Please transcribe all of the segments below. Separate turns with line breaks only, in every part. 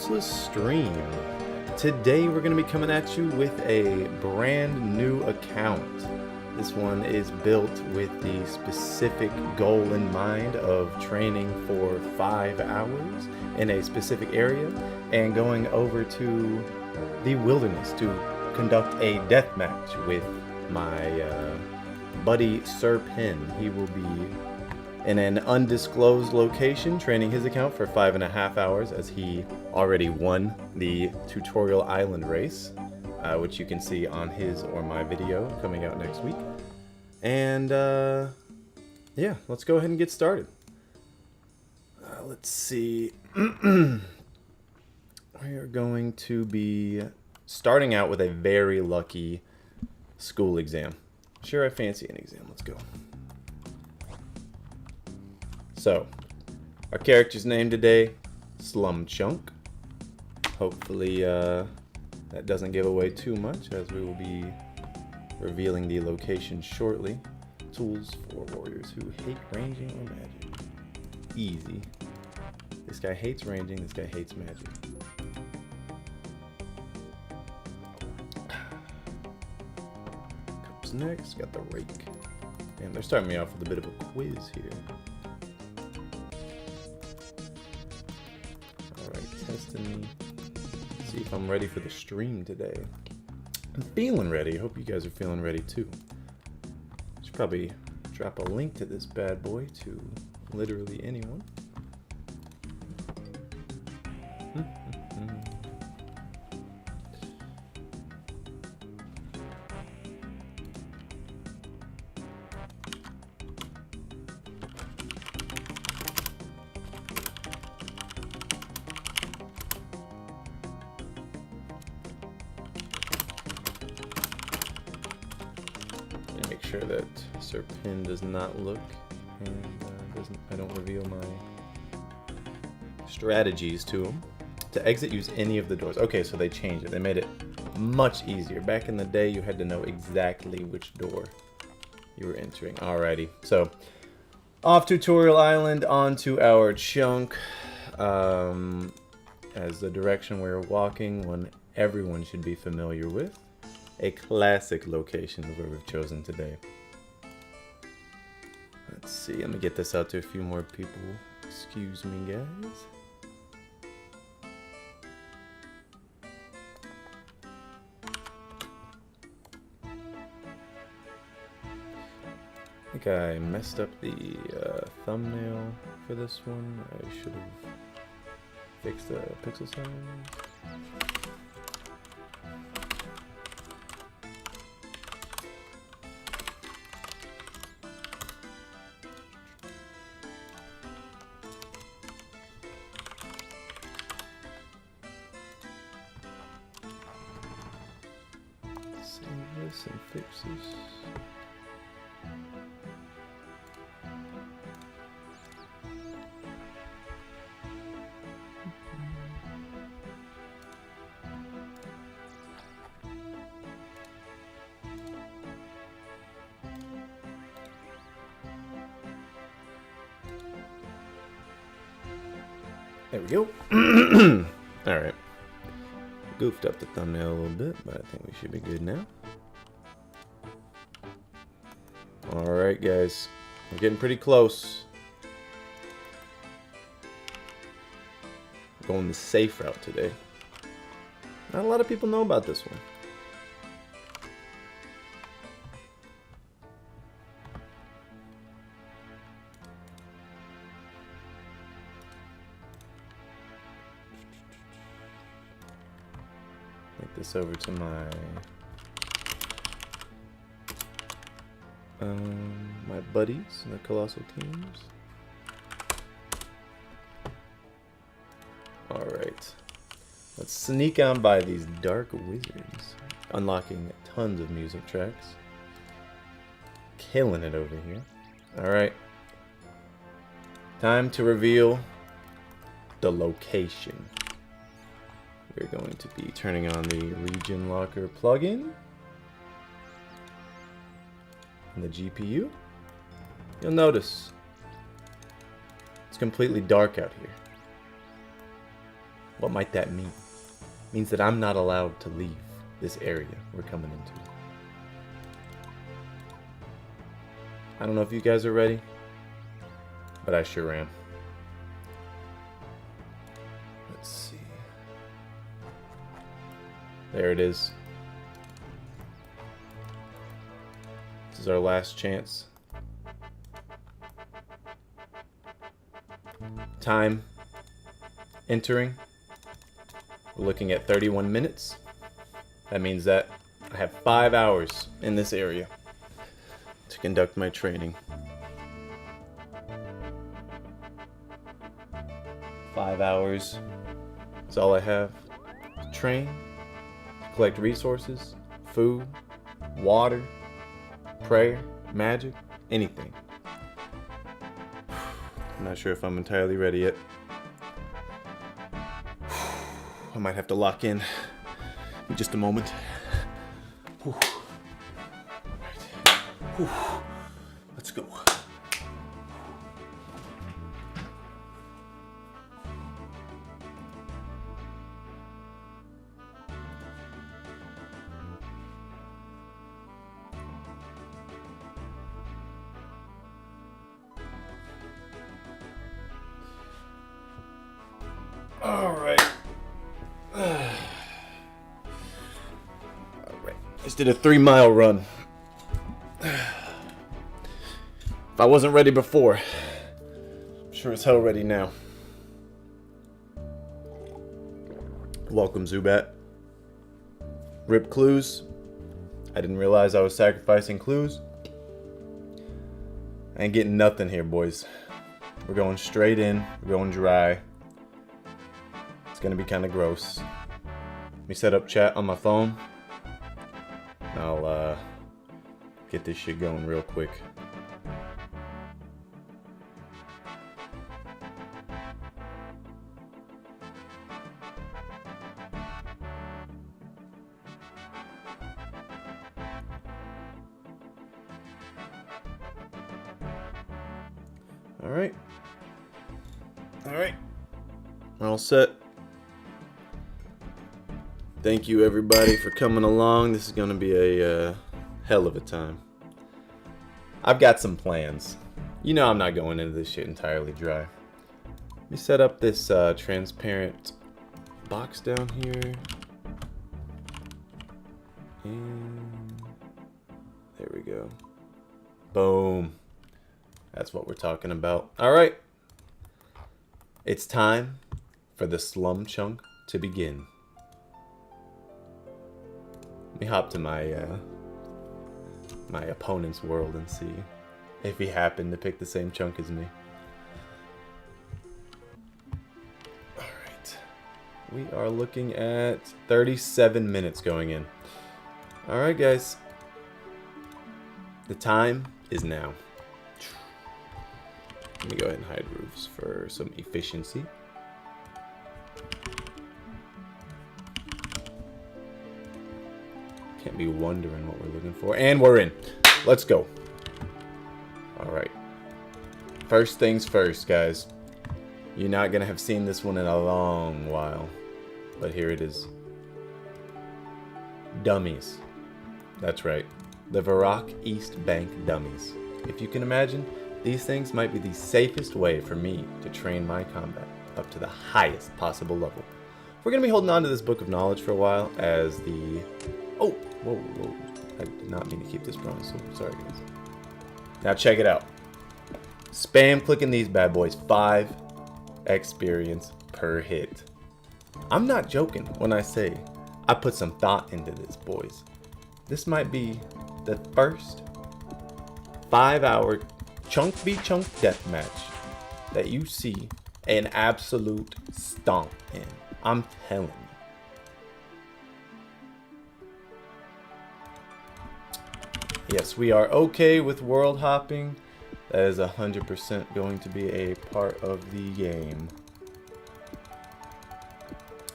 UselessStream. Today we're going to be coming at you with a brand new account. This one is built with the specific goal in mind of training for 5 hours in a specific area and going over to the wilderness to conduct a death match with my buddy Sir Penn. He will be in an undisclosed location training his account for 5.5 hours, as he already won the tutorial island race, which you can see on his or my video coming out next week. And yeah, let's go ahead and get started. Let's see. We are going to be starting out with a very lucky school exam. Sure, I fancy an exam. Let's go. So, our character's name today, SlumChunk. Hopefully that doesn't give away too much, as we will be revealing the location shortly. Tools for warriors who hate ranging or magic. Easy. This guy hates ranging, this guy hates magic. Comes next, got the rake. And they're starting me off with a bit of a quiz here. Testing me. See if I'm ready for the stream today. I'm feeling ready. Hope you guys are feeling ready too. Should probably drop a link to this bad boy to literally anyone. Make sure that Sir Penn does not look and I don't reveal my strategies to him. To exit, use any of the doors. Okay, so they changed it. They made it much easier. Back in the day, you had to know exactly which door you were entering. Alrighty, so off Tutorial Island onto our chunk. As the direction we're walking, one everyone should be familiar with. A classic location of where we've chosen today. Let's see, let me get this out to a few more people. Excuse me, guys. I think I messed up the thumbnail for this one. I should have fixed the pixel size. And fix this. There we go. All right. Goofed up the thumbnail a little bit, but I think we should be good now. Alright guys, we're getting pretty close. Going the safe route today. Not a lot of people know about this one. Make this over to my buddies in the Colossal teams. Alright. Let's sneak on by these dark wizards. Unlocking tons of music tracks. Killing it over here. Alright. Time to reveal the location. We're going to be turning on the region locker plugin. And the GPU. You'll notice it's completely dark out here. What might that mean? It means that I'm not allowed to leave this area we're coming into. I don't know if you guys are ready, but I sure am. Let's see. There it is. This is our last chance. Time entering. We're looking at 31 minutes. That means that I have 5 hours in this area to conduct my training. 5 hours is all I have to train, to collect resources, food, water, prayer, magic, anything. I'm not sure if I'm entirely ready yet. I might have to lock in just a moment. Whew. All right. Whew. Let's go. All right. Just did a 3-mile run. If I wasn't ready before, I'm sure as hell ready now. Welcome, Zubat. Rip clues. I didn't realize I was sacrificing clues. I ain't getting nothing here, boys. We're going straight in. We're going dry. It's gonna be kind of gross. Let me set up chat on my phone. I'll get this shit going real quick. All right. We're all set. Thank you everybody for coming along. This is going to be a hell of a time. I've got some plans. You know I'm not going into this shit entirely dry. Let me set up this transparent box down here. And there we go. Boom. That's what we're talking about. All right. It's time for the SlumChunk to begin. Let me hop to my my opponent's world and see if he happened to pick the same chunk as me. Alright. We are looking at 37 minutes going in. Alright guys. The time is now. Let me go ahead and hide roofs for some efficiency. Can't be wondering what we're looking for. And we're in. Let's go. Alright. First things first, guys. You're not going to have seen this one in a long while. But here it is. Dummies. That's right. The Varrock East Bank dummies. If you can imagine, these things might be the safest way for me to train my combat up to the highest possible level. We're going to be holding on to this book of knowledge for a while as the... Oh, whoa. I did not mean to keep this going, so sorry, guys. Now check it out. Spam clicking these bad boys. 5 experience per hit. I'm not joking when I say I put some thought into this, boys. This might be the first 5-hour chunk v chunk deathmatch that you see an absolute stomp in. I'm telling you. Yes, we are okay with world hopping. That is 100% going to be a part of the game.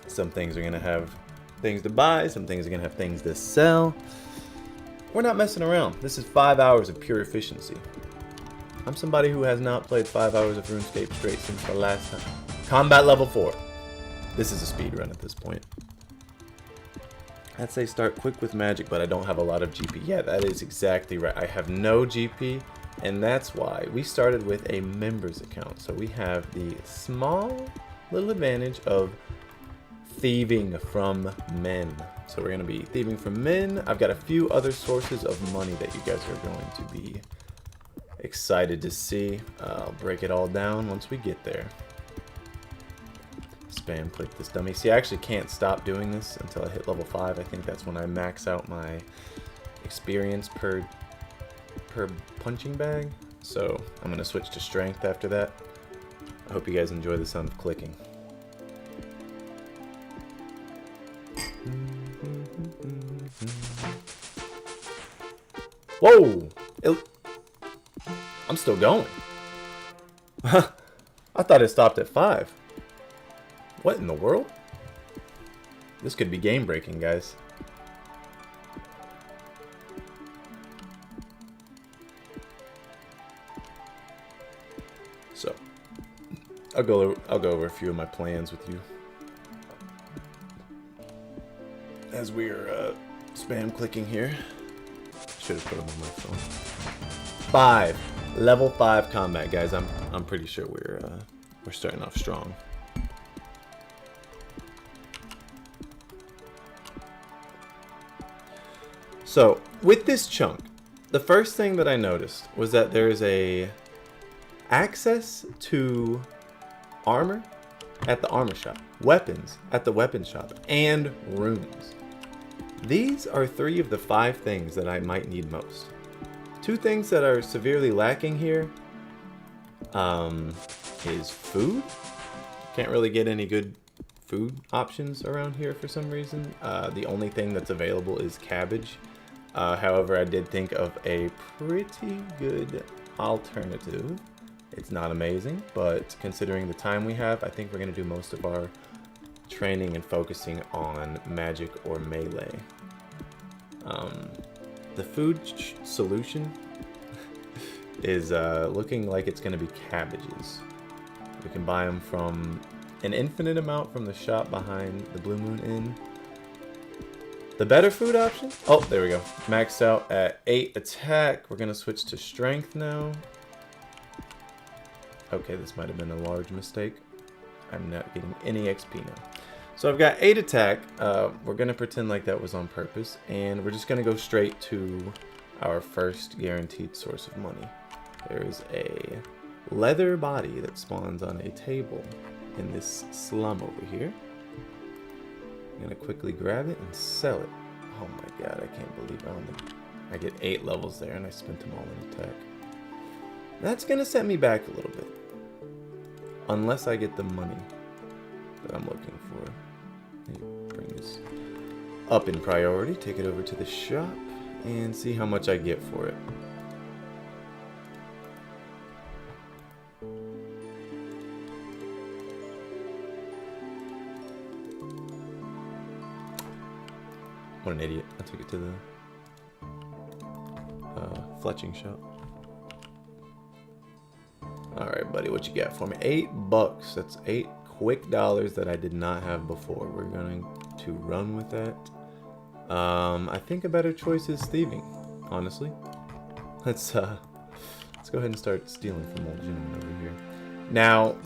Some things are going to have things to buy. Some things are going to have things to sell. We're not messing around. This is 5 hours of pure efficiency. I'm somebody who has not played 5 hours of RuneScape straight since the last time. Combat level 4. This is a speed run at this point. I'd say start quick with magic, but I don't have a lot of GP. Yeah, that is exactly right. I have no GP, and that's why we started with a members account. So we have the small little advantage of thieving from men. So we're going to be thieving from men. I've got a few other sources of money that you guys are going to be excited to see. I'll break it all down once we get there. Spam click this dummy. See, I actually can't stop doing this until I hit level 5. I think that's when I max out my experience per punching bag. So I'm going to switch to strength after that. I hope you guys enjoy the sound of clicking. Whoa! I'm still going. I thought it stopped at 5. What in the world? This could be game breaking, guys. So, I'll go over a few of my plans with you as we're spam clicking here. Should have put them on my phone. Level 5 combat, guys. I'm pretty sure we're starting off strong. So, with this chunk, the first thing that I noticed was that there is a access to armor at the armor shop, weapons at the weapon shop, and runes. These are 3 of the 5 things that I might need most. 2 things that are severely lacking here is food. Can't really get any good food options around here for some reason. The only thing that's available is cabbage. However, I did think of a pretty good alternative. It's not amazing, but considering the time we have, I think we're going to do most of our training and focusing on magic or melee. The food solution is looking like it's going to be cabbages. We can buy them from an infinite amount from the shop behind the Blue Moon Inn. The better food option? Oh, there we go. Maxed out at 8 attack. We're going to switch to strength now. Okay, this might have been a large mistake. I'm not getting any XP now. So I've got 8 attack. We're going to pretend like that was on purpose. And we're just going to go straight to our first guaranteed source of money. There is a leather body that spawns on a table in this slum over here. I'm going to quickly grab it and sell it. Oh my god, I can't believe I get 8 levels there and I spent them all in attack. That's going to set me back a little bit. Unless I get the money that I'm looking for. Let me bring this up in priority, take it over to the shop, and see how much I get for it. What an idiot. I took it to the fletching shop. Alright, buddy, what you got for me? $8. That's 8 quick dollars that I did not have before. We're going to run with that. I think a better choice is thieving, honestly. Let's go ahead and start stealing from old gentleman over here. Now,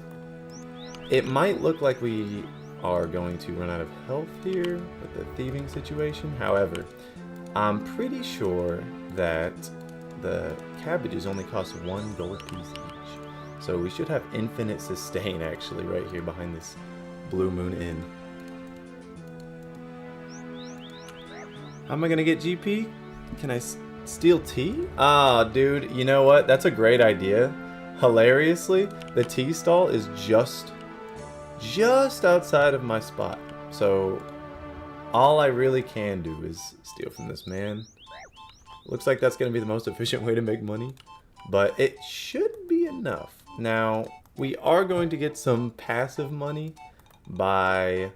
it might look like we are going to run out of health here with the thieving situation. However, I'm pretty sure that the cabbages only cost 1 gold piece each. So we should have infinite sustain actually right here behind this Blue Moon Inn. How am I gonna get GP? Can I steal tea? Ah, dude, you know what? That's a great idea. Hilariously, the tea stall is just outside of my spot. So all I really can do is steal from this man. Looks like that's going to be the most efficient way to make money, but it should be enough. Now, we are going to get some passive money by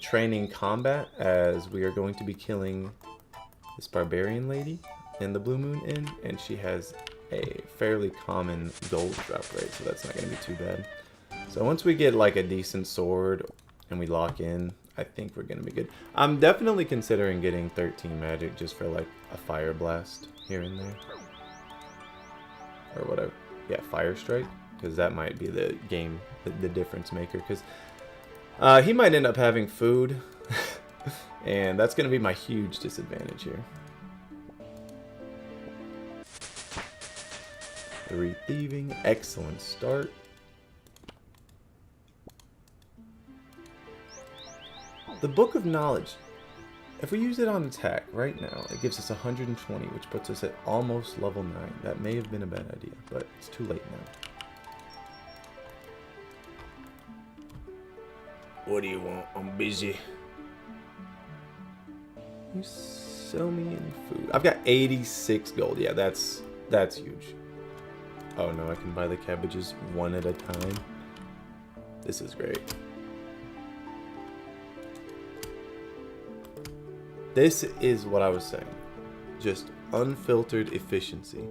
training combat, as we are going to be killing this barbarian lady in the Blue Moon Inn, and she has a fairly common gold drop rate, so that's not going to be too bad. So once we get like a decent sword and we lock in, I think we're gonna be good. I'm definitely considering getting 13 magic just for like a fire blast here and there. Or whatever. Yeah, fire strike. Because that might be the game, the difference maker. Because he might end up having food. And that's gonna be my huge disadvantage here. 3 thieving. Excellent start. The Book of Knowledge. If we use it on attack right now, it gives us 120, which puts us at almost level 9. That may have been a bad idea, but it's too late now. What do you want? I'm busy. You sell me any food. I've got 86 gold. Yeah, that's huge. Oh no, I can buy the cabbages one at a time. This is great. This is what I was saying. Just unfiltered efficiency.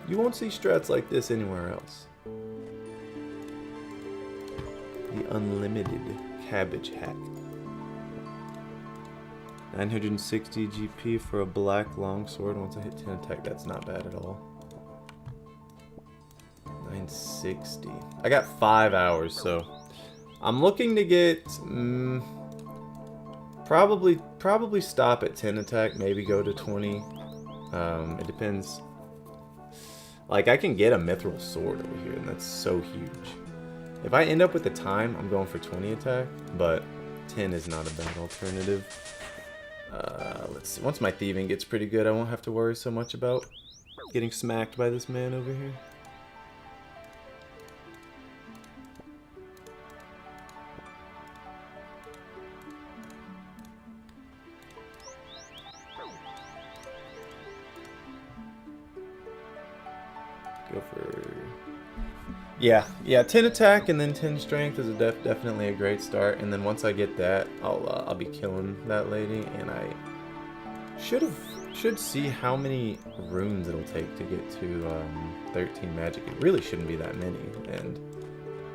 You won't see strats like this anywhere else. The unlimited cabbage hack. 960 GP for a black longsword once I hit 10 attack. That's not bad at all. 960. I got 5 hours, so I'm looking to get probably stop at 10 attack, maybe go to 20. It depends. Like, I can get a mithril sword over here, and that's so huge. If I end up with the time, I'm going for 20 attack, but 10 is not a bad alternative. Let's see. Once my thieving gets pretty good, I won't have to worry so much about getting smacked by this man over here. Go for... Yeah, 10 attack and then 10 strength is definitely a great start. And then once I get that, I'll be killing that lady, and I should see how many runes it'll take to get to 13 magic. It really shouldn't be that many, and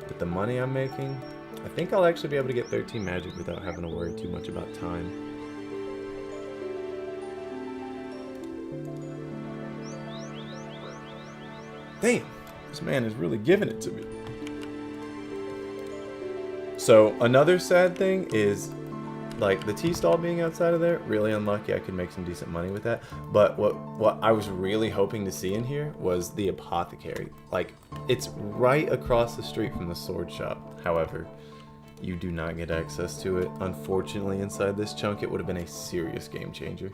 with the money I'm making, I think I'll actually be able to get 13 magic without having to worry too much about time. Damn, this man is really giving it to me. So another sad thing is, like, the tea stall being outside of there, really unlucky. I could make some decent money with that. But what I was really hoping to see in here was the apothecary. Like, it's right across the street from the sword shop. However, you do not get access to it. Unfortunately, inside this chunk, it would have been a serious game changer.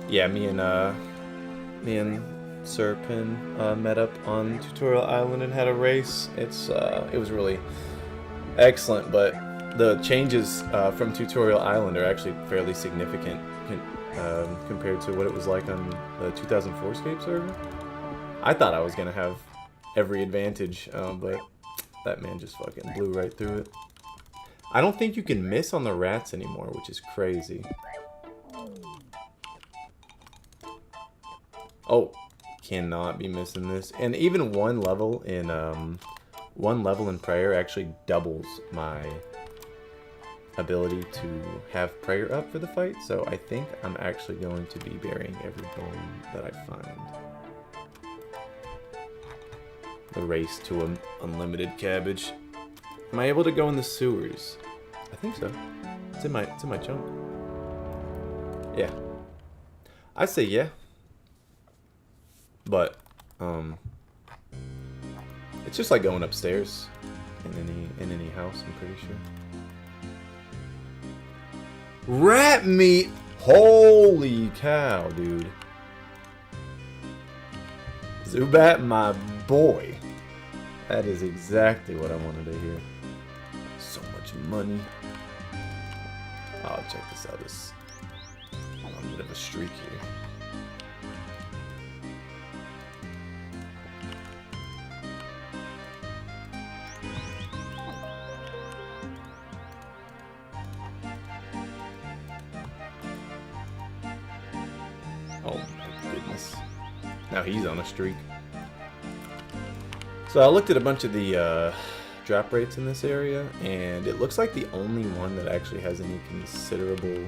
Yeah, me and Serpin met up on Tutorial Island and had a race. It was really excellent, but the changes from Tutorial Island are actually fairly significant compared to what it was like on the 2004 Scape server. I thought I was gonna have every advantage, but that man just fucking blew right through it. I don't think you can miss on the rats anymore, which is crazy. Oh, cannot be missing this. And even one level in prayer actually doubles my ability to have prayer up for the fight. So I think I'm actually going to be burying every bone that I find. The race to an unlimited cabbage. Am I able to go in the sewers? I think so. It's in my chunk. Yeah. I say yeah. But it's just like going upstairs in any house, I'm pretty sure. Rat meat! Holy cow, dude. Zubat, my boy. That is exactly what I wanted to hear. So much money. Oh, check this out. I'm on a bit of a streak here. Oh my goodness. Now he's on a streak. So I looked at a bunch of the drop rates in this area, and it looks like the only one that actually has any considerable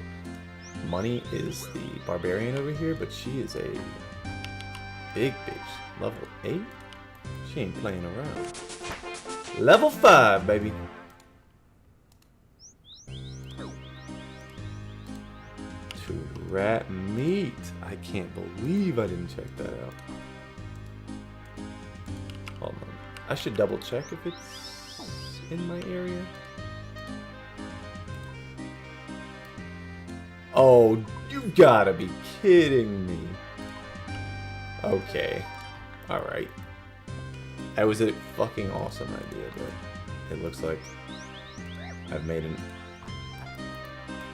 money is the Barbarian over here, but she is a big bitch. Level 8? She ain't playing around. Level 5, baby! To rat meat. I can't believe I didn't check that out. Hold on. I should double check if it's in my area. Oh, you gotta be kidding me. Okay. Alright. That was a fucking awesome idea, but it looks like I've made an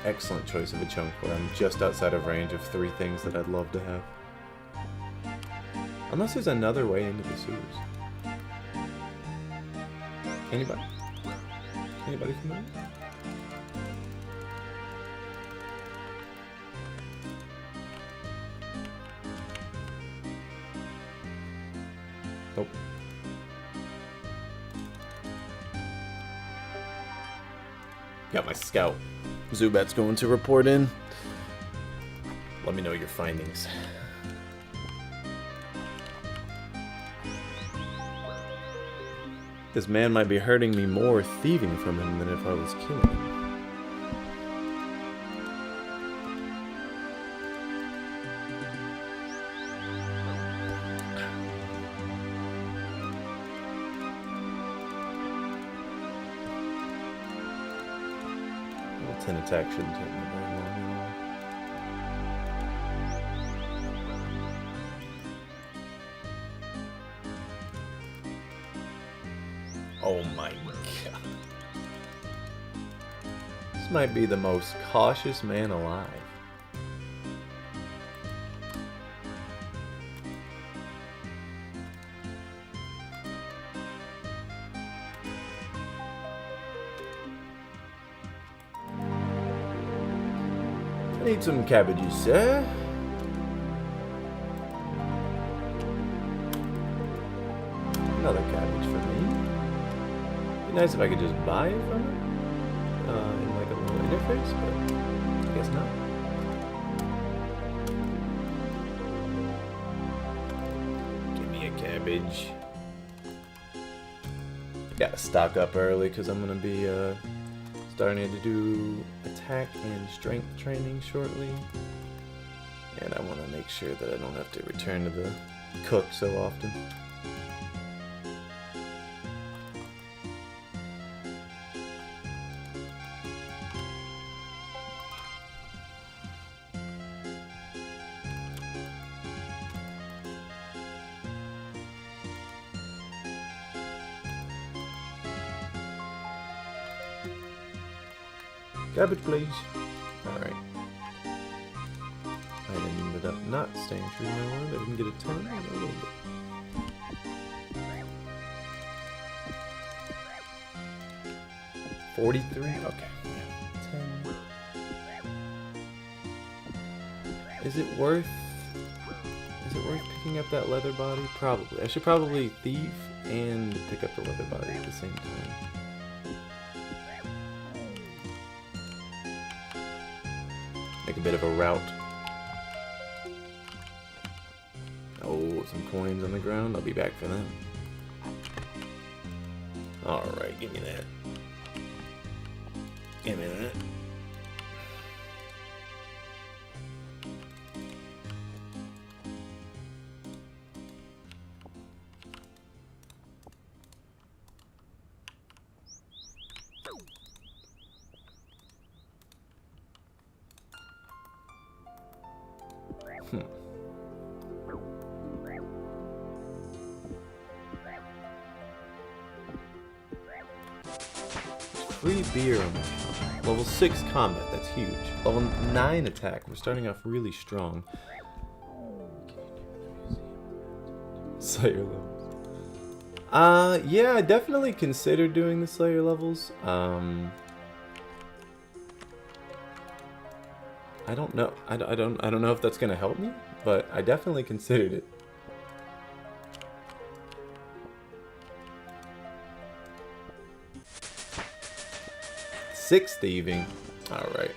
excellent choice of a chunk where I'm just outside of range of 3 things that I'd love to have. Unless there's another way into the sewers. Anybody? Anybody familiar? Nope. Got my scout. Zubat's going to report in. Let me know your findings. This man might be hurting me more thieving from him than if I was killing him. Well, 10 attack shouldn't take me very long anymore. Oh my god. This might be the most cautious man alive. I need some cabbages, sir. Another cabbage for me. Nice if I could just buy it from it in like a little interface, but I guess not. Give me a cabbage. Gotta stock up early because I'm gonna be starting to do attack and strength training shortly, and I want to make sure that I don't have to return to the cook so often. Cabbage, please. Alright. I ended up not staying true to my word. I didn't get a ton, I got a little bit. $43? Okay. Yeah. 10. Is it worth picking up that leather body? Probably. I should probably thieve and pick up the leather body at the same time. Make a bit of a route. Oh, some coins on the ground. I'll be back for them. Alright, give me that. Give me that. free beer on the account. Level 6 combat, that's huge. Level 9 attack, we're starting off really strong. Slayer levels. Yeah, I definitely considered doing the Slayer levels. I don't know. I don't know if that's gonna help me, but I definitely considered it. Six thieving. All right.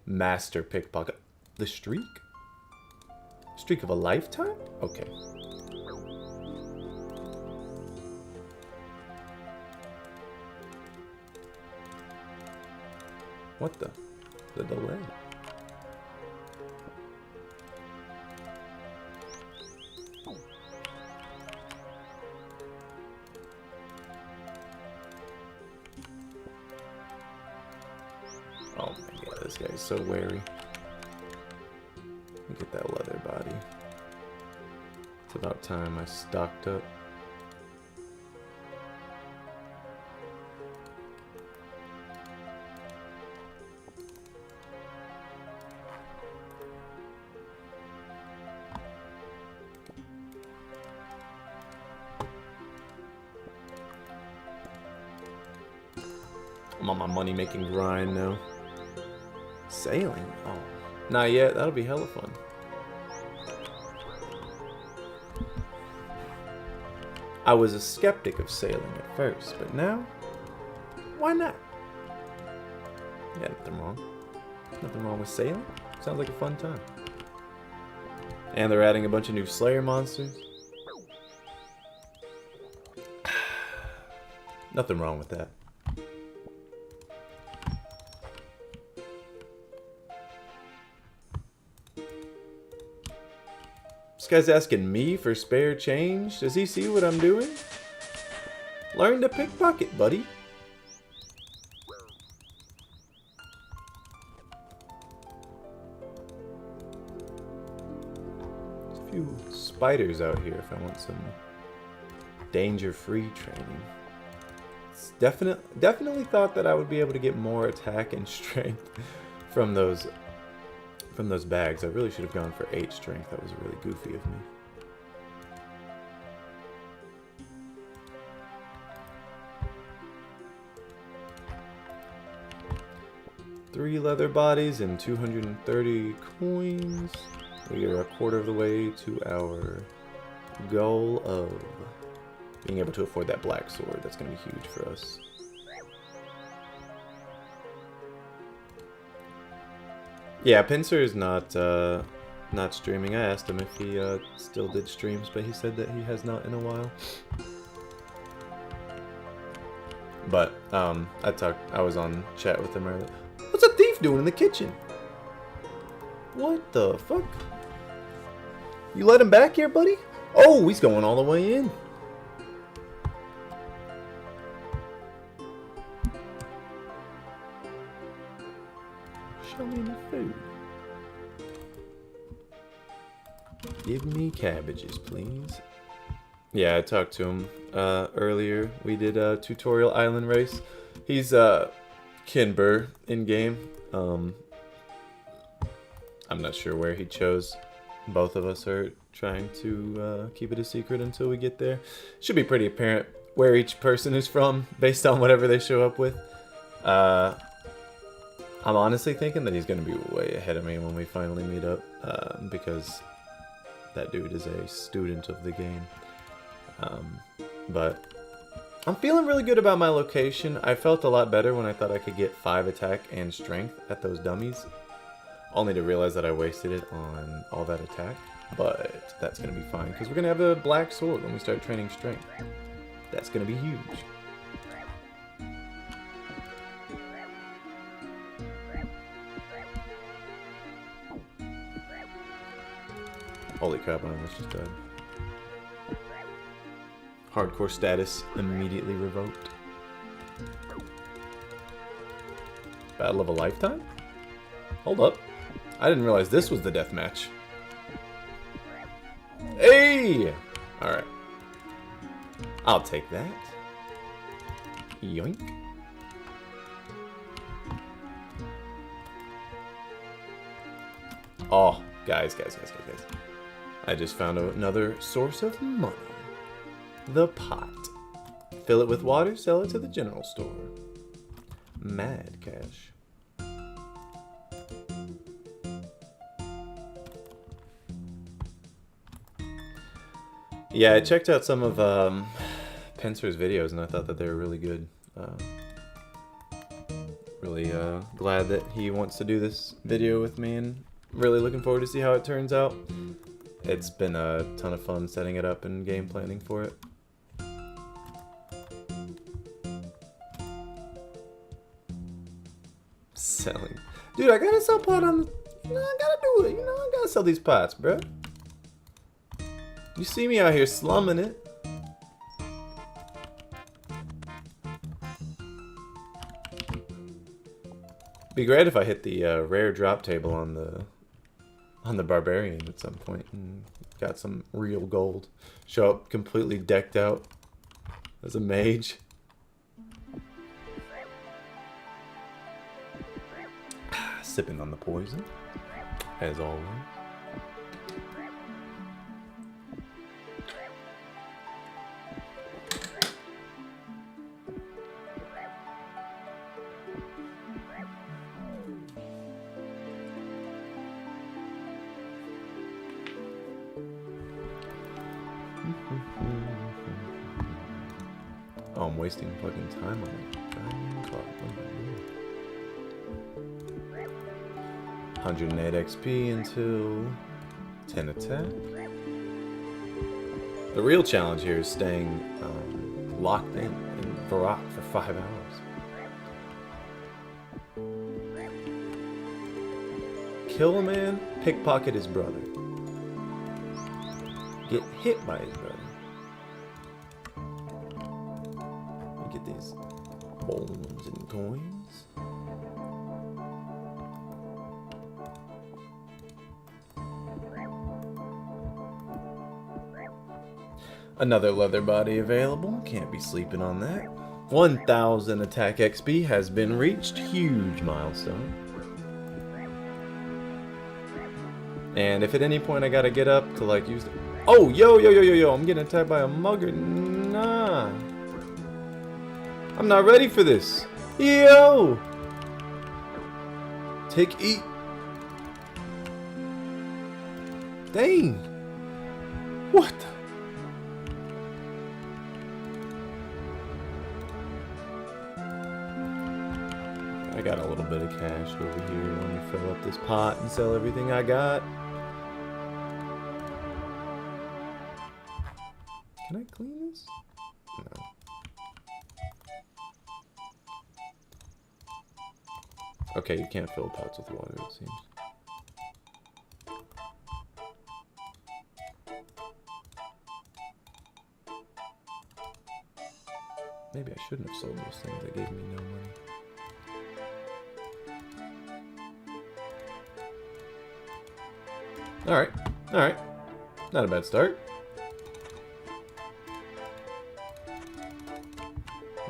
Master pickpocket. The streak? Streak of a lifetime? Okay. What the delay? Oh my god, this guy's so wary. Look at that leather body. It's about time I stocked up. I'm on my money-making grind now. Sailing? Oh. Not yet. That'll be hella fun. I was a skeptic of sailing at first, but now, why not? Yeah, nothing wrong. Nothing wrong with sailing. Sounds like a fun time. And they're adding a bunch of new Slayer monsters. Nothing wrong with that. This guy's asking me for spare change. Does he see what I'm doing? Learn to pickpocket, buddy. There's a few spiders out here if I want some danger-free training. It's definitely thought that I would be able to get more attack and strength from those bags. I really should have gone for 8 strength. That was really goofy of me. Three leather bodies and 230 coins. We are a quarter of the way to our goal of being able to afford that black sword. That's going to be huge for us. Yeah, Pincer is not streaming. I asked him if he still did streams, but he said that he has not in a while. But I was on chat with him earlier. What's a thief doing in the kitchen? What the fuck? You let him back here, buddy? Oh, he's going all the way in. Show me the food. Give me cabbages, please. Yeah, I talked to him earlier. We did a tutorial island race. He's Kinber in game. I'm not sure where he chose. Both of us are trying to keep it a secret until we get there. Should be pretty apparent where each person is from based on whatever they show up with. I'm honestly thinking that he's going to be way ahead of me when we finally meet up, because that dude is a student of the game. But I'm feeling really good about my location. I felt a lot better when I thought I could get 5 attack and strength at those dummies, only to realize that I wasted it on all that attack. But that's going to be fine, because we're going to have a black sword when we start training strength. That's going to be huge. Holy crap, I almost just died. Hardcore status immediately revoked. Battle of a lifetime? Hold up. I didn't realize this was the deathmatch. Hey! Alright. I'll take that. Yoink. Oh, guys. I just found another source of money. The pot. Fill it with water, sell it to the general store. Mad cash. Yeah, I checked out some of Pincer's videos and I thought that they were really good. Really glad that he wants to do this video with me and really looking forward to see how it turns out. It's been a ton of fun setting it up and game planning for it. Selling. Dude, I gotta sell pot on the... You know, I gotta do it. You know, I gotta sell these pots, bruh. You see me out here slumming it. Be great if I hit the rare drop table on the barbarian at some point and got some real gold. Show up completely decked out as a mage. Sipping on the poison, as always. Oh, I'm wasting fucking time on it. 108 XP until 10 attack. The real challenge here is staying locked in Varrock for 5 hours. Kill a man, pickpocket his brother. Get hit by his brother. Get these bones and coins. Another leather body available. Can't be sleeping on that. 1000 attack XP has been reached. Huge milestone. And if at any point I gotta get up to like use the... Oh, yo, I'm getting attacked by a mugger. Nah. I'm not ready for this. Yo! Eat. Dang. What the... I got a little bit of cash over here. Let me fill up this pot and sell everything I got. Can I clean this? No. Okay, you can't fill pots with water, it seems. Maybe I shouldn't have sold those things that gave me no money. Alright. Not a bad start.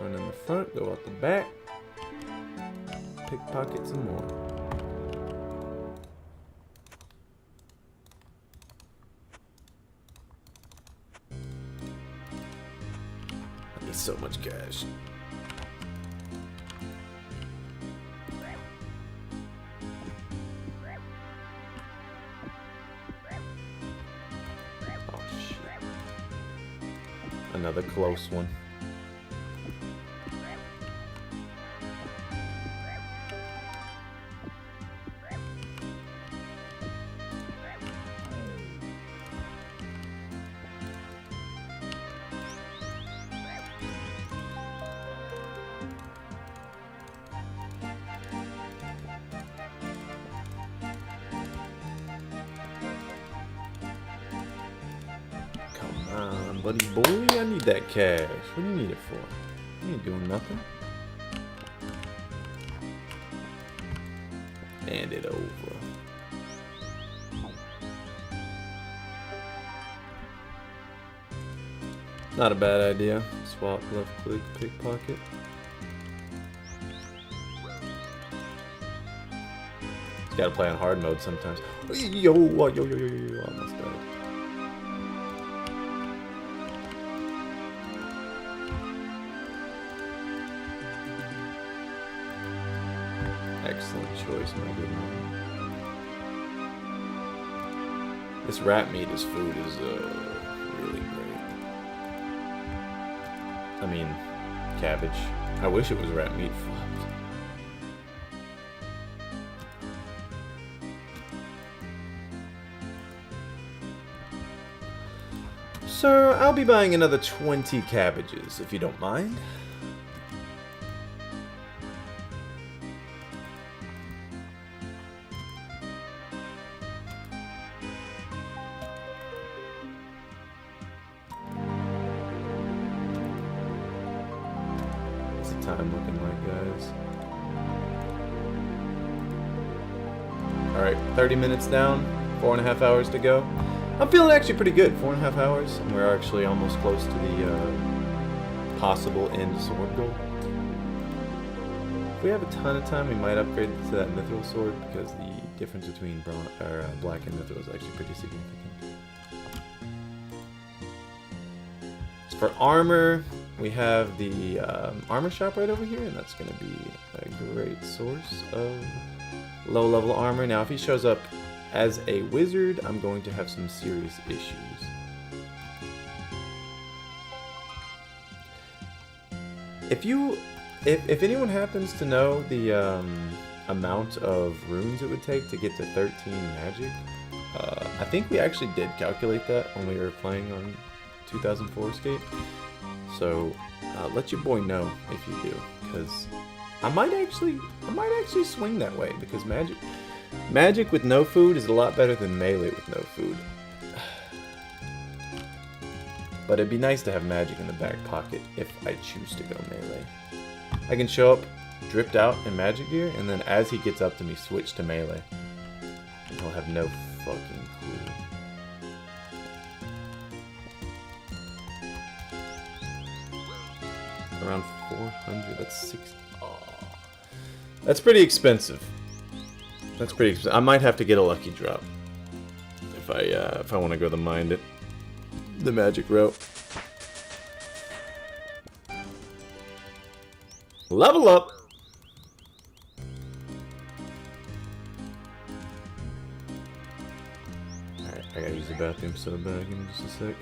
Run in the front, go out the back. Pickpocket some more. I need so much cash. Another close one. Buddy boy, I need that cash. What do you need it for? You ain't doing nothing. Hand it over. Not a bad idea. Swap, left click, pickpocket. Gotta play on hard mode sometimes. Yo, almost died. Excellent choice, my good man. This rat meat as food is really great. I mean, cabbage. I wish it was rat meat flopped. Sir, I'll be buying another 20 cabbages, if you don't mind. What's the time looking like, guys? Alright, 30 minutes down, 4.5 hours to go. I'm feeling actually pretty good. 4.5 hours, and we're actually almost close to the possible end sword goal. If we have a ton of time, we might upgrade to that mithril sword because the difference between black and mithril is actually pretty significant. As for armor, we have the armor shop right over here, and that's going to be a great source of low-level armor. Now, if he shows up as a wizard, I'm going to have some serious issues. If anyone happens to know the amount of runes it would take to get to 13 magic, I think we actually did calculate that when we were playing on 2004 Skate. So let your boy know if you do, because I might actually swing that way, because magic with no food is a lot better than melee with no food. But it'd be nice to have magic in the back pocket if I choose to go melee. I can show up dripped out in magic gear, and then as he gets up to me, switch to melee. And he'll have no fucking clue. Around 400, that's 60. Oh, that's pretty expensive. That's pretty expensive. I might have to get a lucky drop if I want to go the magic route. Level up. All right, I gotta use the bathroom so bad. Give me just a sec,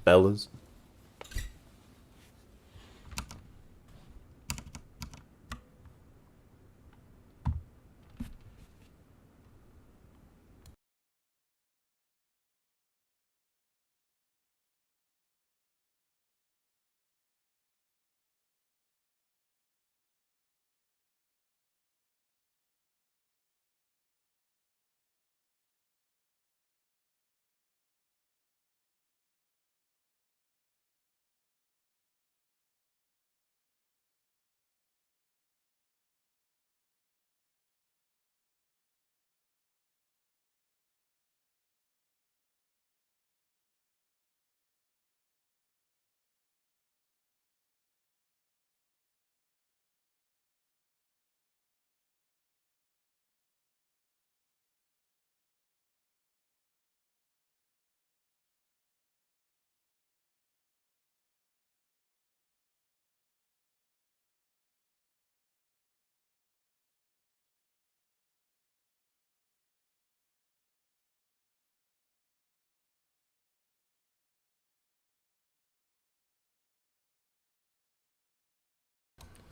fellas.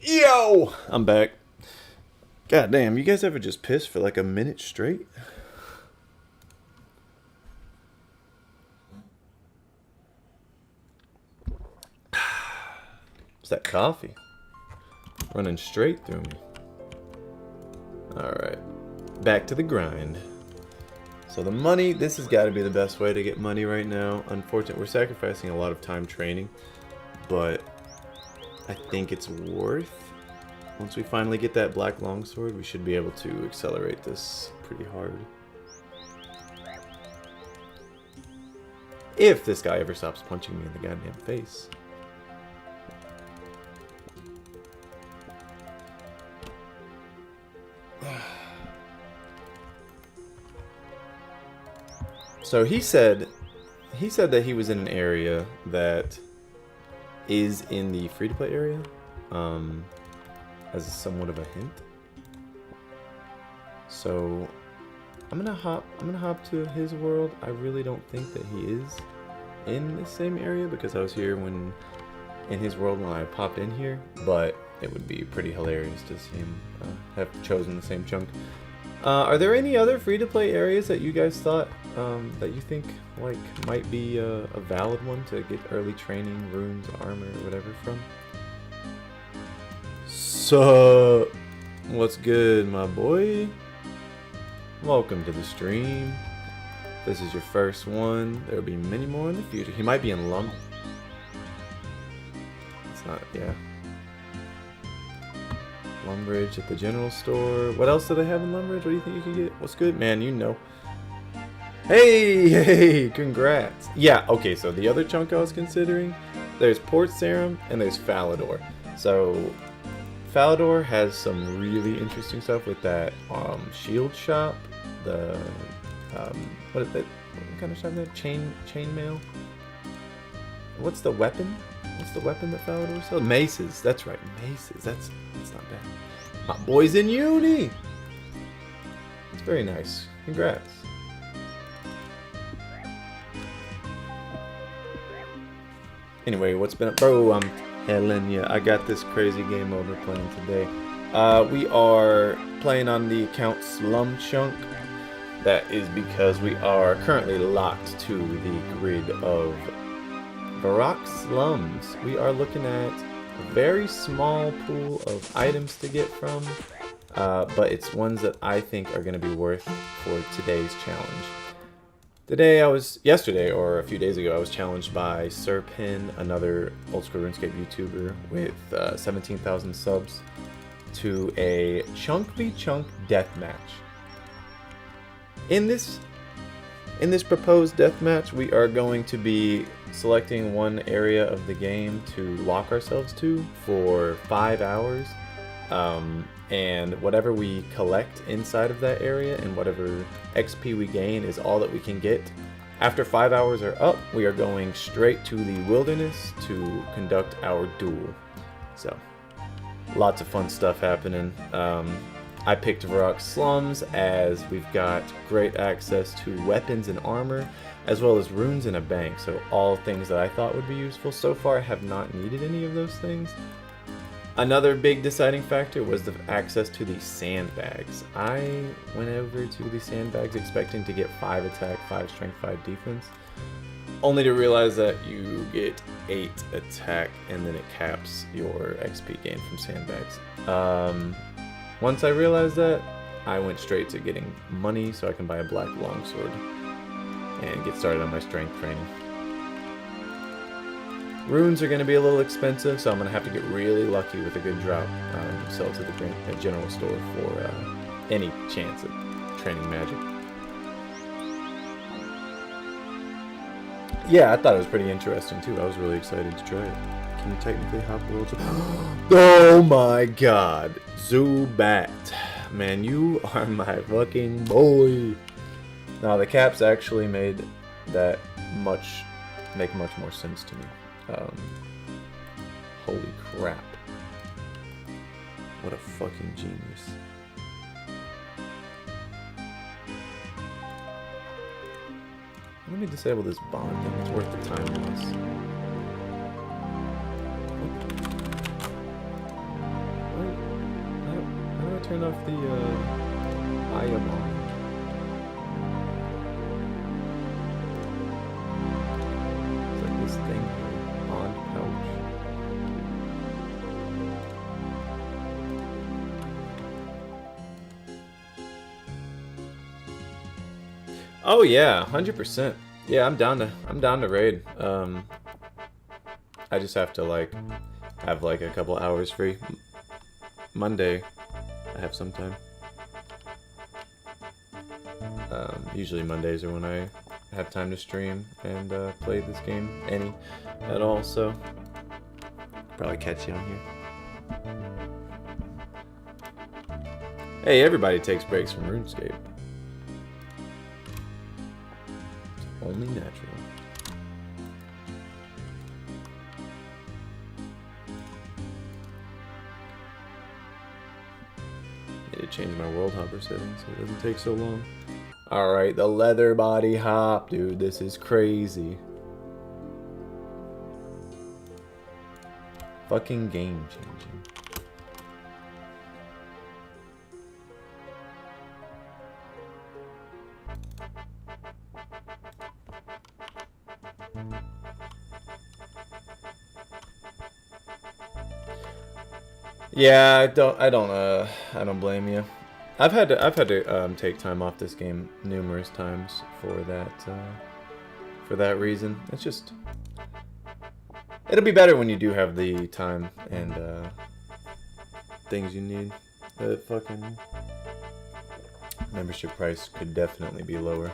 Yo! I'm back. God damn, you guys ever just piss for like a minute straight? It's that coffee running straight through me. Alright, back to the grind. So the money, this has got to be the best way to get money right now. Unfortunately, we're sacrificing a lot of time training, but I think it's worth. Once we finally get that black longsword, we should be able to accelerate this pretty hard. If this guy ever stops punching me in the goddamn face. So he said that he was in an area that is in the free-to-play area, as somewhat of a hint. So I'm gonna hop to his world. I really don't think that he is in the same area because I was here in his world when I popped in here, but it would be pretty hilarious to see him have chosen the same chunk. Are there any other free-to-play areas that you guys thought that you think like might be a valid one to get early training, runes, armor, or whatever from? So, what's good, my boy? Welcome to the stream. This is your first one. There will be many more in the future. He might be in Lump. It's not, yeah. Lumbridge at the general store. What else do they have in Lumbridge? What do you think you can get? What's good? Man, you know. Hey, congrats. Yeah, okay, so the other chunk I was considering, there's Port Serum and there's Falador. So, Falador has some really interesting stuff with that shield shop. The, what is it? What kind of shop is that? Chainmail? What's the weapon? What's the weapon that Falador sells? Maces. That's right, maces. That's not bad. My boy's in uni. It's very nice. Congrats. Anyway, what's been up? Bro, I'm telling ya, I got this crazy game mode we're playing today. We are playing on the account SlumChunk. That is because we are currently locked to the grid of Barak slums. We are looking at a very small pool of items to get from, but it's ones that I think are going to be worth for today's challenge. Yesterday or a few days ago, I was challenged by Serpin, another old school RuneScape YouTuber with 17,000 subs, to a chunk v chunk deathmatch. In this proposed deathmatch, we are going to be selecting one area of the game to lock ourselves to for 5 hours, and whatever we collect inside of that area and whatever XP we gain is all that we can get. After 5 hours are up, we are going straight to the wilderness to conduct our duel. So, lots of fun stuff happening. I picked Varrock Slums as we've got great access to weapons and armor, as well as runes in a bank, so all things that I thought would be useful. So far I have not needed any of those things. Another big deciding factor was the access to the sandbags. I went over to the sandbags expecting to get 5 attack, 5 strength, 5 defense, only to realize that you get 8 attack and then it caps your XP gain from sandbags. Once I realized that, I went straight to getting money so I can buy a black longsword and get started on my strength training. Runes are going to be a little expensive, so I'm going to have to get really lucky with a good drop. Sell to the general store for any chance at training magic. Yeah, I thought it was pretty interesting too. I was really excited to try it. Can you technically hop worlds? Oh my god. Zubat. Man, you are my fucking boy. Now, the caps actually make much more sense to me. Holy crap. What a fucking genius. Let me disable this bonding. It's worth the time for this. How do I turn off the IMR? It's like this thing here. Bond pouch. Oh yeah, 100%. Yeah, I'm down to raid. I just have to have a couple hours free. Monday, I have some time. Usually Mondays are when I have time to stream and play this game at all. So probably catch you on here. Hey, everybody takes breaks from RuneScape. Only natural. Need to change my world hopper settings so it doesn't take so long. Alright, the leather body hop, dude. This is crazy. Fucking game changing. Yeah, I don't blame you. I've had to take time off this game numerous times for that reason. It's just, it'll be better when you do have the time and things you need. The fucking membership price could definitely be lower.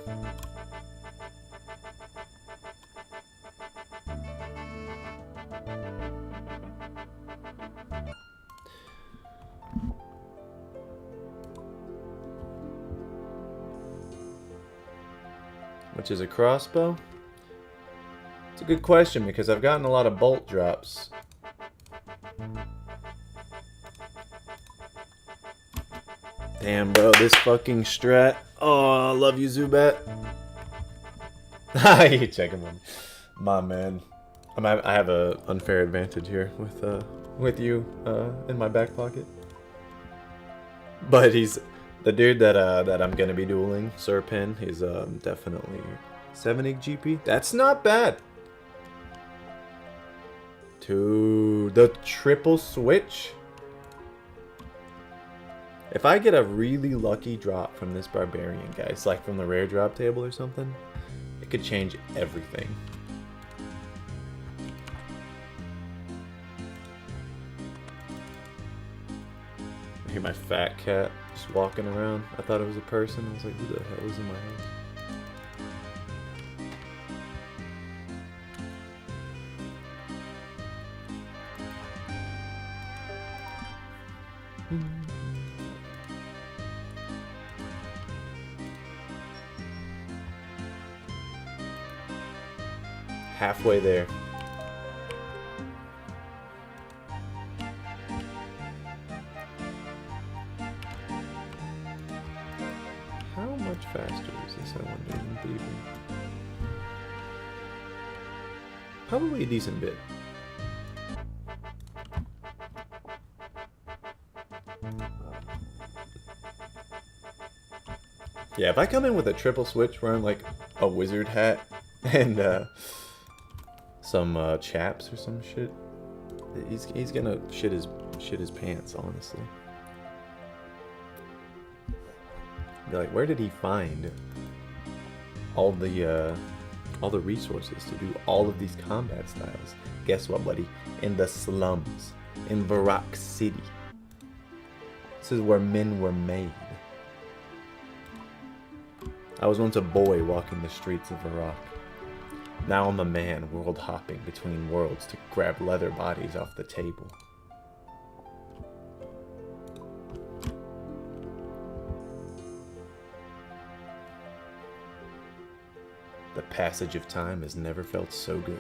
Which is a crossbow? It's a good question because I've gotten a lot of bolt drops. Damn, bro, this fucking strat. Oh, I love you, Zubat. You checking on my man. I have a unfair advantage here with you in my back pocket. But he's the dude that I'm gonna be dueling, Serpin. He's definitely 70 GP. That's not bad. To the triple switch. If I get a really lucky drop from this barbarian guy, it's like from the rare drop table or something, it could change everything. I hear my fat cat just walking around. I thought it was a person. I was like, who the hell is in my house? Halfway there. How much faster is this, I wonder, than Beaver? Probably a decent bit. Yeah, if I come in with a triple switch wearing like a wizard hat and some chaps or some shit, he's gonna shit his pants, honestly. Be like, where did he find all the resources to do all of these combat styles? Guess what, buddy? In the slums, in Varrock City. This is where men were made. I was once a boy walking the streets of Varrock. Now I'm a man world hopping between worlds to grab leather bodies off the table. The passage of time has never felt so good.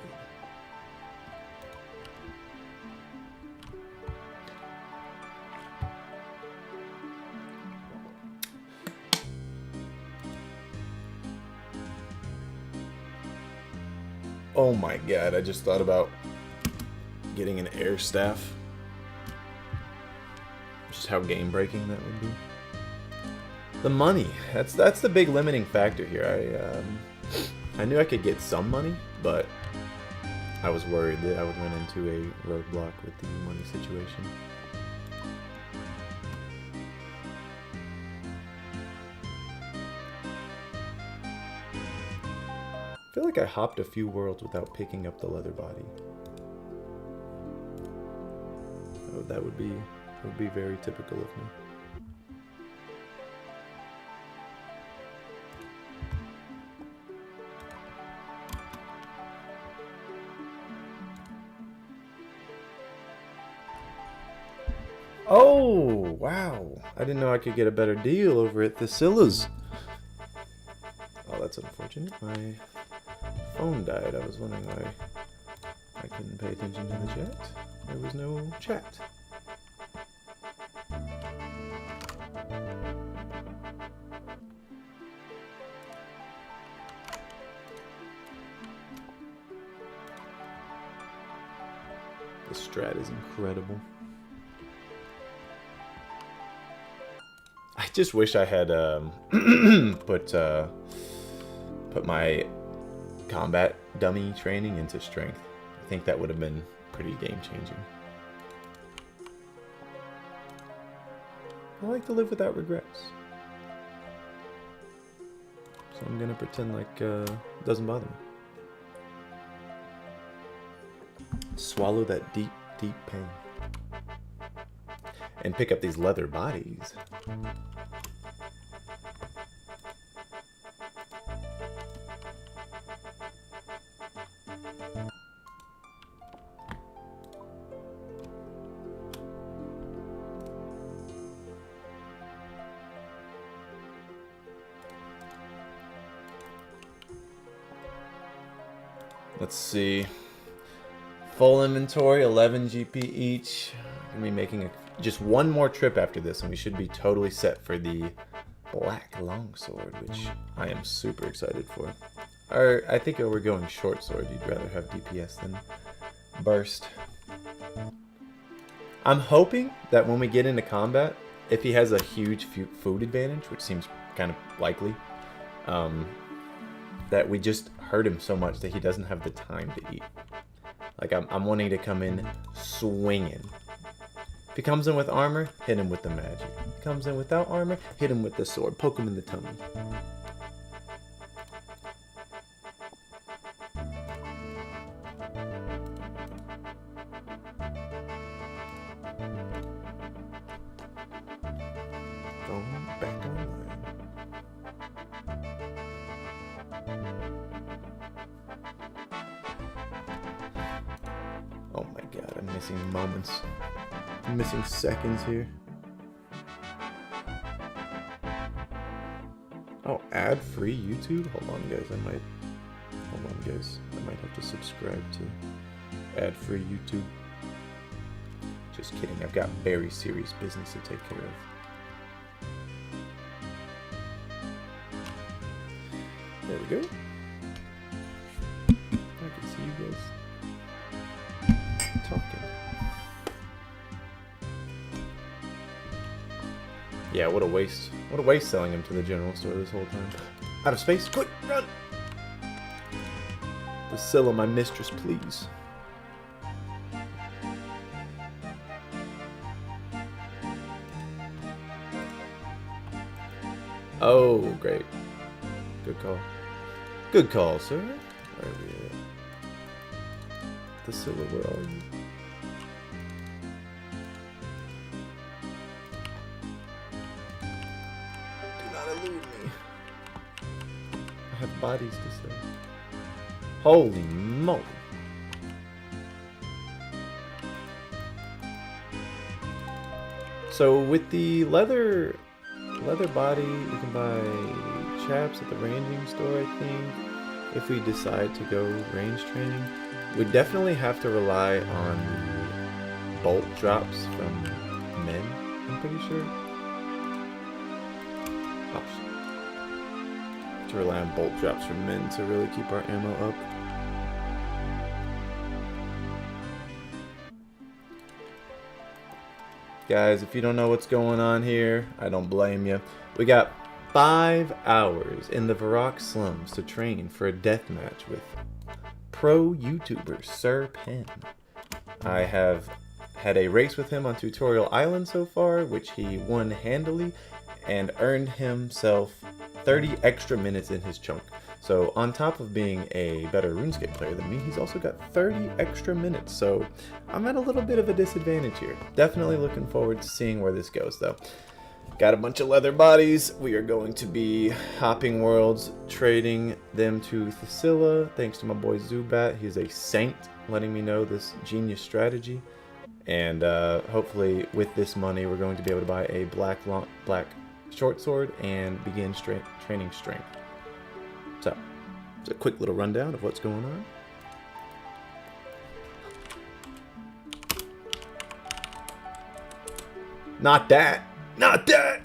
Oh my god, I just thought about getting an air staff. Just how game breaking that would be. The money, that's the big limiting factor here. I knew I could get some money, but I was worried that I would run into a roadblock with the money situation. I feel like I hopped a few worlds without picking up the leather body. Oh, that would be very typical of me. Oh, wow. I didn't know I could get a better deal over at the Sillas. Oh, that's unfortunate. phone died. I was wondering why I couldn't pay attention to the chat. There was no chat. The strat is incredible. I just wish I had put my combat dummy training into strength. I think that would have been pretty game-changing. I like to live without regrets. So I'm gonna pretend like it doesn't bother me. Swallow that deep, deep pain. And pick up these leather bodies. Let's see. Full inventory, 11 GP each. I'm gonna be making just one more trip after this, and we should be totally set for the black longsword, which I am super excited for. Or I think we're going short sword. You'd rather have DPS than burst. I'm hoping that when we get into combat, if he has a huge food advantage, which seems kind of likely, that we just hurt him so much that he doesn't have the time to eat. Like, I'm wanting to come in swinging. If he comes in with armor, hit him with the magic. If he comes in without armor, hit him with the sword. Poke him in the tummy. Going back online. Oh my god, I'm missing moments. I'm missing seconds here. Oh, ad-free YouTube? Hold on guys, I might have to subscribe to ad-free YouTube. Just kidding, I've got very serious business to take care of. There we go. I can see you guys talking. Yeah, what a waste. What a waste selling him to the general store this whole time. Out of space. Quick, run! Priscilla, my mistress, please. Oh, great. Good call. Good call, sir. Where are we at? Priscilla, where are you? Do not elude me. I have bodies to sell. Holy moly. So with the leather body, you can buy chaps at the ranging store, I think. If we decide to go range training, we definitely have to rely on bolt drops from men, I'm pretty sure. Oh, shit. To rely on bolt drops from men to really keep our ammo up. Guys, if you don't know what's going on here, I don't blame you. We got 5 hours in the Varrock slums to train for a deathmatch with pro YouTuber Sir Penn. I have had a race with him on Tutorial Island so far, which he won handily and earned himself 30 extra minutes in his chunk. So on top of being a better RuneScape player than me, he's also got 30 extra minutes. So I'm at a little bit of a disadvantage here. Definitely looking forward to seeing where this goes though. Got a bunch of leather bodies. We are going to be hopping worlds, trading them to Thesilla, thanks to my boy Zubat. He's a saint, letting me know this genius strategy. And hopefully with this money, we're going to be able to buy a black short sword and begin training strength. So, Just a quick little rundown of what's going on. Not that! Not that!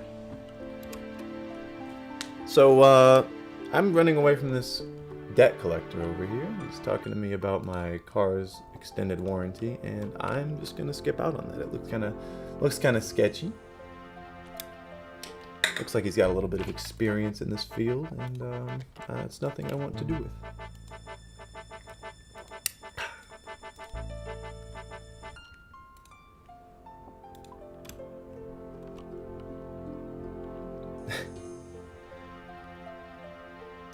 So, I'm running away from this debt collector over here. He's talking to me about my car's extended warranty, and I'm just gonna skip out on that. It looks kind of sketchy. Looks like he's got a little bit of experience in this field, and it's nothing I want to do with.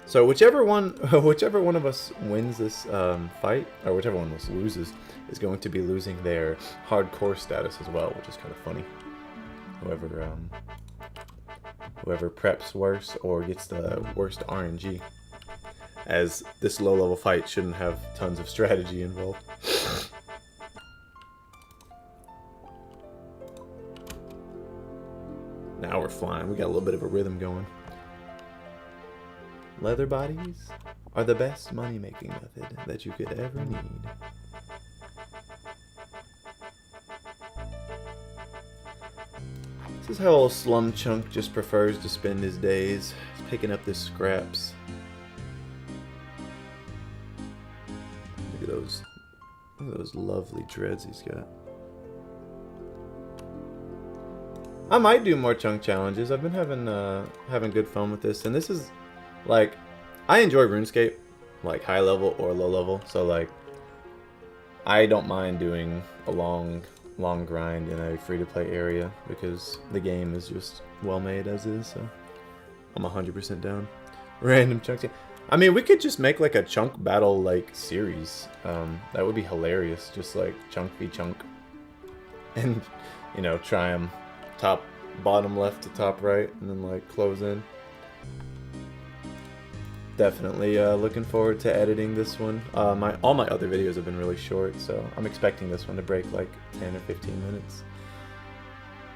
So whichever one of us wins this fight, or whichever one of us loses, is going to be losing their hardcore status as well, which is kind of funny. Whoever preps worse or gets the worst RNG, as this low-level fight shouldn't have tons of strategy involved. Now we're flying. We got a little bit of a rhythm going. Leather bodies are the best money-making method that you could ever need. This is how old SlumChunk just prefers to spend his days. He's picking up the scraps. Look at those lovely dreads he's got. I might do more chunk challenges. I've been having good fun with this, and this is like, I enjoy RuneScape, like high level or low level. So like, I don't mind doing a long grind in a free-to-play area because the game is just well made as is. So I'm 100% down. Random chunks. I mean, we could just make like a chunk battle like series. That would be hilarious. Just like chunk v chunk, and you know, try them top, bottom left to top right, and then like close in. Definitely looking forward to editing this one. All my other videos have been really short, so I'm expecting this one to break like 10 or 15 minutes.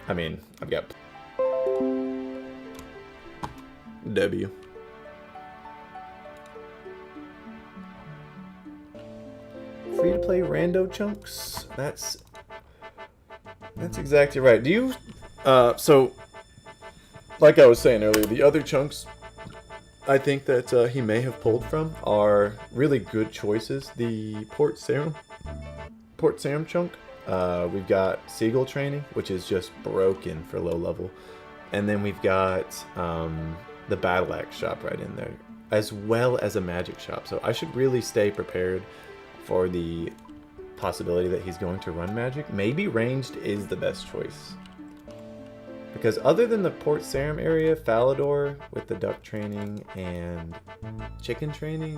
I mean, I've got W. Free to play rando chunks. That's exactly right. Do you so like I was saying earlier, the other chunks I think that he may have pulled from are really good choices. The Port Sarum chunk. We've got Seagull Training, which is just broken for low level. And then we've got the Battle Axe shop right in there, as well as a magic shop. So I should really stay prepared for the possibility that he's going to run magic. Maybe ranged is the best choice. Because other than the Port Sarum area, Falador with the duck training and chicken training,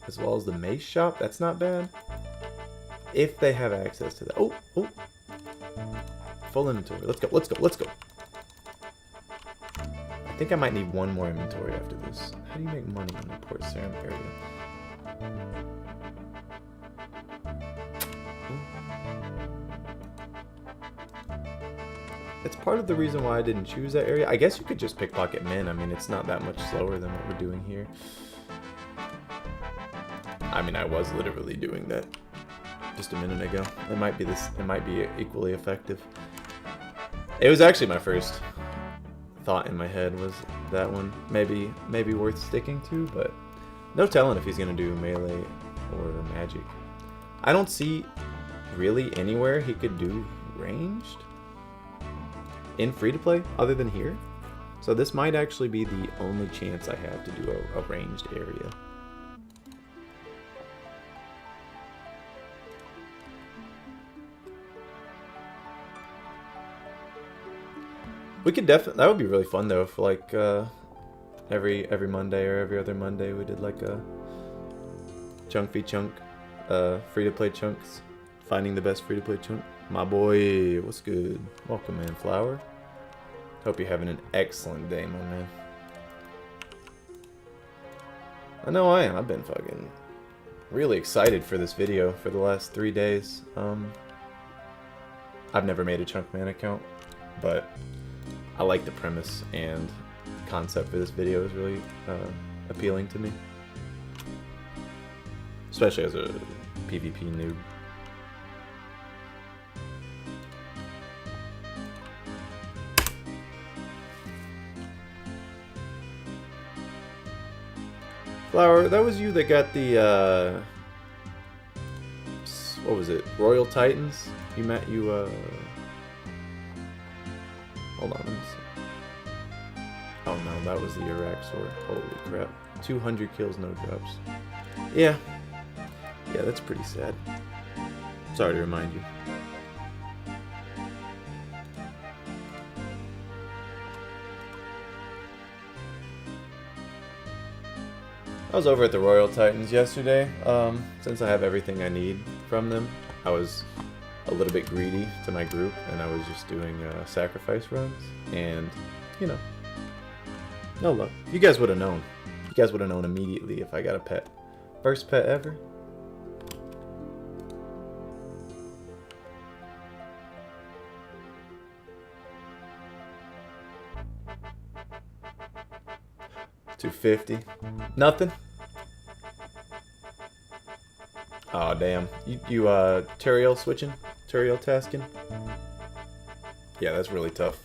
as well as the mace shop, that's not bad. If they have access to that. Oh. Full inventory. Let's go. I think I might need one more inventory after this. How do you make money in the Port Sarum area? It's part of the reason why I didn't choose that area. I guess you could just pickpocket men. I mean, it's not that much slower than what we're doing here. I mean, I was literally doing that just a minute ago. It might be equally effective. It was actually my first thought in my head was that one. Maybe worth sticking to, but no telling if he's gonna do melee or magic. I don't see really anywhere he could do ranged in free-to-play other than here. So this might actually be the only chance I have to do a ranged area. We could definitely, that would be really fun though, if like every Monday or every other Monday we did like a chunk v chunk, free-to-play chunks, finding the best free-to-play chunk. My boy, what's good? Welcome, man, Flower. Hope you're having an excellent day, my man. I know I am. I've been fucking really excited for this video for the last 3 days. I've never made a Chunk Man account, but I like the premise and concept for this video is really appealing to me. especially as a PvP noob. Flower, that was you that got the, what was it? Royal Titans? You met, hold on, let me see. Oh no, that was the Iraq sword. Holy crap. 200 kills, no drops. Yeah. Yeah, that's pretty sad. Sorry to remind you. I was over at the Royal Titans yesterday. Since I have everything I need from them, I was a little bit greedy to my group, and I was just doing sacrifice runs, and, you know, no luck. You guys would have known. You guys would have known immediately if I got a pet. First pet ever. $250. Nothing. Oh damn. You Turiel switching? Turiel tasking? Yeah, that's really tough.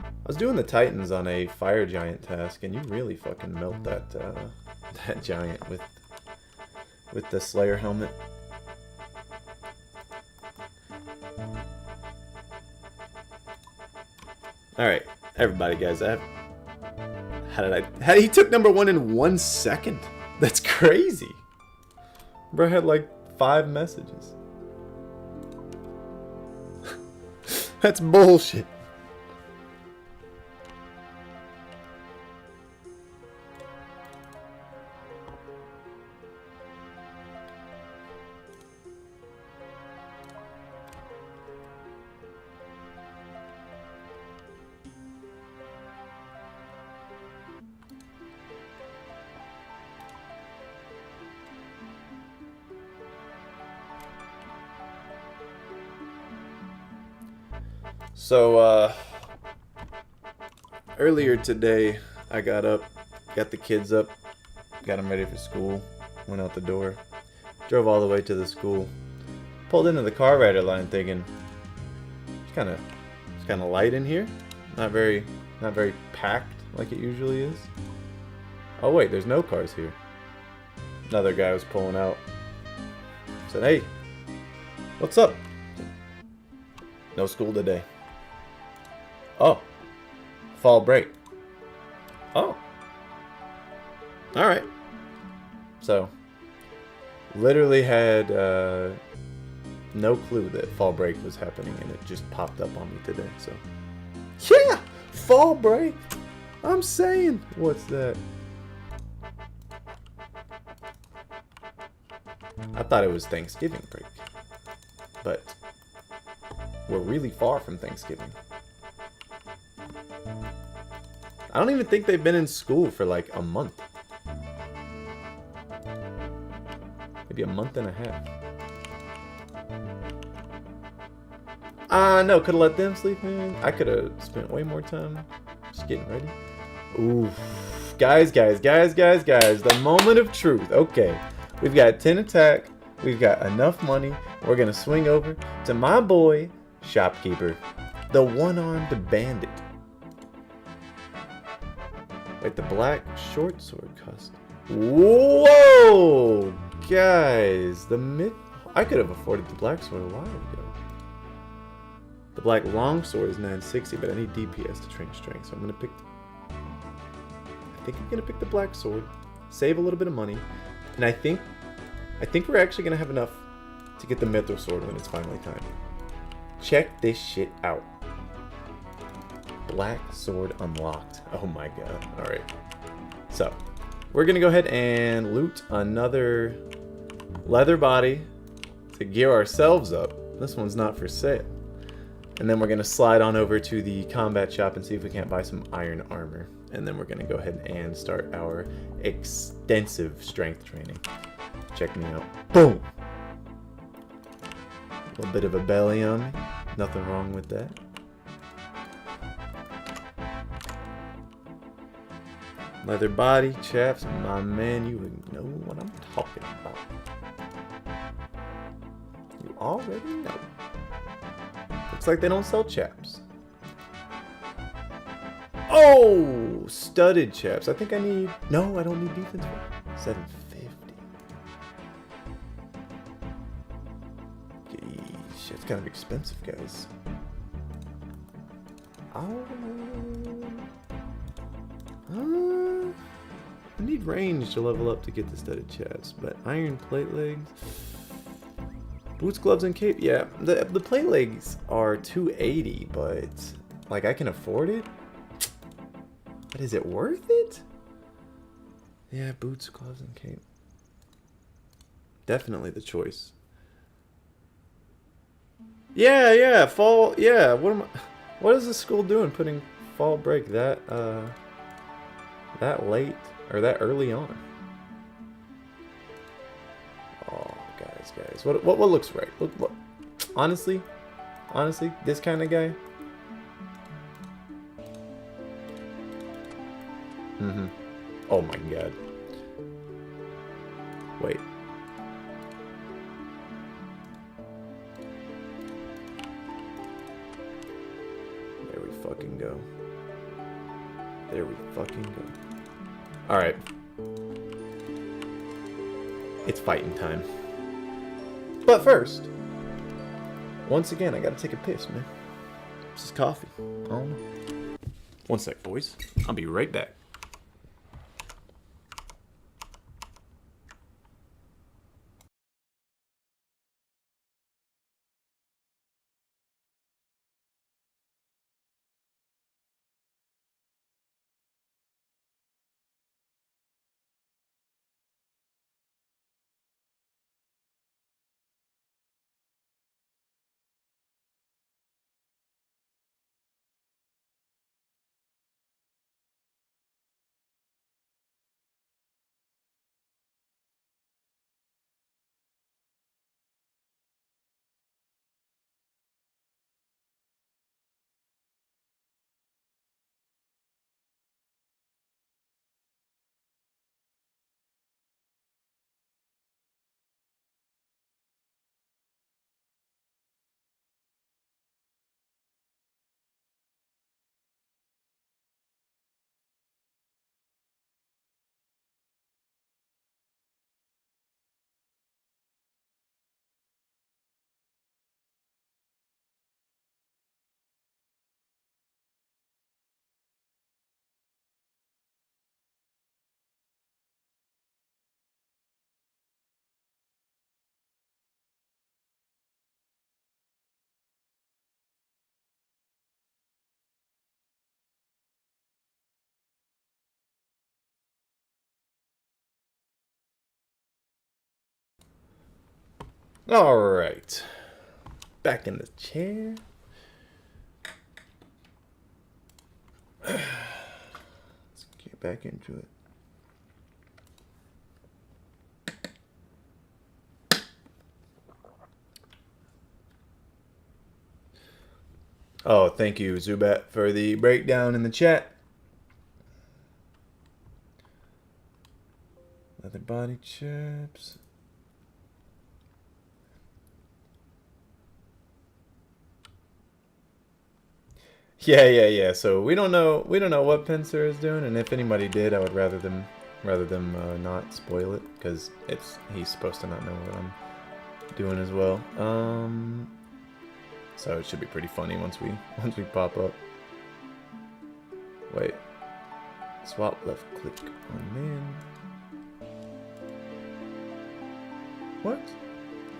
I was doing the Titans on a fire giant task, and you really fucking melt that that giant with the Slayer helmet. All right, everybody, guys. He took #1 in 1 second. That's crazy. Bro had like 5 messages. That's bullshit. So, earlier today, I got up, got the kids up, got them ready for school, went out the door, drove all the way to the school, pulled into the car rider line thinking, it's kind of light in here, not very packed like it usually is. Oh wait, there's no cars here. Another guy was pulling out, said, hey, what's up? No school today. Oh, fall break. Oh, all right. So, literally had no clue that fall break was happening, and it just popped up on me today. So, yeah, fall break. I'm saying, what's that? I thought it was Thanksgiving break, but we're really far from Thanksgiving. I don't even think they've been in school for like a month. Maybe a month and a half. No, could have let them sleep in. I could have spent way more time just getting ready. Ooh, guys, the moment of truth. Okay, we've got 10 attack. We've got enough money. We're gonna swing over to my boy, Shopkeeper, the one-armed bandit. Wait, the black short sword cost. Whoa, guys, I could have afforded the black sword a while ago. The black long sword is 960, but I need DPS to train strength, so I'm gonna pick. I think I'm gonna pick the black sword, save a little bit of money, and I think we're actually gonna have enough to get the mithril sword when it's finally time. Check this shit out. Black sword unlocked. Oh my god. Alright. So, we're going to go ahead and loot another leather body to gear ourselves up. This one's not for sale. And then we're going to slide on over to the combat shop and see if we can't buy some iron armor. And then we're going to go ahead and start our extensive strength training. Check me out. Boom! A little bit of a belly on me. Nothing wrong with that. Leather body, chaps, my man, you know what I'm talking about. You already know. Looks like they don't sell chaps. Oh, studded chaps. I think I need... No, I don't need defense for 750. Yeesh, it's kind of expensive, guys. Oh. I need range to level up to get the studded chaps, but iron plate legs... Boots, gloves, and cape. Yeah, the plate legs are 280, but like I can afford it. But is it worth it? Yeah, boots, gloves, and cape. Definitely the choice. Yeah, fall. Yeah, what is the school doing? Putting fall break that late or that early on? Oh, guys, what looks right? Look, honestly, this kind of guy. Oh my god. Wait. There we fucking go. There we fucking go. Alright. It's fighting time. But first, once again, I gotta take a piss, man. This is coffee. I don't know. One sec, boys. I'll be right back. Alright. Back in the chair. Let's get back into it. Oh, thank you, Zubat, for the breakdown in the chat. Leather body chaps. Yeah. So we don't know what Pincer is doing, and if anybody did, I would rather them not spoil it, because he's supposed to not know what I'm doing as well. So it should be pretty funny once we pop up. Wait. Swap left click on man. What?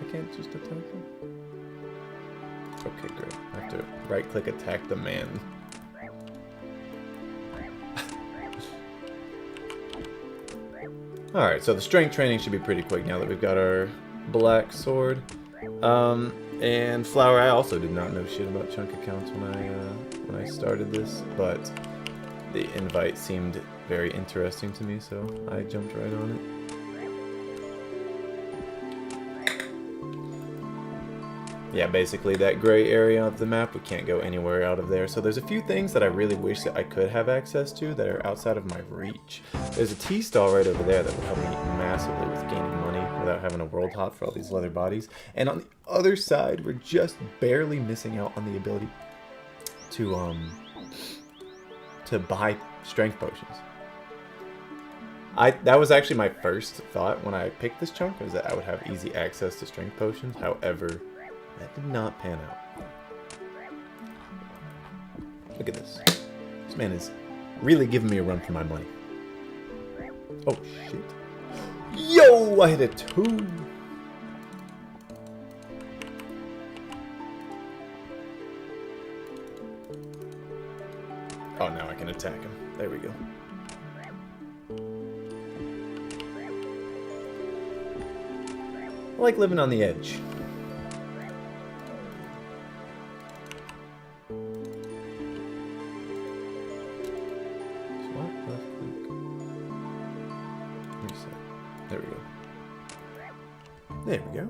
I can't just attack him? Okay, great. I have to right click attack the man. Alright, so the strength training should be pretty quick now that we've got our black sword. And Flower, I also did not know shit about chunk accounts when I started this, but the invite seemed very interesting to me, so I jumped right on it. yeah, basically that gray area of the map, we can't go anywhere out of there. So there's a few things that I really wish that I could have access to that are outside of my reach. There's a T-stall right over there that would help me massively with gaining money without having a world hop for all these leather bodies. And on the other side, we're just barely missing out on the ability to buy strength potions. That was actually my first thought when I picked this chunk, was that I would have easy access to strength potions. However, that did not pan out. Look at this. This man is really giving me a run for my money. Oh, shit. Yo, I hit a 2. Oh, now I can attack him. There we go. I like living on the edge. There we go. There we go.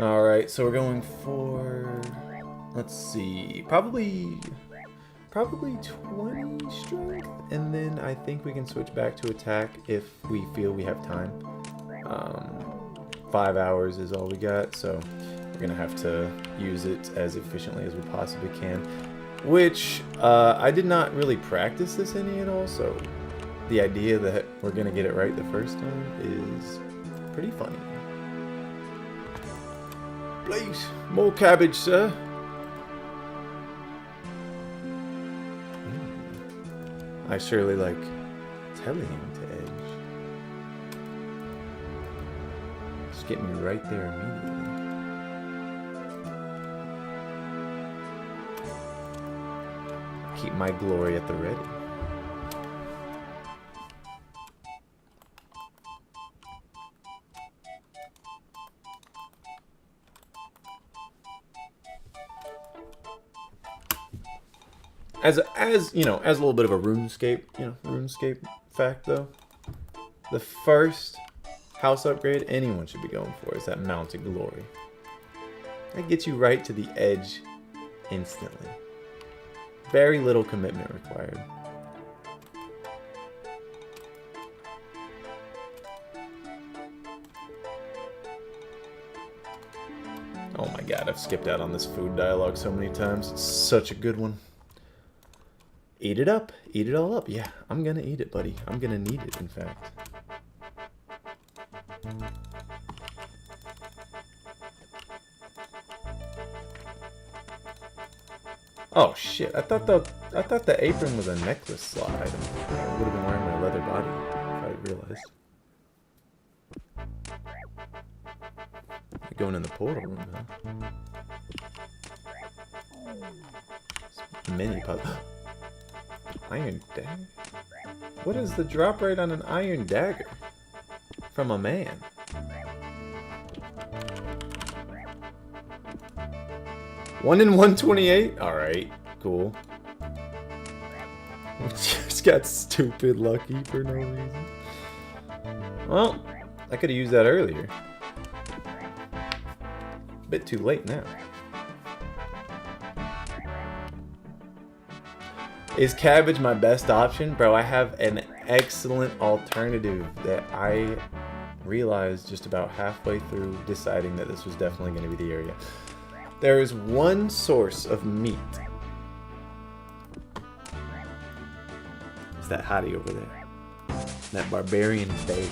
Alright, so we're going for, let's see, probably 20 strength, and then I think we can switch back to attack if we feel we have time. 5 hours is all we got, so we're gonna have to use it as efficiently as we possibly can, which I did not really practice this any at all, so the idea that we're gonna get it right the first time is pretty funny. Please, more cabbage, sir. I surely like telling him to edge. Just get me right there immediately. Keep my glory at the ready. As you know, as a little bit of a RuneScape fact though, the first house upgrade anyone should be going for is that Mounted Glory. That gets you right to the edge instantly. Very little commitment required. Oh my god, I've skipped out on this food dialogue so many times. It's such a good one. Eat it up. Eat it all up. Yeah, I'm gonna eat it, buddy. I'm gonna need it, in fact. Oh shit! I thought the apron was a necklace slot item. I would have been wearing my leather body if I realized. You're going in the portal room, huh? Mini puzzle. Iron dagger? What is the drop rate on an iron dagger? From a man. One in 128? Alright, cool. Just got stupid lucky for no reason. Well, I could have used that earlier. Bit too late now. Is cabbage my best option? Bro, I have an excellent alternative that I realized just about halfway through deciding that this was definitely going to be the area. There is one source of meat. It's that hottie over there. That barbarian babe.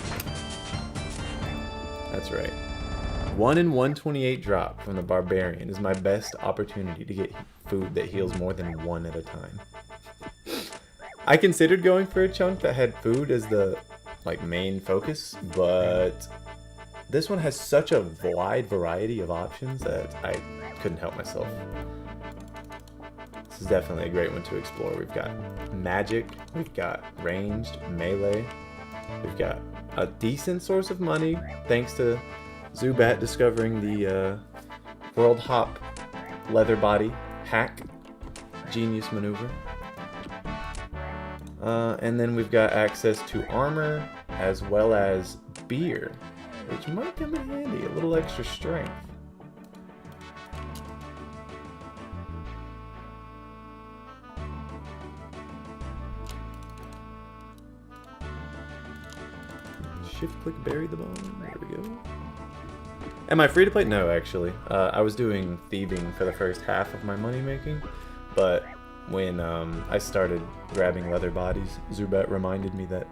That's right. 1 in 128 drop from the barbarian is my best opportunity to get food that heals more than one at a time. I considered going for a chunk that had food as the main focus, but this one has such a wide variety of options that I couldn't help myself. This is definitely a great one to explore. We've got magic, we've got ranged, melee, we've got a decent source of money thanks to Zubat discovering the World Hop leather body hack genius maneuver. And then we've got access to armor as well as beer, which might come in handy. A little extra strength. Shift click bury the bone. There we go. Am I free to play? No, actually. I was doing thieving for the first half of my money making, but when I started grabbing leather bodies, Zubat reminded me that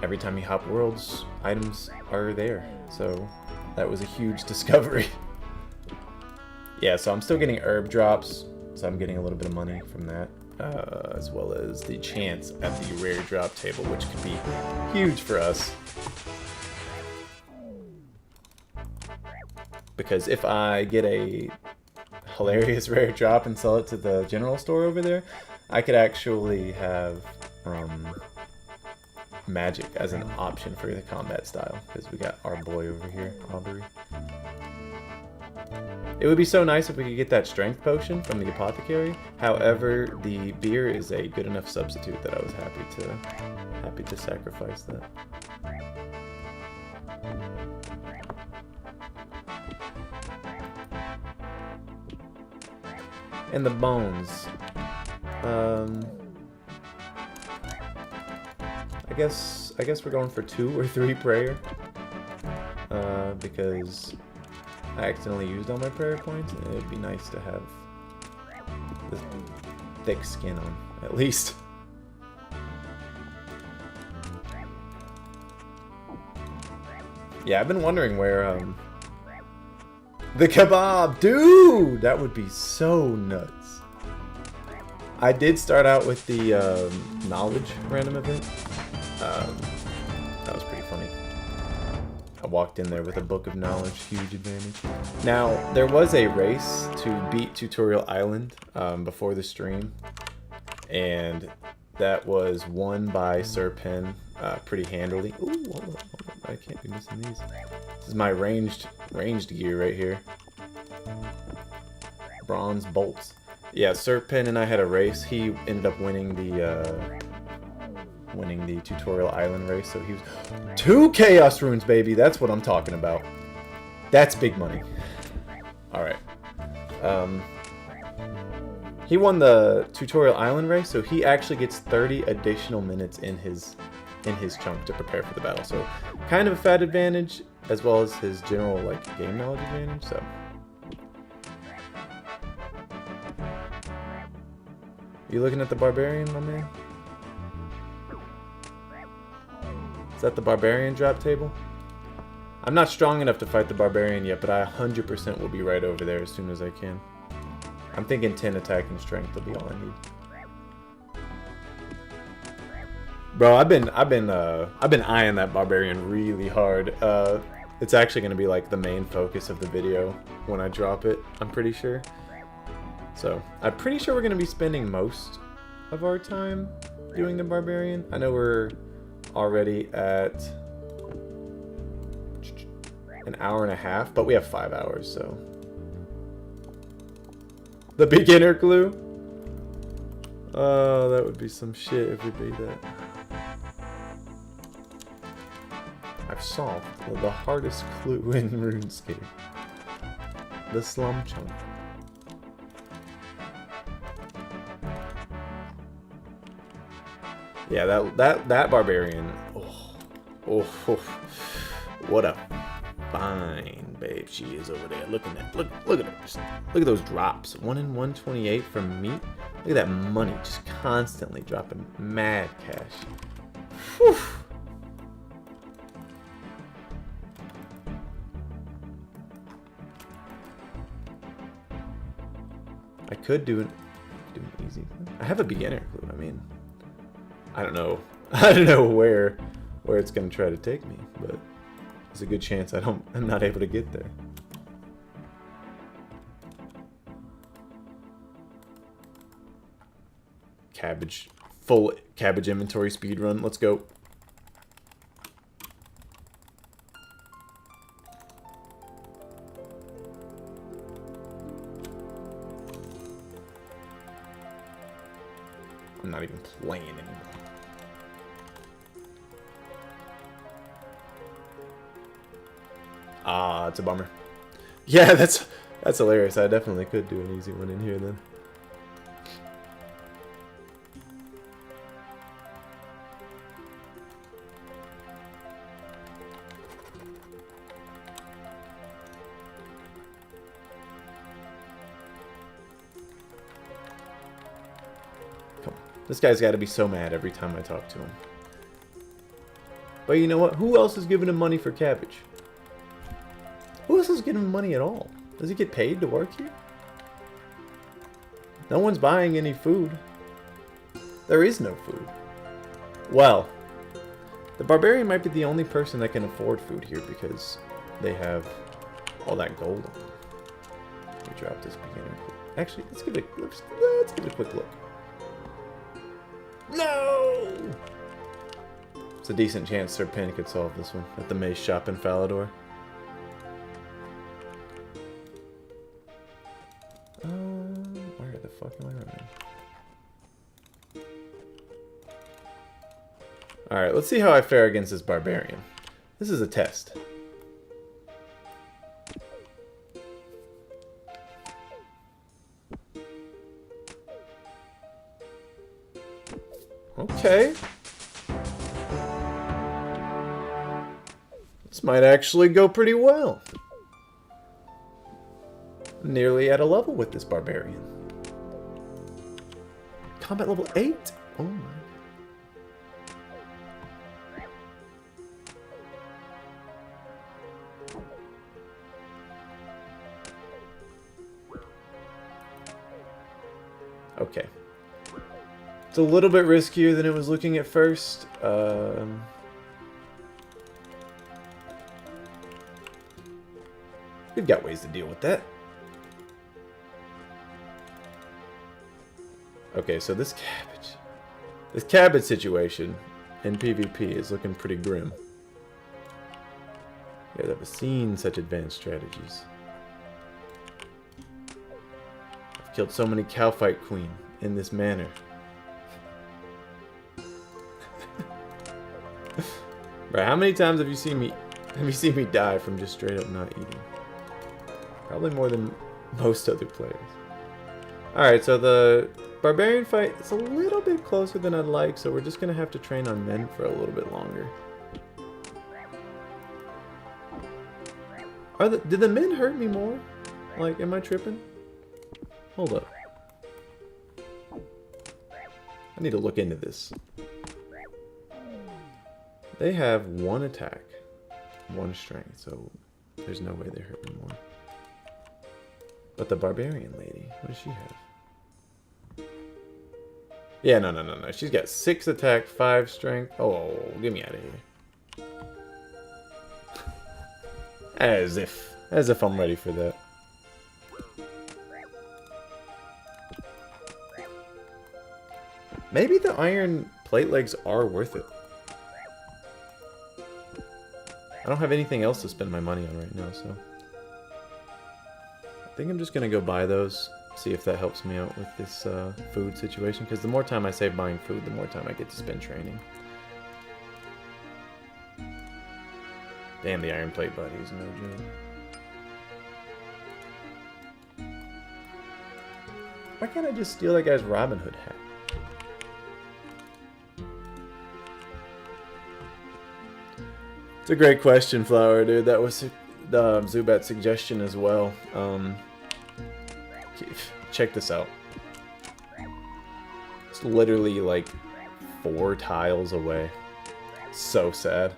every time you hop worlds, items are there. So that was a huge discovery. Yeah, so I'm still getting herb drops, so I'm getting a little bit of money from that, as well as the chance at the rare drop table, which could be huge for us. Because if I get a hilarious rare drop and sell it to the general store over there, I could actually have magic as an option for the combat style, because we got our boy over here, Aubrey. It would be so nice if we could get that strength potion from the apothecary. However, the beer is a good enough substitute that I was happy to sacrifice that. And the bones. I guess we're going for 2 or 3 prayer. Because I accidentally used all my prayer points, and it'd be nice to have this thick skin on, at least. Yeah, I've been wondering where the kebab, dude, that would be so nuts. I did start out with the knowledge random event. That was pretty funny. I walked in there with a book of knowledge, huge advantage. Now, there was a race to beat Tutorial Island before the stream, and that was won by Sir Pen pretty handily. Ooh, hold on. I can't be missing these. This is my ranged gear right here. Bronze bolts. Yeah, Sir Pen and I had a race. He ended up winning the Tutorial Island race, so he was 2 Chaos Runes, baby. That's what I'm talking about. That's big money. All right. He won the Tutorial Island race, so he actually gets 30 additional minutes in his chunk to prepare for the battle. So kind of a fat advantage, as well as his general game knowledge advantage. So you looking at the barbarian, my man? Is that the barbarian drop table? I'm not strong enough to fight the barbarian yet, but I 100% will be right over there as soon as I can. I'm thinking 10 attack and strength will be all I need. Bro, I've been eyeing that barbarian really hard. It's actually going to be like the main focus of the video when I drop it, I'm pretty sure. So, I'm pretty sure we're going to be spending most of our time doing the barbarian. I know we're already at an hour and a half, but we have 5 hours, so. The beginner clue? Oh, that would be some shit if we beat that. I've solved the hardest clue in RuneScape. The SlumChunk. Yeah, that barbarian. Oh, what a fine babe she is over there. Look at her. Just look at those drops. 1 in 128 from meat. Look at that money just constantly dropping mad cash. Whew. I could do an easy. I have a beginner clue. I mean, I don't know. I don't know where it's gonna try to take me, but there's a good chance I'm not able to get there. Full cabbage inventory speed run. Let's go. I'm not even playing anymore. Ah, it's a bummer. Yeah, that's hilarious. I definitely could do an easy one in here then. Come on. This guy's got to be so mad every time I talk to him. But you know what? Who else is giving him money for cabbage? Who else is giving him money at all? Does he get paid to work here? No one's buying any food. There is no food. Well, the barbarian might be the only person that can afford food here because they have all that gold on them. Let me drop this beginner. Actually, let's give it a quick look. No! It's a decent chance Sir Pen could solve this one at the Mace Shop in Falador. Where the fuck am I running? Alright, let's see how I fare against this barbarian. This is a test. Okay. This might actually go pretty well. Nearly at a level with this barbarian. Combat level 8? Oh my. Okay. It's a little bit riskier than it was looking at first. We've got ways to deal with that. Okay, so this cabbage situation in PvP is looking pretty grim. You guys haven't seen such advanced strategies. I've killed so many cowfight queen in this manner. Bro, how many times have you seen me die from just straight up not eating? Probably more than most other players. Alright, so the barbarian fight is a little bit closer than I'd like, so we're just going to have to train on men for a little bit longer. Did the men hurt me more? Like, am I tripping? Hold up. I need to look into this. They have 1 attack, 1 strength, so there's no way they hurt me more. But the barbarian lady, what does she have? Yeah, no. She's got 6 attack, 5 strength. Oh, get me out of here. As if I'm ready for that. Maybe the iron plate legs are worth it. I don't have anything else to spend my money on right now, so I think I'm just gonna go buy those. See if that helps me out with this food situation, because the more time I save buying food, the more time I get to spend training. Damn, the iron plate buddy is no joke. Why can't I just steal that guy's Robin Hood hat? It's a great question, Flower, dude. That was Zubat's suggestion as well. Check this out. It's literally like 4 tiles away. So sad.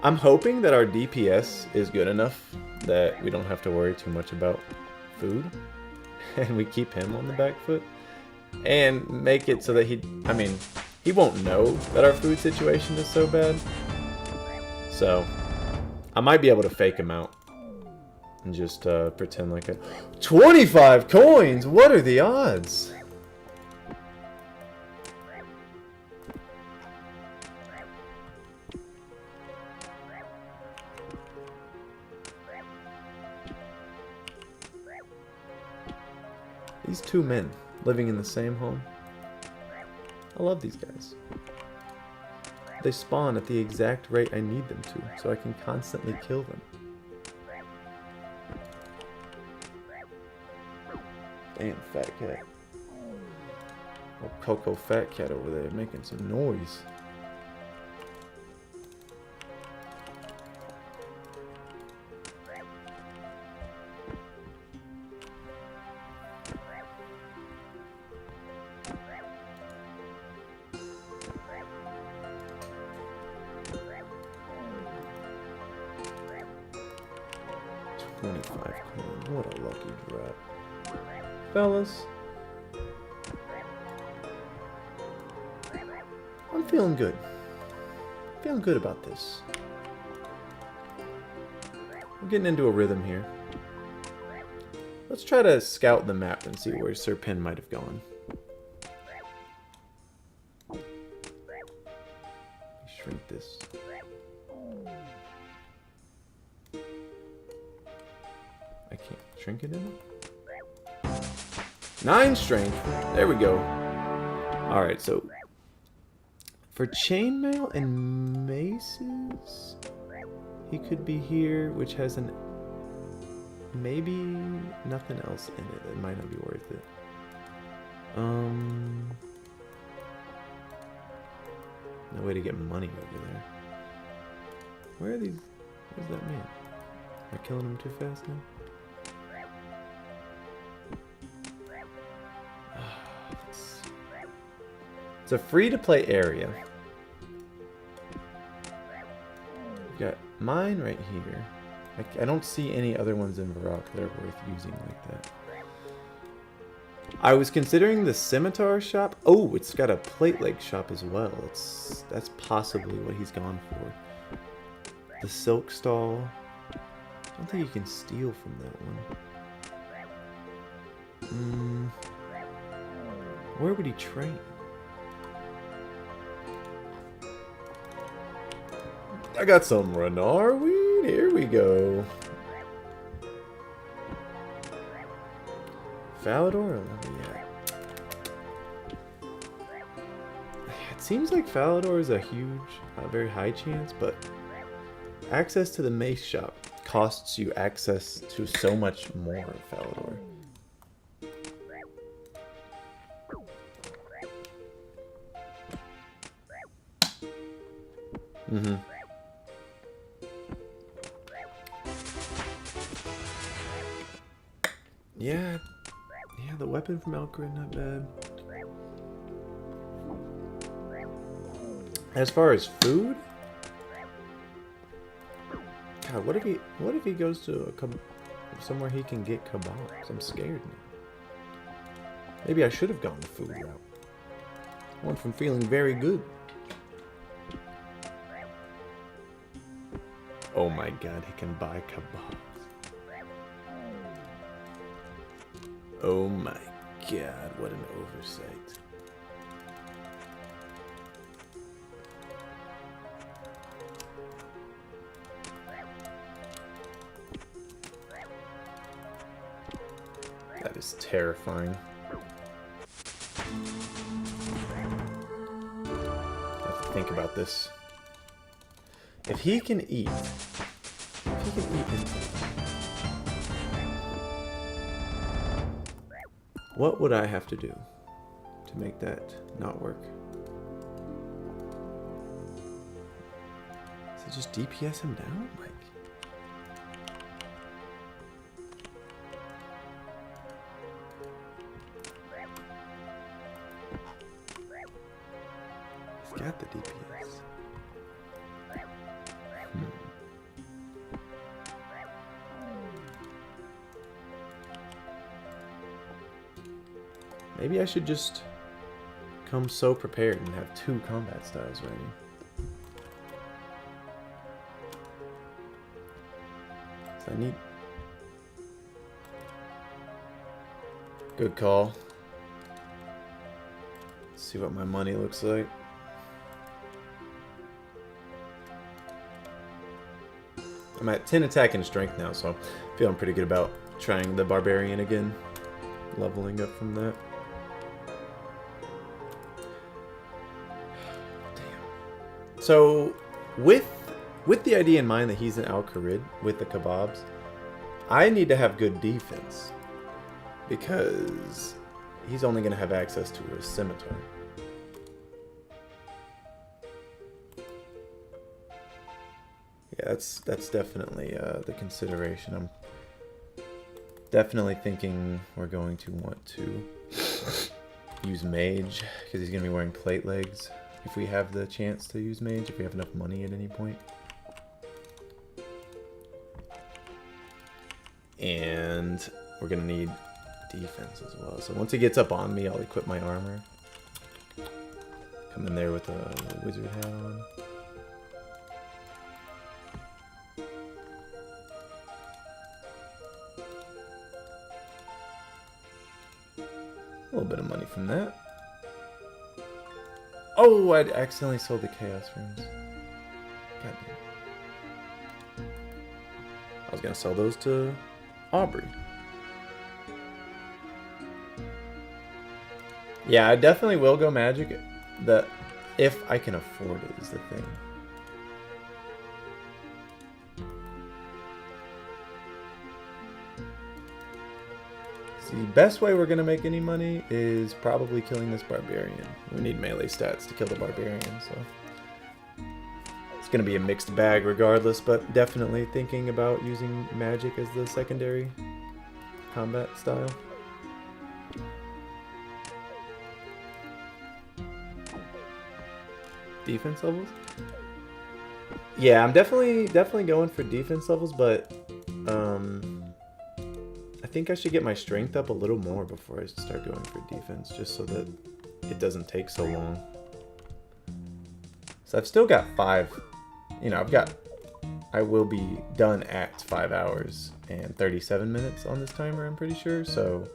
I'm hoping that our DPS is good enough that we don't have to worry too much about food. And we keep him on the back foot. And make it so that he won't know that our food situation is so bad. So, I might be able to fake him out. And just pretend like 25 coins! What are the odds? These 2 men living in the same home. I love these guys. they spawn at the exact rate I need them to, so I can constantly kill them. Damn, fat cat. Oh, Coco fat cat over there making some noise. What a lucky drop. Fellas, I'm feeling good. Feeling good about this. We're getting into a rhythm here. Let's try to scout the map and see where Sir Pin might have gone. Shrink this. I can't shrink it in it? 9 strength. There we go. Alright, so for chainmail and maces, he could be here, which has an maybe nothing else in it. It might not be worth it. No way to get money over there. Where are these? Where's that man? Am I killing him too fast now? It's a free-to-play area. We've got mine right here. I don't see any other ones in Varrock that are worth using like that. I was considering the scimitar shop. Oh, it's got a plate leg shop as well. That's possibly what he's gone for. The silk stall. I don't think you can steal from that one. Where would he train? I got some Renar weed. Here we go. Falador? Yeah. It seems like Falador is a huge, very high chance, but access to the mace shop costs you access to so much more of Falador. Yeah, the weapon from Elkrid, not bad. As far as food, God, what if he goes to somewhere he can get kebabs? I'm scared now. Maybe I should have gone the food route. I went from feeling very good. Oh my God, he can buy kebabs. Oh my God, what an oversight. That is terrifying. I have to think about this. If he can eat anything, what would I have to do to make that not work? Is it just DPS him down? Like, he's got the DPS. Maybe I should just come so prepared and have 2 combat styles ready. So I need... Good call. Let's see what my money looks like. I'm at 10 attack and strength now, so I'm feeling pretty good about trying the barbarian again. Leveling up from that. So with the idea in mind that he's an Al-Kharid with the kebabs, I need to have good defense because he's only going to have access to a scimitar. Yeah, that's definitely the consideration. I'm definitely thinking we're going to want to use mage because he's going to be wearing plate legs if we have the chance to use mage, if we have enough money at any point. And we're going to need defense as well. So once he gets up on me, I'll equip my armor. Come in there with a wizard hat on. A little bit of money from that. Oh, I'd accidentally sold the chaos rooms. God damn. I was gonna sell those to Aubrey. Yeah, I definitely will go magic. If I can afford it is the thing. The best way we're going to make any money is probably killing this barbarian. We need melee stats to kill the barbarian, so it's going to be a mixed bag regardless, but definitely thinking about using magic as the secondary combat style. Defense levels? Yeah, I'm definitely going for defense levels, but I think I should get my strength up a little more before I start going for defense, just so that it doesn't take so long. So I've still got 5, I will be done at 5 hours and 37 minutes on this timer, I'm pretty sure. So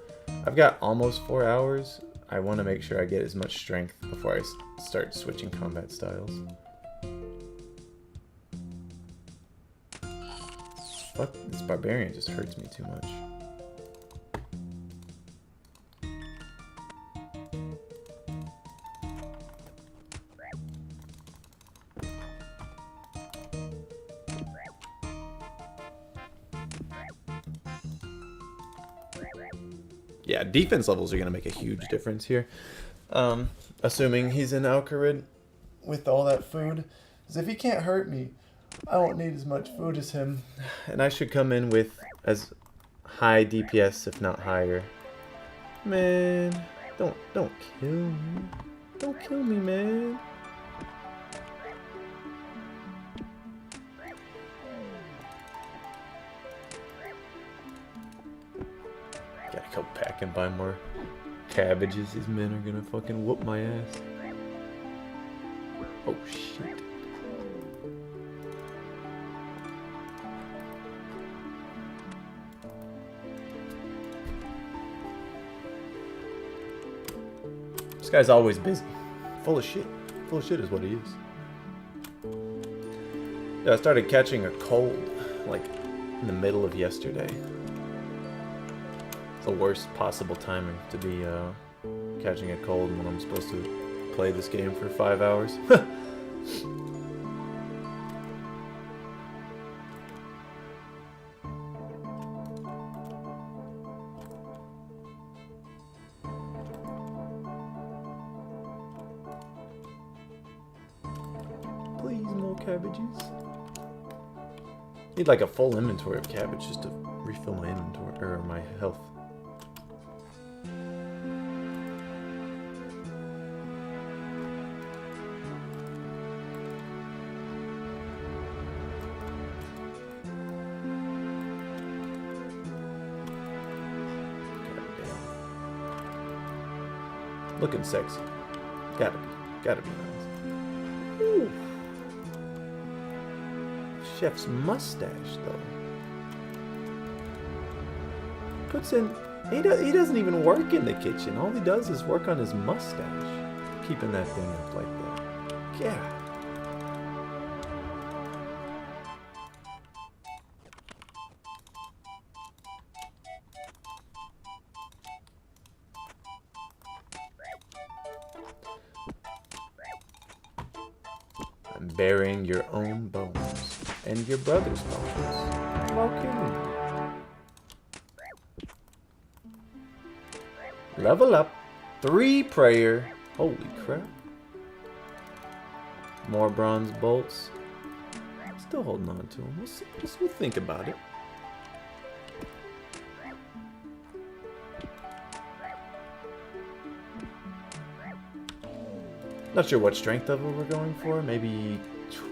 I've got almost 4 hours. I want to make sure I get as much strength before I start switching combat styles. Fuck, this barbarian just hurts me too much. Yeah, defense levels are going to make a huge difference here. Assuming he's in Al-Kharid with all that food. Because if he can't hurt me, I won't need as much food as him. And I should come in with as high DPS, if not higher. Man, don't kill me. Don't kill me, man. Gotta go back and buy more cabbages. These men are gonna fucking whoop my ass. Oh shit. This guy's always busy. Full of shit. Full of shit is what he is. Yeah, I started catching a cold, like, in the middle of yesterday. It's the worst possible timing to be catching a cold when I'm supposed to play this game for 5 hours. Please, more cabbages. Need like a full inventory of cabbage just to refill my inventory or my health. Looking sexy. Gotta be nice. Ooh. Chef's mustache, though. Puts in... He doesn't even work in the kitchen. All he does is work on his mustache. Keeping that thing up like that. Yeah. bearing your own bones and your brother's bones. Welcome. Level up. 3 prayer. Holy crap. More bronze bolts. Still holding on to them. We'll think about it. Not sure what strength level we're going for. Maybe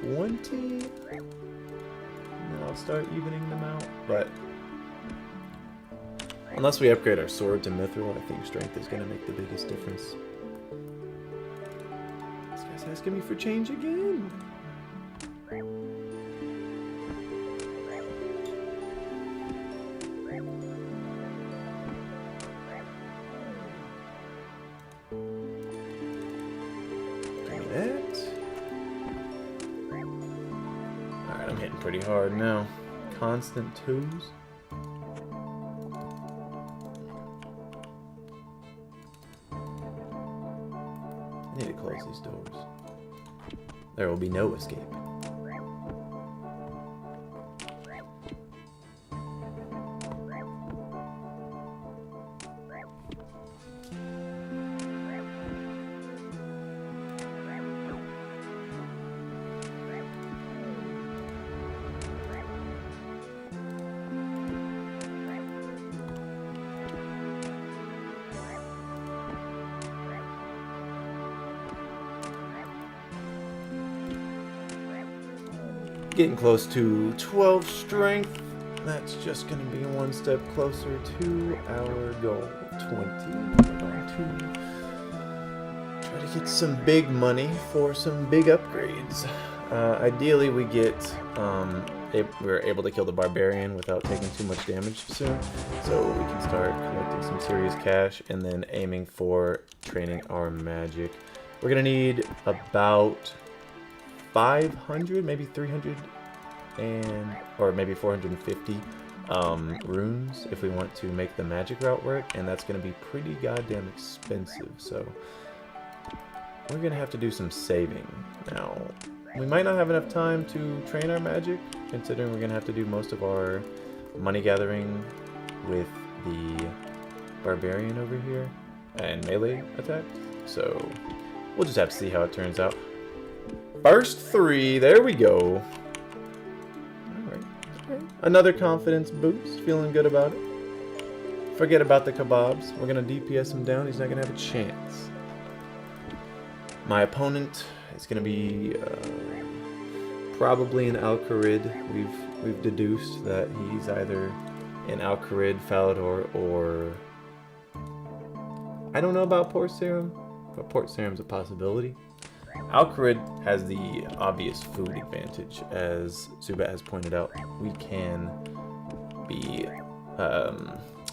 20? And then I'll start evening them out. But unless we upgrade our sword to mithril, I think strength is going to make the biggest difference. This guy's asking me for change again. Alright, I'm hitting pretty hard now. Constant 2s. I need to close these doors. There will be no escape. Getting close to 12 strength. That's just going to be one step closer to our goal of 20. We're going to try to get some big money for some big upgrades. Ideally, we get we're able to kill the barbarian without taking too much damage soon, so we can start collecting some serious cash and then aiming for training our magic. We're going to need about 500, maybe 300, or maybe 450 runes if we want to make the magic route work, and that's going to be pretty goddamn expensive, so we're going to have to do some saving. Now, we might not have enough time to train our magic, considering we're going to have to do most of our money gathering with the barbarian over here and melee attacks, so we'll just have to see how it turns out. First 3, there we go. Alright. Another confidence boost, feeling good about it. Forget about the kebabs. We're going to DPS him down, he's not going to have a chance. My opponent is going to be probably an Al-Kharid. We've deduced that he's either an Al-Kharid, Falador, or I don't know about Port Serum, but Port Serum's a possibility. Al-Kharid has the obvious food advantage, as Zubat has pointed out. We can be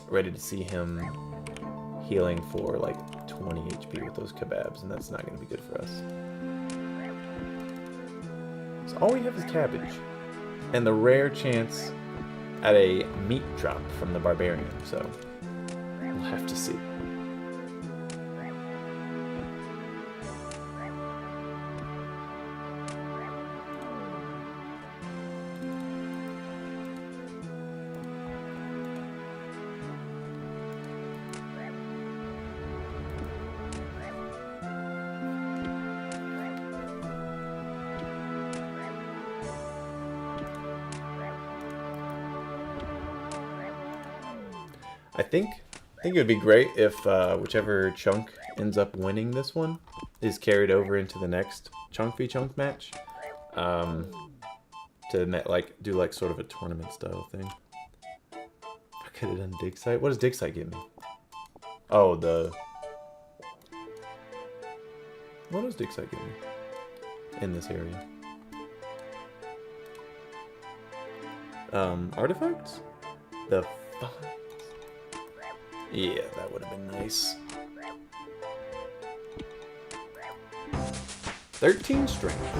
ready to see him healing for like 20 HP with those kebabs, and that's not going to be good for us. So all we have is cabbage, and the rare chance at a meat drop from the barbarian, so we'll have to see. I think it would be great if whichever chunk ends up winning this one is carried over into the next chunk v chunk match, to like do like sort of a tournament style thing. I could have done dig site. What does dig site get me? Oh, what does dig site get me in this area? Artifacts? The fuck? Yeah, that would have been nice. 13 strength.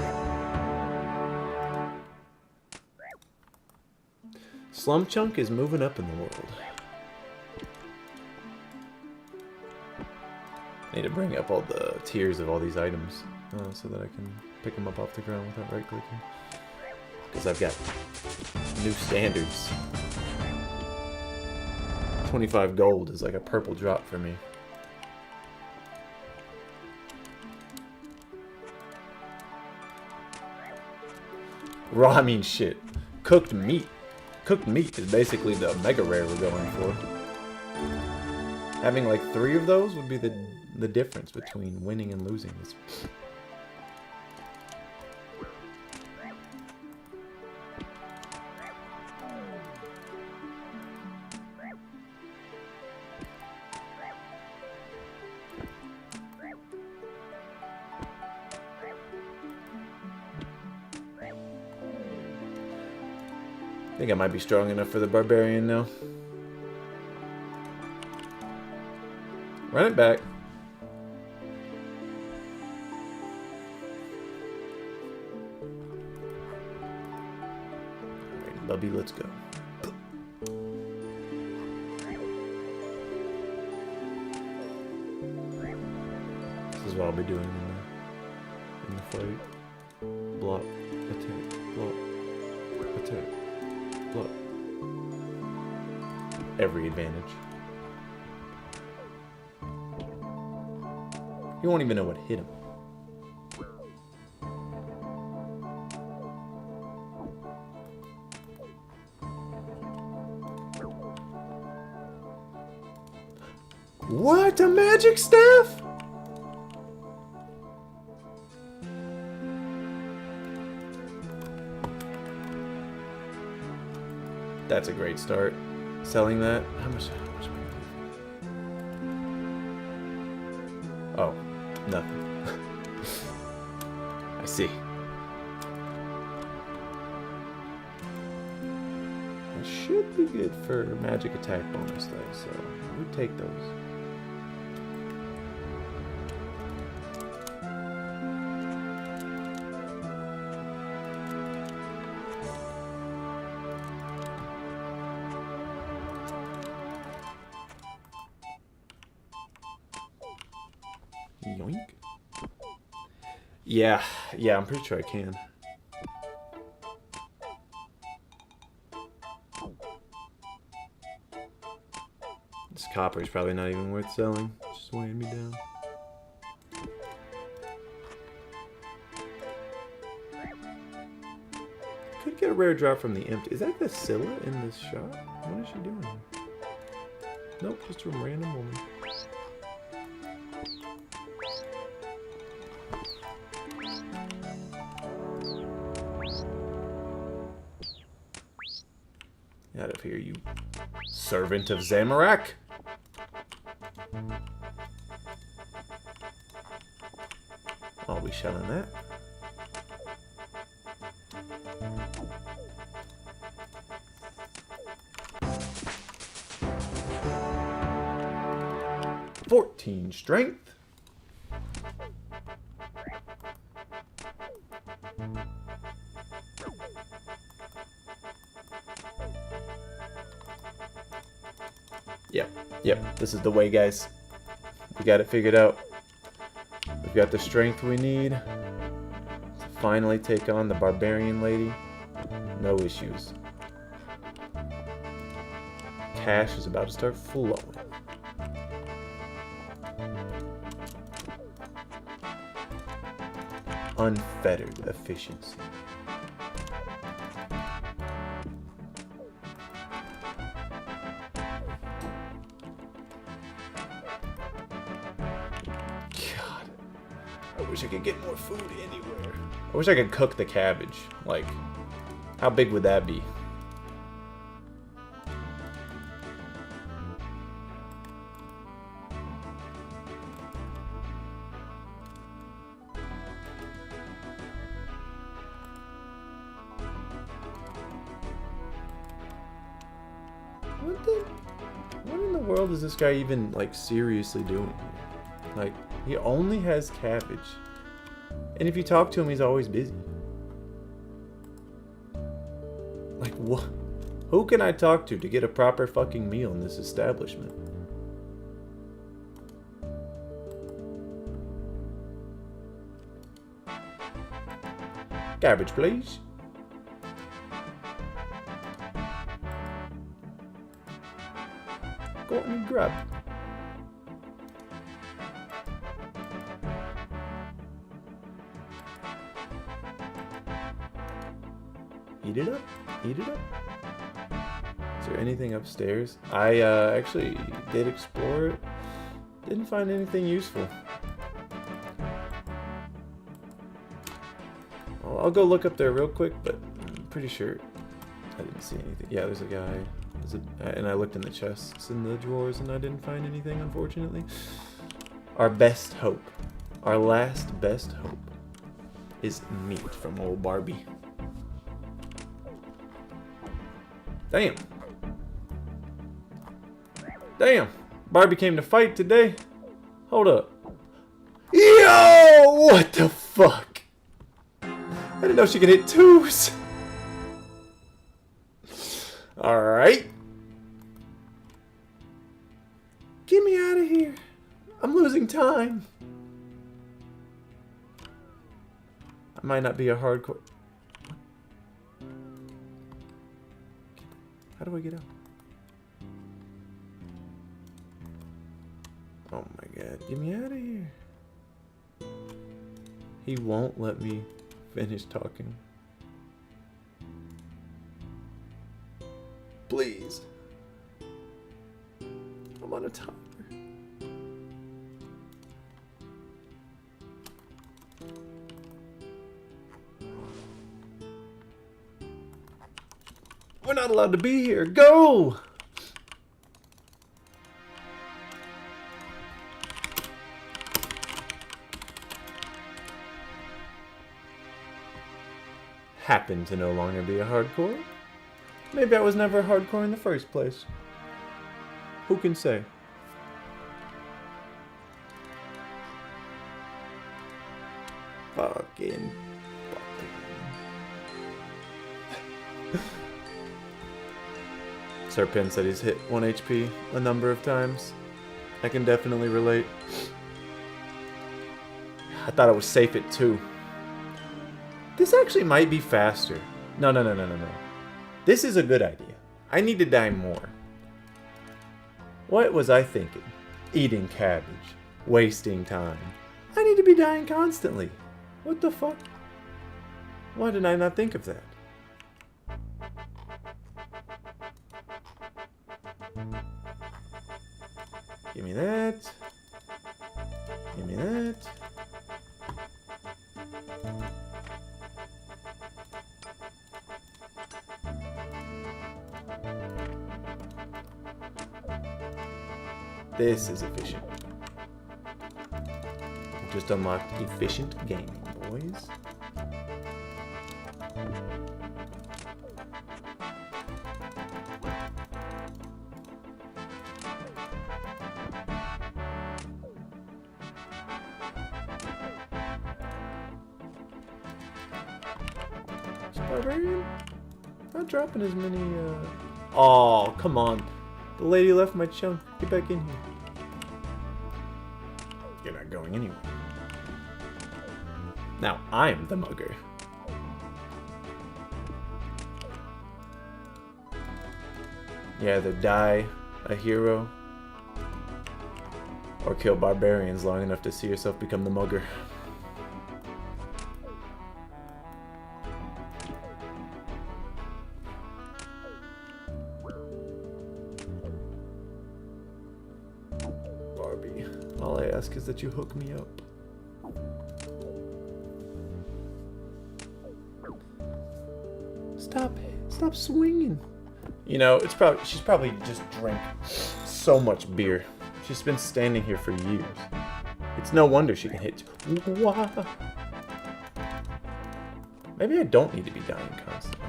SlumChunk is moving up in the world. I need to bring up all the tiers of all these items so that I can pick them up off the ground without right-clicking. Because I've got new standards. 25 gold is like a purple drop for me. Raw, I mean shit. Cooked meat. Cooked meat is basically the mega rare we're going for. Having like 3 of those would be the difference between winning and losing this. I think I might be strong enough for the barbarian now. Run it back. Alright, Bubby, let's go. This is what I'll be doing in the fight. Block, attack, block, attack. Look. Every advantage. You won't even know what hit him. What? A magic staff? That's a great start. Selling that. How much am I gonna... Oh, nothing. I see. It should be good for magic attack bonus though, so we take those. Yoink. Yeah, I'm pretty sure I can. This copper is probably not even worth selling. It's just weighing me down. Could get a rare drop from the imp. Is that the Scylla in this shop? What is she doing? Nope, just a random woman. Out of here, you servant of Zamorak. I'll be shelling that. "14 strength. Yep, this is the way, guys. We got it figured out. We've got the strength we need to finally take on the barbarian lady. No issues. Cash is about to start flowing. Unfettered efficiency. I wish I could get more food anywhere. I wish I could cook the cabbage. Like, how big would that be? What in the world is this guy even, like, seriously doing here? Like, he only has cabbage. And if you talk to him, he's always busy. Like, what? Who can I talk to get a proper fucking meal in this establishment? Garbage, please. Go on and grab. Eat it up. Eat it up. Is there anything upstairs? I actually did explore it. Didn't find anything useful. I'll go look up there real quick, but I'm pretty sure I didn't see anything. Yeah, there's a guy. And I looked in the chests in the drawers and I didn't find anything, unfortunately. Our best hope, our last best hope, is meat from old Barbie. Damn. Damn. Barbie came to fight today. Hold up. Yo! What the fuck? I didn't know she could hit twos. Alright. Get me out of here. I'm losing time. I might not be a hardcore. How do I get out? Oh my god, get me out of here. He won't let me finish talking. Please. I'm on a timer. We're not allowed to be here. Go! Happen to no longer be a hardcore. Maybe I was never a hardcore in the first place. Who can say? Fucking. Serpent said he's hit 1 HP a number of times. I can definitely relate. I thought it was safe at 2. This actually might be faster. No. This is a good idea. I need to die more. What was I thinking? Eating cabbage. Wasting time. I need to be dying constantly. What the fuck? Why did I not think of that? Give me that. Give me that. This is efficient. Just unlocked efficient gaming, boys. Barbarian? Not dropping as many, Oh, come on. The lady left my chunk. Get back in here. You're not going anywhere. Now I'm the mugger. You either die a hero or kill barbarians long enough to see yourself become the mugger. Barbie, all I ask is that you hook me up. Stop swinging. You know, she's probably just drank so much beer. She's been standing here for years. It's no wonder she can hit. Maybe I don't need to be dying constantly.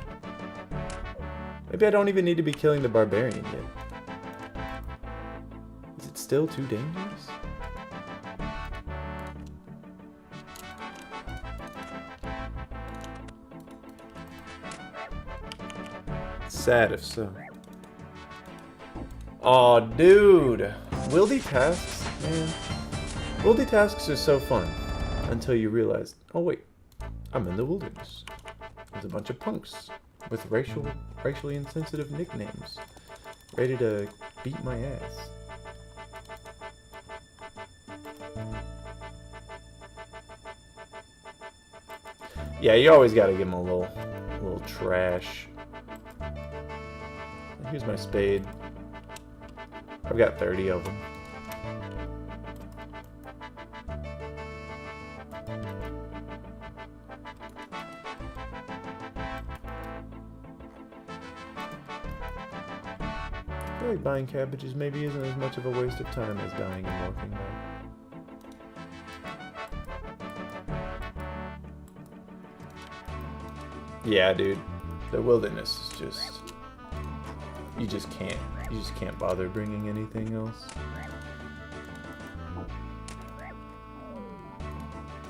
Maybe I don't even need to be killing the barbarian yet. Is it still too dangerous? Sad if so. Aw, dude. Wildy tasks, man. Wildy tasks are so fun. Until you realize, oh wait, I'm in the wilderness. a bunch of punks with racially insensitive nicknames, ready to beat my ass. Yeah, you always gotta give them a little trash. Here's my spade. I've got 30 of them. I feel like buying cabbages maybe isn't as much of a waste of time as dying and walking back. Yeah, dude. The wilderness is just... You just can't bother bringing anything else.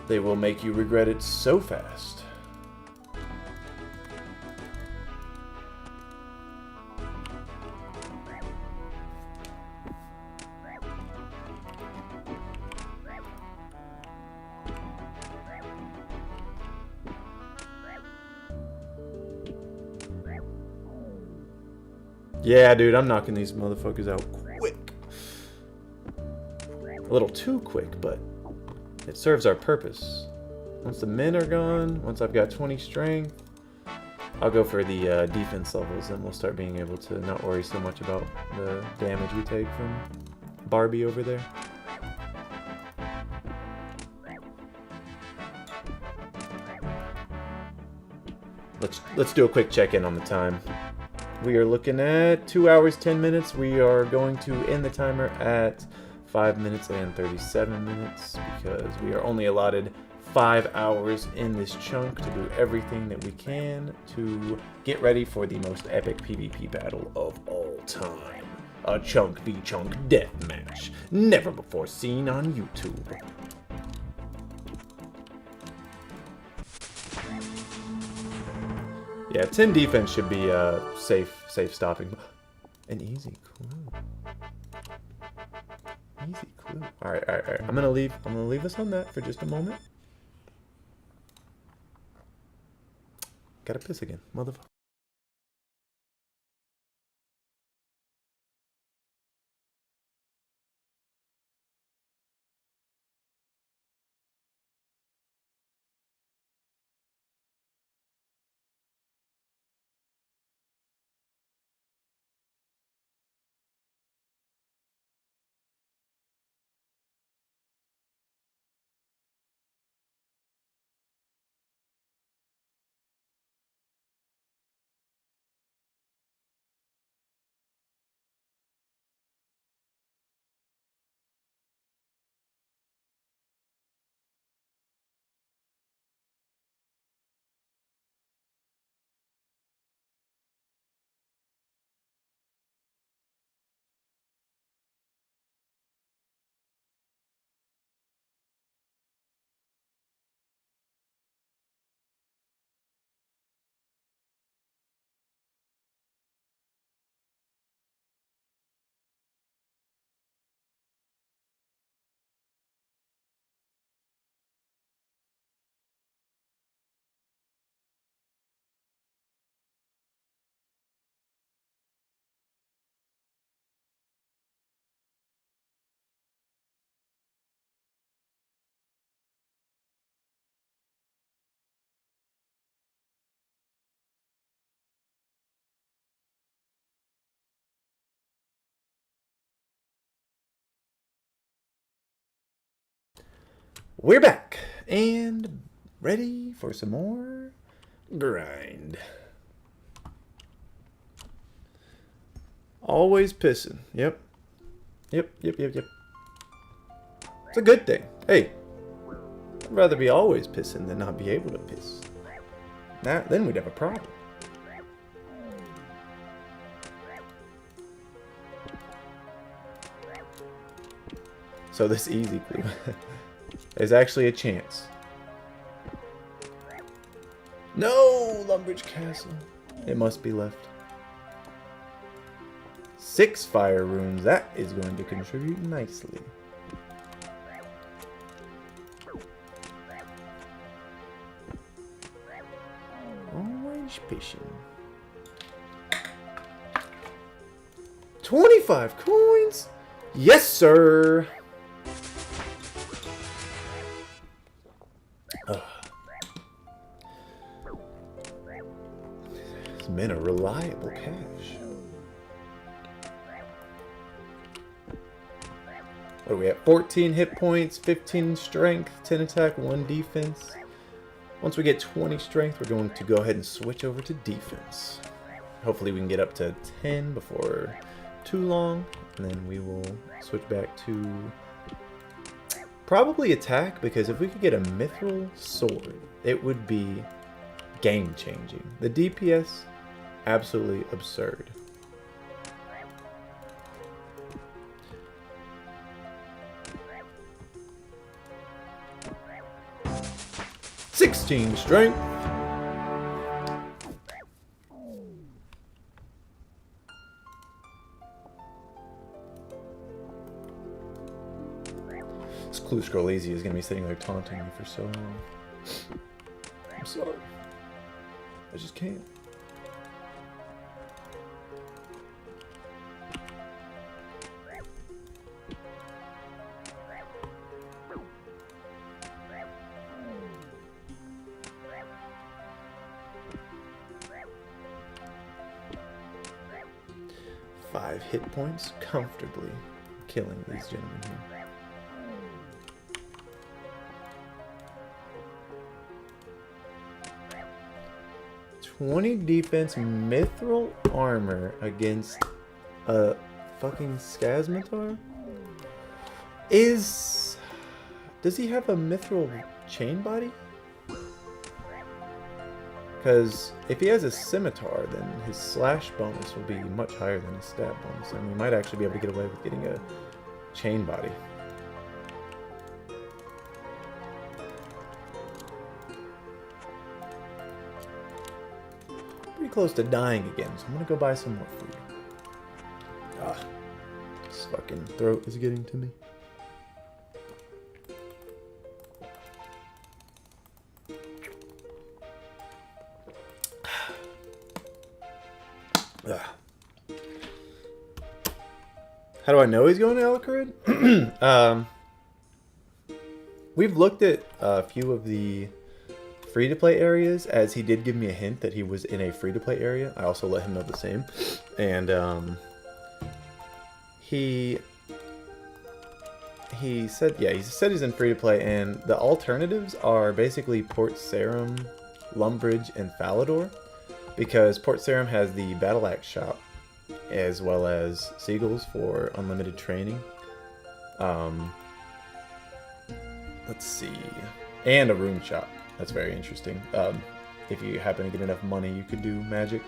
They will make you regret it so fast. Yeah, dude, I'm knocking these motherfuckers out quick. A little too quick, but it serves our purpose. Once the men are gone, once I've got 20 strength, I'll go for the defense levels, and we'll start being able to not worry so much about the damage we take from Barbie over there. Let's do a quick check-in on the time. We are looking at 2 hours, 10 minutes. We are going to end the timer at 5 minutes and 37 minutes because we are only allotted 5 hours in this chunk to do everything that we can to get ready for the most epic PvP battle of all time. A chunk v chunk deathmatch, never before seen on YouTube. Yeah, 10 defense should be safe stopping. An easy clue. Easy clue. Alright. I'm gonna leave us on that for just a moment. Gotta piss again, motherfucker. We're back and ready for some more grind. Always pissing. Yep. It's a good thing. Hey, I'd rather be always pissing than not be able to piss. Then we'd have a problem. So this easy clue. There's actually a chance. No! Lumbridge Castle. It must be left. 6 fire runes. That is going to contribute nicely. Alright. Finish fishing. 25 coins? Yes, sir! These men are reliable cash. What are we at? 14 hit points, 15 strength, 10 attack, 1 defense. Once we get 20 strength, we're going to go ahead and switch over to defense. Hopefully we can get up to 10 before too long, and then we will switch back to probably attack, because if we could get a mithril sword, it would be game-changing. The DPS, absolutely absurd. '16 strength. This Clue Scroll Easy is going to be sitting there taunting me for so long. I'm sorry. I just can't. Five hit points, comfortably killing these gentlemen here. $20 defense, mithril armor against a fucking Scazmatar? Does he have a mithril chain body? Because if he has a scimitar, then his slash bonus will be much higher than his stat bonus, and we might actually be able to get away with getting a chain body. Pretty close to dying again, so I'm gonna go buy some more food. Ah, this fucking throat is getting to me. How do I know he's going to Alcarid? We've looked at a few of the free-to-play areas, as he did give me a hint that he was in a free-to-play area. I also let him know the same. And he said, yeah, he said he's in free-to-play, and the alternatives are basically Port Sarim, Lumbridge, and Falador, because Port Sarim has the Battle Axe shop, as well as Seagulls for unlimited training. Let's see. And a rune shop. That's very interesting. If you happen to get enough money, you could do magic.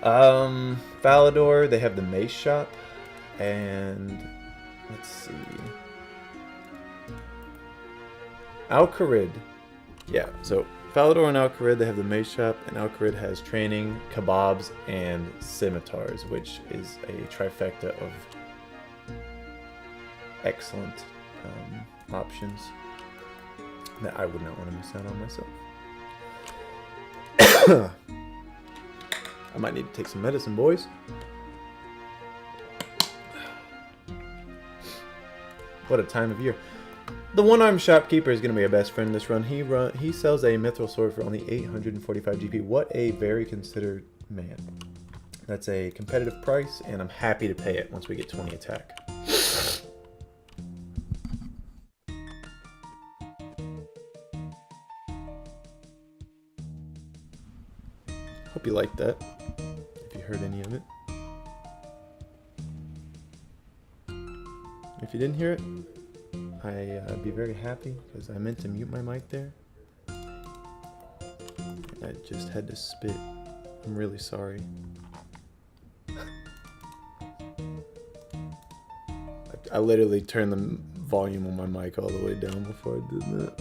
Falador, they have the mace shop. And let's see. Alcarid. Yeah, so Falador and Alcarid, they have the mace shop, and Alcarid has training, kebabs, and scimitars, which is a trifecta of excellent options that I would not want to miss out on myself. I might need to take some medicine, boys. What a time of year. The one-armed shopkeeper is going to be our best friend this run. He sells a mithril sword for only 845 GP. What a very considered man. That's a competitive price, and I'm happy to pay it once we get 20 attack. Hope you liked that, if you heard any of it. If you didn't hear it, I'd be very happy, because I meant to mute my mic there. I just had to spit. I'm really sorry. I literally turned the volume on my mic all the way down before I did that.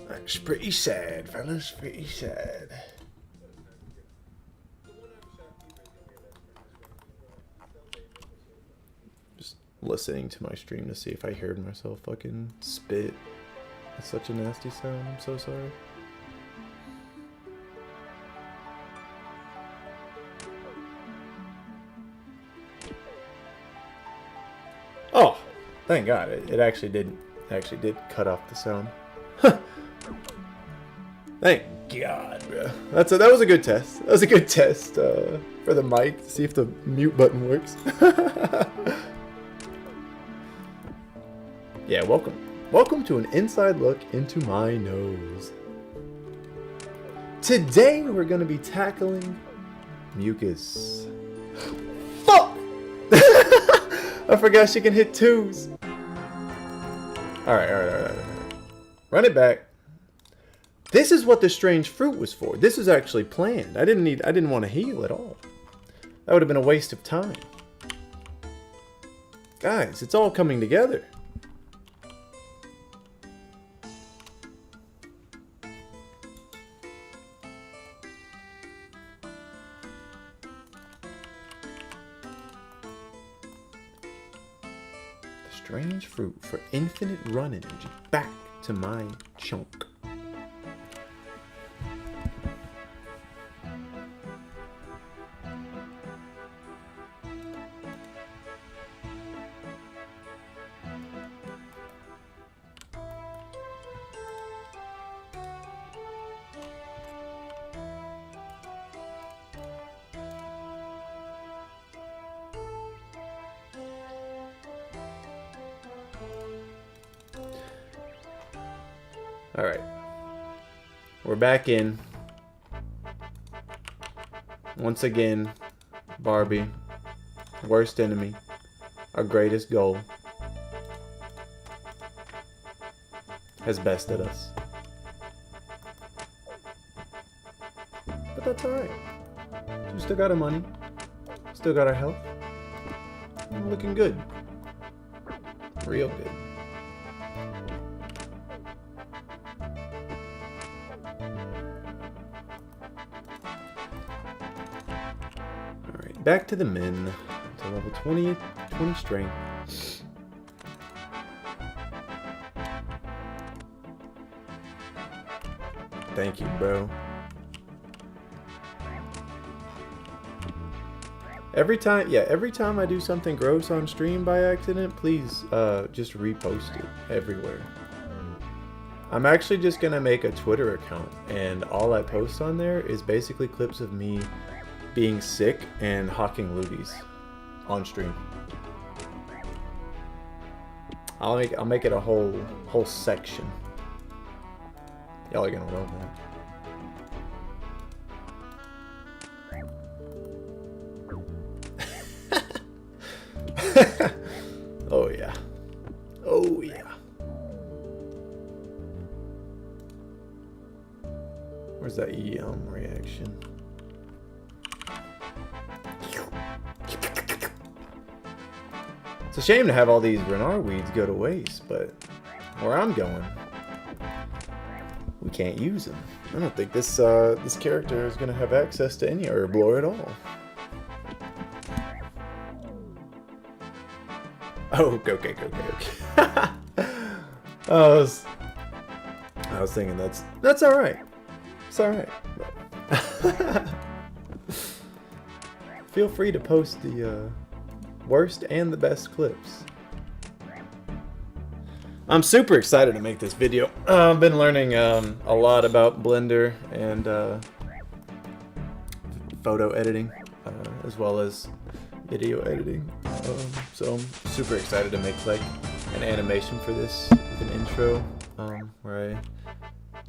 That's pretty sad, fellas. Pretty sad. Listening to my stream to see if I heard myself fucking spit. That's such a nasty sound. I'm so sorry. Oh, thank God! It actually did cut off the sound. Thank God, bro. That was a good test. That was a good test for the mic to see if the mute button works. Yeah, welcome to an inside look into my nose. Today we're gonna be tackling mucus. Fuck! I forgot she can hit twos. All right. Run it back. This is what the strange fruit was for. This is actually planned. I didn't want to heal at all. That would have been a waste of time. Guys, it's all coming together. The strange fruit for infinite run energy back to my chunk. Alright. We're back in. Once again, Barbie, worst enemy, our greatest goal, has bested us. But that's alright. We still got our money. Still got our health. We're looking good. Real good. Back to the men, to level 20 strength. Thank you, bro. Every time I do something gross on stream by accident, please just repost it everywhere. I'm actually just gonna make a Twitter account, and all I post on there is basically clips of me being sick and hawking loogies on stream. I'll make it a whole section. Y'all are gonna love that. Oh yeah. Oh yeah. Where's that reaction? It's a shame to have all these Renard weeds go to waste, but where I'm going, we can't use them. I don't think this character is gonna have access to any herb lore at all. Oh, okay. I was thinking that's all right. It's all right. Feel free to post the worst and the best clips. I'm super excited to make this video. I've been learning a lot about Blender and photo editing, as well as video editing. So I'm super excited to make like an animation for this with an intro, where I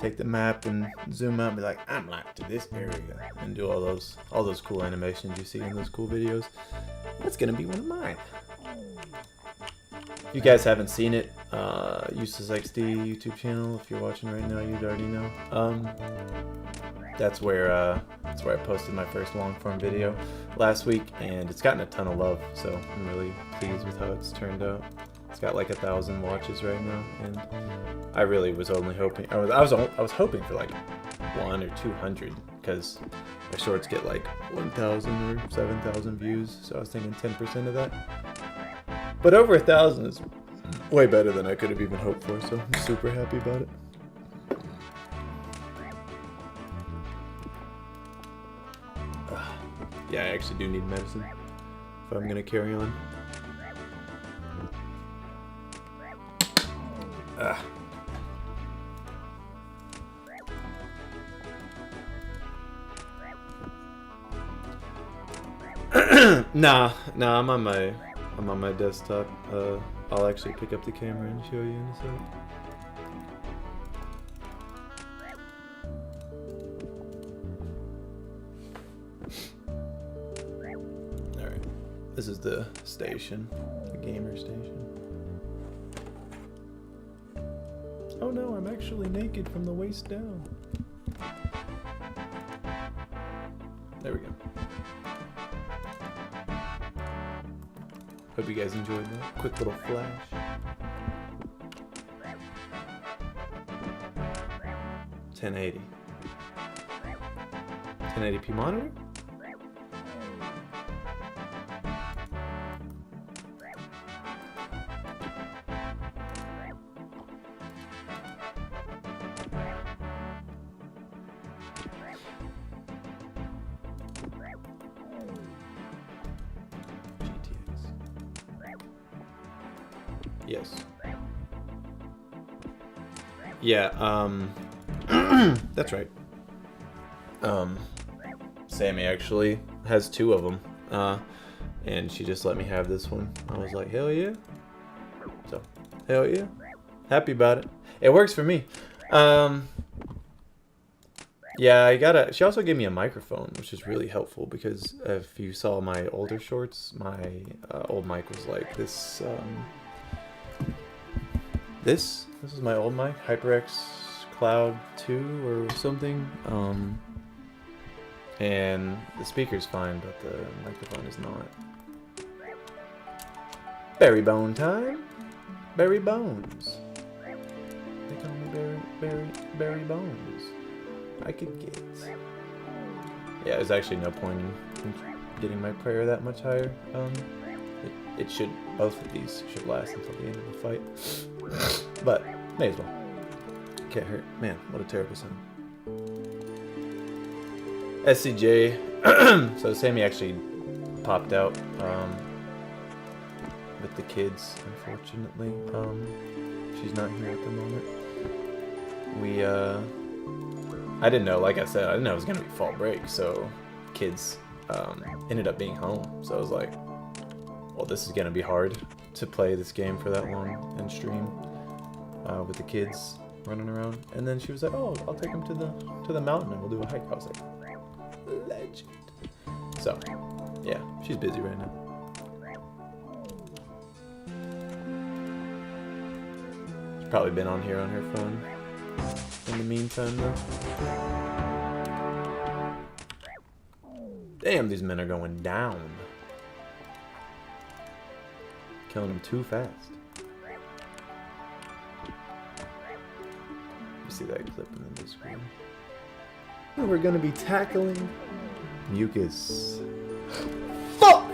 take the map and zoom out and be like, I'm like to this area, and do all those cool animations you see in those cool videos. That's gonna be one of mine. If you guys haven't seen it, UselessXD YouTube channel, if you're watching right now, you'd already know. That's where I posted my first long form video last week, and it's gotten a ton of love, so I'm really pleased with how it's turned out. It's got like 1,000 watches right now, and I really was only hoping I was hoping for like 100 or 200, because my shorts get like 1,000 or 7,000 views, so I was thinking 10% of that. But over 1,000 is Way better than I could have even hoped for, so I'm super happy about it. Yeah, I actually do need medicine if I'm gonna carry on. Nah, I'm on my desktop. I'll actually pick up the camera and show you in a sec. Alright, this is the station, the gamer station. Oh no, I'm actually naked from the waist down. There we go. Hope you guys enjoyed that quick little flash. $1080. 1080p monitor? Yes. Yeah, that's right. Sammy actually has 2 of them, and she just let me have this one. I was like, hell yeah. So, hell yeah. Happy about it. It works for me. Yeah, she also gave me a microphone, which is really helpful because if you saw my older shorts, my old mic was like this, This is my old mic, HyperX Cloud 2 or something, and the speaker's fine, but the microphone is not. Berry Bone time! Berry Bones! They call me Berry Bones. I could get. Yeah, there's actually no point in getting my prayer that much higher. It should, both of these should last until the end of the fight. But, may as well. Can't hurt. Man, what a terrible sound. SCJ. So Sammy actually popped out with the kids, unfortunately. She's not here at the moment. I didn't know, like I said, I didn't know it was going to be fall break, so kids ended up being home. So I was like, well, this is going to be hard to play this game for that long and stream with the kids running around. And then she was like, oh, I'll take them to the mountain and we'll do a hike. I was like, legend. So, yeah, she's busy right now. She's probably been on here on her phone in the meantime, though. Damn, these men are going down. Killing them too fast. You see that clip in the screen. We're gonna be tackling mucus. Fuck!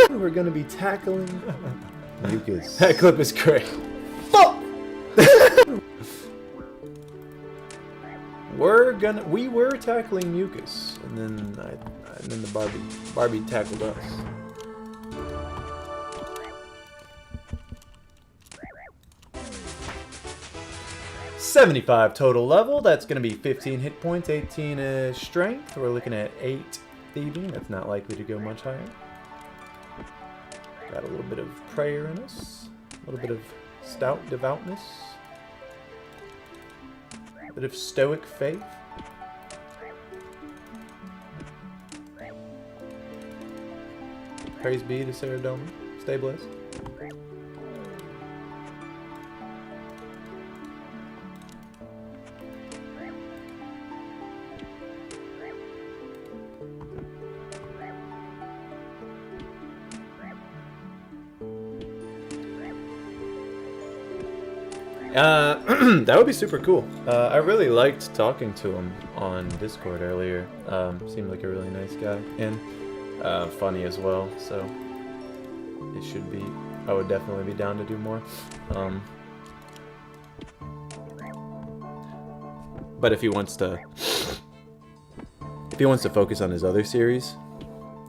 We're gonna be tackling mucus. That clip is great. Fuck! We were tackling mucus, and then the Barbie tackled us. 75 total level. That's going to be 15 hit points, 18 strength. We're looking at 8 thieving. That's not likely to go much higher. Got a little bit of prayer in us. A little bit of stout devoutness. A bit of stoic faith. Praise be to Sarah Doman. Stay blessed. That would be super cool. I really liked talking to him on Discord earlier. Seemed like a really nice guy and funny as well. So it should be I would definitely be down to do more. But if he wants to focus on his other series,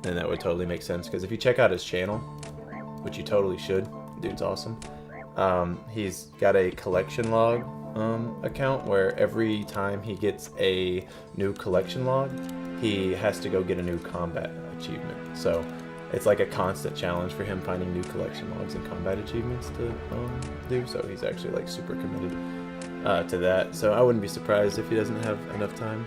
then that would totally make sense. Because if you check out his channel, which you totally should, dude's awesome. He's got a collection log account where every time he gets a new collection log, he has to go get a new combat achievement. So it's like a constant challenge for him finding new collection logs and combat achievements to do. So he's actually like super committed to that. So I wouldn't be surprised if he doesn't have enough time.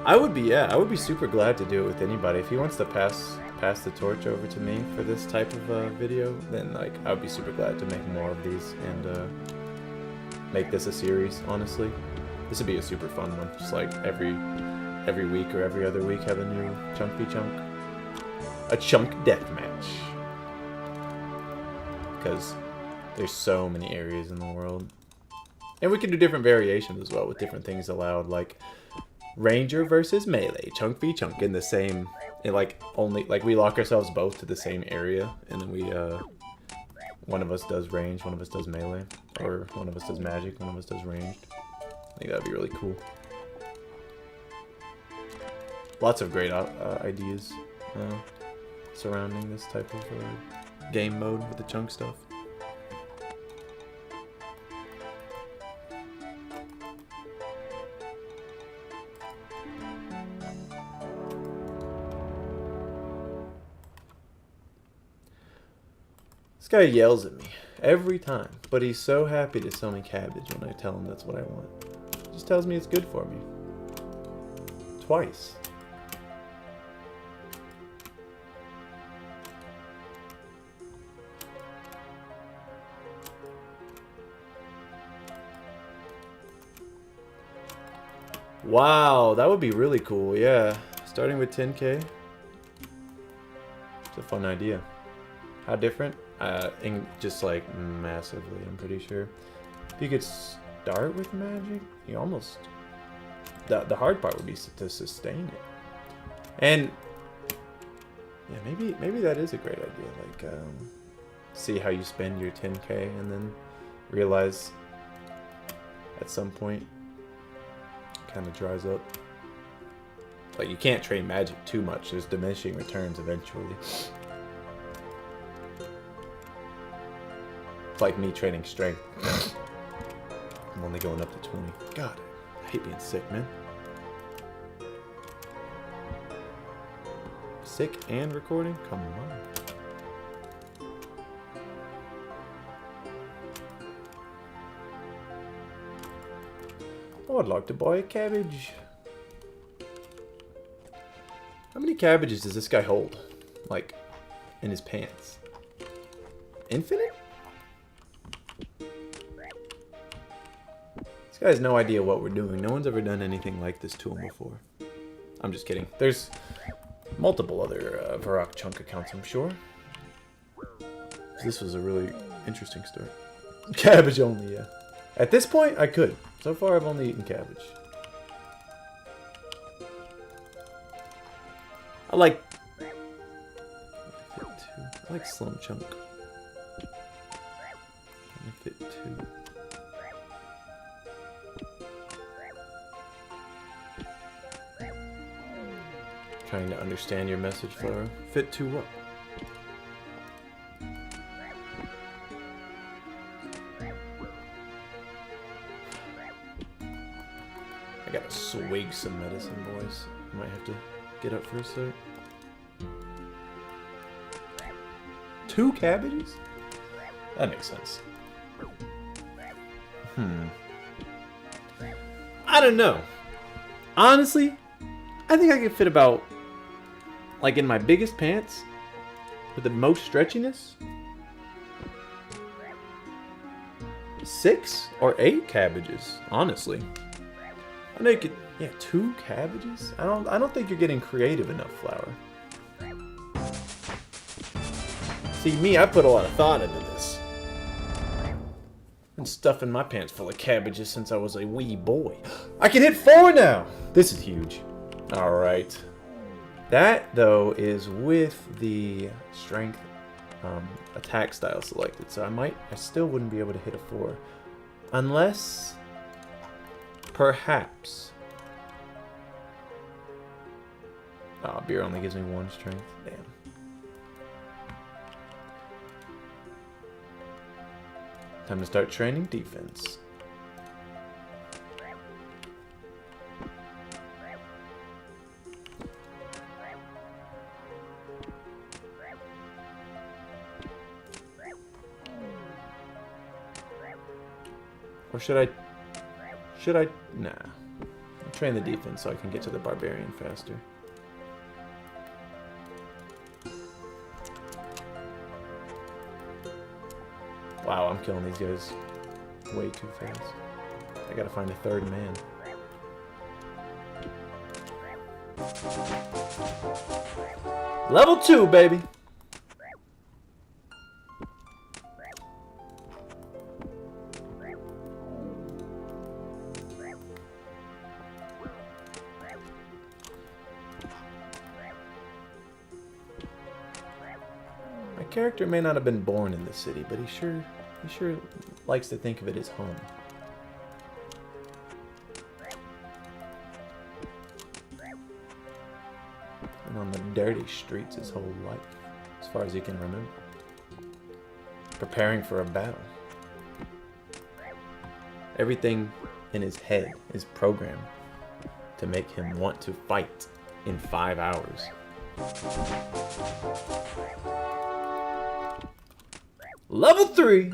I would be super glad to do it with anybody. If he wants to pass the torch over to me for this type of video, then like I would be super glad to make more of these and make this a series. Honestly, this would be a super fun one. Just like every week or every other week, have a new chunk v chunk, a chunk deathmatch, because there's so many areas in the world, and we can do different variations as well with different things allowed, like Ranger versus melee, chunk v chunk in the same. It like only like we lock ourselves both to the same area, and then we one of us does range, one of us does melee, or one of us does magic, one of us does ranged. I think that'd be really cool. Lots of great ideas surrounding this type of game mode with the chunk stuff. This guy yells at me every time, but he's so happy to sell me cabbage when I tell him that's what I want. He just tells me it's good for me. Twice. Wow, that would be really cool, yeah. Starting with 10K. It's a fun idea. How different? Just like massively, I'm pretty sure. If you could start with magic, you almost... The hard part would be to sustain it. And yeah, maybe that is a great idea. Like, see how you spend your 10K and then realize at some point it kind of dries up. Like, you can't train magic too much. There's diminishing returns eventually. It's like me training strength. I'm only going up to 20. God, I hate being sick, man. Sick and recording? Come on. Oh, I'd like to buy a cabbage. How many cabbages does this guy hold? Like, in his pants? Infinite? This guy has no idea what we're doing. No one's ever done anything like this to him before. I'm just kidding. There's multiple other Varrock Chunk accounts, I'm sure. This was a really interesting story. Cabbage only, yeah. At this point, I could. So far, I've only eaten cabbage. I like SlumChunk. Let me fit 2. Trying to understand your message, Flora. Fit 2 what? I gotta swig some medicine, boys. I might have to get up for a sec. 2 cabbages? That makes sense. I don't know. Honestly, I think I could fit about, like in my biggest pants, with the most stretchiness, 6 or 8 cabbages, honestly. I know you could, yeah, 2 cabbages? I don't think you're getting creative enough, Flower. See, me, I put a lot of thought into this. I've been stuffing my pants full of cabbages since I was a wee boy. I can hit 4 now! This is huge. Alright. That, though, is with the strength attack style selected, so I still wouldn't be able to hit a 4. Unless, perhaps... Oh, beer only gives me 1 strength. Damn. Time to start training defense. Or should I... Nah. I'll train the defense so I can get to the barbarian faster. Wow, I'm killing these guys way too fast. I gotta find a 3rd man. Level 2, baby! My character may not have been born in this city, but he sure likes to think of it as home. And on the dirty streets his whole life, as far as he can remember. Preparing for a battle. Everything in his head is programmed to make him want to fight in 5 hours. Level 3!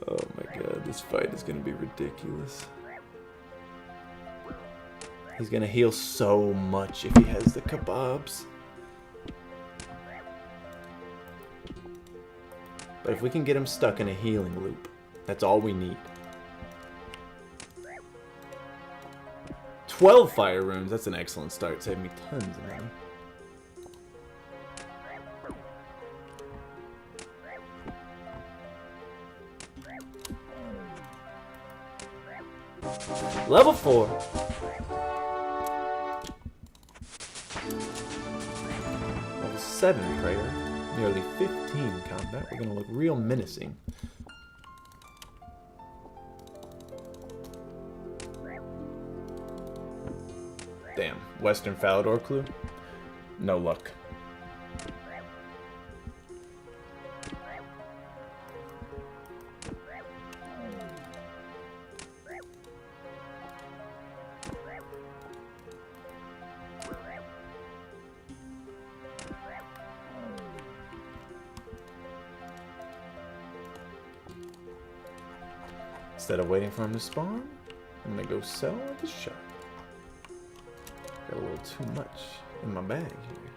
Oh my god, this fight is gonna be ridiculous. He's gonna heal so much if he has the kebabs. But if we can get him stuck in a healing loop, that's all we need. 12 fire runes, that's an excellent start. Saved me tons of money. Level 4. Level 7 prayer. Nearly 15 combat. We're gonna look real menacing. Damn. Western Falador clue? No luck. Instead of waiting for him to spawn, I'm gonna go sell at the shop. Got a little too much in my bag here.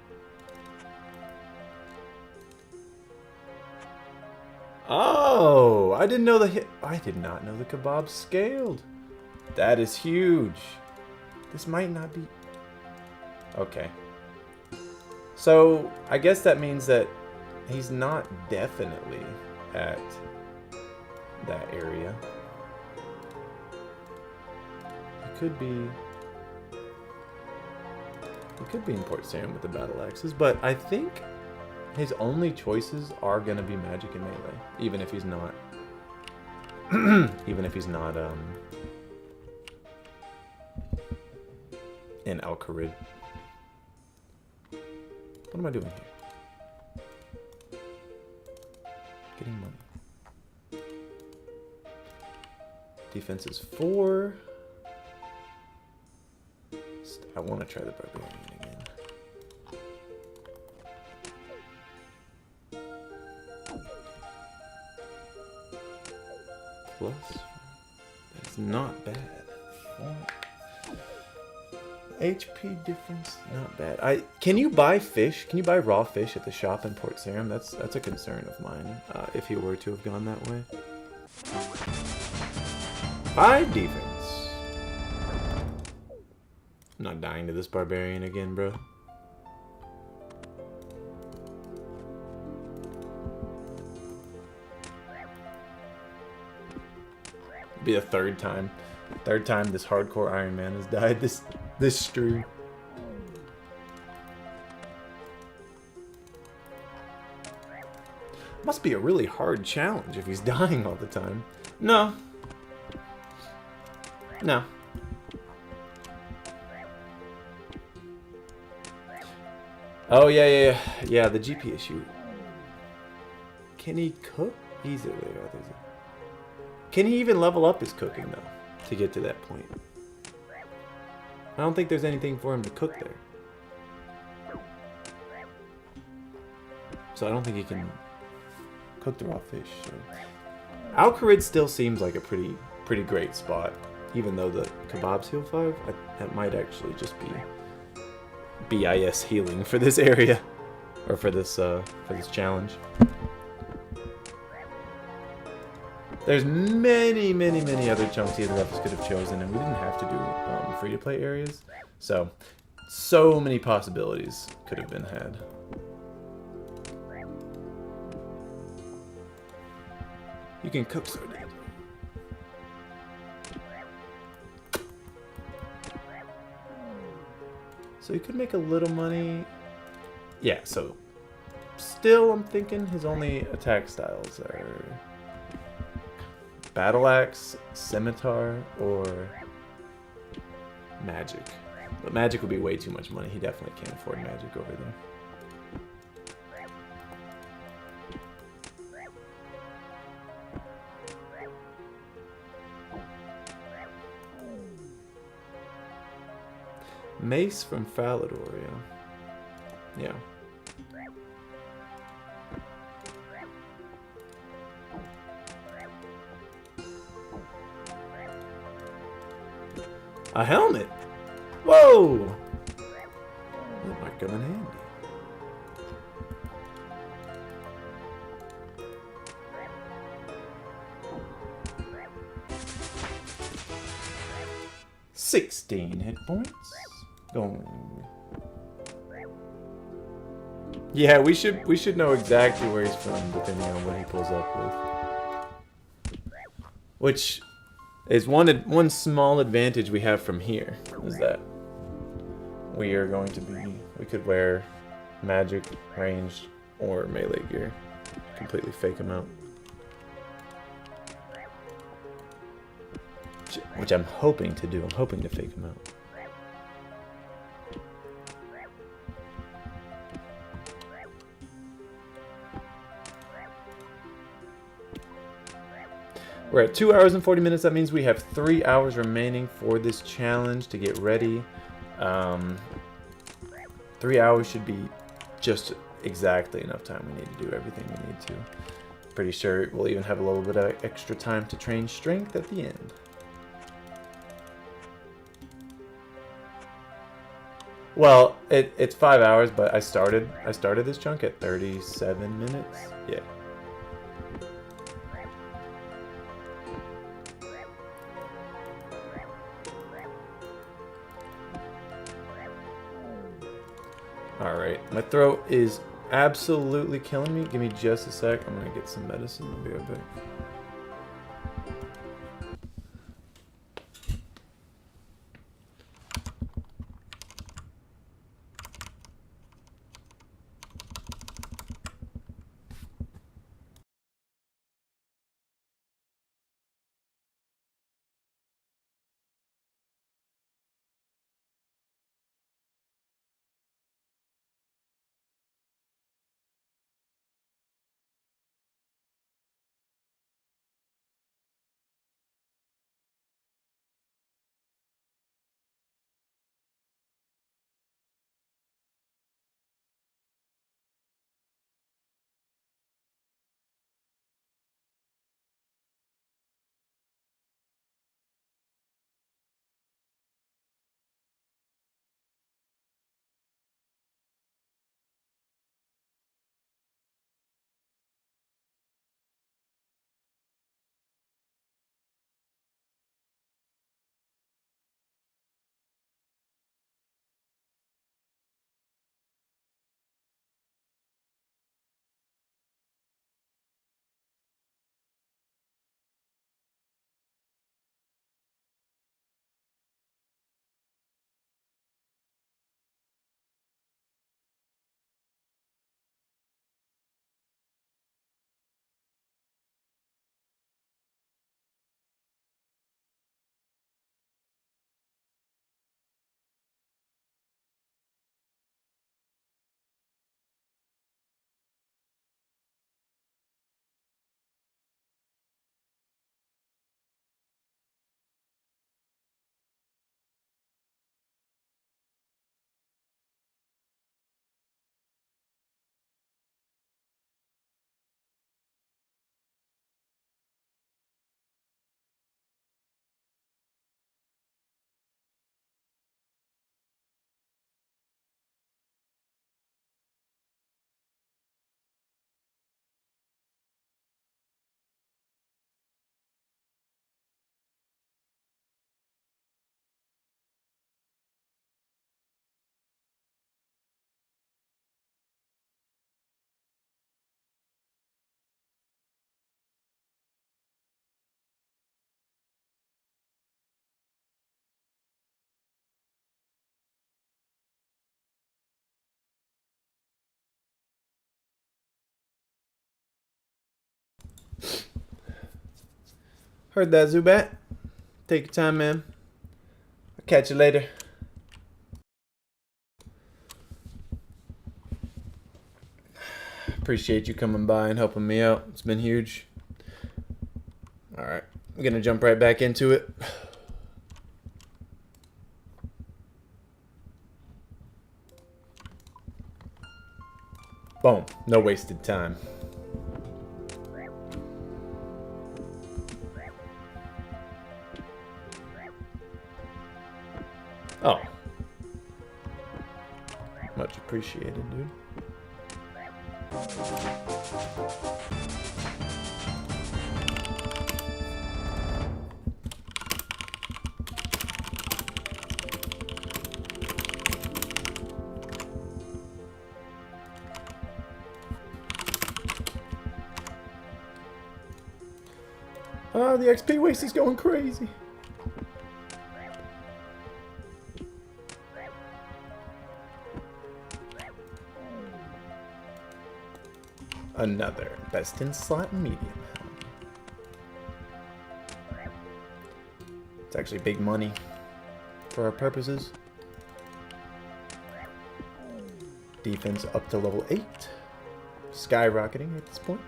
Oh, I didn't know I did not know the kebab scaled. That is huge. This might not be... Okay. So, I guess that means that he's not definitely at that area. He could be in Port Sarim with the battle axes, but I think his only choices are gonna be magic and melee, even if he's not in Al Kharid. What am I doing here? Getting money. Defense is 4. I want to try the barbarian again. Plus, that's not bad. HP difference, not bad. Can you buy fish? Can you buy raw fish at the shop in Port Sarim? That's a concern of mine. If he were to have gone that way. 5 defense. I'm not dying to this barbarian again, bro. Be the third time. Third time this hardcore Iron Man has died this stream. Must be a really hard challenge if he's dying all the time. No. No. Oh, yeah, the GP issue. Can he cook easily? Can he even level up his cooking, though, to get to that point? I don't think there's anything for him to cook there. So I don't think he can cook the raw fish. So. Al-Kharid still seems like a pretty great spot, even though the kebabs heal 5. That might actually just be BIS healing for this area, or for this challenge. There's many other chunks either of us could have chosen, and we didn't have to do free-to-play areas. So many possibilities could have been had. You can cook sardines. So you could make a little money. Yeah, so still I'm thinking his only attack styles are Battle Axe, Scimitar, or Magic. But Magic would be way too much money. He definitely can't afford Magic over there. Mace from Falador, yeah. Yeah. A helmet? Whoa! That might come in handy. $16 hit points. Going. Yeah, we should know exactly where he's from depending on what he pulls up with. Which is one small advantage we have from here is that we could wear magic, ranged, or melee gear. Completely fake him out. Which I'm hoping to do. I'm hoping to fake him out. We're at 2 hours and 40 minutes. That means we have 3 hours remaining for this challenge to get ready. 3 hours should be just exactly enough time we need to do everything we need to. Pretty sure we'll even have a little bit of extra time to train strength at the end. Well, it's 5 hours, but I started this chunk at 37 minutes. Yeah. Alright, my throat is absolutely killing me. Give me just a sec. I'm gonna get some medicine. I'll be right back. Heard that, Zubat. Take your time, man. I'll catch you later. Appreciate you coming by and helping me out. It's been huge. Alright, I'm gonna jump right back into it. Boom. No wasted time. Oh. Much appreciated, dude. Oh, the XP waste is going crazy. Another best in slot medium. It's actually big money for our purposes. Defense up to level 8. Skyrocketing at this point.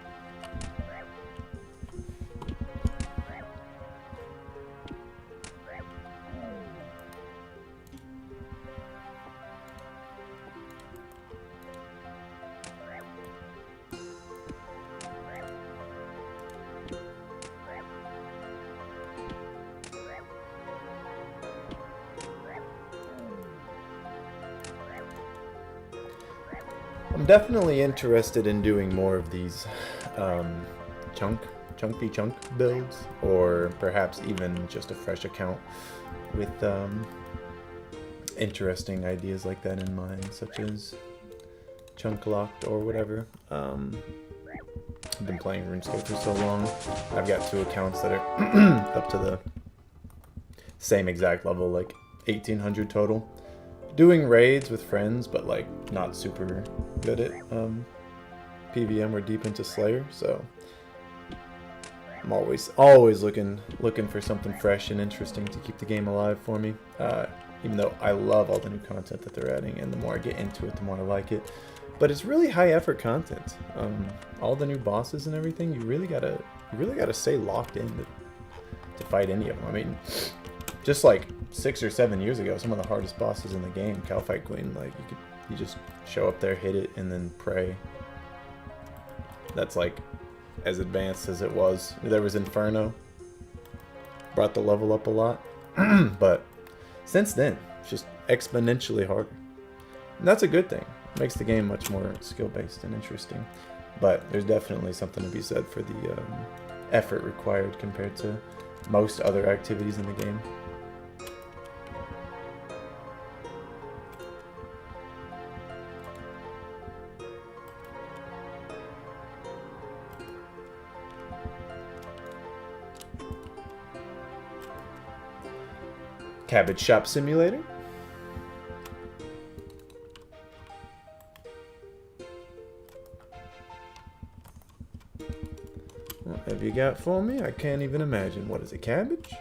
I'm definitely interested in doing more of these chunk v chunk builds, or perhaps even just a fresh account with interesting ideas like that in mind, such as chunk locked or whatever. I've been playing RuneScape for so long. I've got 2 accounts that are up to the same exact level, like 1800 total. Doing raids with friends, but like not super good at PVM or deep into Slayer, so I'm always looking for something fresh and interesting to keep the game alive for me. Even though I love all the new content that they're adding, and the more I get into it, the more I like it. But it's really high effort content. All the new bosses and everything, you really gotta stay locked in to fight any of them. I mean, just like 6 or 7 years ago, some of the hardest bosses in the game, Cowfight Queen, like you just show up there, hit it, and then pray. That's like as advanced as it was. There was Inferno, brought the level up a lot, but since then it's just exponentially harder, and that's a good thing. It makes the game much more skill-based and interesting. But there's definitely something to be said for the effort required compared to most other activities in the game. Cabbage Shop Simulator. What have you got for me? I can't even imagine. What is it, cabbage?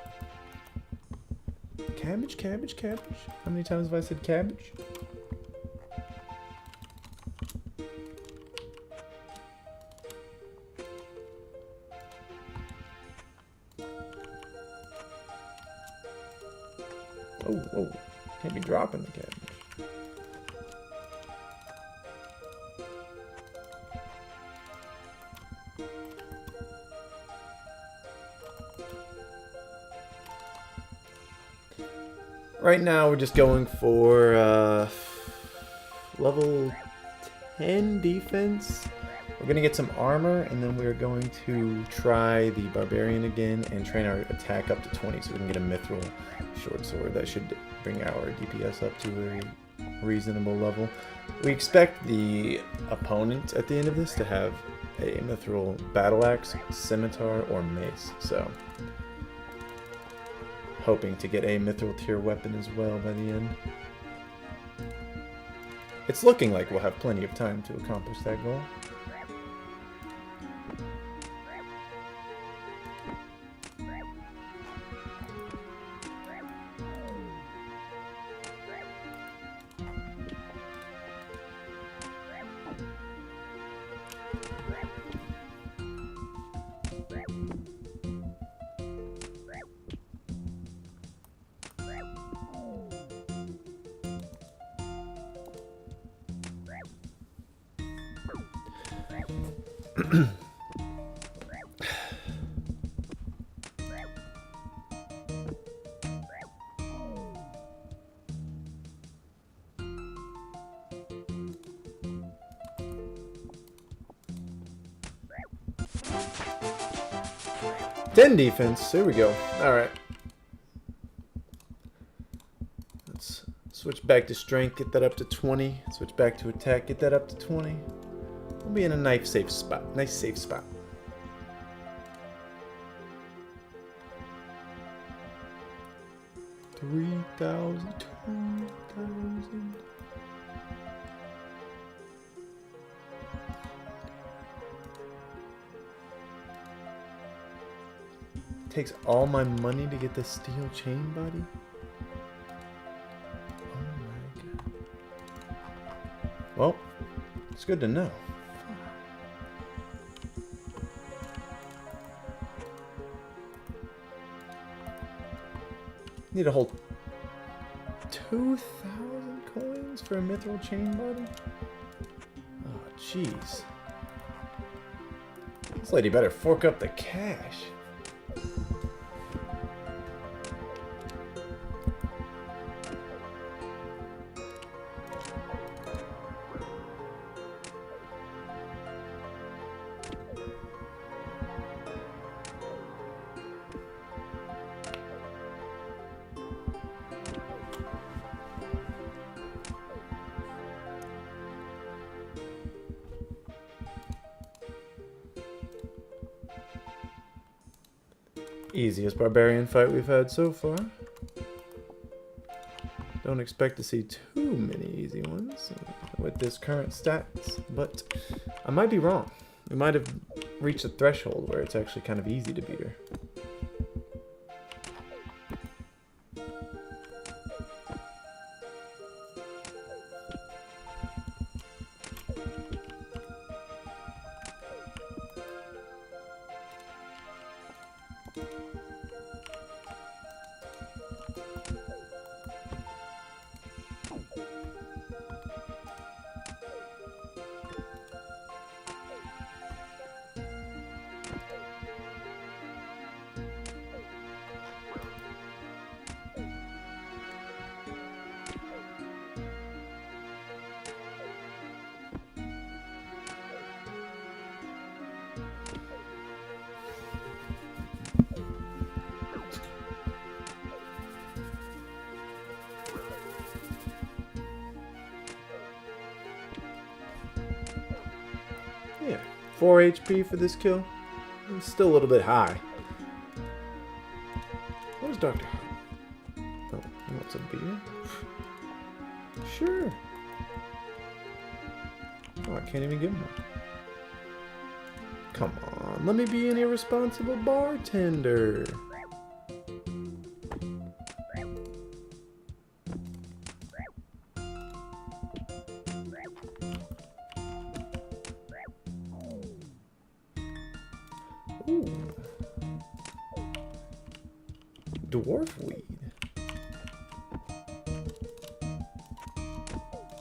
Cabbage, cabbage, cabbage? How many times have I said cabbage? Oh, can't be dropping the cabbage. Right now we're just going for level 10 defense. We're going to get some armor, and then we're going to try the Barbarian again and train our attack up to 20 so we can get a Mithril short sword. That should bring our DPS up to a reasonable level. We expect the opponent at the end of this to have a Mithril battle axe, scimitar, or mace. So hoping to get a Mithril tier weapon as well by the end. It's looking like we'll have plenty of time to accomplish that goal. Ten defense. Here we go. All right. Let's switch back to strength. Get that up to 20. Switch back to attack. Get that up to 20. We'll be in a nice safe spot. Nice safe spot. $3,000. $2,000. Takes all my money to get the steel chain body? Oh my god. Well, it's good to know. Need a whole 2,000 coins for a mithril chain body? Oh, jeez. This lady better fork up the cash. Easiest barbarian fight we've had so far. Don't expect to see too many easy ones with this current stats, but I might be wrong. We might have reached a threshold where it's actually kind of easy to beat her. Yeah, 4 HP for this kill. It's still a little bit high. Where's Dr. Hunt? Oh, he wants a beer? Sure. Oh, I can't even give him one. Come on, let me be an irresponsible bartender. Ooh. Dwarf weed.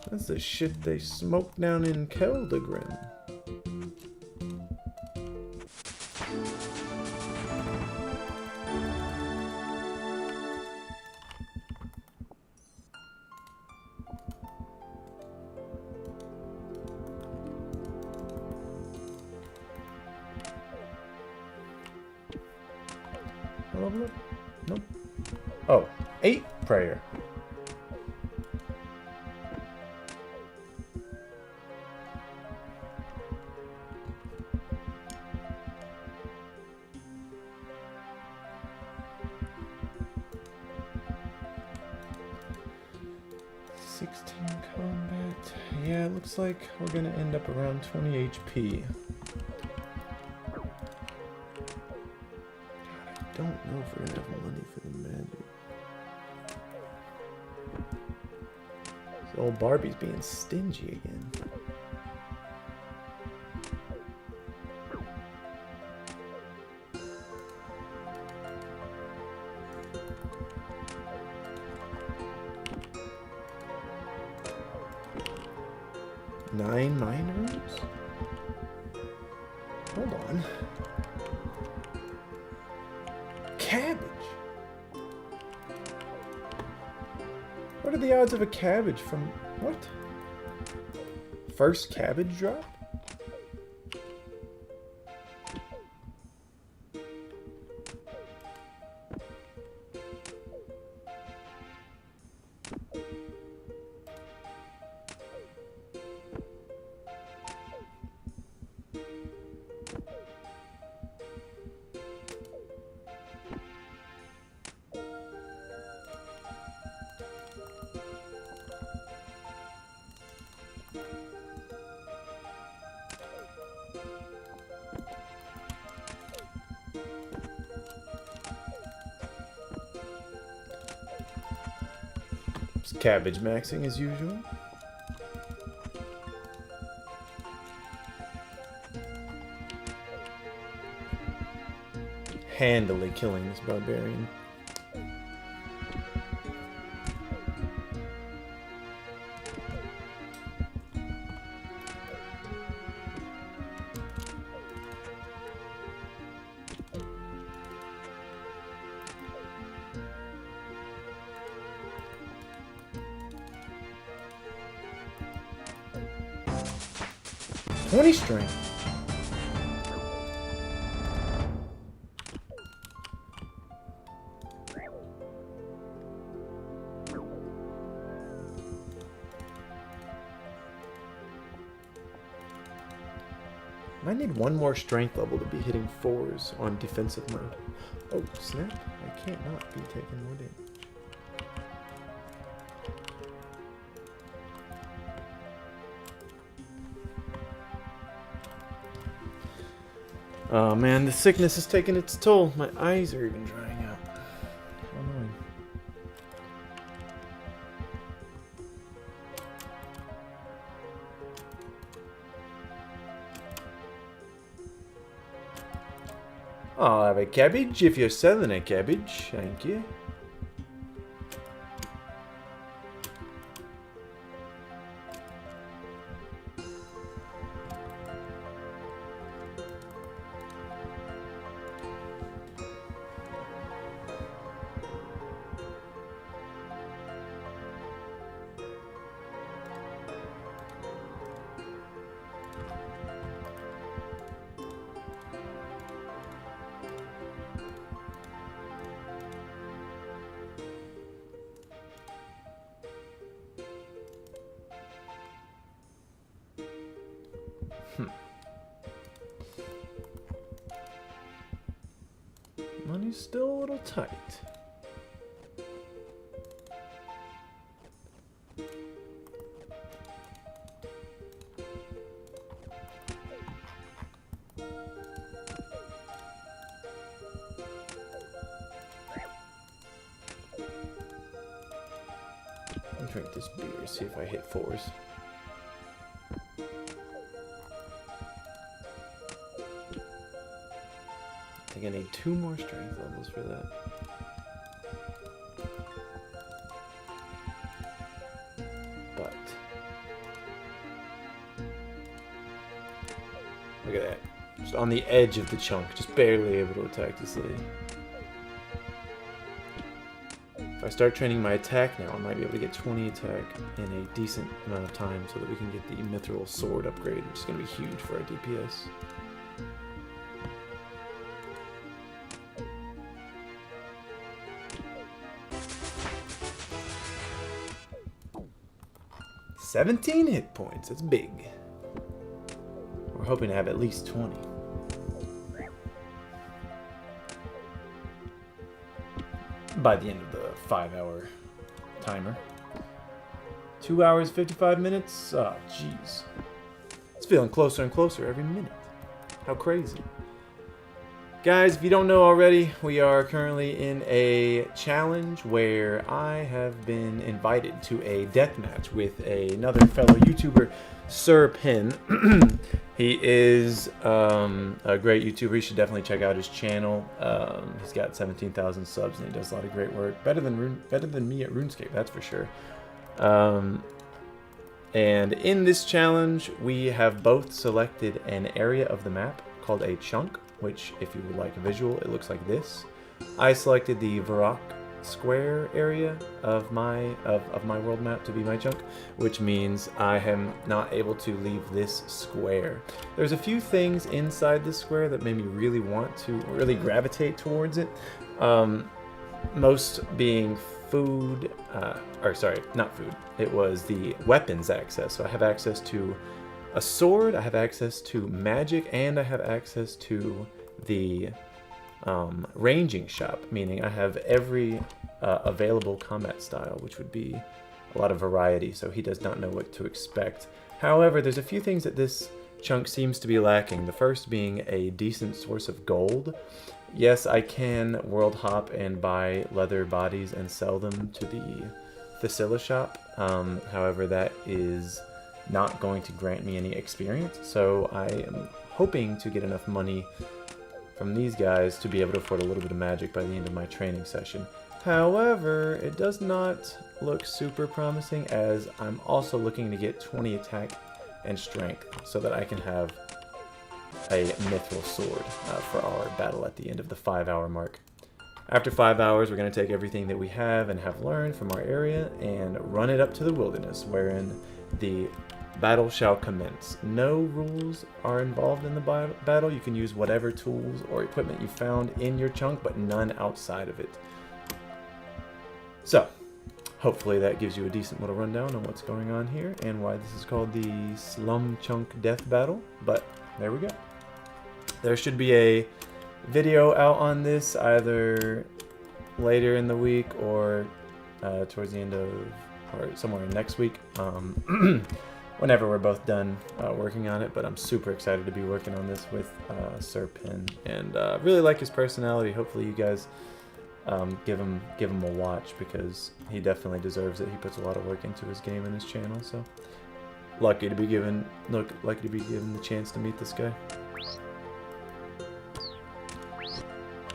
That's the shit they smoke down in Keldagrin. Nope. Oh, 8 prayer. Combat. Yeah, it looks like we're gonna end up around 20 HP. God, I don't know if we're gonna have money for the magic. This old Barbie's being stingy again. Nine mine rooms? cabbage. What are the odds of a cabbage from what? First cabbage drop? Cabbage maxing as usual. Handily killing this barbarian. Strength. I need one more strength level to be hitting 4s on defensive mode. Oh, snap. I can't not be taking more damage. Oh man, the sickness is taking its toll. My eyes are even drying out. How annoying. I'll have a cabbage if you're selling a cabbage. Thank you. Money's still a little tight. I'll drink this beer, see if I hit 4s. I think I need 2 more strength levels for that. But look at that. Just on the edge of the chunk, just barely able to attack this lady. If I start training my attack now, I might be able to get 20 attack in a decent amount of time so that we can get the mithril sword upgrade, which is going to be huge for our DPS. $17 hit points, that's big. We're hoping to have at least 20. By the end of the 5-hour timer. 2 hours, 55 minutes? Oh, jeez. It's feeling closer and closer every minute. How crazy. Guys, if you don't know already, we are currently in a challenge where I have been invited to a deathmatch with another fellow YouTuber, Sir Pen. He is a great YouTuber. You should definitely check out his channel. He's got 17,000 subs and he does a lot of great work. Better than me at RuneScape, that's for sure. And in this challenge, we have both selected an area of the map called a chunk, which, if you would like a visual, it looks like this. I selected the Varrock square area of my world map to be my chunk, which means I am not able to leave this square. There's a few things inside this square that made me really want to really gravitate towards it. Most being food, or sorry, not food. It was the weapons access. So I have access to a sword, I have access to magic, and I have access to the ranging shop, meaning I have every available combat style, which would be a lot of variety, so he does not know what to expect. However, there's a few things that this chunk seems to be lacking. The first being a decent source of gold. Yes, I can world hop and buy leather bodies and sell them to the Facilla shop. However, that is not going to grant me any experience, so I am hoping to get enough money from these guys to be able to afford a little bit of magic by the end of my training session. However, it does not look super promising, as I'm also looking to get 20 attack and strength so that I can have a mithril sword for our battle at the end of the 5-hour mark. After 5 hours, we're going to take everything that we have and have learned from our area and run it up to the wilderness, wherein the battle shall commence. No rules are involved in the battle. You can use whatever tools or equipment you found in your chunk, but none outside of it. So, hopefully that gives you a decent little rundown on what's going on here and why this is called the SlumChunk Death Battle. But there we go. There should be a video out on this either later in the week or towards the end of, or somewhere next week. Whenever we're both done working on it, but I'm super excited to be working on this with Sir Penn, and really like his personality. Hopefully you guys give him a watch, because he definitely deserves it. He puts a lot of work into his game and his channel, so lucky to be given the chance to meet this guy.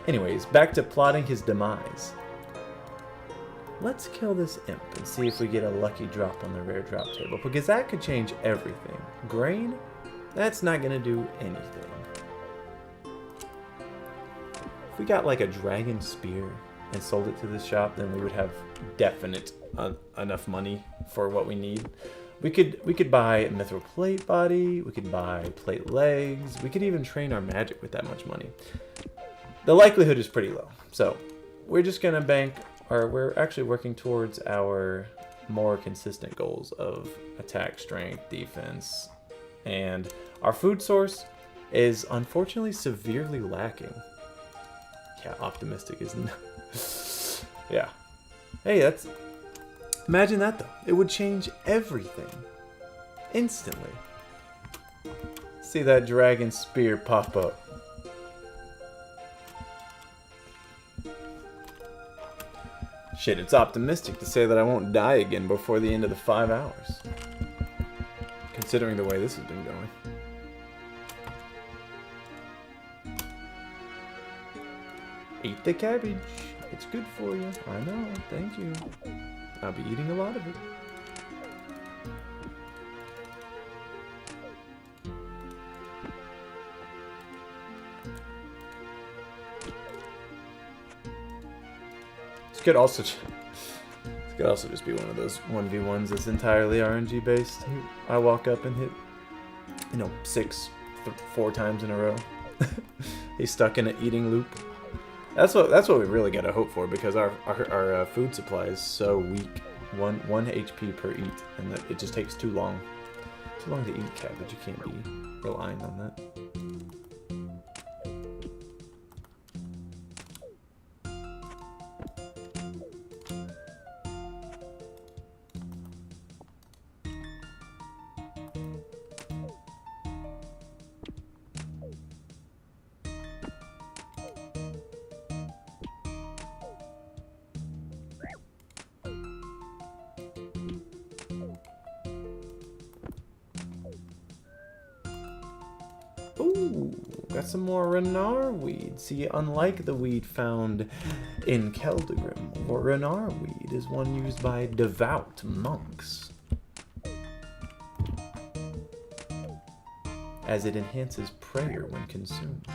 Anyways, back to plotting his demise. Let's kill this imp and see if we get a lucky drop on the rare drop table, because that could change everything. Grain? That's not going to do anything. If we got like a dragon spear and sold it to this shop, then we would have definite enough money for what we need. We could buy a mithril plate body, we could buy plate legs, we could even train our magic with that much money. The likelihood is pretty low, so we're just going to bank. Or we're actually working towards our more consistent goals of attack, strength, defense, and our food source is unfortunately severely lacking. Yeah, optimistic isn't. Yeah. Hey, imagine that though. It would change everything instantly. See that dragon spear pop up. Shit, it's optimistic to say that I won't die again before the end of the 5 hours. Considering the way this has been going. Eat the cabbage. It's good for you. I know, thank you. I'll be eating a lot of it. Could also just be one of those 1v1s that's entirely RNG based. I walk up and hit, 4 times in a row. He's stuck in an eating loop. That's what we really gotta hope for, because our food supply is so weak. One HP per eat, and that it just takes too long. Too long to eat cabbage. You can't be relying on that. Ooh, got some more Renar weed. See, unlike the weed found in Keldegrim, Renar weed is one used by devout monks, as it enhances prayer when consumed.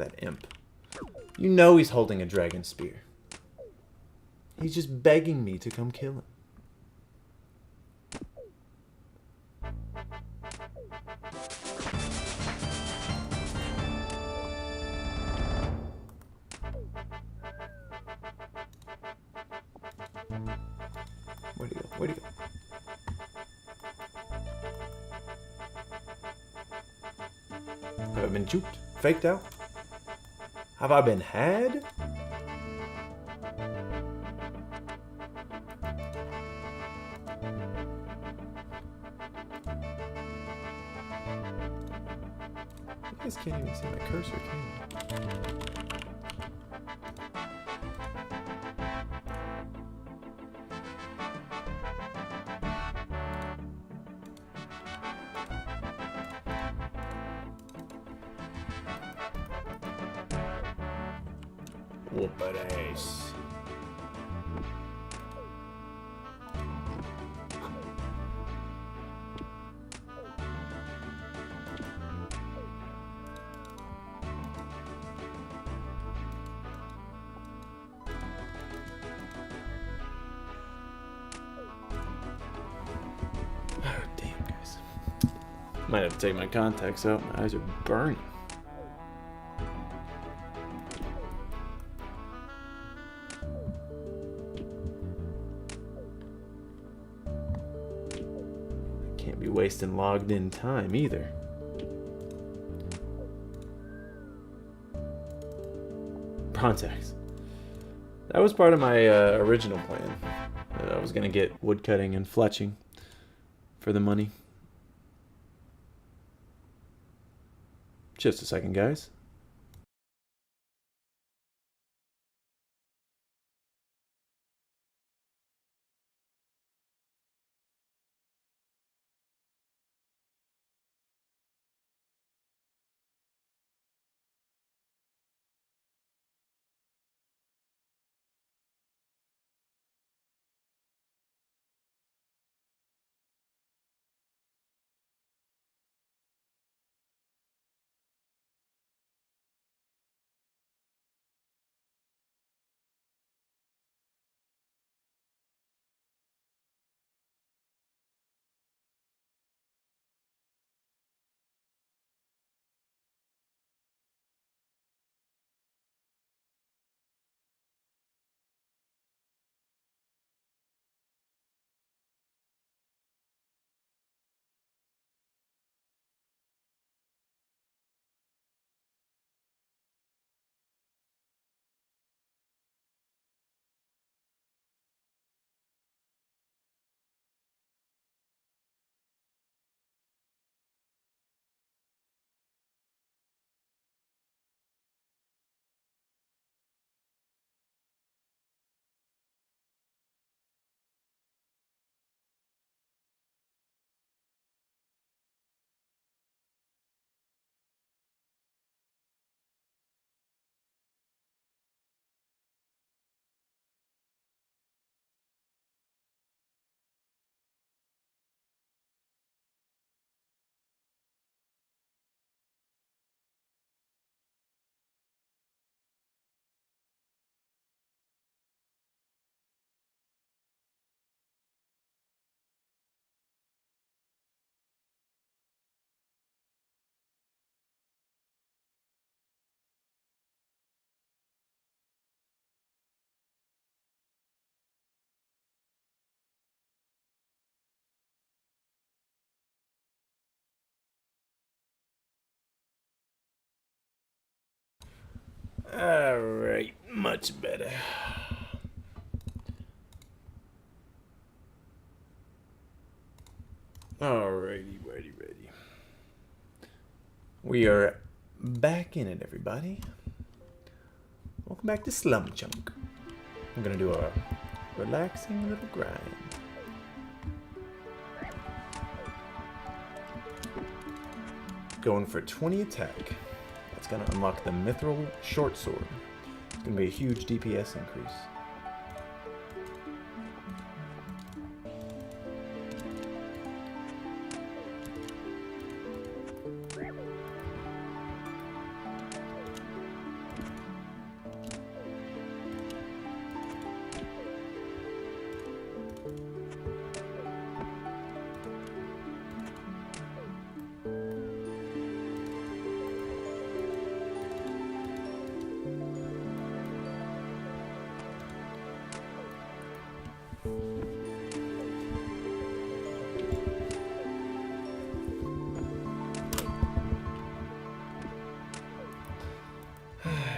That imp. You know he's holding a dragon spear. He's just begging me to come kill him. Where'd he go? Where'd he go? Have I been duped? Faked out? Have I been had? You guys can't even see my cursor, can you? Whoop ass. Oh, damn, guys. Might have to take my contacts out. My eyes are burning. Can't be wasting logged in time either. Contacts. That was part of my original plan. I was going to get woodcutting and fletching for the money. Just a second, guys. Alright, much better. Alrighty, ready. We are back in it, everybody. Welcome back to SlumChunk. I'm gonna do a relaxing little grind. Going for 20 attack. That's gonna unlock the Mithril Short Sword. It's gonna be a huge DPS increase.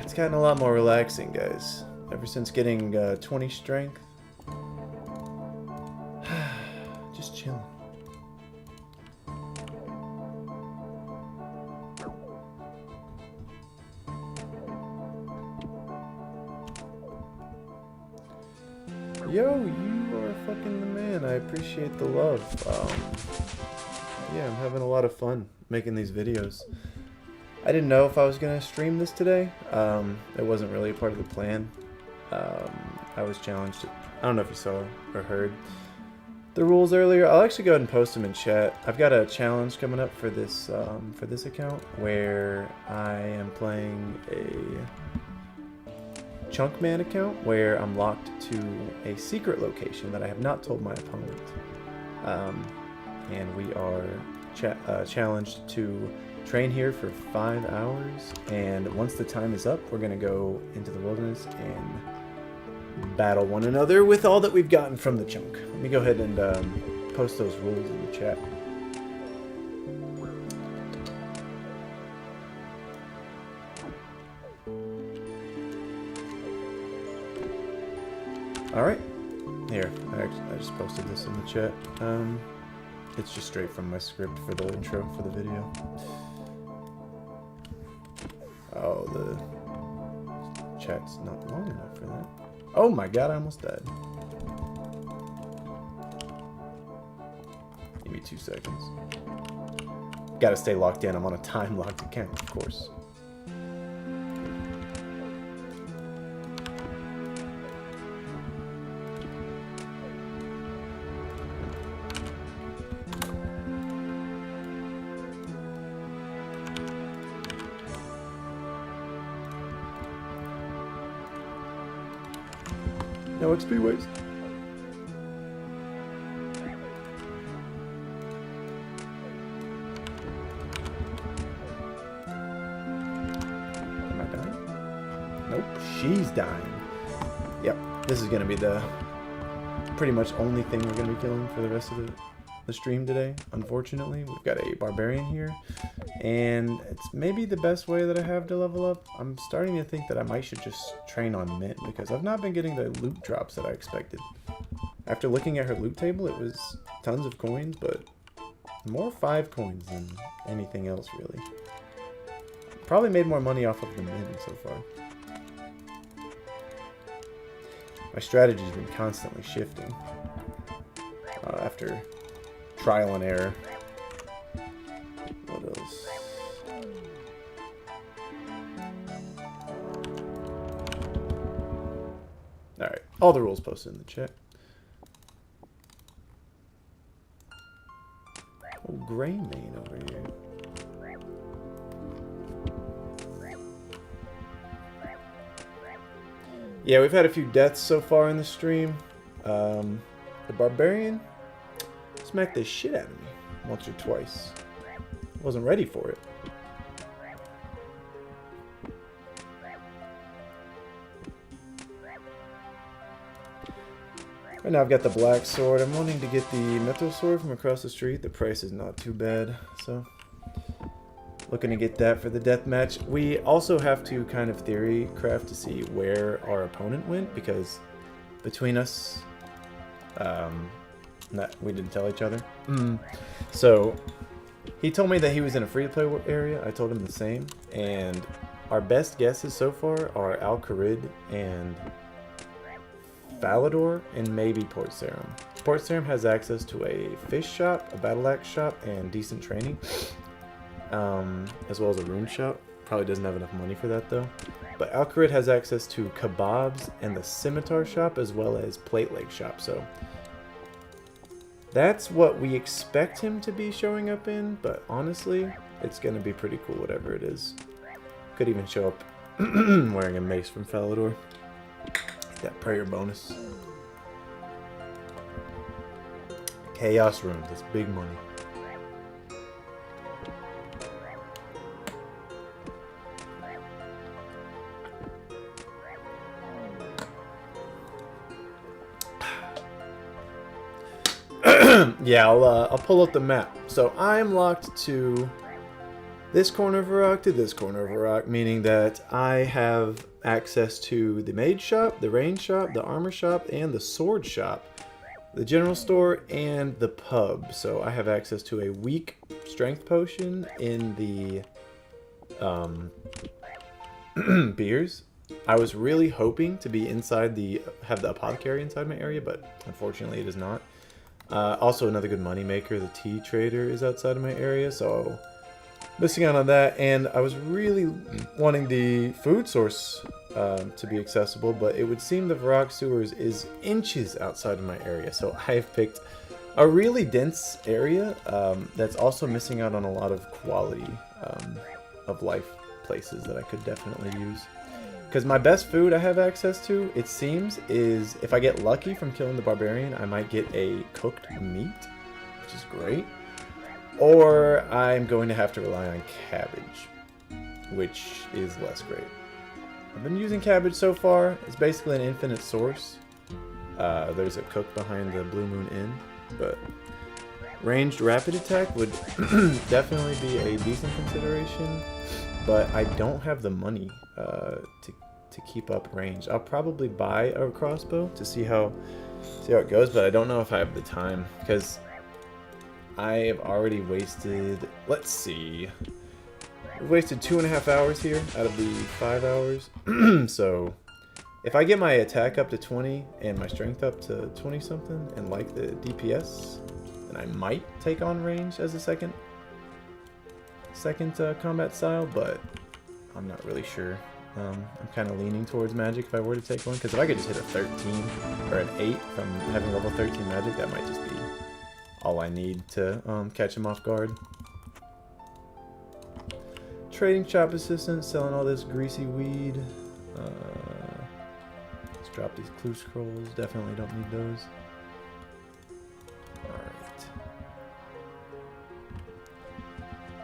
It's gotten a lot more relaxing, guys. Ever since getting 20 strength. Just chilling. Yo, you are fucking the man. I appreciate the love. Yeah, I'm having a lot of fun making these videos. I didn't know if I was going to stream this today. It wasn't really a part of the plan. I was challenged. I don't know if you saw or heard the rules earlier. I'll actually go ahead and post them in chat. I've got a challenge coming up for this account where I am playing a Chunkman account where I'm locked to a secret location that I have not told my opponent. And we are challenged to train here for 5 hours, and once the time is up, we're going to go into the wilderness and battle one another with all that we've gotten from the chunk. Let me go ahead and post those rules in the chat. Alright, here, I just posted this in the chat. It's just straight from my script for the intro for the video. Oh, the chat's not long enough for that. Oh my god, I almost died. Give me 2 seconds. Gotta stay locked in. I'm on a time-locked account, of course. No XP waste. Am I dying? Nope, she's dying. Yep, this is gonna be the pretty much only thing we're gonna be killing for the rest of the stream today. Unfortunately, we've got a barbarian here, and it's maybe the best way that I have to level up. I'm starting to think that I might should just train on mint because I've not been getting the loot drops that I expected. After looking at her loot table, it was tons of coins, but more 5 coins than anything else really. Probably made more money off of the mint so far. My strategy's been constantly shifting after trial and error. What else? Alright, all the rules posted in the chat. Oh, Gray Mane over here. Yeah, we've had a few deaths so far in the stream. The Barbarian smacked the shit out of me once or twice. Wasn't ready for it. Right now I've got the black sword. I'm wanting to get the metal sword from across the street. The price is not too bad, so looking to get that for the death match. We also have to kind of theory craft to see where our opponent went, because between us, we didn't tell each other. So he told me that he was in a free-to-play area. I told him the same, and our best guesses so far are Al-Kharid and Falador and maybe Port Sarim. Port Sarim has access to a fish shop, a battle axe shop, and decent training, as well as a rune shop. Probably doesn't have enough money for that though. But Al-Kharid has access to kebabs and the scimitar shop, as well as plate leg shop. So that's what we expect him to be showing up in, but honestly, it's going to be pretty cool whatever it is. Could even show up Wearing a mace from Falador. That prayer bonus. Chaos runes, that's big money. Yeah, I'll pull up the map. So I'm locked to this corner of a rock to this corner of a rock, meaning that I have access to the mage shop, the range shop, the armor shop, and the sword shop, the general store, and the pub. So I have access to a weak strength potion in the beers. I was really hoping to be inside have the apothecary inside my area, but unfortunately it is not. Also another good money maker, the tea trader, is outside of my area, so missing out on that. And I was really wanting the food source to be accessible, but it would seem the Varrock Sewers is inches outside of my area, so I've picked a really dense area that's also missing out on a lot of quality of life places that I could definitely use. Because my best food I have access to, it seems, is if I get lucky from killing the barbarian, I might get a cooked meat, which is great. Or I'm going to have to rely on cabbage, which is less great. I've been using cabbage so far. It's basically an infinite source. There's a cook behind the Blue Moon Inn, but ranged rapid attack would definitely be a decent consideration. But I don't have the money to keep up range. I'll probably buy a crossbow to see how it goes, but I don't know if I have the time, because I have already wasted, let's see, I've wasted 2.5 hours here out of the 5 hours. So if I get my attack up to 20 and my strength up to 20 something and like the DPS, then I might take on range as a second combat style, but I'm not really sure. I'm kind of leaning towards magic if I were to take one, because if I could just hit a 13 or an 8 from having level 13 magic, that might just be all I need to catch him off guard. Trading shop assistant, selling all this greasy weed. Let's drop these clue scrolls, definitely don't need those. Alright.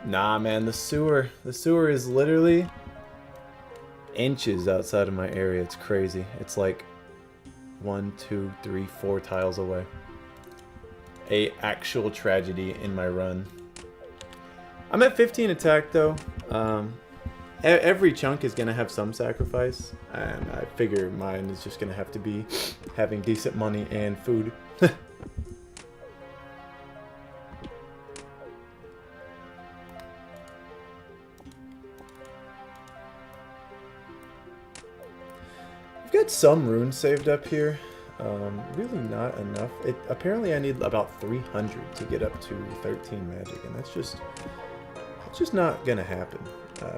Nah, man, the sewer is literally inches outside of my area. It's crazy. It's like 1, 2, 3, 4 tiles away. A actual tragedy in my run. I'm at 15 attack though. Every chunk is gonna have some sacrifice, and I figure mine is just gonna have to be having decent money and food. I've got some runes saved up here. Really not enough. Apparently I need about 300 to get up to 13 magic, and it's just not gonna happen.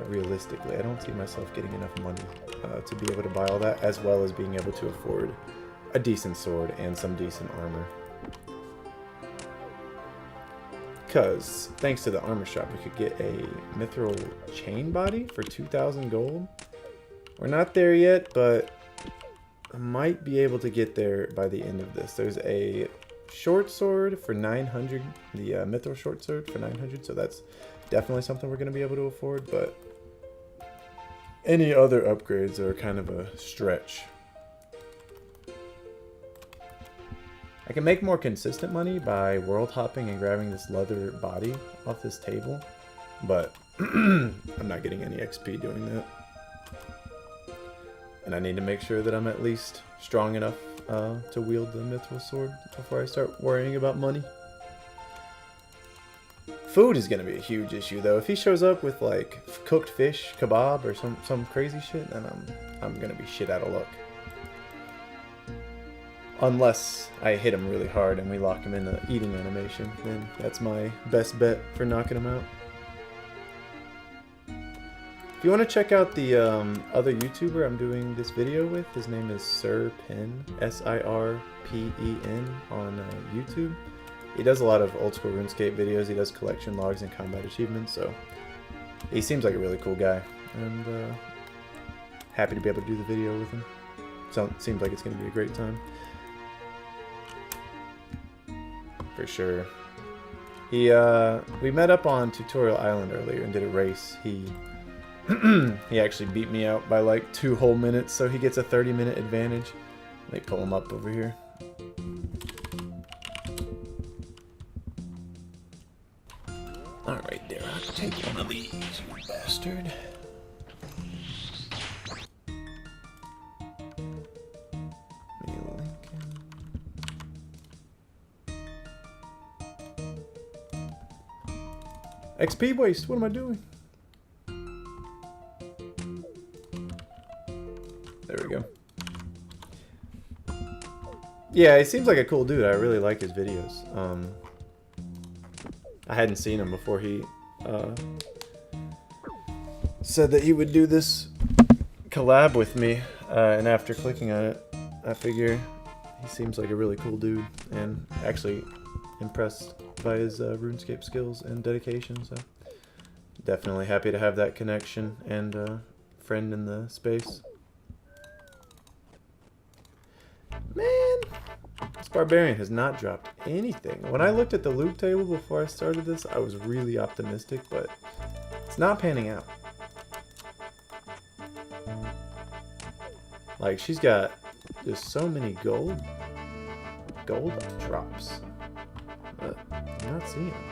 Realistically, I don't see myself getting enough money to be able to buy all that, as well as being able to afford a decent sword and some decent armor. Because thanks to the armor shop, we could get a mithril chain body for 2,000 gold. We're not there yet, but I might be able to get there by the end of this. There's a short sword for 900, the mithril short sword for 900, so that's definitely something we're going to be able to afford, but any other upgrades are kind of a stretch. I can make more consistent money by world hopping and grabbing this leather body off this table, but I'm not getting any XP doing that. And I need to make sure that I'm at least strong enough to wield the mithril sword before I start worrying about money. Food is going to be a huge issue though. If he shows up with like cooked fish, kebab, or some crazy shit, then I'm going to be shit out of luck. Unless I hit him really hard and we lock him in the eating animation, then that's my best bet for knocking him out. If you want to check out the other YouTuber I'm doing this video with, his name is Sirpen, S-I-R-P-E-N on YouTube. He does a lot of old school RuneScape videos. He does collection logs and combat achievements, so he seems like a really cool guy. And happy to be able to do the video with him. So it seems like it's going to be a great time. For sure. We met up on Tutorial Island earlier and did a race. He actually beat me out by like 2 whole minutes, so he gets a 30-minute advantage. Let me pull him up over here. Alright, there, I'll take one of these, you bastard. XP waste, what am I doing? There we go. Yeah, he seems like a cool dude. I really like his videos. I hadn't seen him before he said that he would do this collab with me, and after clicking on it, I figure he seems like a really cool dude, and actually impressed by his RuneScape skills and dedication, so definitely happy to have that connection and friend in the space. Man, this barbarian has not dropped anything. When I looked at the loot table before I started this, I was really optimistic, but it's not panning out. Like, she's got just so many gold drops, but I'm not seeing them.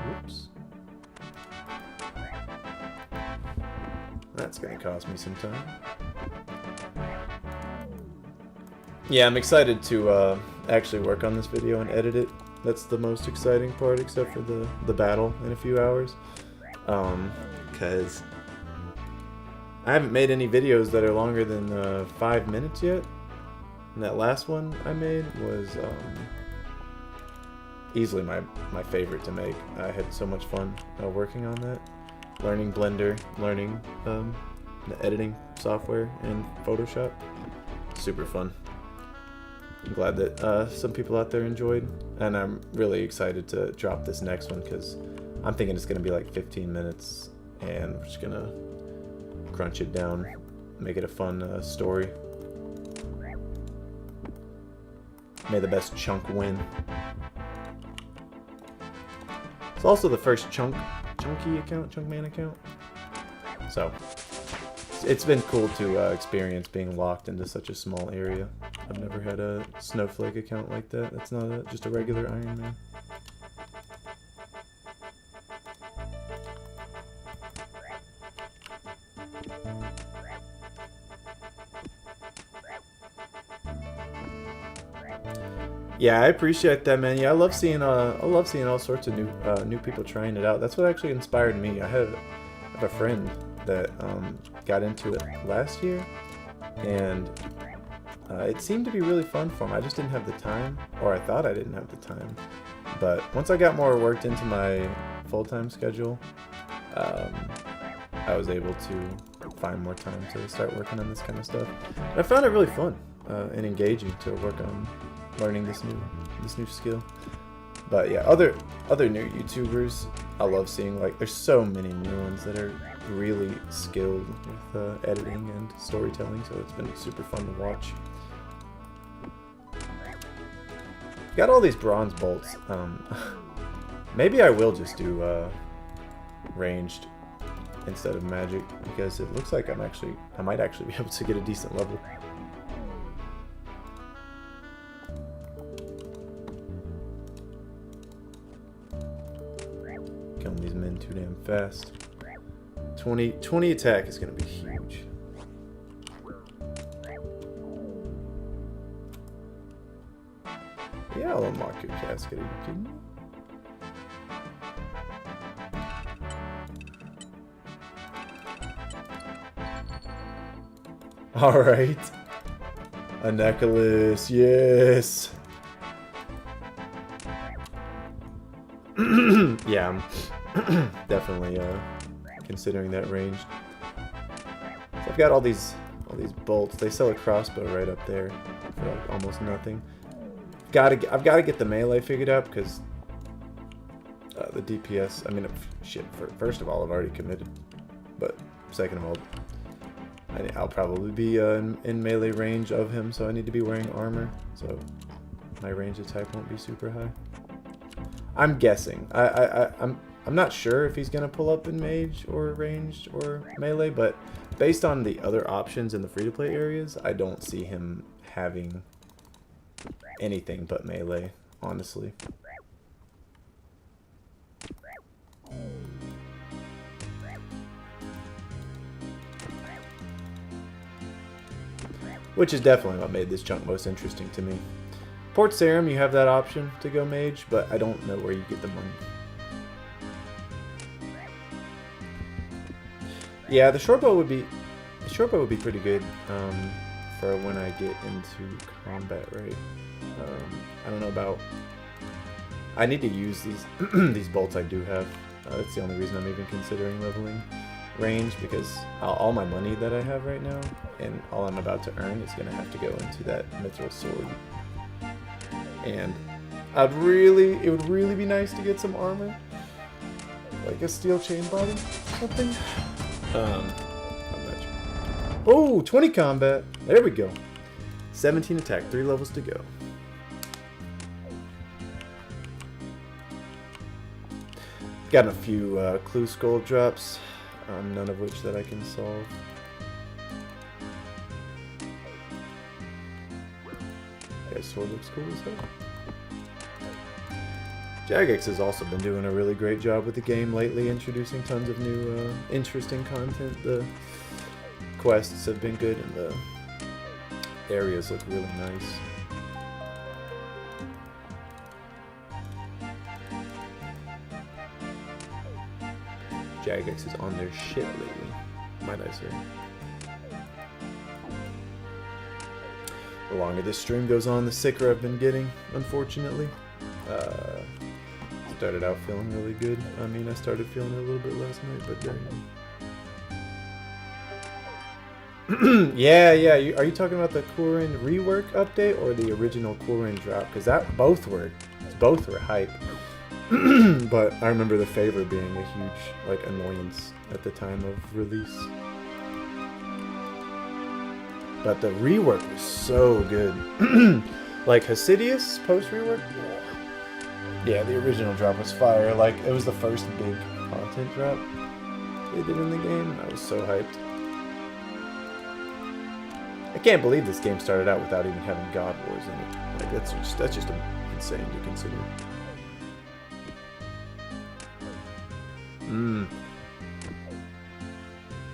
Whoops. That's gonna cost me some time. Yeah, I'm excited to actually work on this video and edit it. That's the most exciting part, except for the battle in a few hours. Because I haven't made any videos that are longer than 5 minutes yet. And that last one I made was easily my favorite to make. I had so much fun working on that. Learning Blender, learning the editing software and Photoshop. Super fun. I'm glad that some people out there enjoyed, and I'm really excited to drop this next one because I'm thinking it's going to be like 15 minutes, and we're just going to crunch it down, make it a fun story. May the best chunk win. It's also the first Chunkman account. So it's been cool to experience being locked into such a small area. I've never had a Snowflake account like that. That's not just a regular Iron Man. Yeah, I appreciate that, man. Yeah, I love seeing all sorts of new people trying it out. That's what actually inspired me. I have a friend that got into it last year, and it seemed to be really fun for him. I just didn't have the time, or I thought I didn't have the time. But once I got more worked into my full-time schedule, I was able to find more time to start working on this kind of stuff. And I found it really fun and engaging to work on learning this new skill. But yeah, other new YouTubers, I love seeing, like, there's so many new ones that are really skilled with editing and storytelling, so it's been super fun to watch. Got all these bronze bolts. Maybe I will just do ranged instead of magic, because it looks like I might actually be able to get a decent level. Killing these men too damn fast. 20 attack is going to be huge. Yeah, I'll unlock your casket. Are you kidding me? Alright. A necklace, yes. Yeah, I'm definitely considering that range. I've got all these bolts. They sell a crossbow right up there for like almost nothing. I've got to get the melee figured out because the DPS. I mean, shit. First of all, I've already committed, but second of all, I'll probably be in melee range of him, so I need to be wearing armor. So my range attack won't be super high. I'm guessing. I'm not sure if he's gonna pull up in mage or ranged or melee, but based on the other options in the free-to-play areas, I don't see him having anything but melee, honestly. Which is definitely what made this chunk most interesting to me. Port Serum, you have that option to go mage, but I don't know where you get the money. Yeah, the short bow would be pretty good for when I get into combat, right? I don't know about. I need to use these these bolts I do have. That's the only reason I'm even considering leveling range, because all my money that I have right now and all I'm about to earn is gonna have to go into that mithril sword. And it would really be nice to get some armor, like a steel chain body, something. I'm not sure. Oh, 20 combat. There we go. 17 attack, 3 levels to go. Got a few clue skull drops, none of which that I can solve. Yeah, sword looks cool as hell. Jagex has also been doing a really great job with the game lately, introducing tons of new interesting content. The quests have been good and the areas look really nice. Jagex is on their shit lately, might I say. The longer this stream goes on, the sicker I've been getting, unfortunately. Started out feeling really good. I mean, I started feeling it a little bit last night, but dang. Yeah. Are you talking about the Kurin rework update or the original Kurin drop? Because both were hype. But I remember the favor being a huge annoyance at the time of release. But the rework was so good. Like Hasidius post rework. Yeah, the original drop was fire. Like, it was the first big content drop they did in the game. I was so hyped. I can't believe this game started out without even having God Wars in it. Like, that's just insane to consider.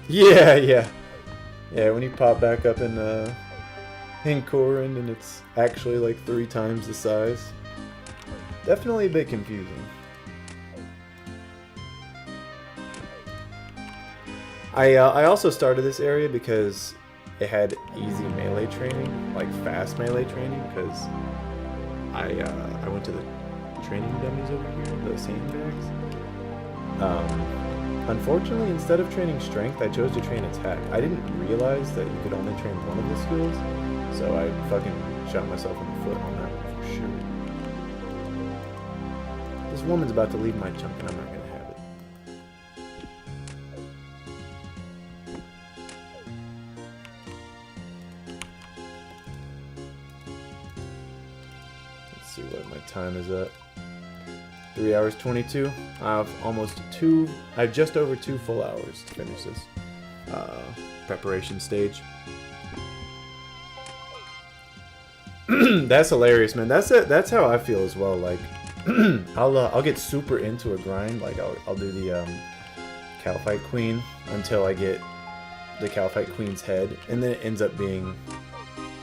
Yeah, when you pop back up in Corin and it's actually like 3 times the size. Definitely a bit confusing. I also started this area because it had easy melee training, like fast melee training, because I went to the training dummies over here, the sandbags. Unfortunately, instead of training strength, I chose to train attack. I didn't realize that you could only train one of the skills, so I fucking shot myself in the foot on that one for sure. This woman's about to leave my chunk and I'm not gonna have it. Let's see what my time is at. 3 hours 22. I have just over 2 full hours to finish this preparation stage. That's hilarious, man. That's how I feel as well. Like, I'll get super into a grind. Like, I'll do the Calphite Queen until I get the Calphite Queen's head, and then it ends up being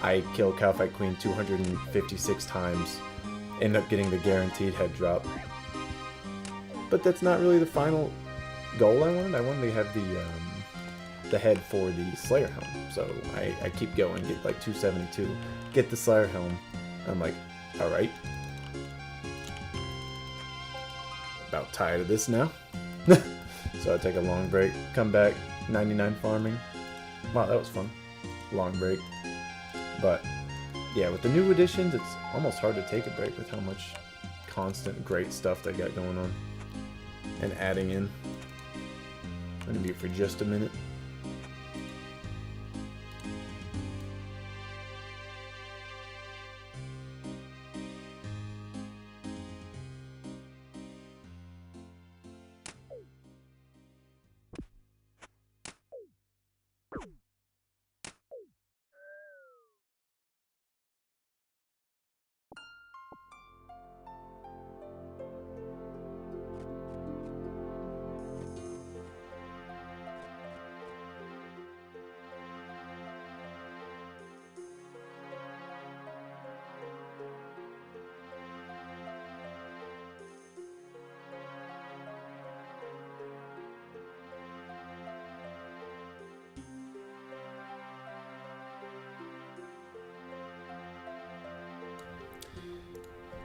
I kill Calphite Queen 256 times, end up getting the guaranteed head drop. But that's not really the final goal I wanted. I wanted to have the head for the Slayer Helm. So I keep going, get like 272, get the Slayer Helm. I'm like, alright. About tired of this now. So I take a long break, come back, 99 farming, Wow, that was fun. Long break. But yeah, with the new additions, it's almost hard to take a break with how much constant great stuff they got going on and adding in. I'm gonna mute for just a minute.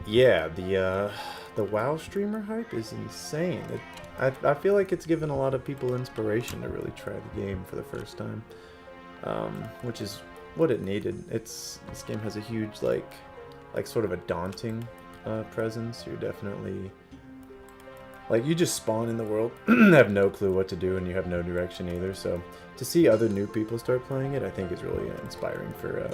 Yeah, the WoW streamer hype is insane. I feel like it's given a lot of people inspiration to really try the game for the first time, which is what it needed. This game has a huge like sort of a daunting presence. You're definitely like, you just spawn in the world, have no clue what to do, and you have no direction either. So to see other new people start playing it, I think is really inspiring for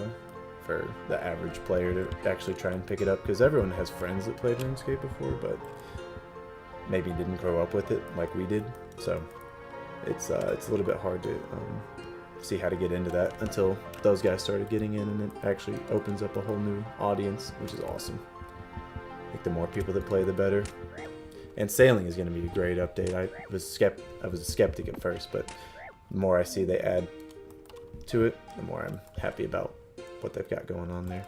the average player to actually try and pick it up, because everyone has friends that played RuneScape before, but maybe didn't grow up with it like we did. So it's a little bit hard to see how to get into that until those guys started getting in, and it actually opens up a whole new audience, which is awesome. I think the more people that play, the better. And sailing is going to be a great update. I was a skeptic at first, but the more I see they add to it, the more I'm happy about what they've got going on there.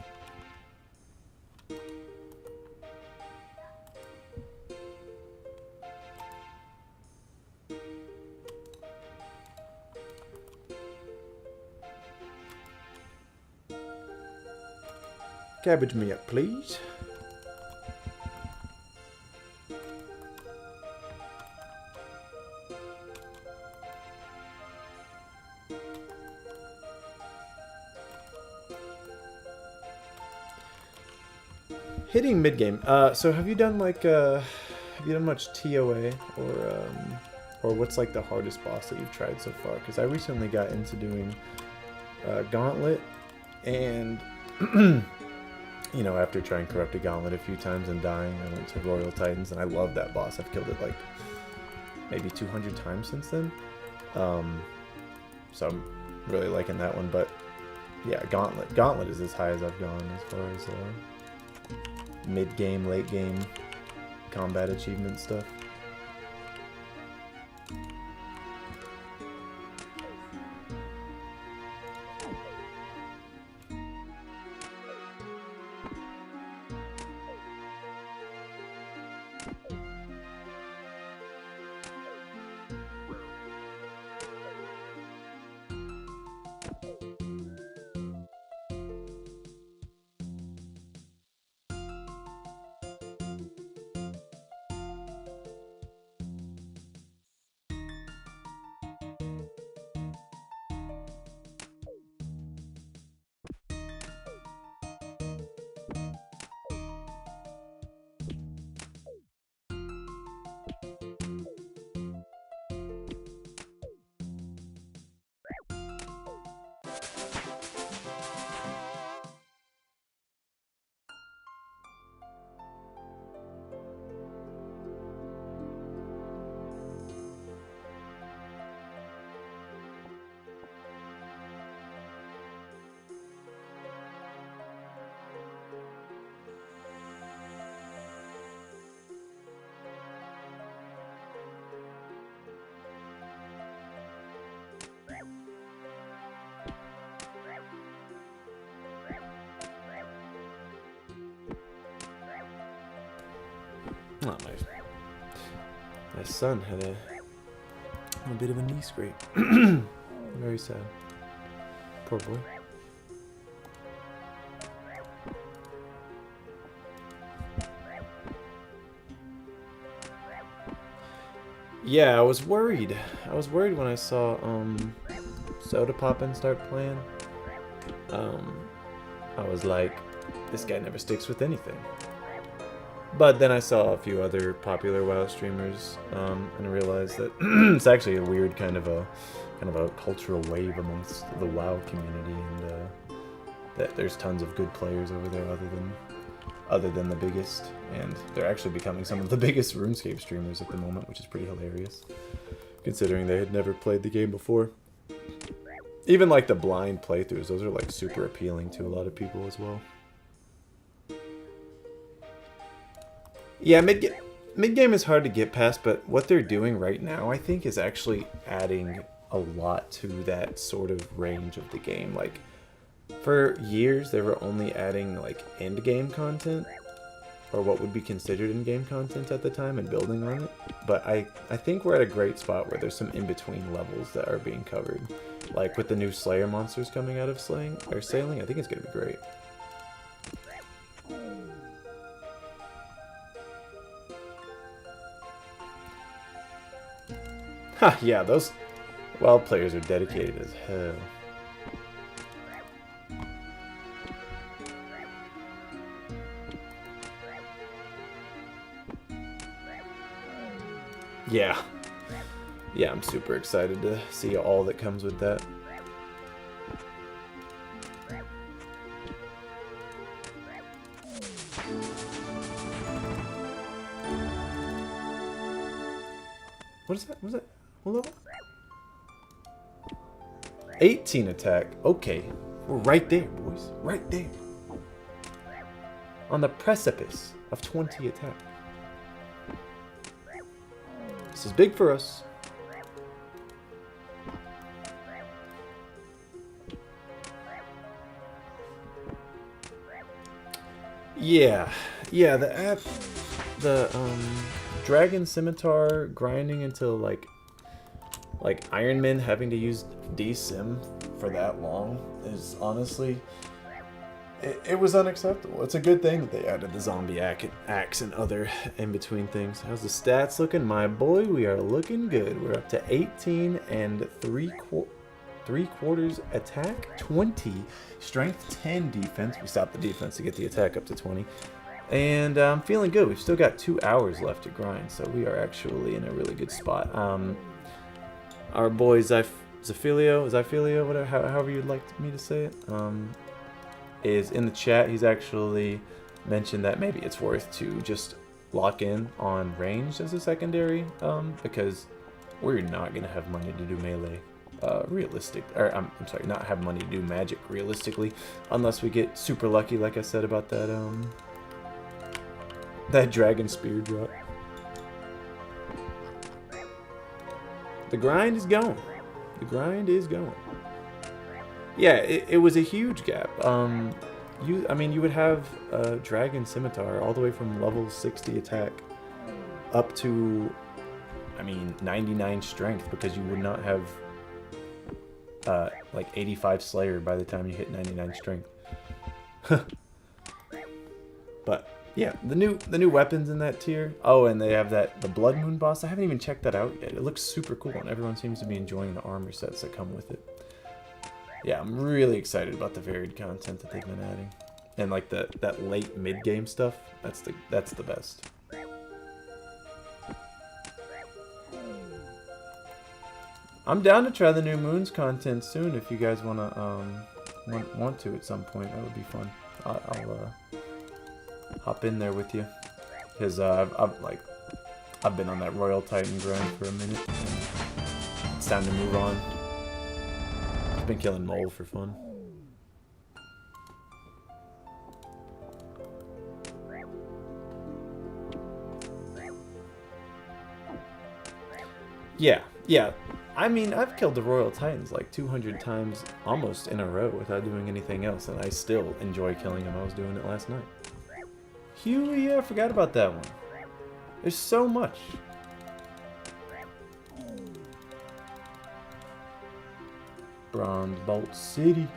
Cabbage me up, please. Hitting mid game. So have you done like have you done much TOA or what's like the hardest boss that you've tried so far? Because I recently got into doing Gauntlet, and you know, after trying Corrupted Gauntlet a few times and dying, I went to Royal Titans, and I love that boss. I've killed it like maybe 200 times since then. So I'm really liking that one. But yeah, Gauntlet is as high as I've gone as far as mid-game, late-game combat achievement stuff. Oh, my son had a bit of a knee scrape. Very sad. Poor boy. Yeah, I was worried. I was worried when I saw Soda Pop and start playing, I was like, this guy never sticks with anything. But then I saw a few other popular WoW streamers, and realized that it's actually a weird kind of a cultural wave amongst the WoW community, and that there's tons of good players over there other than the biggest, and they're actually becoming some of the biggest RuneScape streamers at the moment, which is pretty hilarious, considering they had never played the game before. Even like the blind playthroughs, those are like super appealing to a lot of people as well. Yeah, mid-game is hard to get past, but what they're doing right now, I think, is actually adding a lot to that sort of range of the game. Like, for years, they were only adding, like, end-game content, or what would be considered in-game content at the time, and building on it. But I think we're at a great spot where there's some in-between levels that are being covered. Like, with the new Slayer monsters coming out of sailing, I think it's going to be great. Ha, yeah, those WoW players are dedicated as hell. Yeah. Yeah, I'm super excited to see all that comes with that. What is that? What is that? What level? 18 attack. Okay. We're right there, boys. Right there. On the precipice of 20 attack. This is big for us. Yeah. Yeah, the Dragon Scimitar grinding until like Iron Man having to use D-Sim for that long is honestly, it was unacceptable. It's a good thing that they added the zombie axe and other in-between things. How's the stats looking? My boy, we are looking good. We're up to 18 and 3/4 attack, 20 strength, 10 defense. We stopped the defense to get the attack up to 20. And I'm feeling good. We've still got 2 hours left to grind, so we are actually in a really good spot. Our boy Zyphilio, whatever, however you'd like me to say it, is in the chat. He's actually mentioned that maybe it's worth to just lock in on ranged as a secondary, because we're not going to have money to do melee I'm sorry, not have money to do magic realistically, unless we get super lucky, like I said about that dragon spear drop. The grind is going. The grind is going. Yeah, it was a huge gap. You would have a Dragon Scimitar all the way from level 60 attack up to, 99 strength, because you would not have like 85 Slayer by the time you hit 99 strength. But yeah, the new weapons in that tier. Oh, and they have the Blood Moon boss. I haven't even checked that out yet. It looks super cool, and everyone seems to be enjoying the armor sets that come with it. Yeah, I'm really excited about the varied content that they've been adding, and like that late mid game stuff. That's the best. I'm down to try the new Moons content soon. If you guys want to at some point, that would be fun. I'll hop in there with you, because I've been on that Royal Titan grind for a minute. It's time to move on. I've been killing mole for fun. Yeah. I've killed the Royal Titans like 200 times almost in a row without doing anything else, and I still enjoy killing them. I was doing it last night. Huey, yeah, I forgot about that one. There's so much. Bronze Bolt City.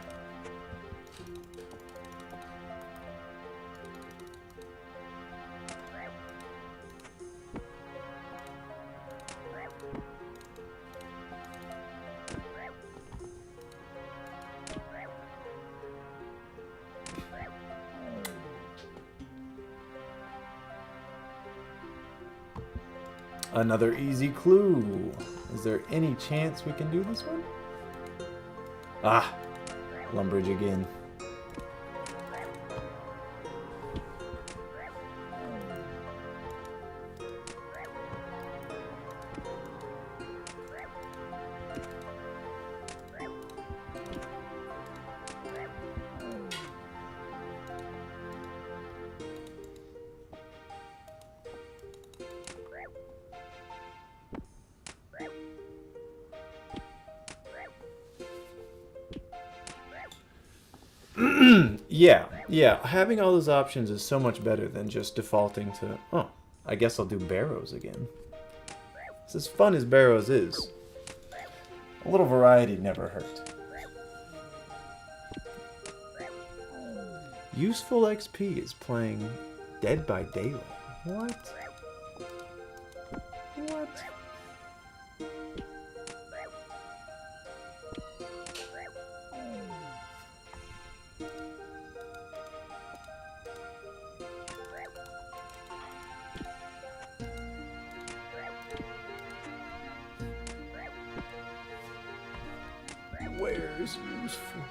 Another easy clue. Is there any chance we can do this one? Ah, Lumbridge again. Yeah, having all those options is so much better than just defaulting to, oh, I guess I'll do Barrows again. It's as fun as Barrows is. A little variety never hurt. Useful XP is playing Dead by Daylight. What? What? Where's useful?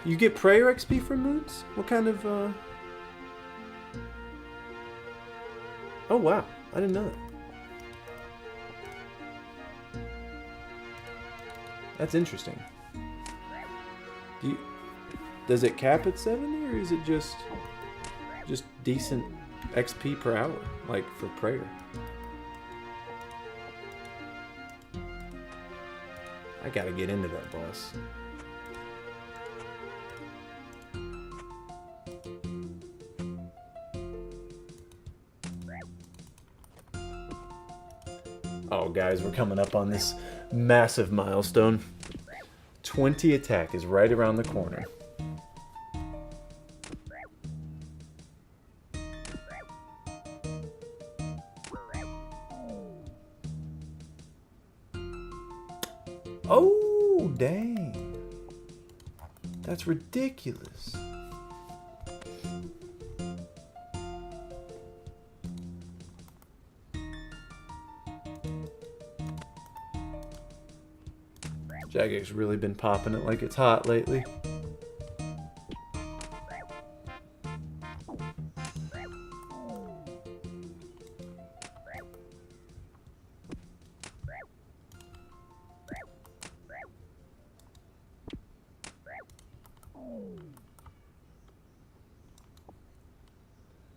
You get prayer XP from moons? What kind of, Oh, wow. I didn't know that. That's interesting. Does it cap at 70, or is it just decent XP per hour, like for prayer? I gotta get into that boss. Oh, guys, we're coming up on this massive milestone. 20 attack is right around the corner. Oh, dang. That's ridiculous. Jagex really been popping it like it's hot lately.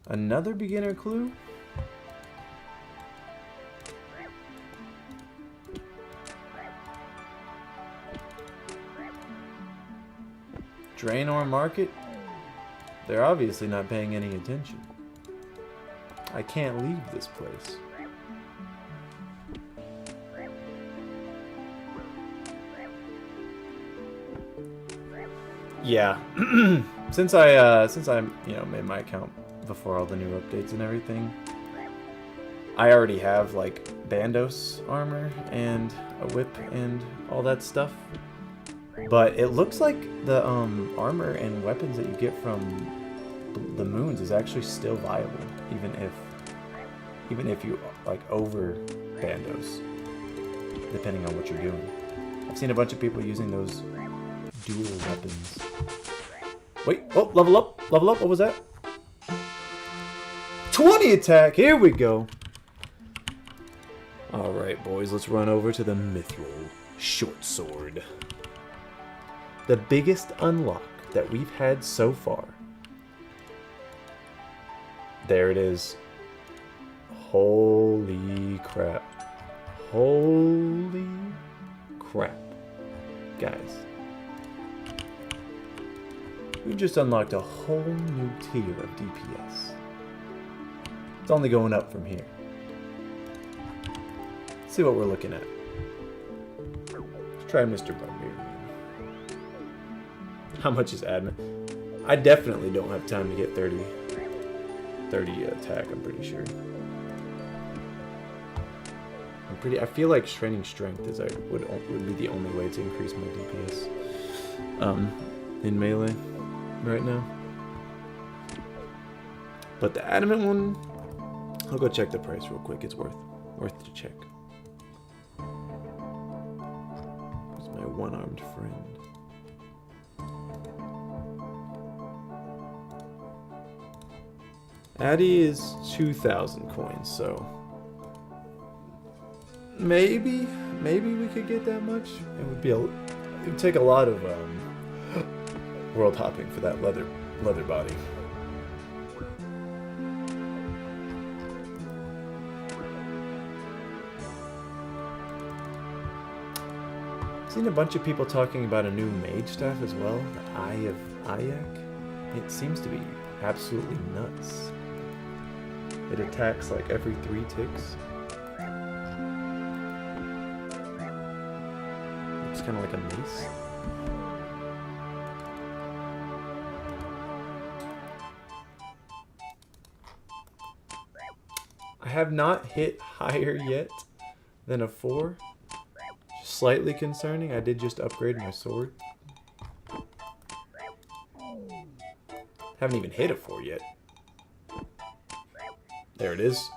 Another beginner clue? Draenor Market? They're obviously not paying any attention. I can't leave this place. Yeah. since I made my account before all the new updates and everything, I already have like Bandos armor and a whip and all that stuff. But it looks like the armor and weapons that you get from the moons is actually still viable, even if you like over Bandos, depending on what you're doing. I've seen a bunch of people using those dual weapons. Wait, oh, level up, what was that? 20 attack, here we go. Alright boys, let's run over to the Mithril Short Sword. The biggest unlock that we've had so far. There it is. Holy crap. Holy crap. Guys. We've just unlocked a whole new tier of DPS. It's only going up from here. Let's see what we're looking at. Let's try Mr. Barbarian. How much is admin? I definitely don't have time to get 30 attack, I'm pretty sure. I feel like training strength would be the only way to increase my DPS. in Melee right now. But the Adamant one, I'll go check the price real quick. It's worth to check. It's my one-armed friend. Addy is 2,000 coins, so maybe we could get that much. It would take a lot of world hopping for that leather body. I've seen a bunch of people talking about a new mage staff as well, the Eye of Ayak. It seems to be absolutely nuts. It attacks like every 3 ticks. It's kind of like a mace. I have not hit higher yet than a 4. Slightly concerning. I did just upgrade my sword. Haven't even hit a 4 yet. There it is.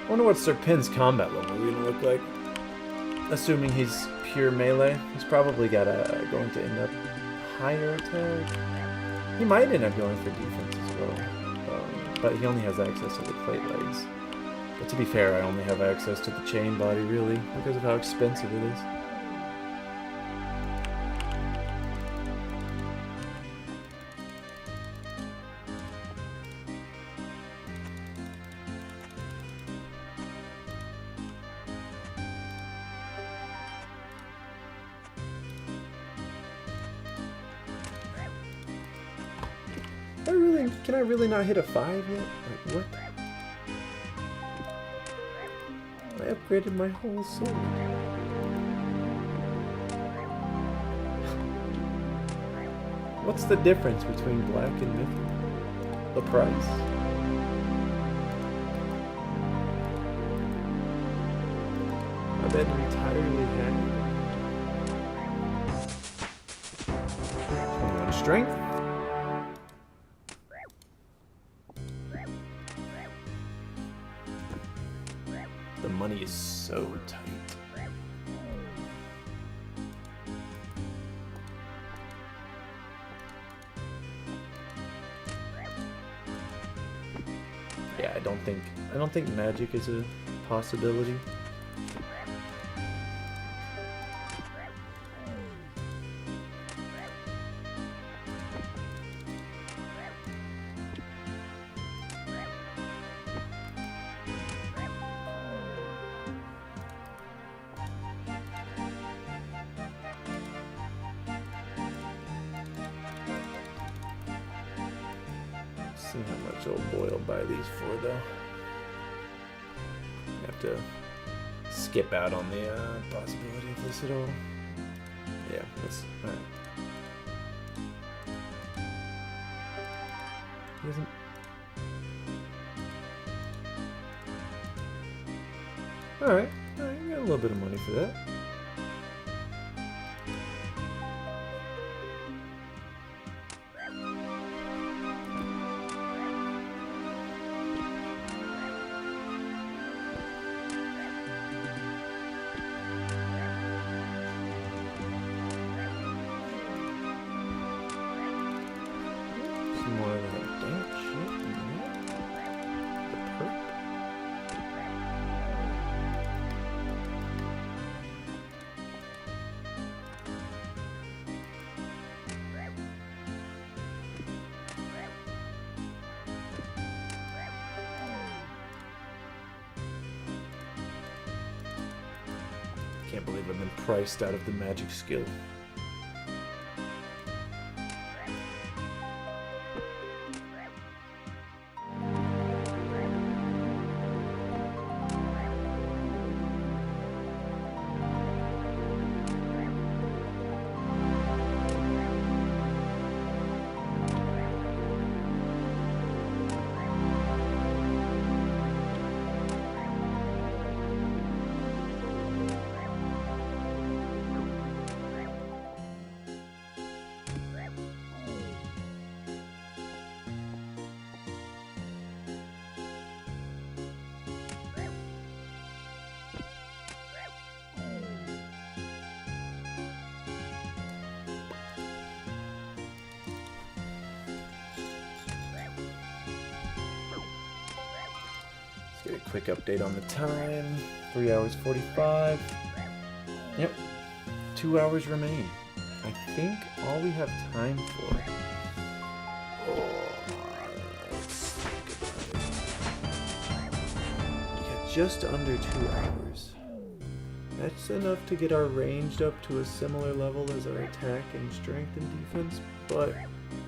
I wonder what Serpin's combat level is gonna look like. Assuming he's pure melee, he's probably going to end up higher attack. He might end up going for defense as well, but he only has access to the plate legs. But to be fair, I only have access to the chain body really because of how expensive it is. Can I really not hit a 5 yet? Like, what? I upgraded my whole sword. What's the difference between black and mythic? The price? I've been entirely happy. 21 strength. The money is so tight. Yeah, I don't think magic is a possibility. see how much old boy will buy these for, though. I have to skip out on the possibility of this at all. Yeah, that's all right. He doesn't. All right, got a little bit of money for that. Can't believe I've been priced out of the magic skill. Get a quick update on the time. 3 hours 45. Yep. 2 hours remain. I think all we have time for. Let's think about it. Yeah, just under 2 hours. That's enough to get our ranged up to a similar level as our attack and strength and defense, but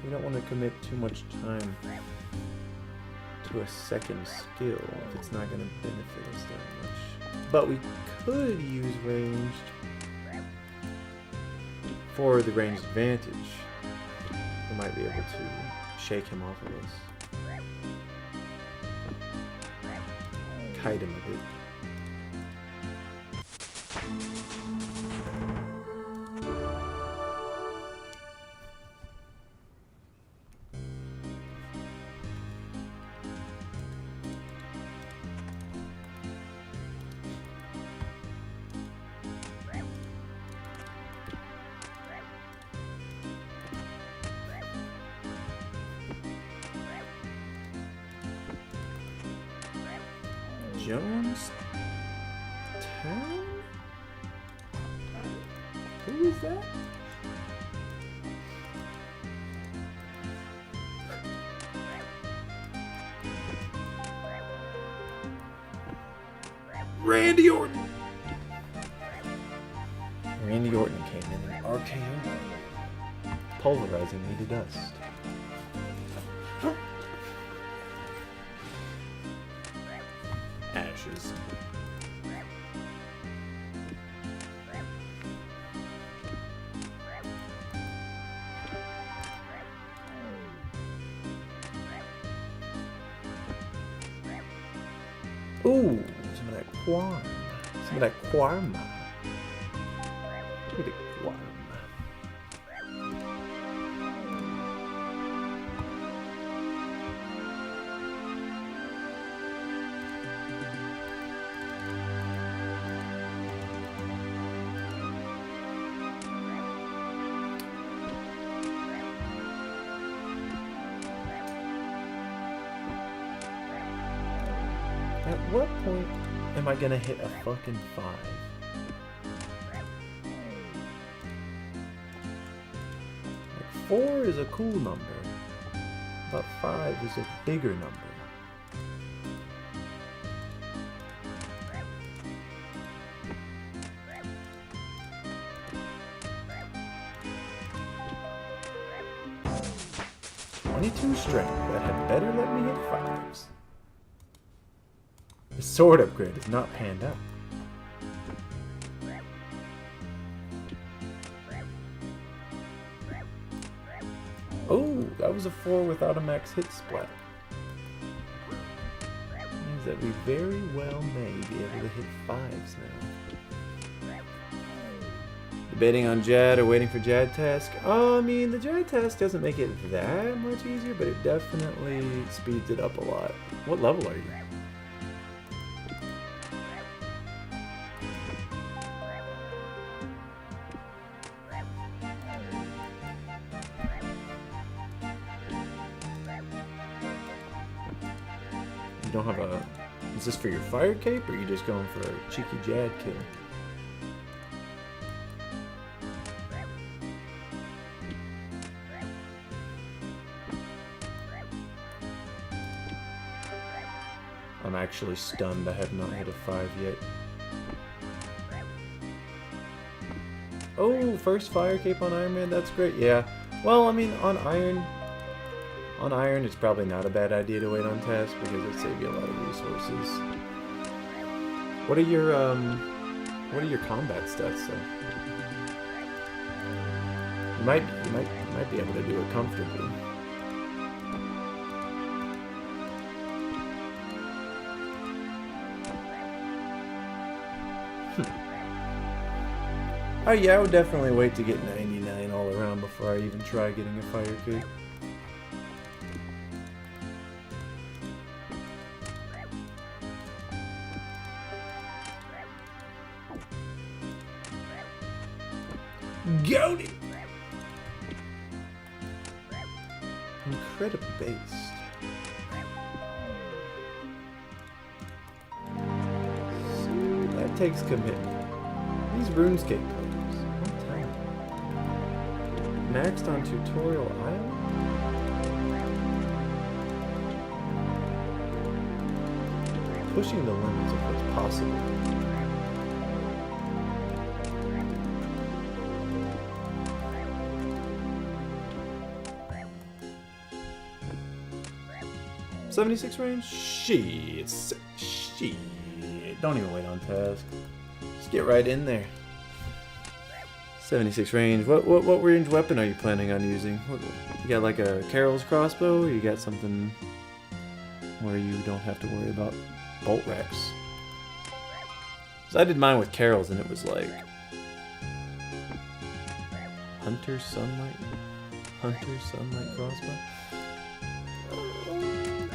we don't want to commit too much time to a second skill if it's not going to benefit us that much. But we could use ranged for the ranged advantage. We might be able to shake him off of us. Kite him a bit. Jones Town? Who is that? Randy Orton! Randy Orton came in an RKO, pulverizing me to dust. Ashes. Ooh, some of that quarm. Some of that quarma. Look at the quarm. At what point am I gonna hit a fucking 5? Like 4 is a cool number, but 5 is a bigger number. 22 strength. That had better let me hit 5s. The sword upgrade is not panned out. Oh, that was a 4 without a max hit splat. Means that we very well may be able to hit 5s now. Debating on Jad or waiting for Jad task? I mean, the Jad task doesn't make it that much easier, but it definitely speeds it up a lot. What level are you? You don't have a... Is this for your fire cape, or are you just going for a cheeky Jad kill? I'm actually stunned. I have not hit a 5 yet. Oh, first fire cape on Iron Man. That's great. Yeah. Well, I mean, on Iron, it's probably not a bad idea to wait on task because it'll save you a lot of resources. What are your combat stats though? You might be able to do it comfortably. Oh yeah, I would definitely wait to get 99 all around before I even try getting a fire cape. Got it! Incredible based. So that takes commitment. These RuneScape players. Maxed on Tutorial Island? Pushing the limits of what's possible. .76 range? Shit. Don't even wait on task. Just get right in there. 76 range. What range weapon are you planning on using? You got like a Carol's crossbow, or you got something where you don't have to worry about bolt racks? So I did mine with Carol's and it was like Hunter Sunlight crossbow.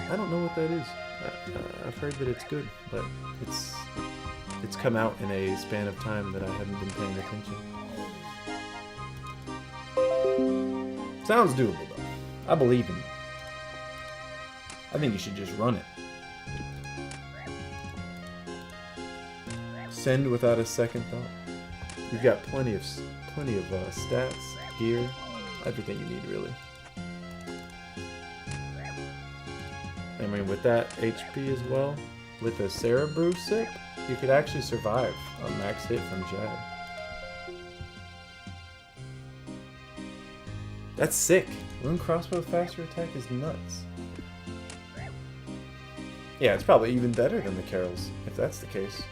I don't know what that is. I've heard that it's good, but it's come out in a span of time that I haven't been paying attention. Sounds doable though. I believe in you. I think you should just run it. Send without a second thought. You've got plenty of stats, gear, everything you need really. I mean, with that HP as well, with a Cerebrew sip, you could actually survive a max hit from Jad. That's sick. Rune crossbow faster attack is nuts. Yeah, it's probably even better than the Carol's, if that's the case.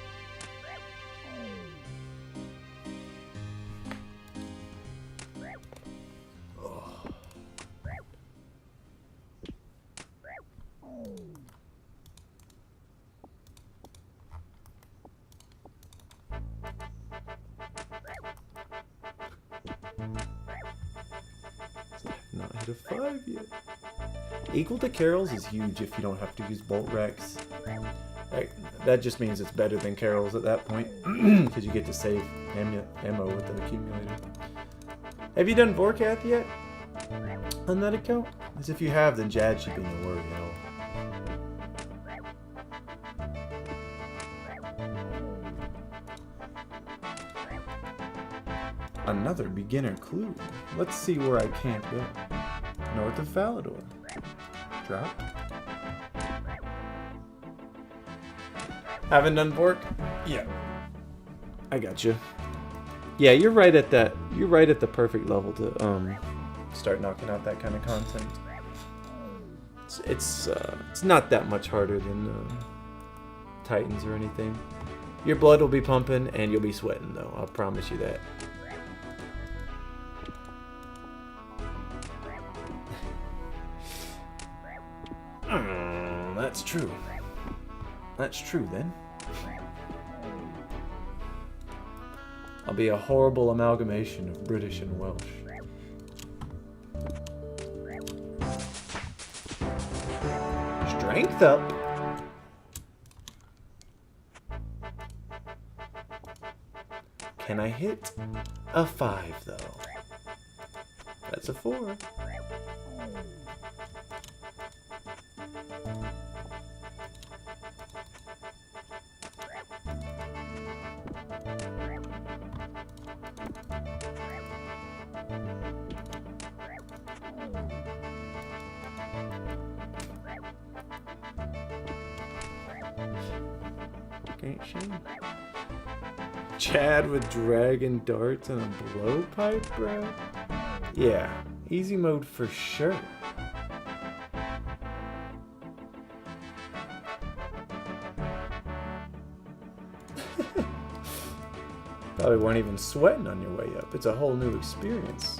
Not hit a 5 yet. Equal to Carol's is huge if you don't have to use bolt racks. That just means it's better than Carol's at that point, because you get to save ammo with the accumulator. Have you done Vorkath yet on that account? As if you have, then Jad should be no worry at all. Another beginner clue. Let's see where I can't go. North of Falador. Drop. Haven't done Vork? Yeah. I got you. Yeah, you're right at that. You're right at the perfect level to start knocking out that kind of content. It's not that much harder than Titans or anything. Your blood will be pumping and you'll be sweating though. I'll promise you that. That's true. That's true then. I'll be a horrible amalgamation of British and Welsh. Strength up. Can I hit a 5 though? That's a 4. Chad with dragon darts and a blowpipe, bro? Yeah, easy mode for sure. Probably weren't even sweating on your way up. It's a whole new experience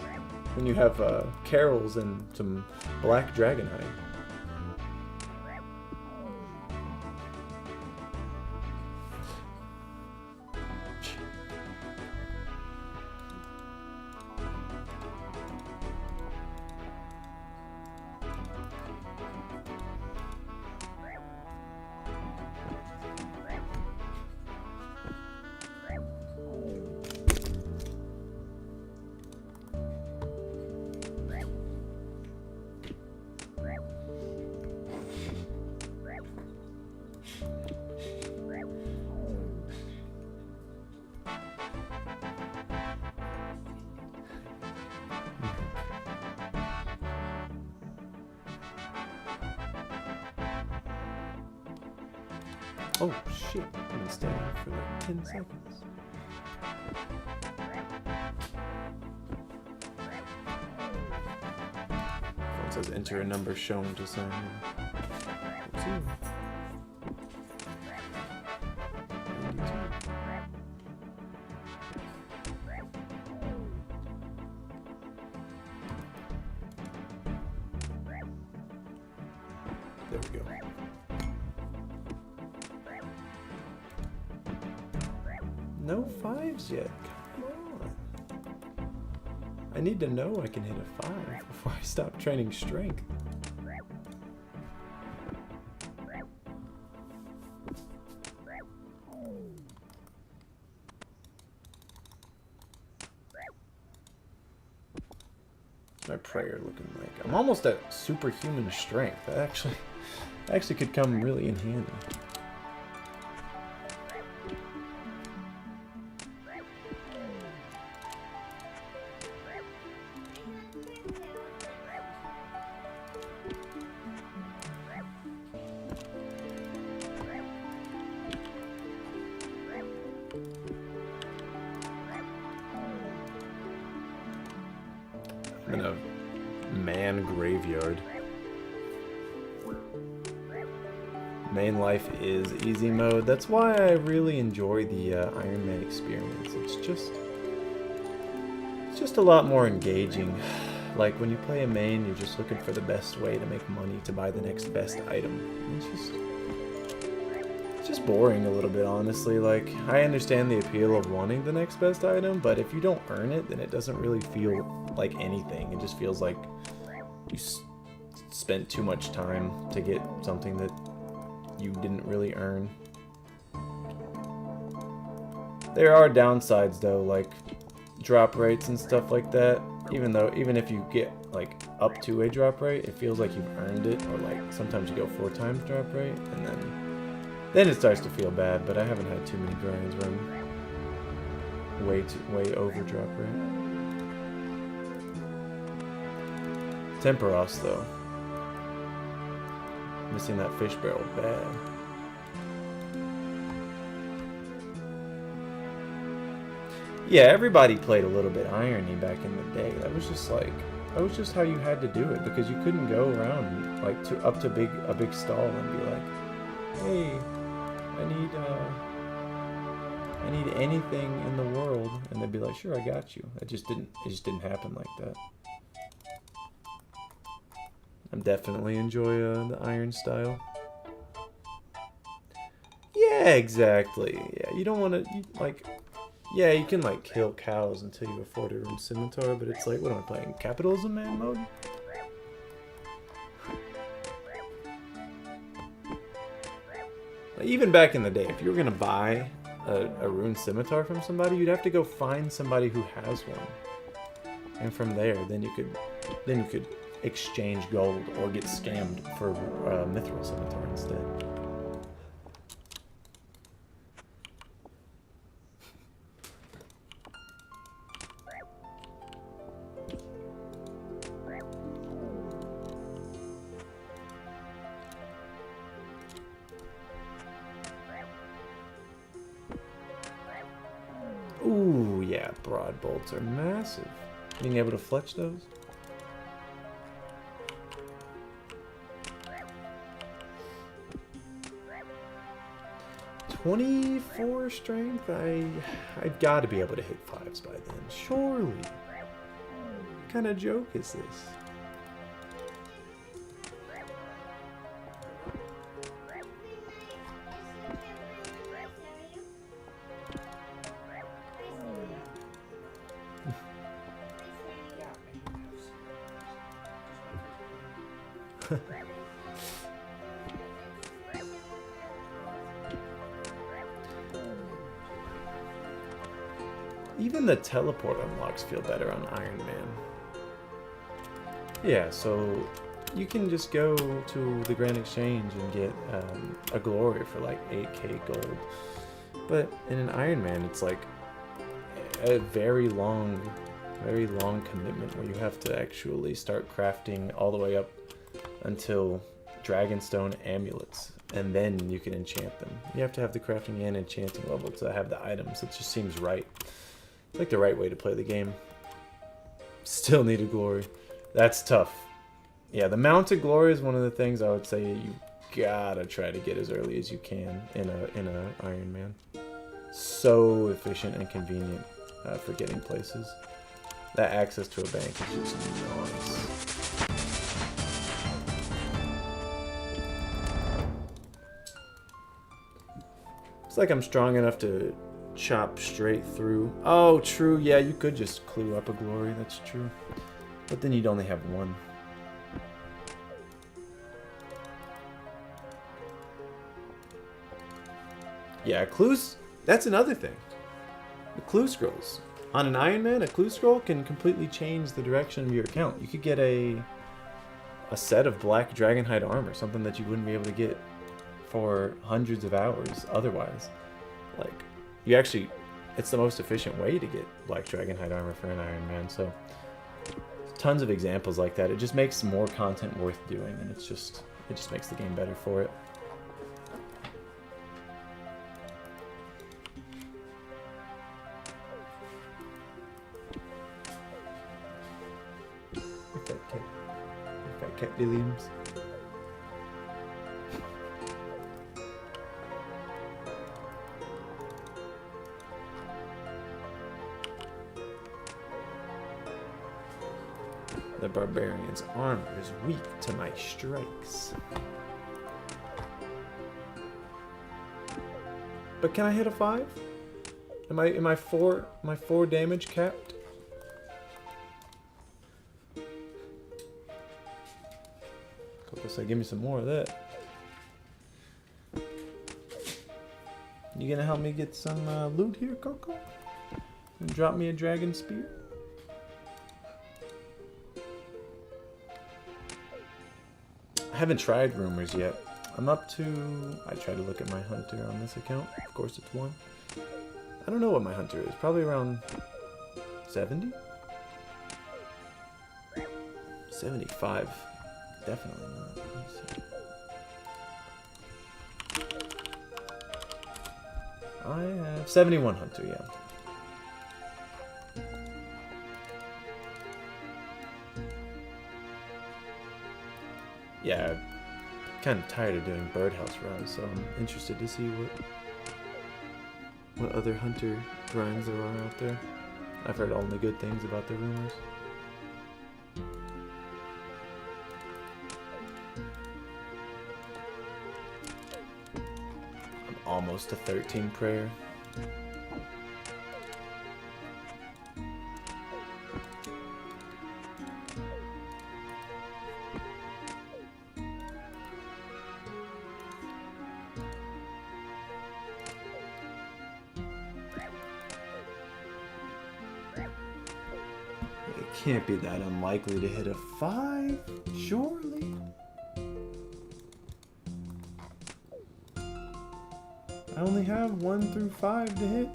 when you have carols and some black dragon hide. Oh shit, I've been standing for like 10 seconds. Phone says enter a number shown to sign in. What's here? 92. There we go. No 5s yet. Come on. I need to know I can hit a 5 before I stop training strength. My prayer looking like I'm almost at superhuman strength. That actually could come really in handy. In a man graveyard. Main life is easy mode. That's why I really enjoy the Iron Man experience. It's just a lot more engaging. Like when you play a main, you're just looking for the best way to make money to buy the next best item. It's just boring a little bit, honestly. Like, I understand the appeal of wanting the next best item, but if you don't earn it, then it doesn't really feel like anything. It just feels like you spent too much time to get something that you didn't really earn. There are downsides though, like drop rates and stuff like that. Even if you get like up to a drop rate, it feels like you've earned it, or like sometimes you go 4 times drop rate, and then it starts to feel bad. But I haven't had too many grinds where I'm way over drop rate. Temperos though. Missing that fish barrel bad. Yeah, everybody played a little bit irony back in the day. That was just like That was just how you had to do it, because you couldn't go around like up to a big stall and be like, "Hey, I need anything in the world," and they'd be like, "Sure, I got you." It just didn't happen like that. I definitely enjoy the iron style. Yeah, exactly. Yeah, you don't want to like. Yeah, you can like kill cows until you afford a room scimitar, but it's like, what am I playing? Capitalism Man mode? Like, even back in the day, if you were gonna buy a rune scimitar from somebody, you'd have to go find somebody who has one, and from there, then you could exchange gold or get scammed for mithril scimitar instead. Ooh, yeah, broad bolts are massive. Being able to fletch those. "24 strength? I've got to be able to hit 5s by then. Surely. What kind of joke is this? Even the teleport unlocks feel better on Iron Man. Yeah, so you can just go to the Grand Exchange and get a glory for like 8k gold. But in an Iron Man, it's like a very long commitment where you have to actually start crafting all the way up until Dragonstone amulets, and then you can enchant them. You have to have the crafting and enchanting level to have the items. It just seems right. It's like the right way to play the game. Still need a glory. That's tough. Yeah, the mounted glory is one of the things I would say you gotta try to get as early as you can in a Iron Man. So efficient and convenient for getting places. That access to a bank is just nice. It's like I'm strong enough to chop straight through. Oh, true. Yeah, you could just clue up a glory. That's true. But then you'd only have one. Yeah, clues. That's another thing. The clue scrolls. On an Iron Man, a clue scroll can completely change the direction of your account. You could get a set of black dragonhide armor, something that you wouldn't be able to get for hundreds of hours otherwise. Like, you actually, it's the most efficient way to get black dragonhide armor for an Iron Man. So tons of examples like that. It just makes more content worth doing, and it just makes the game better for it. Fat Cat Williams. The barbarian's armor is weak to my strikes. But can I hit a 5? Am I 4 damage capped? Coco said, give me some more of that. You gonna help me get some loot here, Coco? And drop me a dragon spear? I haven't tried rumors yet. I'm up to... I tried to look at my hunter on this account. Of course it's 1. I don't know what my hunter is. Probably around 70? 75. Definitely not. Let me see. I have 71 hunter, yeah. Yeah, I'm kind of tired of doing birdhouse runs, so I'm interested to see what other hunter grinds there are out there. I've heard only good things about the rumors. I'm almost to 13 prayer. Can't be that unlikely to hit a 5, surely. I only have 1 through 5 to hit.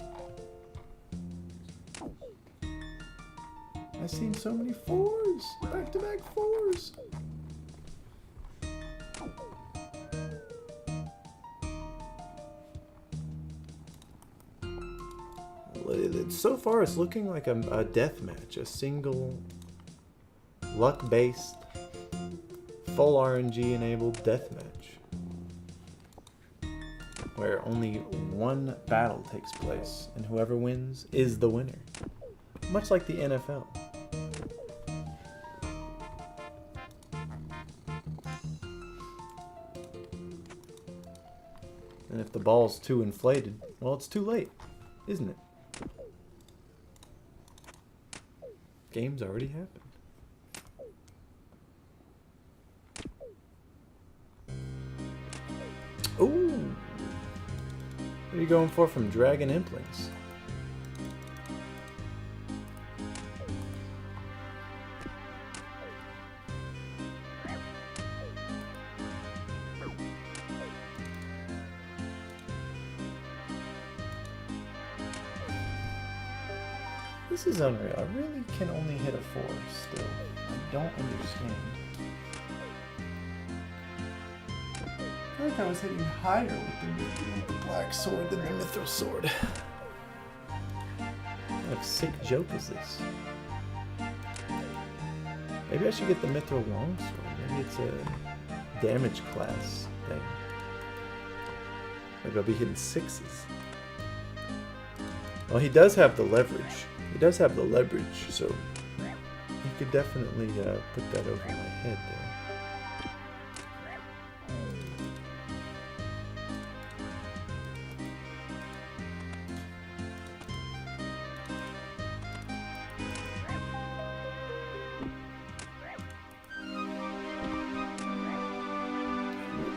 I've seen so many 4s, back-to-back 4s. So far, it's looking like a death match, a single luck-based, full RNG enabled death match, where only one battle takes place, and whoever wins is the winner, much like the NFL. And if the ball's too inflated, well, it's too late, isn't it? Game's already happened. Ooh! What are you going for from Dragon Implants? This is unreal. I really can only hit a 4 still. I don't understand. I feel like I was hitting higher with the black sword than the mithril sword. What a sick joke is this? Maybe I should get the mithril longsword. Maybe it's a damage class thing. Maybe I'll be hitting 6s. Well, he does have the leverage. He does have the leverage, so he could definitely put that over my head there.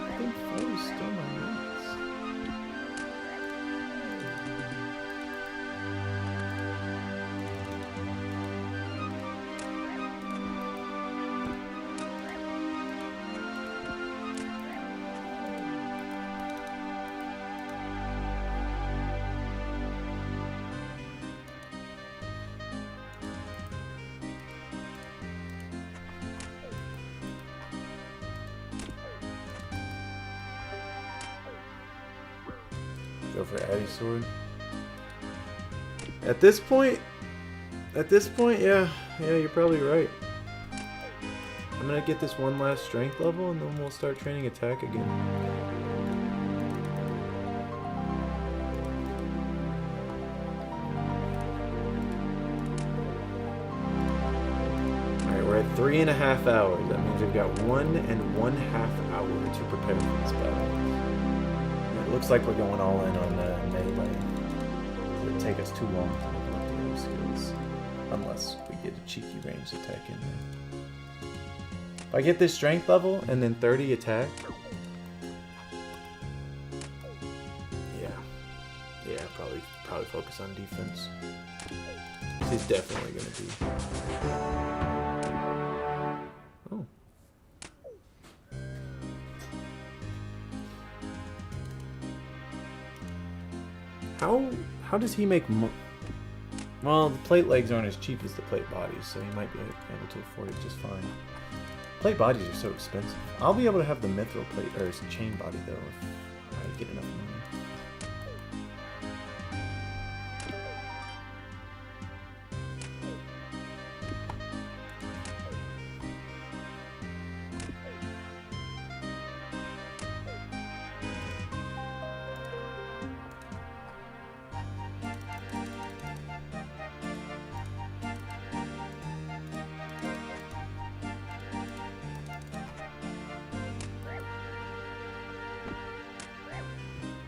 I think 4 is still my max. Go for Addy Sword. At this point, yeah, you're probably right. I'm gonna get this one last strength level and then we'll start training attack again. Alright, we're at 3.5 hours. That means we've got 1.5 hours to prepare for this battle. Looks like we're going all in on melee. It would take us too long to look up the other skills. Unless we get a cheeky ranged attack in there. If I get this strength level and then 30 attack. Yeah, probably focus on defense. He's definitely gonna be. Oh. How does he make well, the plate legs aren't as cheap as the plate bodies, so he might be able to afford it just fine. Plate bodies are so expensive. I'll be able to have the mithril plate, or chain body though, if I get enough money.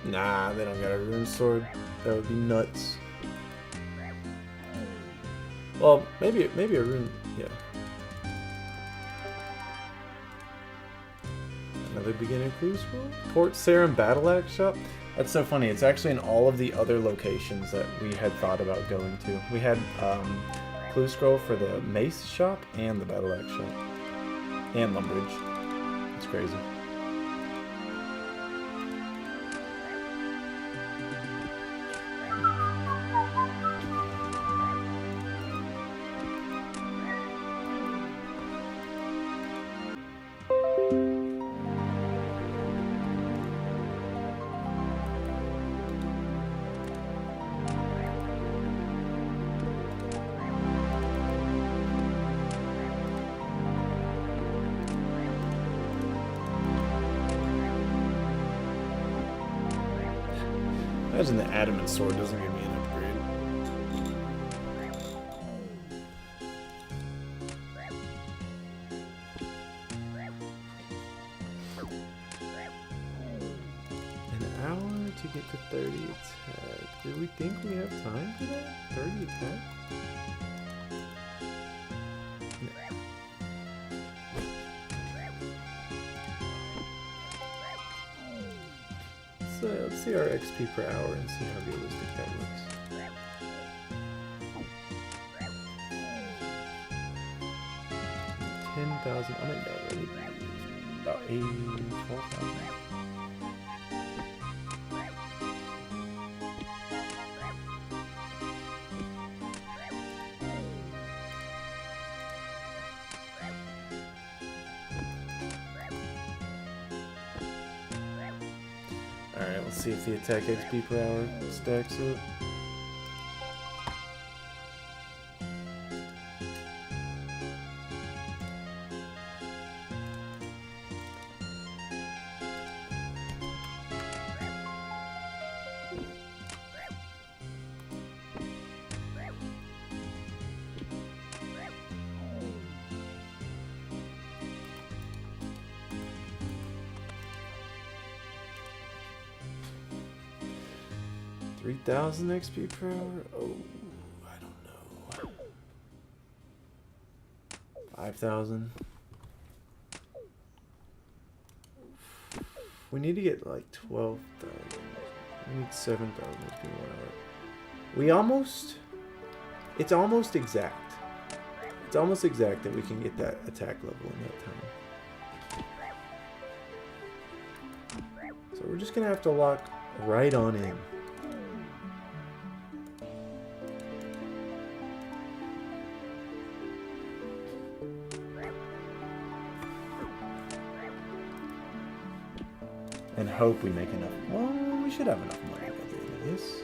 Nah, they don't got a rune sword. That would be nuts. Well, maybe a rune, yeah. Another beginner clue scroll? Port Sarum Battle Axe Shop? That's so funny. It's actually in all of the other locations that we had thought about going to. We had clue scroll for the Mace Shop and the Battle Axe Shop. And Lumbridge. It's crazy. Imagine the adamant sword doesn't give me an upgrade. An hour to get to 30 attack. Do we think we have time for that? 30 attack? Let's see our XP per hour and see how realistic that looks. $10,000. I'm at that already. About 12,000. Alright, let's see if the attack XP per hour stacks up. $3,000 XP per hour? Oh, I don't know. 5,000. We need to get like 12,000. We need 7,000 XP per hour. We almost. It's almost exact. It's almost exact that we can get that attack level in that time. So we're just gonna have to lock right on in. And hope we make enough. Well, we should have enough money by the end of this.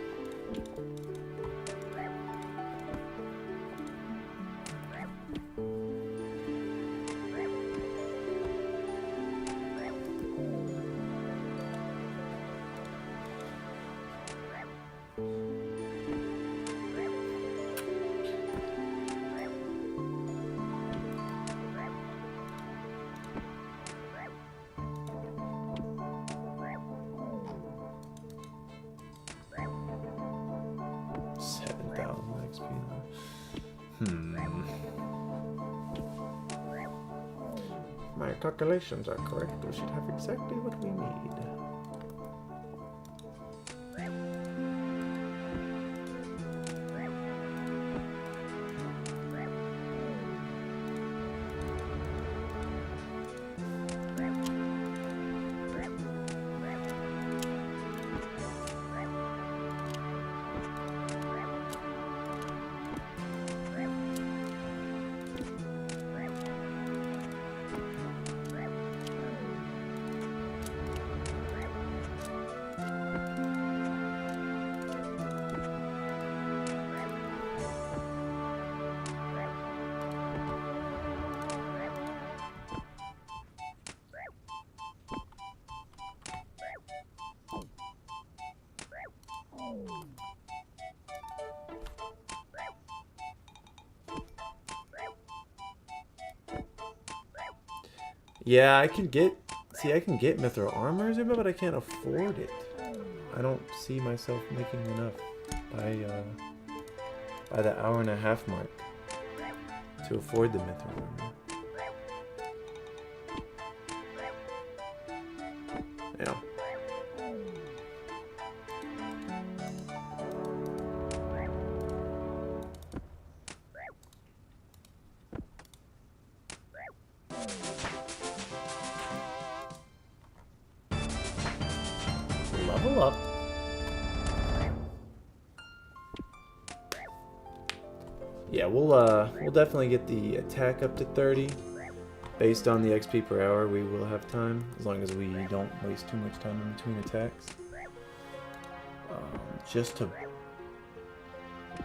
My calculations are correct. We should have exactly what we need. Yeah, I can get... See, I can get mithril armor, but I can't afford it. I don't see myself making enough by the hour-and-a-half mark to afford the Mithril armor. Yeah. Level up. Yeah, we'll definitely get the attack up to 30. Based on the XP per hour, we will have time, as long as we don't waste too much time in between attacks. Just to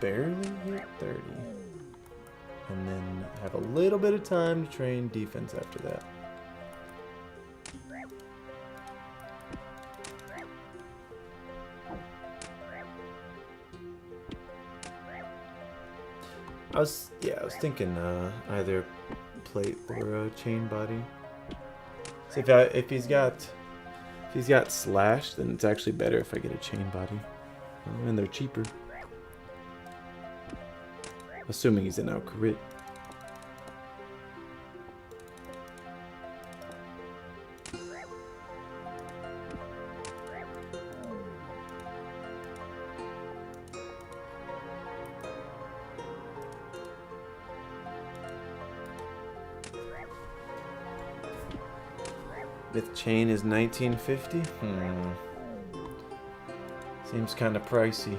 barely hit 30. And then have a little bit of time to train defense after that. I was thinking either plate or chain body. So if he's got slash, then it's actually better if I get a chain body, and they're cheaper. Assuming he's an out crit. With chain is 1950. Seems kind of pricey.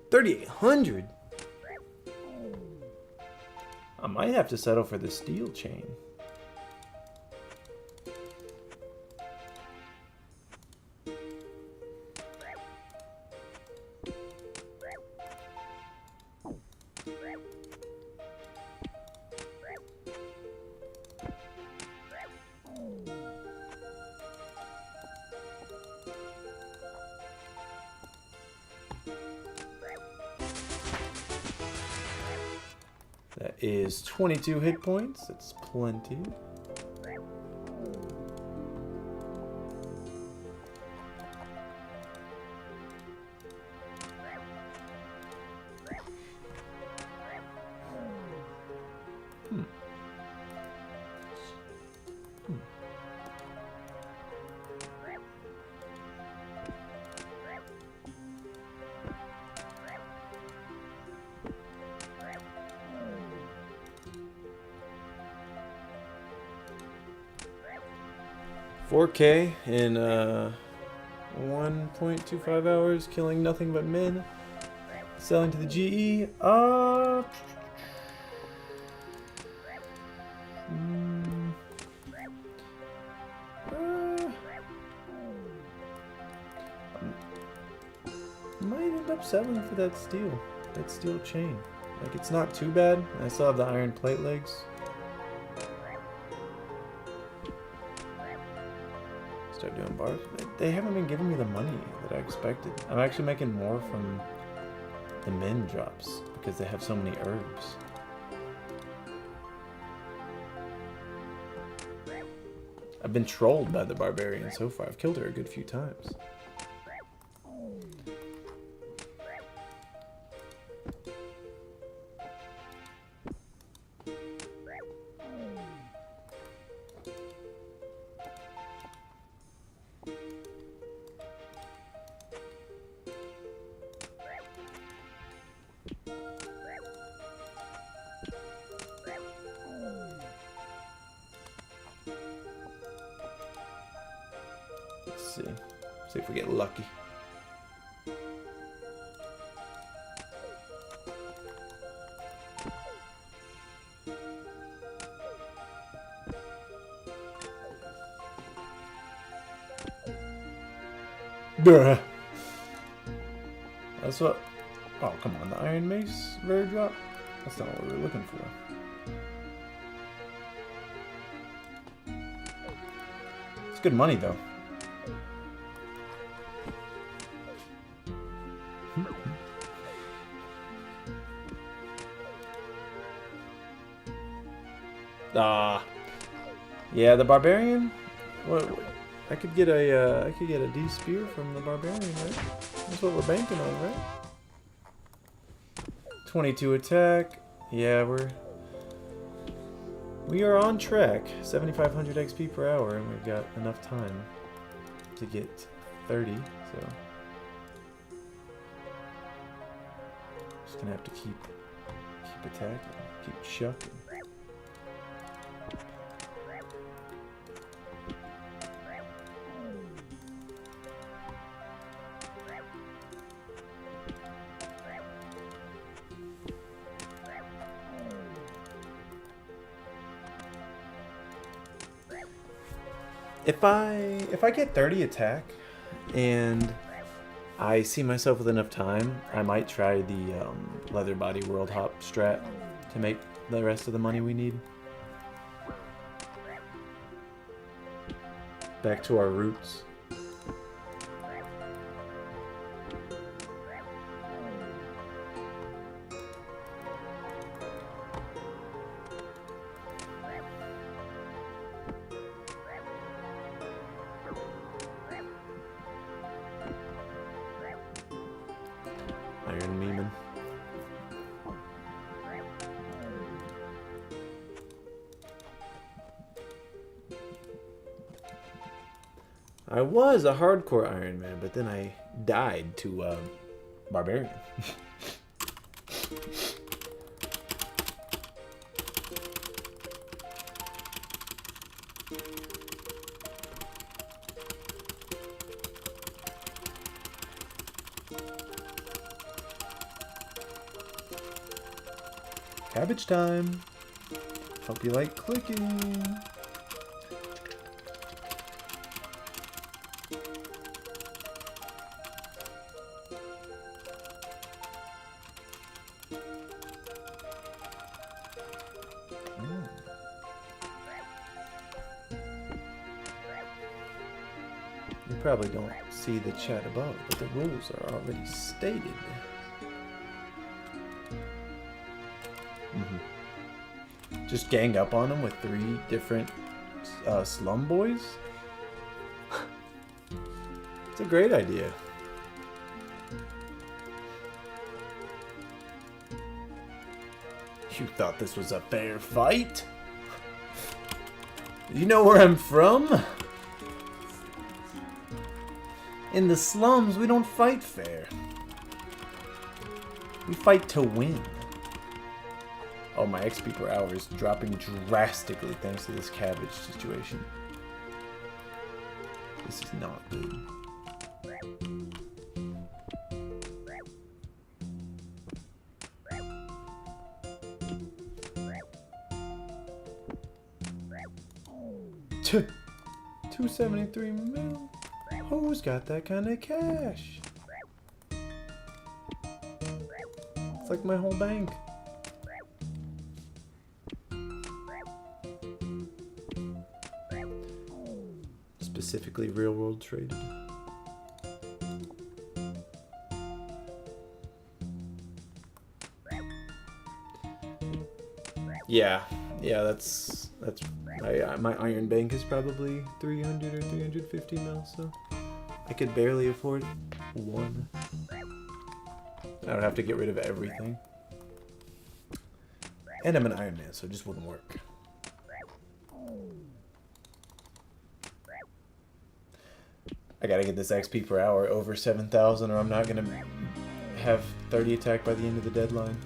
3,800. I might have to settle for the steel chain. That is 22 hit points. That's plenty. $4K in 1.25 hours, killing nothing but men. Selling to the GE. Might end up settling for that steel chain. Like, it's not too bad. I still have the iron plate legs. Start doing bars. They haven't been giving me the money that I expected. I'm actually making more from the min drops because they have so many herbs. I've been trolled by the barbarian so far. I've killed her a good few times. See if we get lucky. Bruh. That's what. Oh, come on. The Iron Mace rare drop? That's not what we were looking for. It's good money, though. Yeah, the barbarian What? I could get a D spear from the barbarian, right? That's what we're banking on, right? 22 attack. Yeah, we are on track. 7,500 XP per hour, and we've got enough time to get 30. So just gonna have to keep attacking, keep chucking. If I get 30 attack and I see myself with enough time, I might try the leather body world hop strat to make the rest of the money we need. Back to our roots. Iron Meman. I was a hardcore Iron Man, but then I died to Barbarian. Cabbage time. Hope you like clicking. You probably don't see the chat above, but the rules are already stated. Just gang up on them with 3 different slum boys? It's a great idea. You thought this was a fair fight? You know where I'm from? In the slums, we don't fight fair. We fight to win. Oh, my XP per hour is dropping drastically thanks to this cabbage situation. This is not good. $273 mil? Who's got that kind of cash? It's like my whole bank. Specifically real world traded. Yeah, that's my iron bank is probably 300 or 350 mil, so I could barely afford one. I would have to get rid of everything. And I'm an Iron Man, so it just wouldn't work. I gotta get this XP per hour over 7,000 or I'm not gonna have 30 attack by the end of the deadline.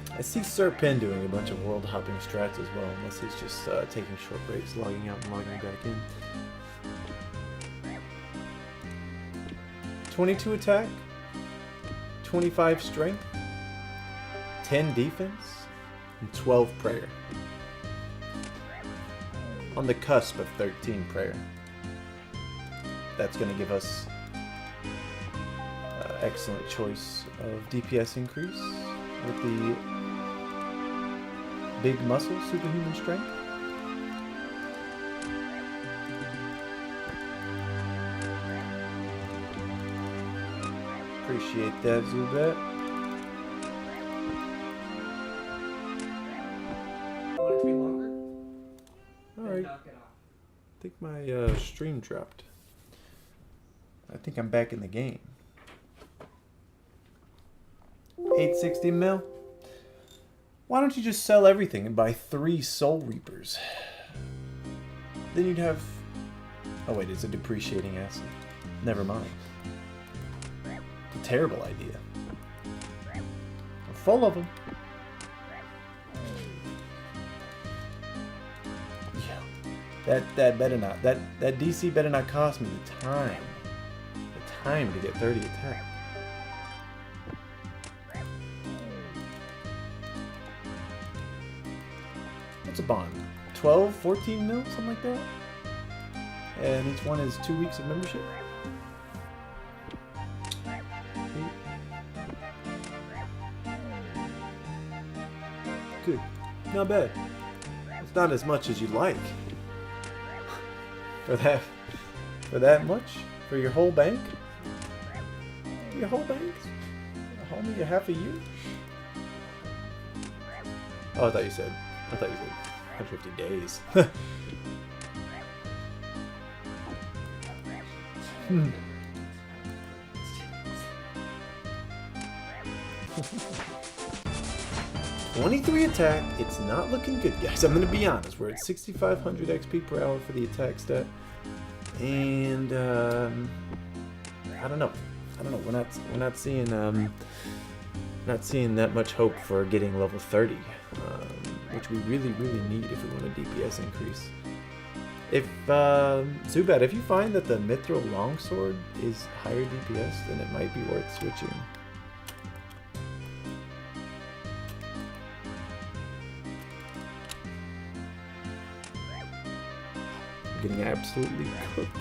I see Sir Pen doing a bunch of world hopping strats as well, unless he's just taking short breaks, logging out and logging back in. 22 attack, 25 strength, 10 defense, and 12 prayer. On the cusp of 13 prayer. That's going to give us excellent choice of DPS increase with the big muscle, superhuman strength. Appreciate that, Zubat.
Want it to be longer?
Alright.
Knock it off.
I think my stream dropped. I think I'm back in the game. 860 mil? Why don't you just sell everything and buy 3 Soul Reapers? Then you'd have... Oh wait, it's a depreciating asset. Never mind. It's a terrible idea. I'm full of them. Yeah. That better not. That DC better not cost me the time. The time to get 30 attack. What's a bond? 12, 14 mil? Something like that? And each one is 2 weeks of membership? Good. Not bad. It's not as much as you'd like. For that much? For your whole bank? Your whole bank? Homie, half a year? Oh, I thought you said 150 days. Hmm. 23 attack. It's not looking good, guys. I'm gonna be honest. We're at 6,500 XP per hour for the attack stat, and I don't know. We're not seeing that much hope for getting level 30, which we really need if we want a DPS increase. If Zubat, if you find that the Mithril Longsword is higher DPS, then it might be worth switching. I'm getting absolutely cooked.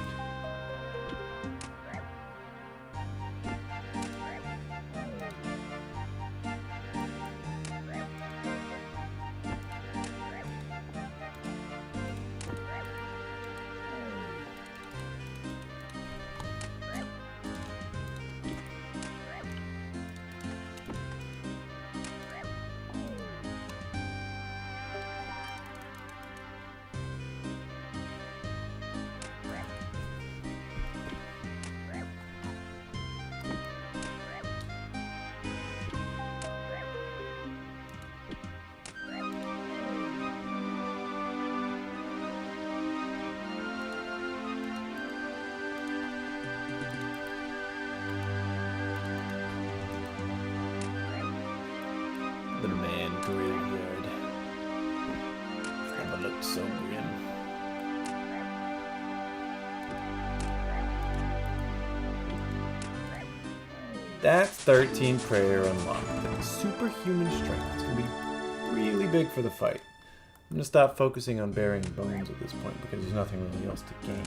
The man graveyard. Never looked so grim. That's 13 prayer unlocked. And superhuman strength. It's gonna be really big for the fight. I'm gonna stop focusing on bearing bones at this point because there's nothing really else to gain.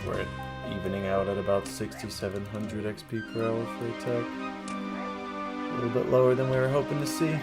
we're evening out at about 6,700 XP per hour for attack. A little bit lower than we were hoping to see.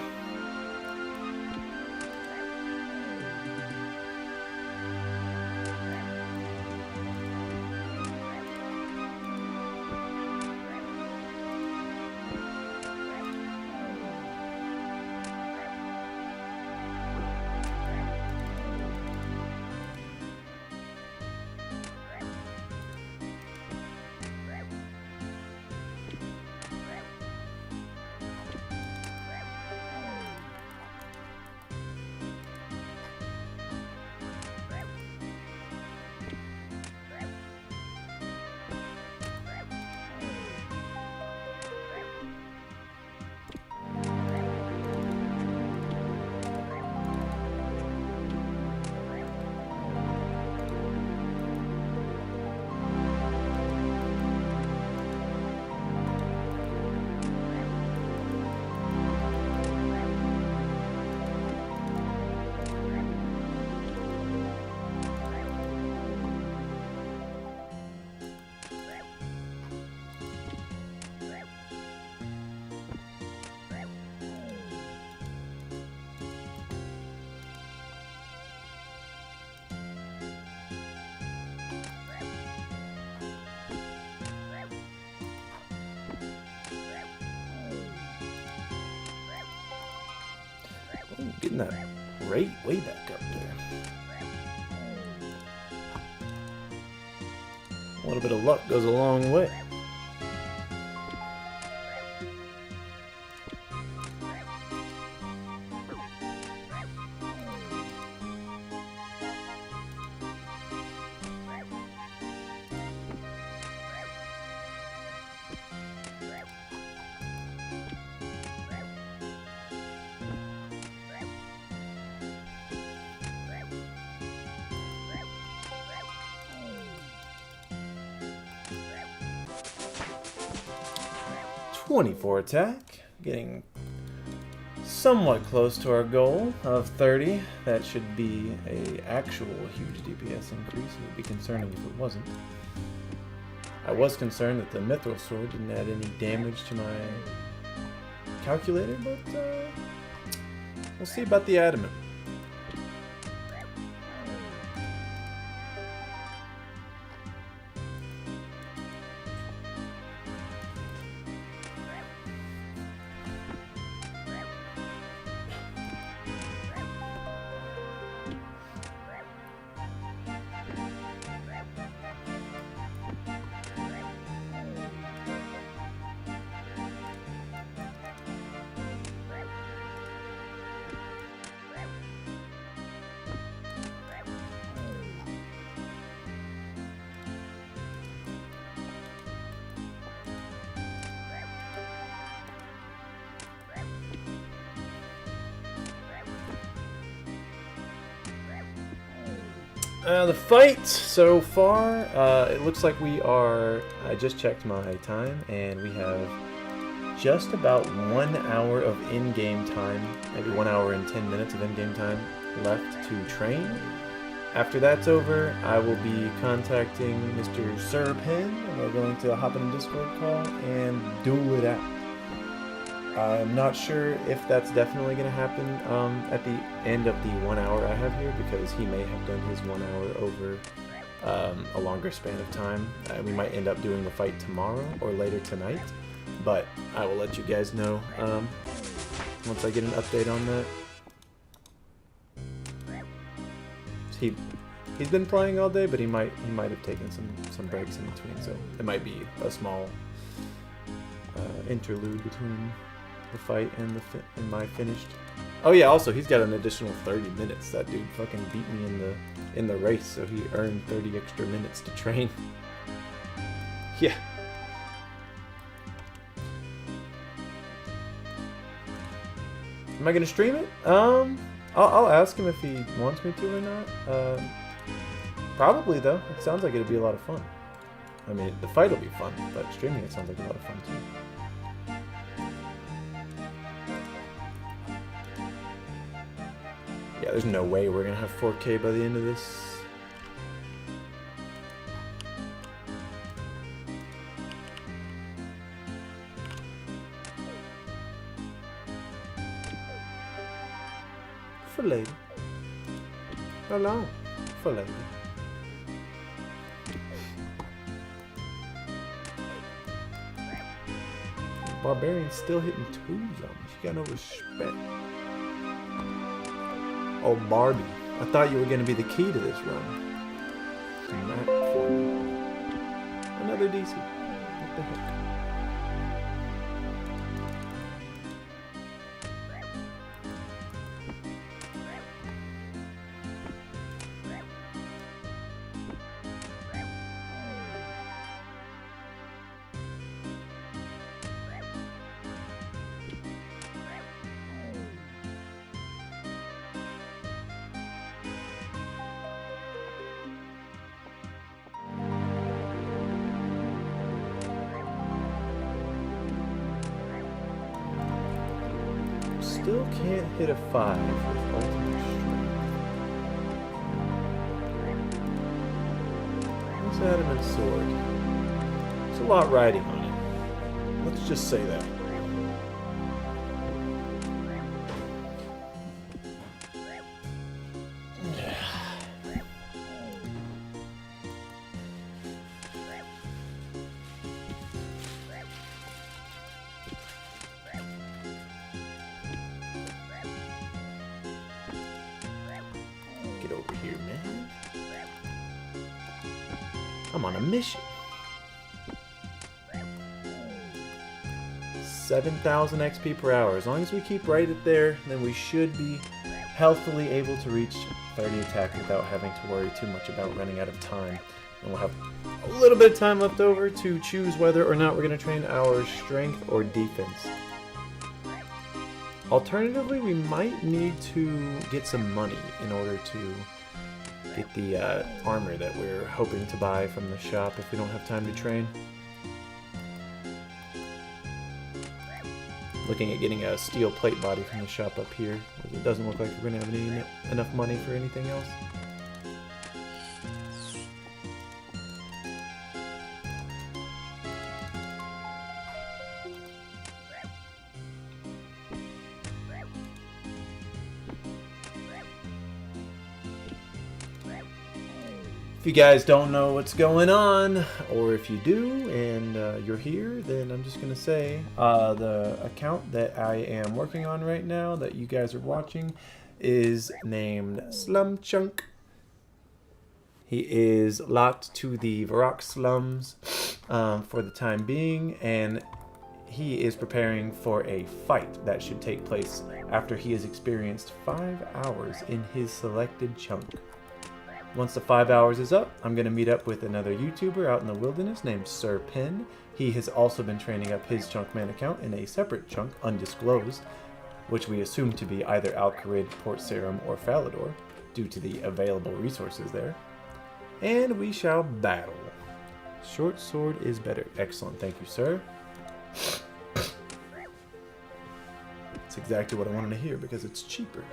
Getting that rate way back up there. A little bit of luck goes a long way. .24 attack, getting somewhat close to our goal of 30. That should be a actual huge DPS increase. It would be concerning if it wasn't. I was concerned that the Mithril Sword didn't add any damage to my calculator, but we'll see about the Adamant. The fight so far, it looks like we are, I just checked my time, and we have just about 1 hour of in-game time, maybe 1 hour and 10 minutes of in-game time left to train. After that's over, I will be contacting Mr. Serpen, and we're going to hop in a Discord call and duel it out. I'm not sure if that's definitely going to happen at the end of the 1 hour I have here, because he may have done his 1 hour over a longer span of time. We might end up doing the fight tomorrow or later tonight, but I will let you guys know once I get an update on that. He's been playing all day, but he might have taken some breaks in between, so it might be a small interlude between the fight and my finished. Oh yeah, also he's got an additional 30 minutes. That dude fucking beat me in the race, so he earned 30 extra minutes to train. Yeah. Am I gonna stream it? I'll ask him if he wants me to or not. Probably though. It sounds like it'll be a lot of fun. I mean, the fight will be fun, but streaming it sounds like a lot of fun too. Yeah, there's no way we're gonna have 4K by the end of this. for lady. Hello, for lady. Barbarian's still hitting 2s on me. She got no respect. Oh, Barbie. I thought you were going to be the key to this run. Map for me. Another DC. What the heck? Still can't hit a 5 with ultimate strength. Let's adamant sword. There's a lot riding on it. Let's just say that. Get over here, man. I'm on a mission. 7,000 XP per hour. As long as we keep right at there, then we should be healthily able to reach 30 attack without having to worry too much about running out of time. And we'll have a little bit of time left over to choose whether or not we're going to train our strength or defense. Alternatively, we might need to get some money in order to get the armor that we're hoping to buy from the shop if we don't have time to train. Looking at getting a steel plate body from the shop up here, as it doesn't look like we're going to have enough money for anything else. If you guys don't know what's going on, or if you do and you're here, then I'm just going to say the account that I am working on right now that you guys are watching is named SlumChunk. He is locked to the Varrock slums for the time being, and he is preparing for a fight that should take place after he has experienced 5 hours in his selected chunk. Once the 5 hours is up, I'm going to meet up with another YouTuber out in the wilderness named Sir Pen. He has also been training up his Chunkman account in a separate chunk, undisclosed, which we assume to be either Alcarid, Port Sarim, or Falador, due to the available resources there. And we shall battle. Short sword is better. Excellent, thank you, sir. That's exactly what I wanted to hear because it's cheaper.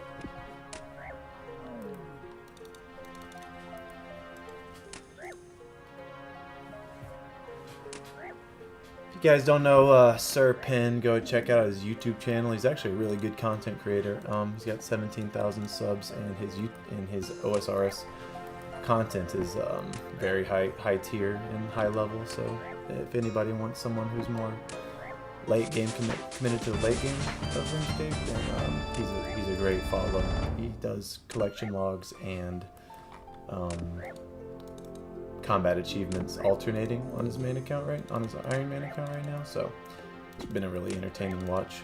If you guys don't know Sir Pen, go check out his YouTube channel. He's actually a really good content creator. He's got 17,000 subs, and his OSRS content is very high tier and high level. So if anybody wants someone who's more late game committed to the late game of RuneScape, then he's a great follow. He does collection logs and combat achievements alternating on his main account on his Iron Man account right now, so it's been a really entertaining watch.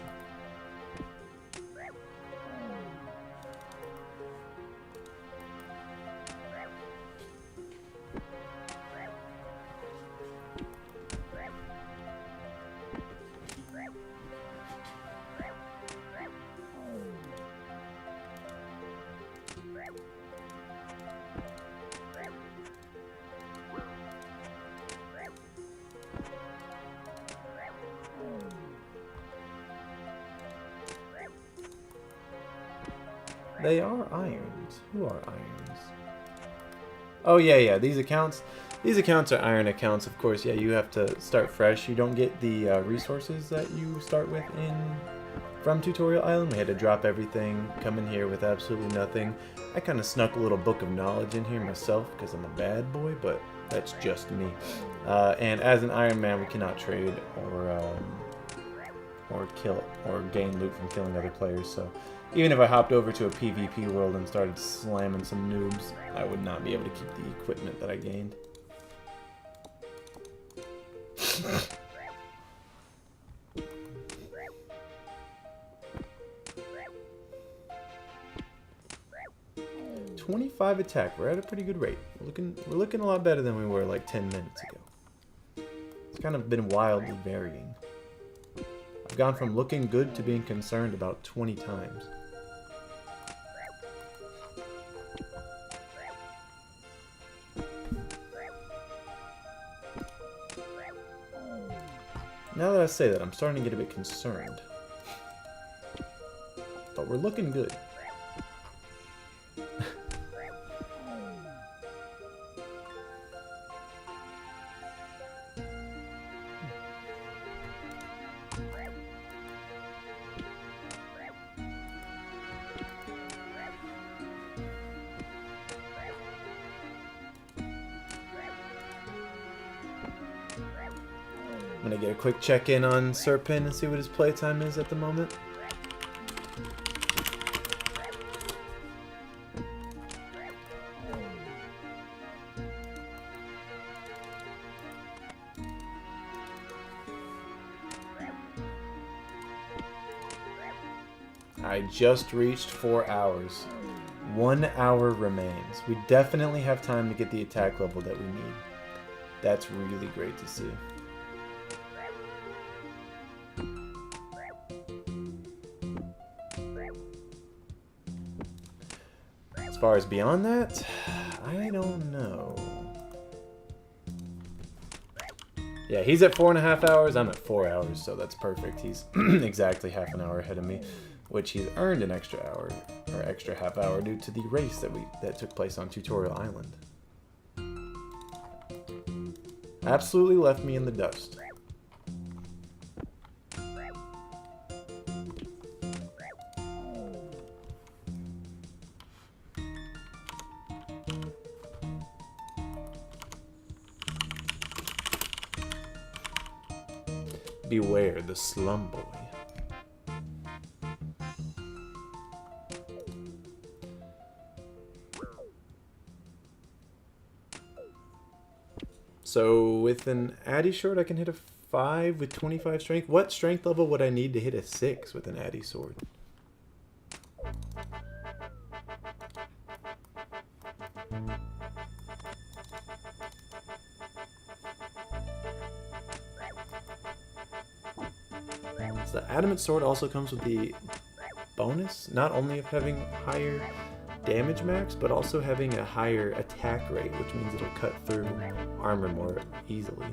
They are irons. Who are irons? Oh yeah, these accounts are iron accounts, of course. Yeah, you have to start fresh. You don't get the resources that you start with in from Tutorial Island. We had to drop everything, come in here with absolutely nothing. I kind of snuck a little book of knowledge in here myself because I'm a bad boy, but that's just me. And as an Iron Man, we cannot trade or kill or gain loot from killing other players. So even if I hopped over to a PvP world and started slamming some noobs, I would not be able to keep the equipment that I gained. .25 attack. We're at a pretty good rate. We're looking a lot better than we were like 10 minutes ago. It's kind of been wildly varying. I've gone from looking good to being concerned about 20 times. Now that I say that, I'm starting to get a bit concerned. But we're looking good. I'm gonna get a quick check-in on Serpin and see what his playtime is at the moment. I just reached 4 hours. 1 hour remains. We definitely have time to get the attack level that we need. That's really great to see. As far as beyond that, I don't know. Yeah, he's at 4.5 hours, I'm at 4 hours, so that's perfect. He's exactly half an hour ahead of me, which he's earned an extra hour, or extra half hour, due to the race that took place on Tutorial Island. Absolutely left me in the dust. Beware the slum boy. So with an Addy sword, I can hit a 5 with 25 strength. What strength level would I need to hit a 6 with an Addy sword? So the Adamant sword also comes with the bonus, not only of having higher damage max, but also having a higher attack rate, which means it'll cut through armor more easily.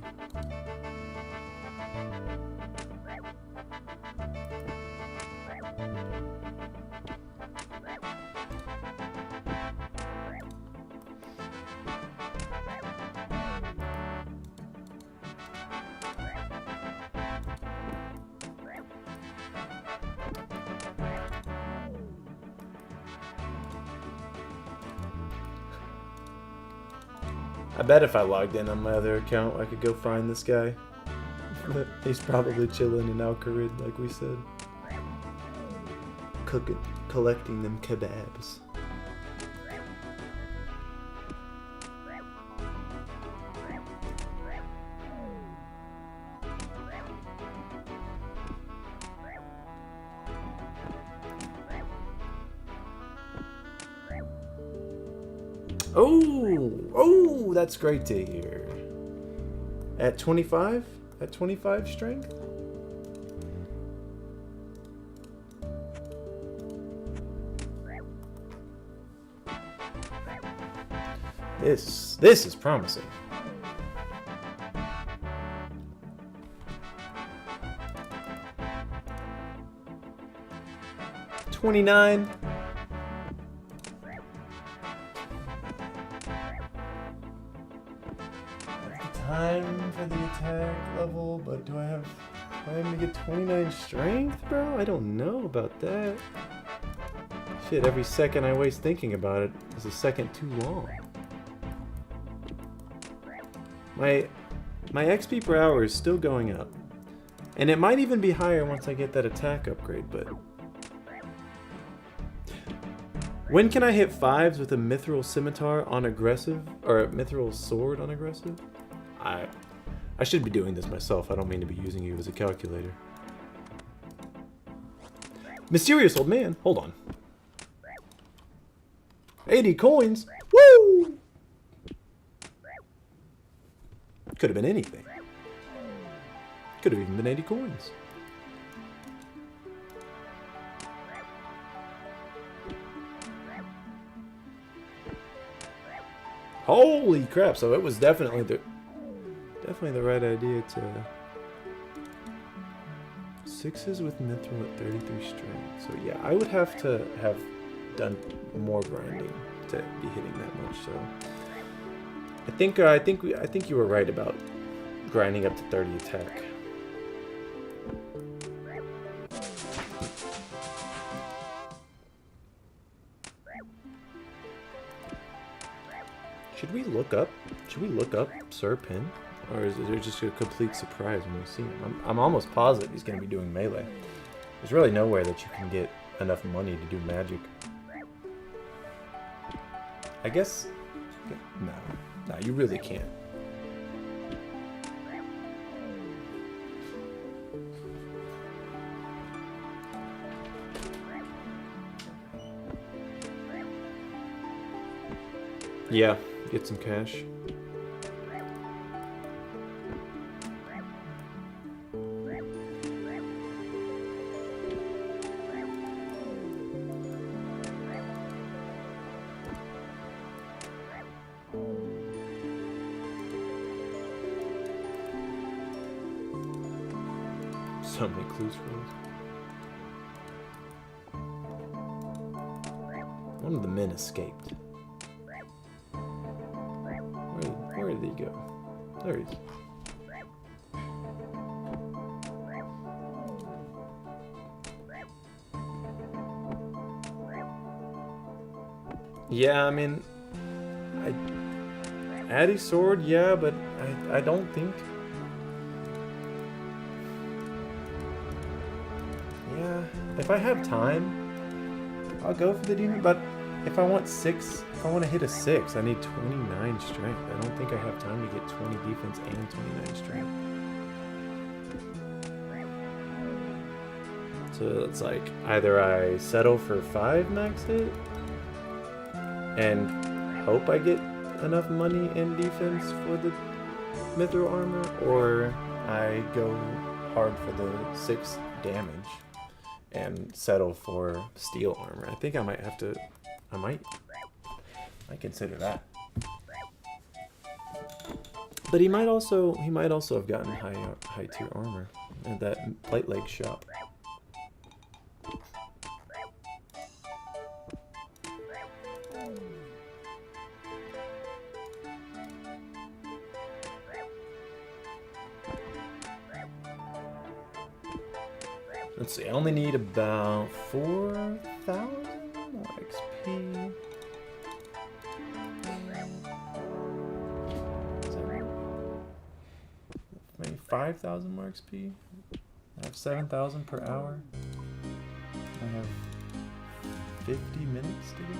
I bet if I logged in on my other account, I could go find this guy. He's probably chilling in Al-Qarid, like we said. Collecting them kebabs. Oh, that's great to hear. At 25? At 25 strength? This is promising. $29. Time for the attack level, but do I have Time to get 29 strength, bro? I don't know about that. Shit, every second I waste thinking about it is a second too long. My XP per hour is still going up. And it might even be higher once I get that attack upgrade, but... When can I hit 5s with a mithril scimitar on aggressive? Or a mithril sword on aggressive? I should be doing this myself. I don't mean to be using you as a calculator. Mysterious old man. Hold on. 80 coins. Woo! Could have been anything. Could have even been 80 coins. Holy crap! So it was definitely the right idea to 6s with mithril at 33 strength. So yeah, I would have to have done more grinding to be hitting that much. So I think you were right about grinding up to 30 attack. Should we look up Sir Pin? Or is it just a complete surprise when we see him? I'm almost positive he's going to be doing melee. There's really nowhere that you can get enough money to do magic. I guess... No, you really can't. Yeah, get some cash. So many clues for this. One of the men escaped. Where did he go? There he is. Yeah, I mean, Addy sword, yeah, but I don't think. Yeah, if I have time, I'll go for the demon. But if I want to hit a 6, I need 29 strength. I don't think I have time to get 20 defense and 29 strength. So it's like either I settle for 5 max hit and hope I get enough money and defense for the mithril armor, or I go hard for the 6 damage and settle for steel armor. I think I might have to. I might consider that. But he might also have gotten high tier armor at that plate leg shop. Let's see, I only need about 4,000 more XP. Is that right? Maybe 5,000 more XP. I have 7,000 per hour. I have 50 minutes to go.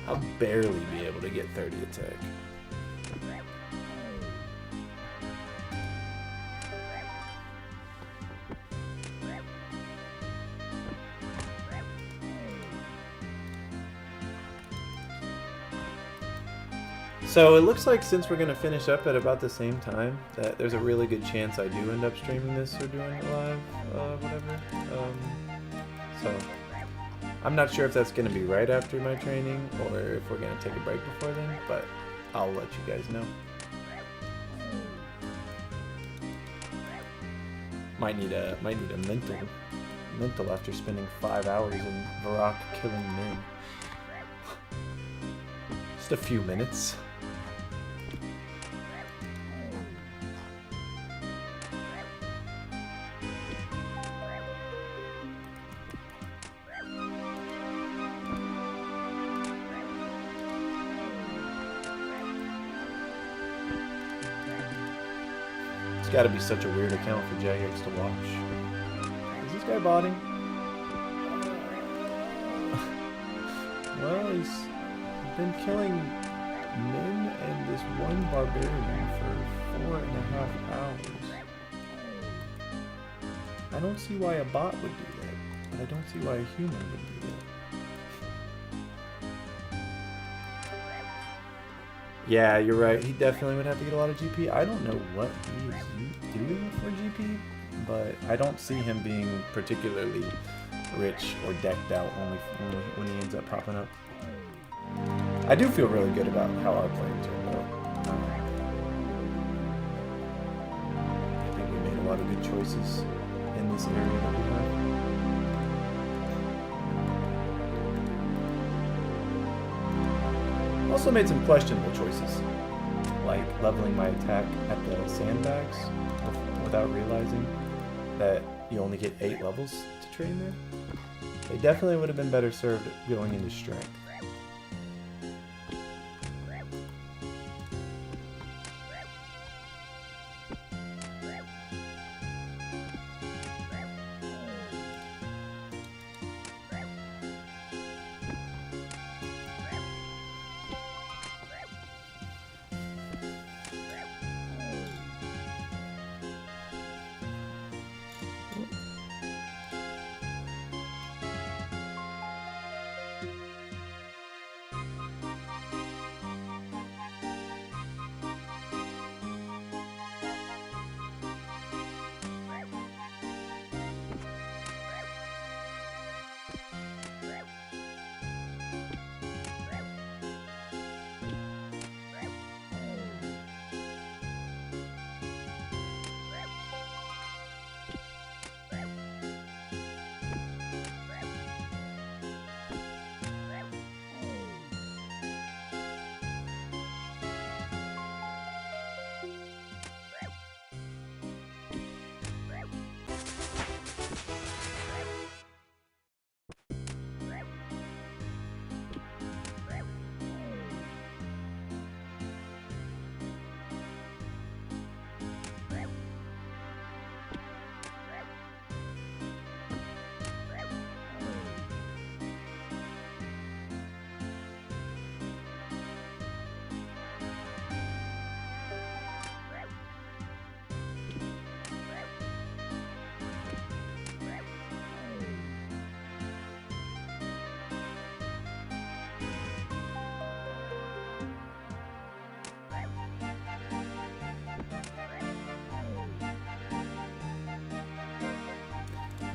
I'll barely be able to get 30 attack. So it looks like since we're going to finish up at about the same time, that there's a really good chance I do end up streaming this or doing it live, whatever. So I'm not sure if that's going to be right after my training or if we're going to take a break before then, but I'll let you guys know. Might need a mental mental after spending 5 hours in Varrock killing men. Just a few minutes. It's gotta be such a weird account for Jagex to watch. Is this guy botting? Well, he's been killing men and this one barbarian for 4.5 hours. I don't see why a bot would do that, but I don't see why a human would do that. Yeah, you're right. He definitely would have to get a lot of GP. I don't know what he is doing for GP, but I don't see him being particularly rich or decked out when he ends up popping up. I do feel really good about how our plan turned out. I think we made a lot of good choices in this area that we have. Also made some questionable choices, like leveling my attack at the sandbags without realizing that you only get 8 levels to train there. They definitely would have been better served going into strength.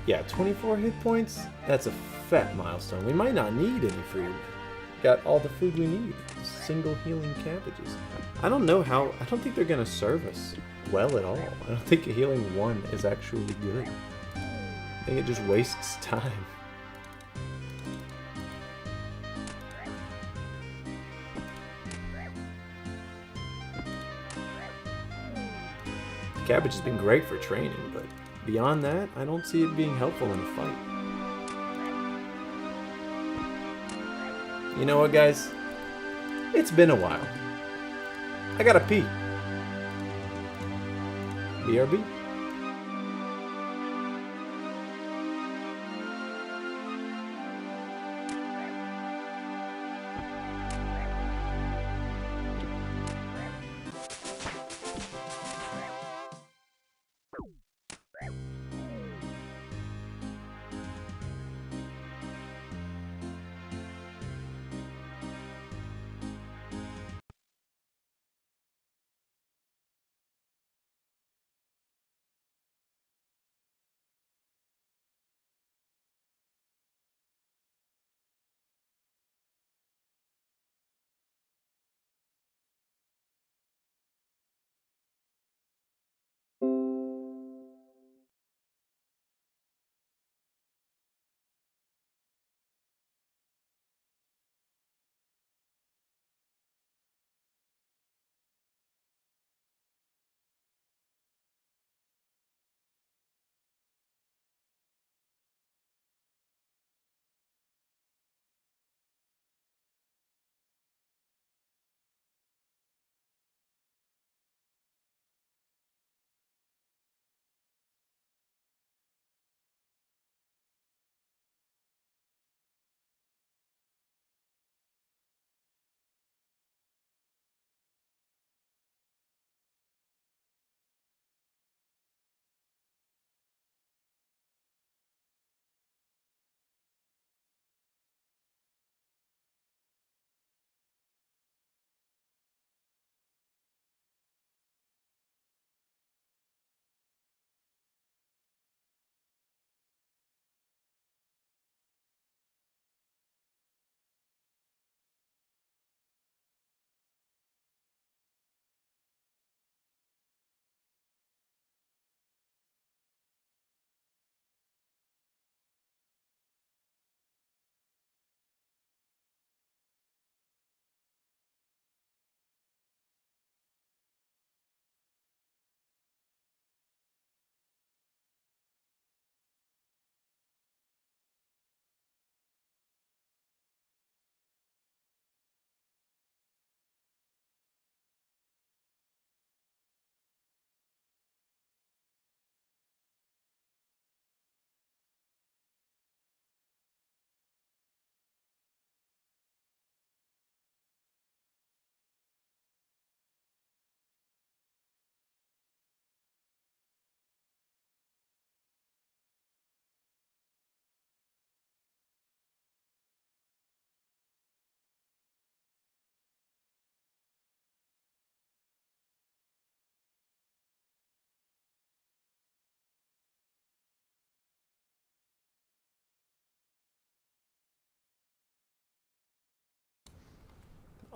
Yeah, 24 hit points? That's a fat milestone. We might not need any food. Got all the food we need. Single healing cabbages. I don't know how... I don't think they're going to serve us well at all. I don't think a healing 1 is actually good. I think it just wastes time. Cabbage has been great for training, but beyond that, I don't see it being helpful in a fight. You know what, guys? It's been a while. I gotta pee. BRB?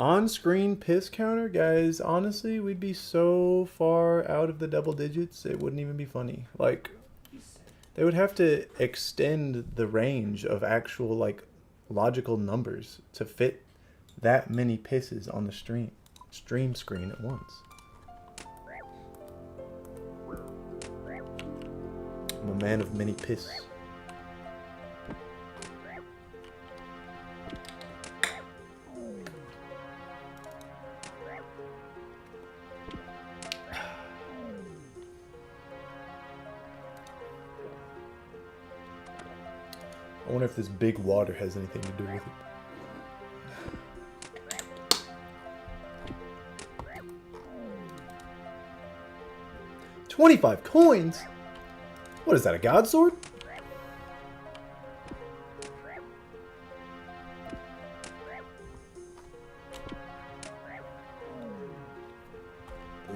On-screen piss counter, guys, honestly, we'd be so far out of the double digits, it wouldn't even be funny. Like, they would have to extend the range of actual, like, logical numbers to fit that many pisses on the stream screen at once. I'm a man of many piss. I wonder if this big water has anything to do with it. 25 coins? What is that, a god sword?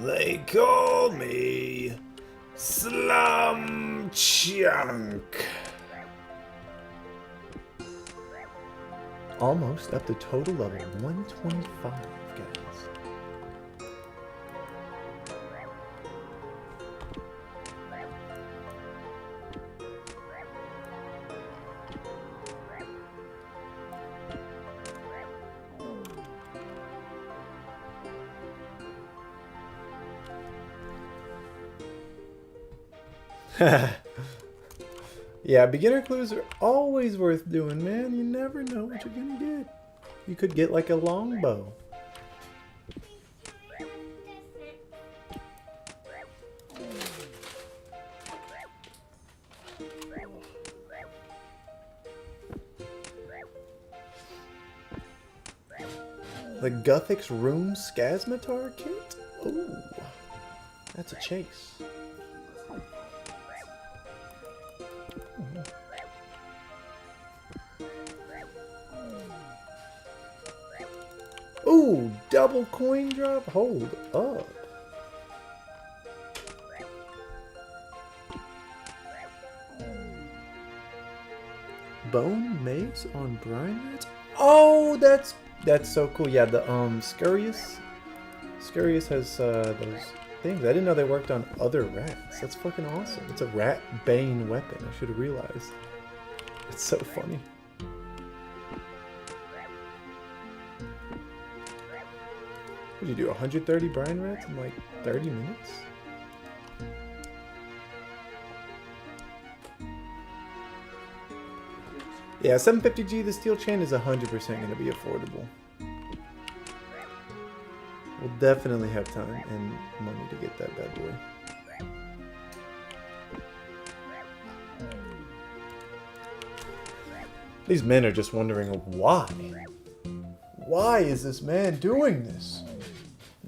They call me SlumChunk. Almost up to total level 125, guys. Yeah, beginner clues are always worth doing, man. You never know what you're gonna get. You could get like a longbow. The Guthix Room Scasmatar kit? Ooh, that's a chase. Ooh, double coin drop? Hold up. Bone mace on brine rats? Oh, that's so cool. Yeah, the Scurious has those things. I didn't know they worked on other rats. That's fucking awesome. It's a rat bane weapon. I should have realized. It's so funny. What did you do? 130 brine rats in like 30 minutes? Yeah, 750G, the steel chain is 100% going to be affordable. We'll definitely have time and money to get that bad boy. These men are just wondering why. Why is this man doing this?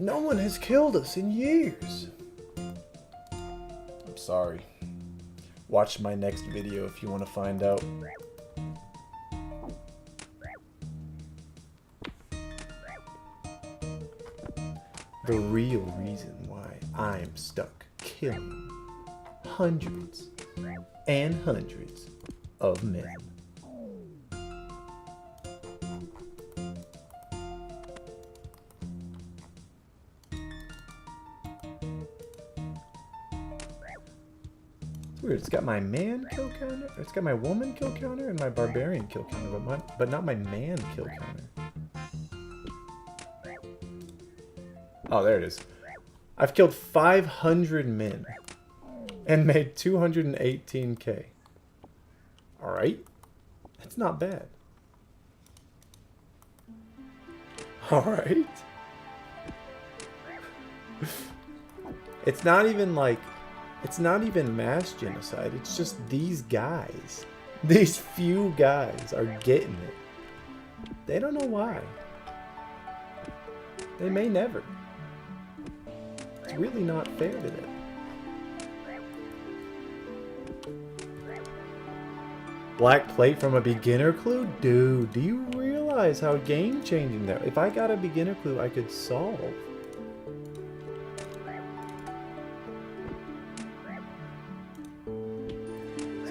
No one has killed us in years. I'm sorry. Watch my next video if you want to find out. The real reason why I'm stuck killing hundreds and hundreds of men. It's weird, it's got my man kill counter, it's got my woman kill counter and my barbarian kill counter, but not my man kill counter. Oh, there it is. I've killed 500 men and made 218k. Alright. That's not bad. Alright. It's not even like... It's not even mass genocide. It's just these guys. These few guys are getting it. They don't know why. They may never. It's really not fair to them. Black plate from a beginner clue? Dude, do you realize how game-changing that? If I got a beginner clue, I could solve.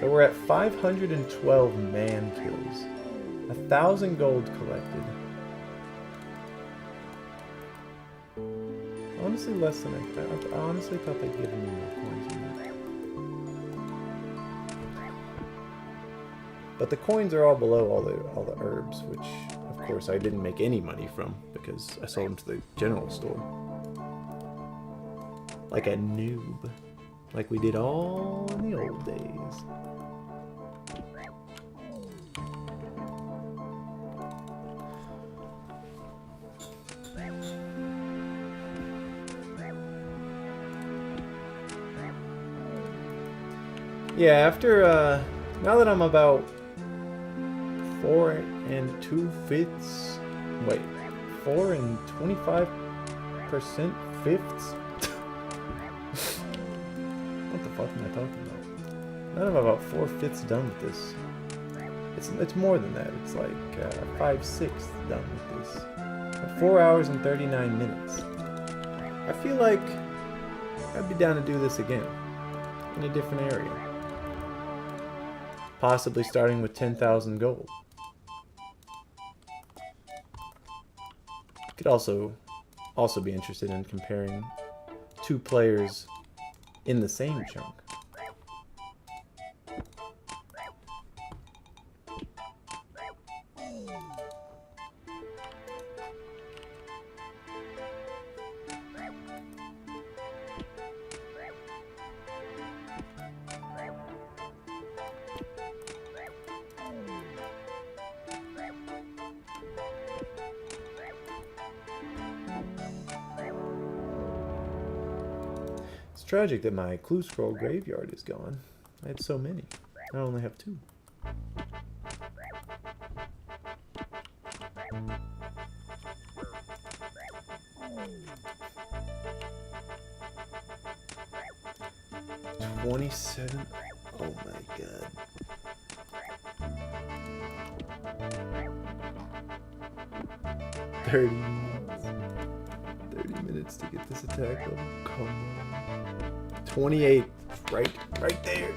So we're at 512 man kills. 1,000 gold collected. Honestly, less than I honestly thought they'd give me more coins than that. But the coins are all below all the herbs, which of course I didn't make any money from because I sold them to the general store. Like a noob. Like we did all in the old days. Yeah, after, now that I'm about 4 25% fifths? What the fuck am I talking about? Now that I'm about 4/5 done with this. It's more than that. It's like 5/6 done with this. 4 hours and 39 minutes. I feel like I'd be down to do this again in a different area. Possibly starting with 10,000 gold. Could also be interested in comparing 2 players in the same chunk. It's tragic that my clue scroll graveyard is gone. I had so many. I only have 2. $27. Oh my god. $30 minutes. 30 minutes to get this attack level. Come on. 28. Right there.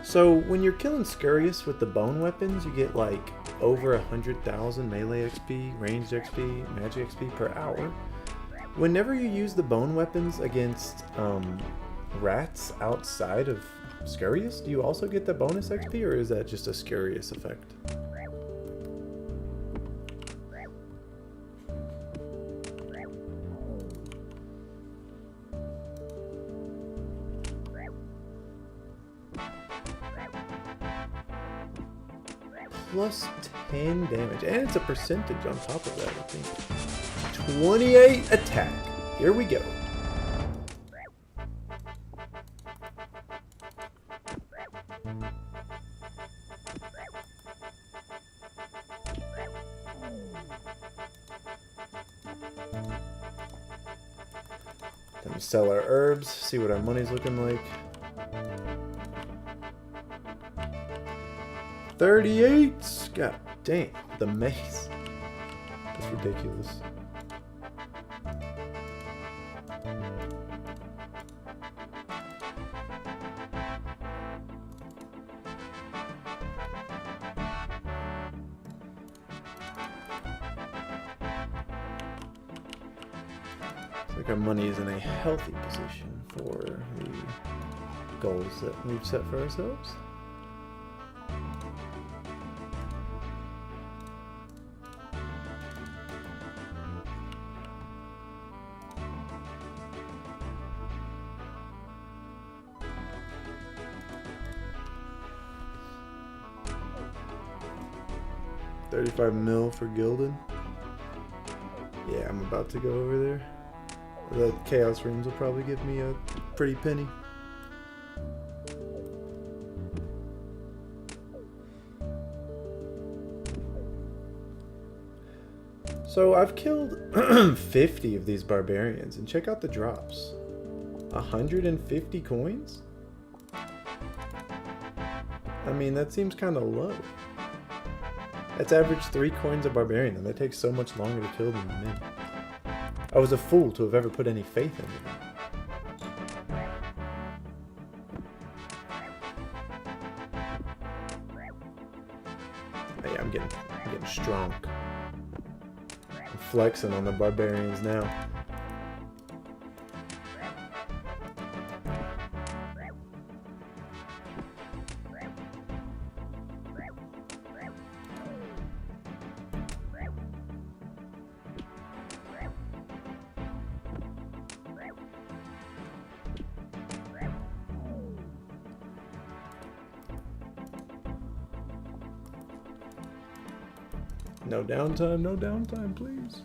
So when you're killing Scurious with the bone weapons, you get like over 100,000 melee XP, ranged XP, magic XP per hour. Whenever you use the bone weapons against rats outside of Scurious, do you also get the bonus XP, or is that just a Scurious effect? Plus 10 damage, and it's a percentage on top of that, I think. 28 attack. Here we go. Then we sell our herbs, see what our money's looking like. 38! God damn, the mace. That's ridiculous. Looks like our money is in a healthy position for the goals that we've set for ourselves. $35 mil for Gilded. Yeah, I'm about to go over there. The Chaos Rooms will probably give me a pretty penny. So I've killed 50 of these barbarians, and check out the drops. 150 coins? I mean, that seems kind of low. That's average 3 coins a barbarian, and that takes so much longer to kill than the men. I was a fool to have ever put any faith into them. Hey, I'm getting strong. I'm flexing on the barbarians now. No downtime, please.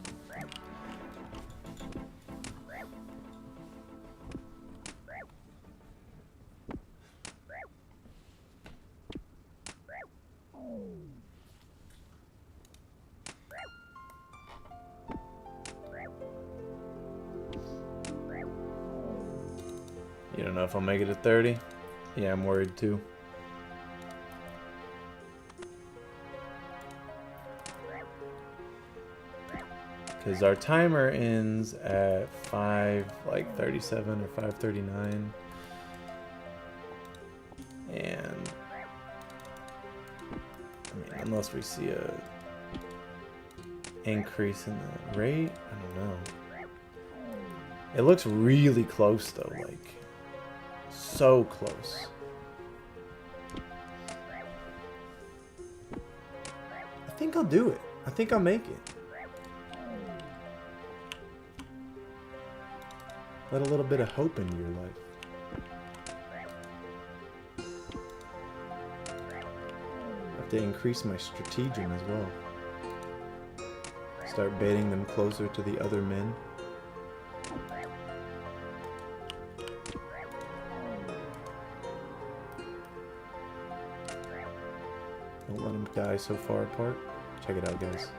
You don't know if I'll make it to 30? Yeah, I'm worried too. Because our timer ends at 5:37 or 5:39, and I mean, unless we see a increase in the rate, I don't know. It looks really close though, like so close. I think I'll do it. I think I'll make it. Let a little bit of hope into your life. I have to increase my stratagem as well. Start baiting them closer to the other men. Don't let them die so far apart. Check it out, guys.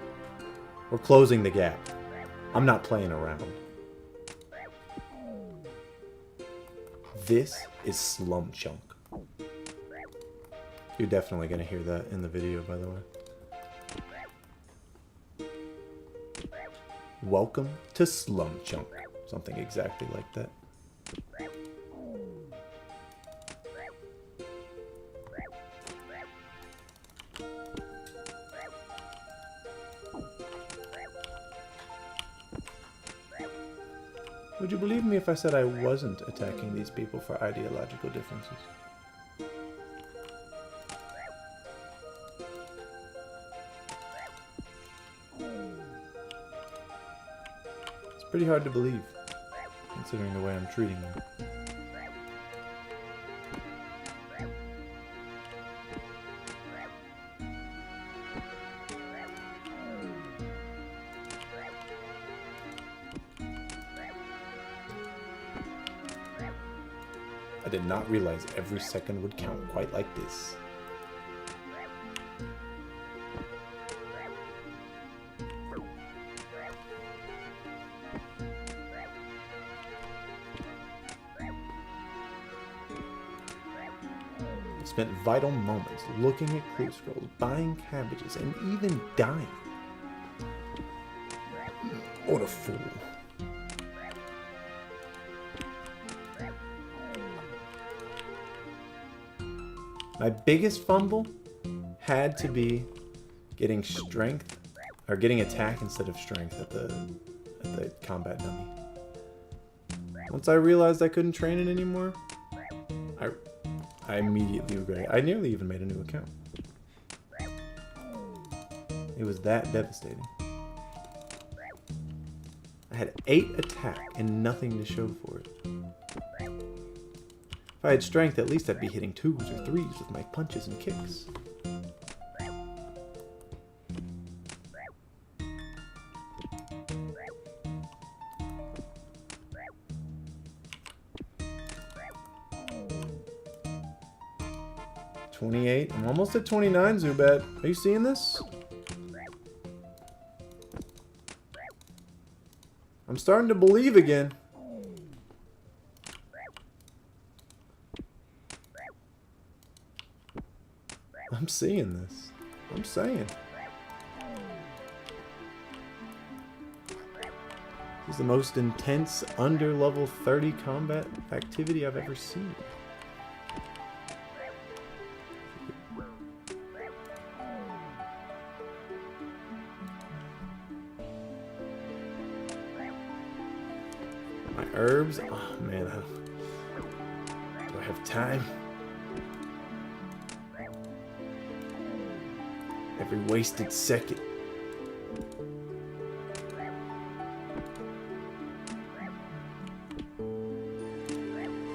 We're closing the gap. I'm not playing around. This is SlumChunk. You're definitely going to hear that in the video, by the way. Welcome to SlumChunk. Something exactly like that. Would you believe me if I said I wasn't attacking these people for ideological differences? It's pretty hard to believe, considering the way I'm treating them. I did not realize every second would count quite like this. I spent vital moments looking at clue scrolls, buying cabbages, and even dying. What a fool. My biggest fumble had to be getting strength, or getting attack instead of strength at the combat dummy. Once I realized I couldn't train it anymore, I immediately regret it. I nearly even made a new account. It was that devastating. I had 8 attack and nothing to show for it. If I had strength, at least I'd be hitting 2s or 3s with my punches and kicks. $28. I'm almost at 29, Zubat. Are you seeing this? I'm starting to believe again. I'm seeing this. I'm saying. This is the most intense under level 30 combat activity I've ever seen. My herbs? Oh man, do I have time? Every wasted second.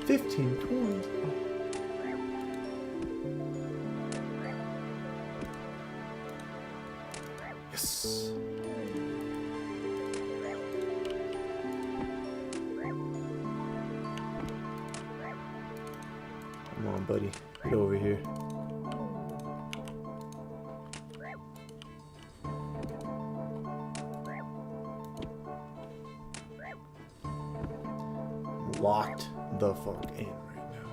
$15 coins. Oh. Yes. Come on, buddy. Get over here. Locked the fuck in right now.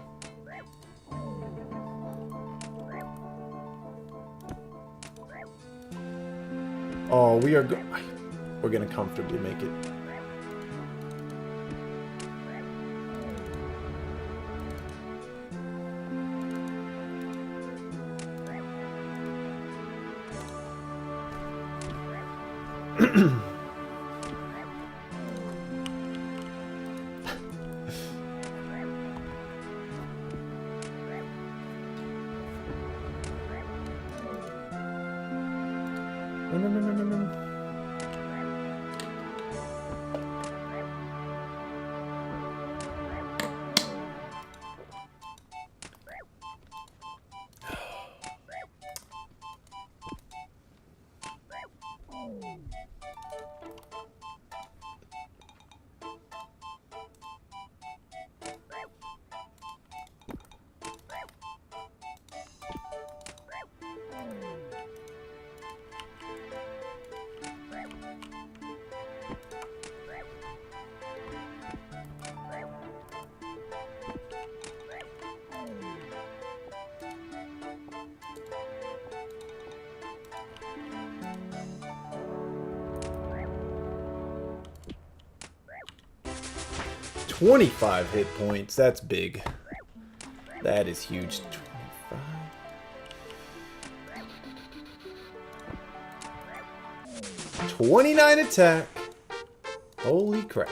Oh, we're gonna comfortably make it. No. $25 hit points. That's big. That is huge. 25. 29 attack. Holy crap.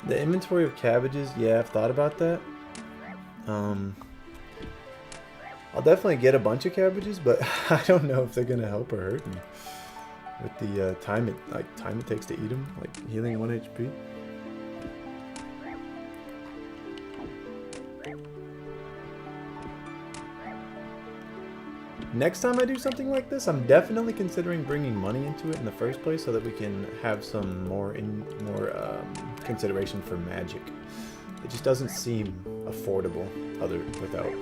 The inventory of cabbages, yeah, I've thought about that. I'll definitely get a bunch of cabbages, but I don't know if they're gonna help or hurt me with the time it takes to eat them, like healing 1 HP. Next time I do something like this, I'm definitely considering bringing money into it in the first place so that we can have some more consideration for magic. It just doesn't seem affordable without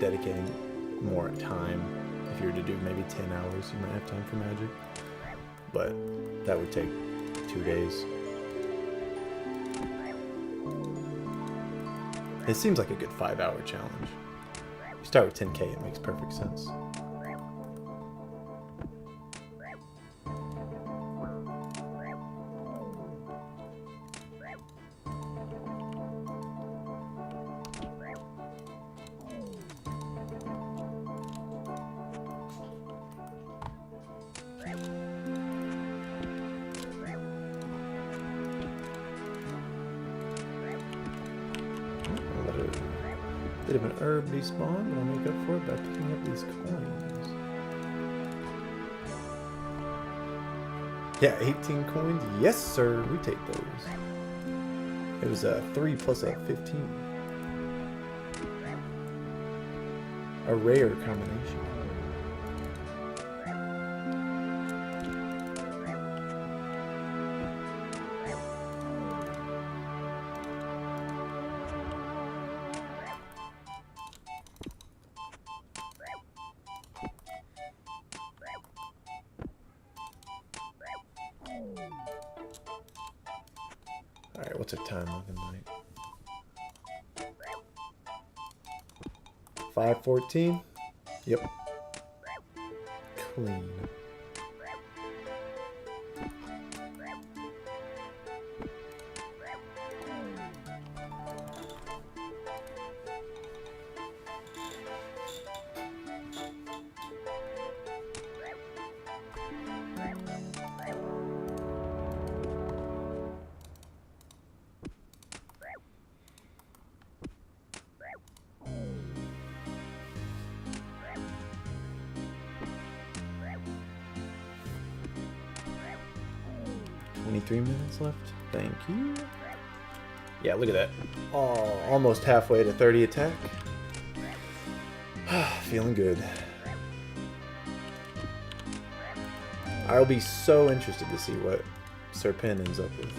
dedicating more time. If you were to do maybe 10 hours, you might have time for magic. But that would take 2 days. It seems like a good 5-hour challenge. You start with 10k, it makes perfect sense. Bit of an herb despawn, but I'll make up for it by picking up these coins. Yeah, 18 coins. Yes, sir. We take those. It was a 3 plus a 15. A rare combination. Alright, what's our time looking like? 5:14? Yep. Clean. Three minutes left. Thank you. Yeah, look at that. Oh, almost halfway to 30 attack. Feeling good. I'll be so interested to see what Sir Pen ends up with.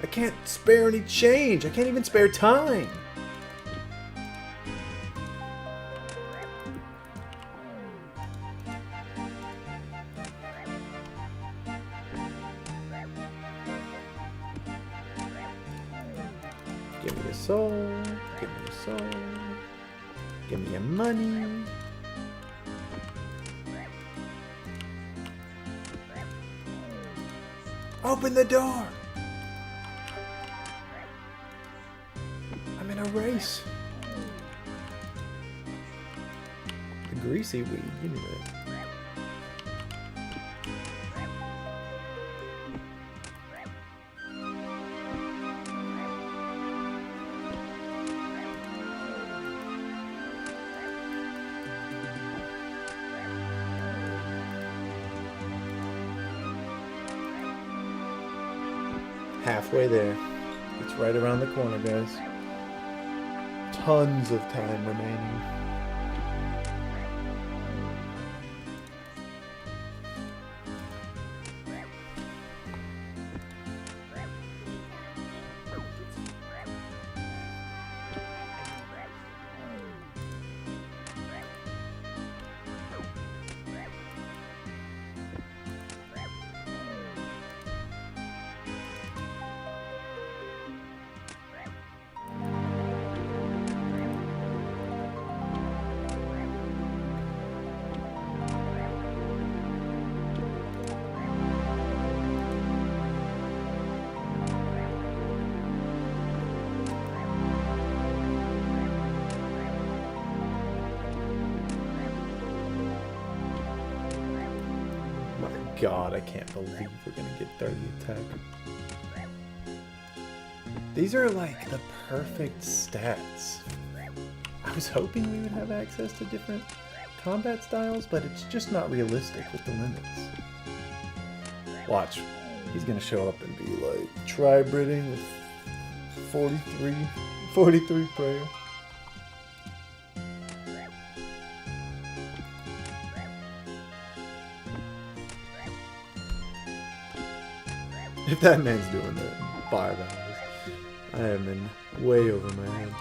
I can't spare any change. I can't even spare time. Give me your soul. Give me your soul. Give me your money. Open the door. I'm in a race. The greasy weed. Give me that. Halfway there. It's right around the corner, guys. Tons of time remaining. God, I can't believe we're gonna get 30 attack. These are like the perfect stats. I was hoping we would have access to different combat styles, but it's just not realistic with the limits. Watch. He's gonna show up and be like, tri-Briting with 43 prayer. If that man's doing that in 5 hours, I am in way over my head.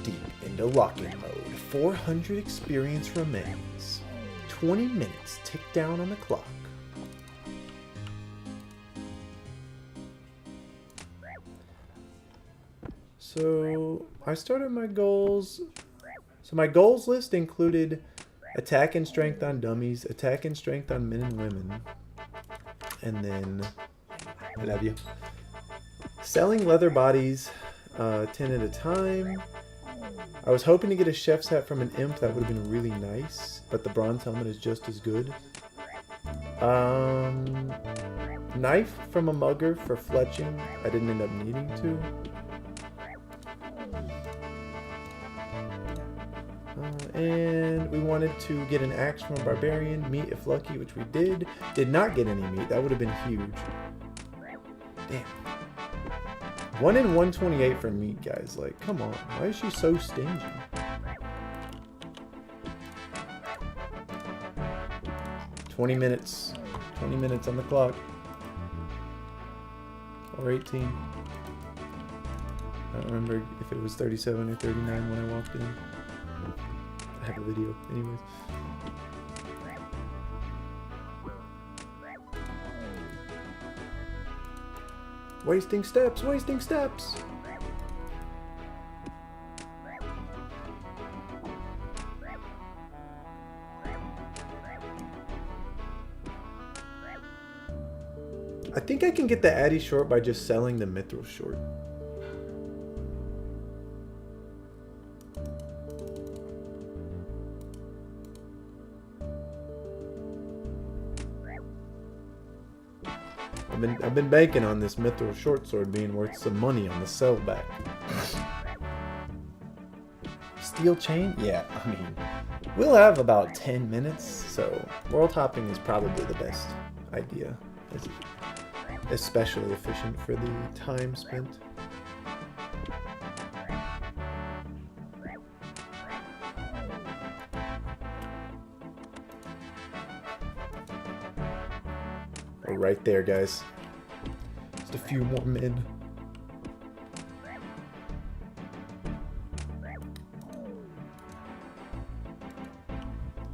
Deep into locking mode. 400 experience remains. 20 minutes tick down on the clock. So I started my goals. So my goals list included attack and strength on dummies, attack and strength on men and women, and then I love you. Selling leather bodies 10 at a time. I was hoping to get a chef's hat from an imp. That would have been really nice, but the bronze helmet is just as good. Knife from a mugger for fletching. I didn't end up needing to. And we wanted to get an axe from a barbarian, meat if lucky, which we did. Did not get any meat. That would have been huge. Damn. 1 in 128 for meat, guys. Like, come on. Why is she so stingy? $20 minutes. 20 minutes on the clock. Or 18. I don't remember if it was 37 or 39 when I walked in. I have a video, anyways. Wasting steps, wasting steps! I think I can get the Addy short by just selling the Mithril short. I've been banking on this Mithril short sword being worth some money on the sell back. Steel chain? Yeah, I mean, we'll have about 10 minutes, so world hopping is probably the best idea. It's especially efficient for the time spent. We're right there, guys. Just a few more men.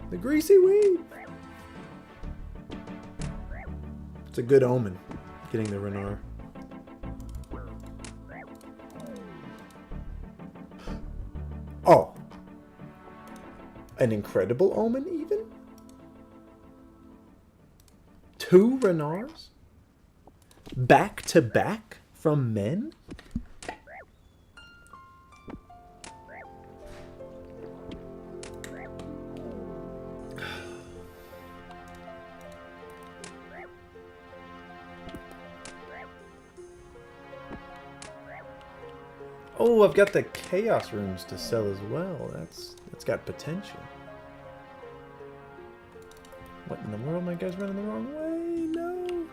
The greasy weed! It's a good omen, getting the Renar. Oh! An incredible omen, even? 2 Renars? Back to back from men? Oh, I've got the Chaos Runes to sell as well. That's got potential. What in the world? My guy's running the wrong way. No.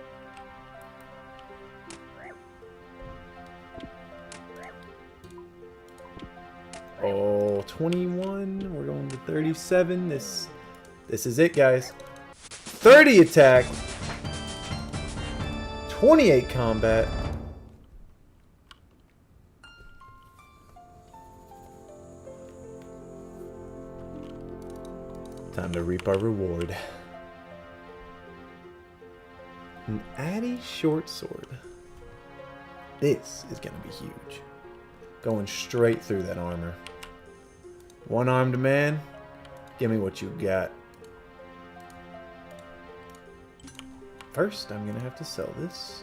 Oh, 21. We're going to 37. This is it, guys. 30 attack. 28 combat. Time to reap our reward. An Addy short sword. This is gonna be huge. Going straight through that armor. One-armed man, give me what you got. First, I'm gonna have to sell this.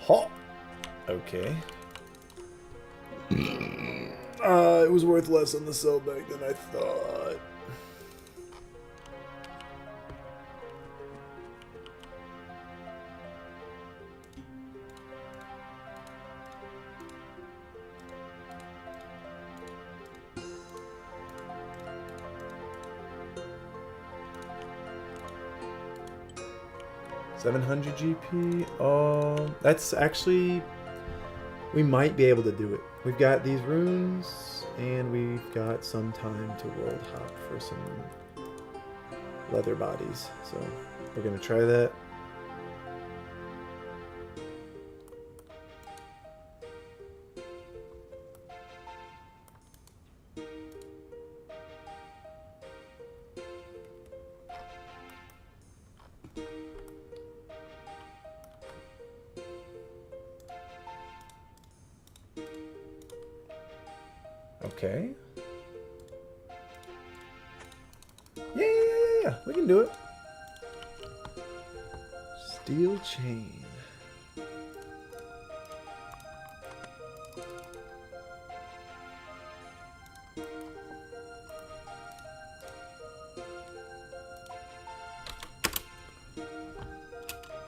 Ha! Okay. It was worth less on the sell back than I thought. $700 GP. Oh, that's actually... We might be able to do it. We've got these runes, and we've got some time to world hop for some leather bodies. So we're going to try that. Okay. Yeah. We can do it. Steel chain.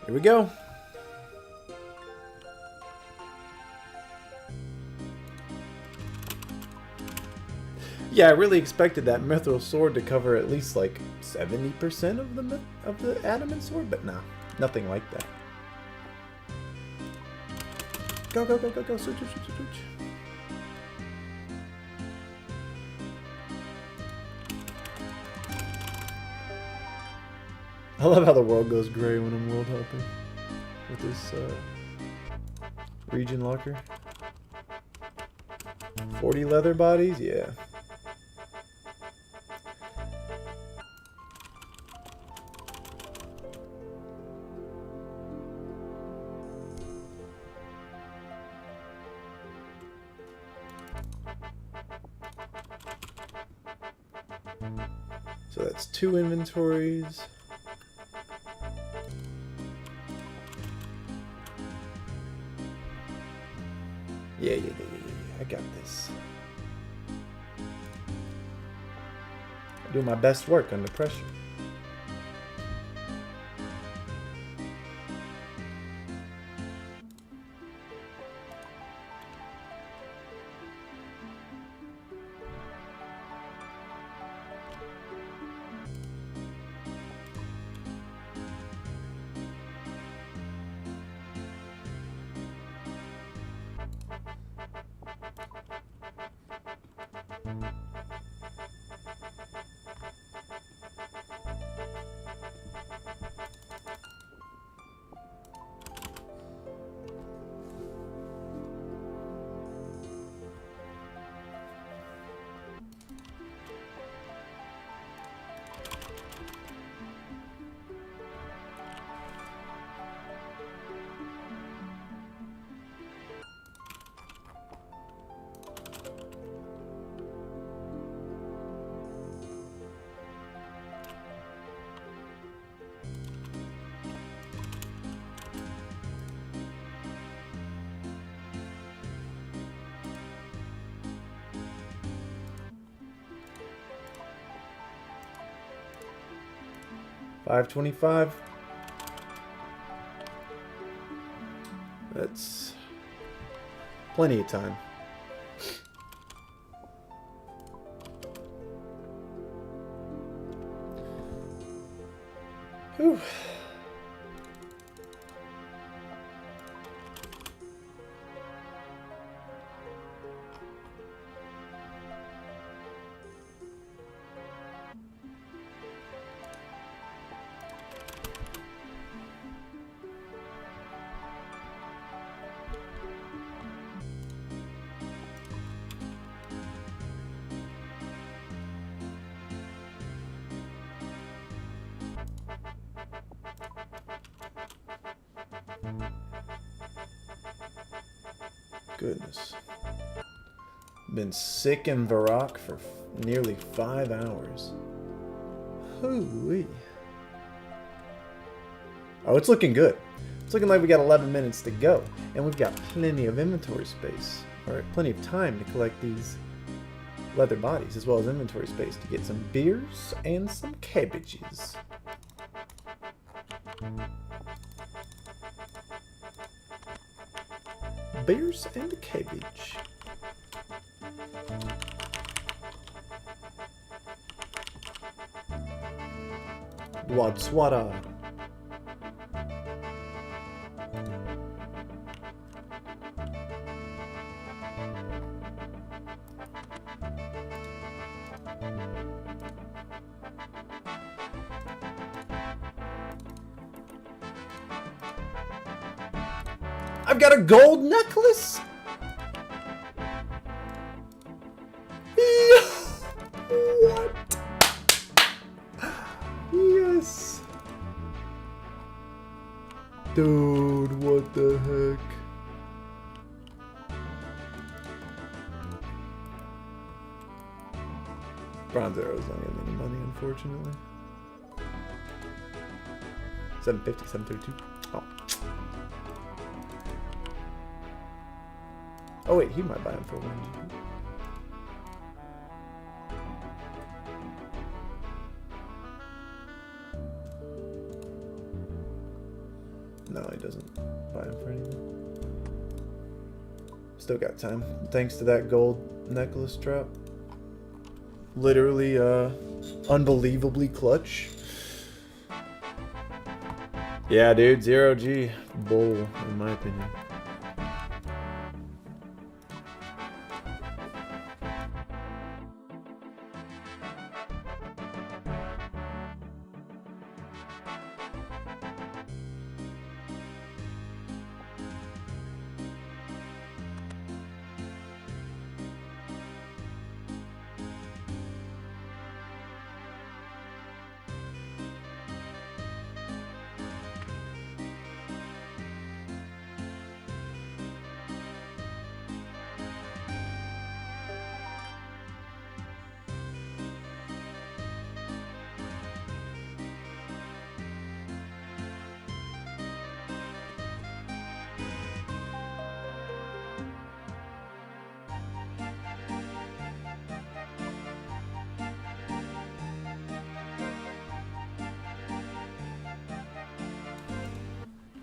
Here we go. Yeah, I really expected that mithril sword to cover at least like 70% of the adamant sword, but no, nothing like that. Go, go, go, go, go, switch, switch, switch, switch. I love how the world goes gray when I'm world hopping with this region locker. 40 leather bodies, yeah. So that's 2 inventories. Yeah, I got this. I do my best work under pressure. $525. That's plenty of time. Whew. Goodness. Been sick in Varrock for nearly 5 hours. Hoo-wee. Oh, it's looking good. It's looking like we got 11 minutes to go. And we've got plenty of inventory space. Or plenty of time to collect these leather bodies, as well as inventory space to get some beers and some cabbages. Beers and a cabbage. Wadswada. I've got a gold necklace. What? Yes. Dude, what the heck? Bronze arrows don't give me any money, unfortunately. 750, 732. Oh. Oh wait, he might buy him for 1 GP. No, he doesn't buy him for anything. Still got time. Thanks to that gold necklace drop. literally unbelievably clutch. Yeah, dude, 0G bull in my opinion.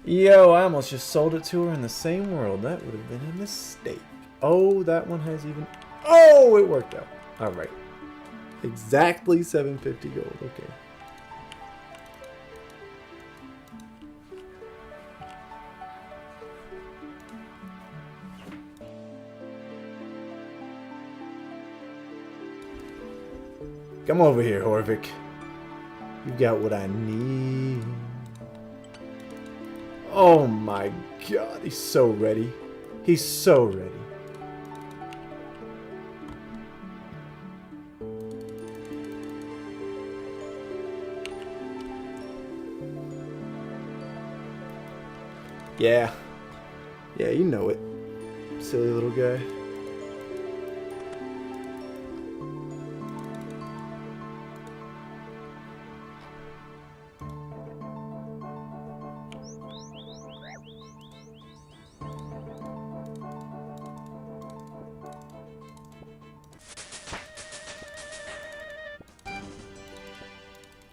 Yo, I almost just sold it to her in the same world. That would have been a mistake. Oh, that one has even... Oh, it worked out. All right. Exactly 750 gold. Okay. Come over here, Horvik. You got what I need. Oh my god, he's so ready. He's so ready. Yeah. Yeah, you know it. Silly little guy.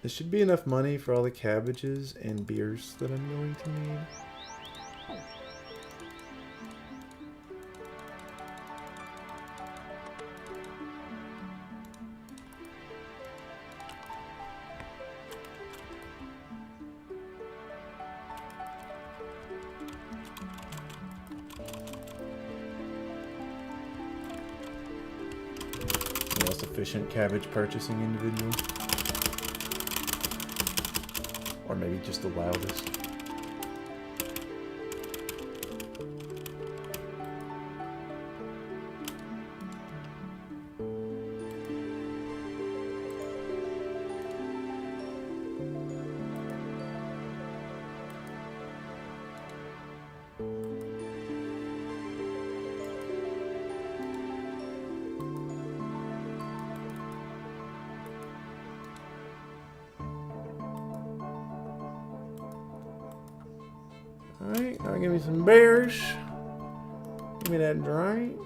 There should be enough money for all the cabbages and beers that I'm going to need. The most efficient cabbage purchasing individual. Or maybe just the loudest. Alright, now give me some bears. Give me that drink.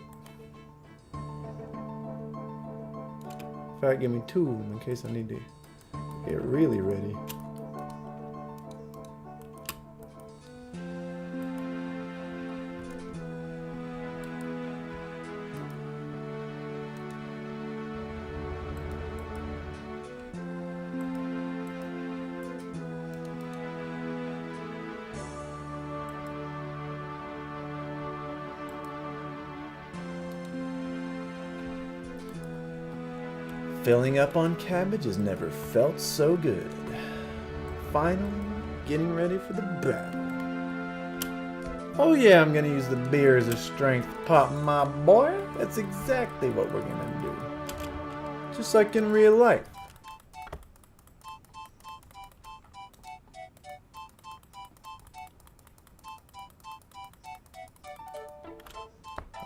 In fact, give me two in case I need to get really ready. Filling up on cabbage has never felt so good. Finally, getting ready for the battle. Oh yeah, I'm gonna use the beer as a strength pop, my boy. That's exactly what we're gonna do. Just like in real life.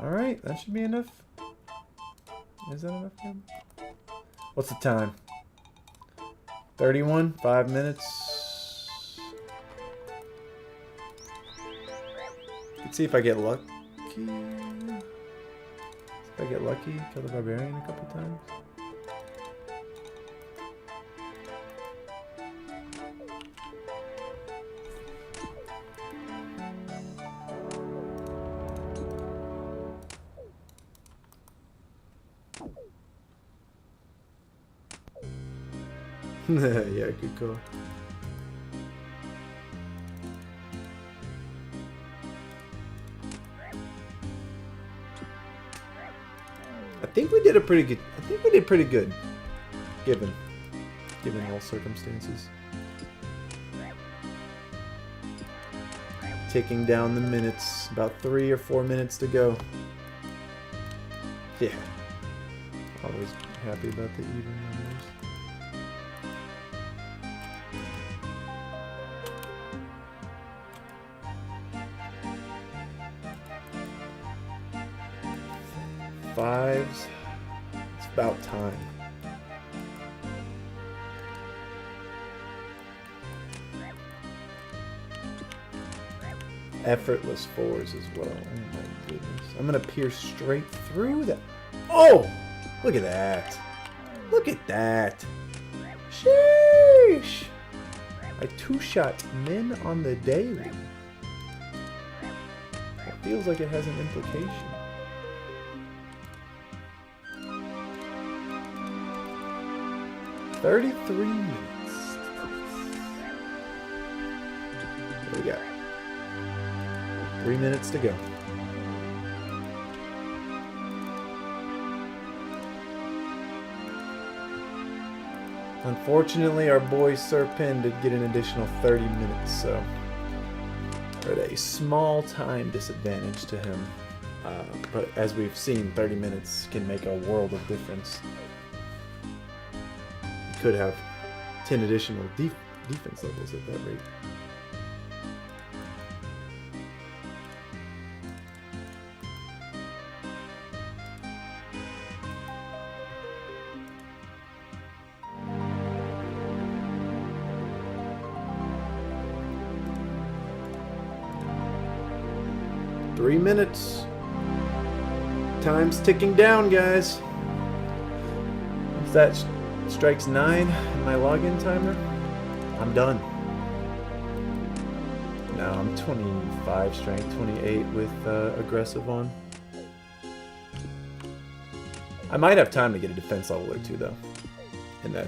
Alright, that should be enough. Is that enough? What's the time? 31? 5 minutes? Let's see if I get lucky. If I get lucky, kill the barbarian a couple times. Yeah, good call. I think we did pretty good, given all circumstances. Ticking down the minutes, about 3 or 4 minutes to go. Yeah, always happy about the even numbers. Fives, it's about time. Effortless fours as well. Oh my goodness. I'm gonna pierce straight through that. Oh! Look at that. Look at that. Sheesh! I two-shot min on the daily. It feels like it has an implication. $33 minutes. What do we got? 3 minutes to go. Unfortunately, our boy Sir Penn did get an additional 30 minutes, so we're at a small time disadvantage to him. But as we've seen, 30 minutes can make a world of difference. You could have 10 additional defense levels at that rate. Three minutes. Time's ticking down, guys. If that strikes 9 in my login timer, I'm done. Now I'm 25 strength, 28 with aggressive on. I might have time to get a defense level or 2 though. In that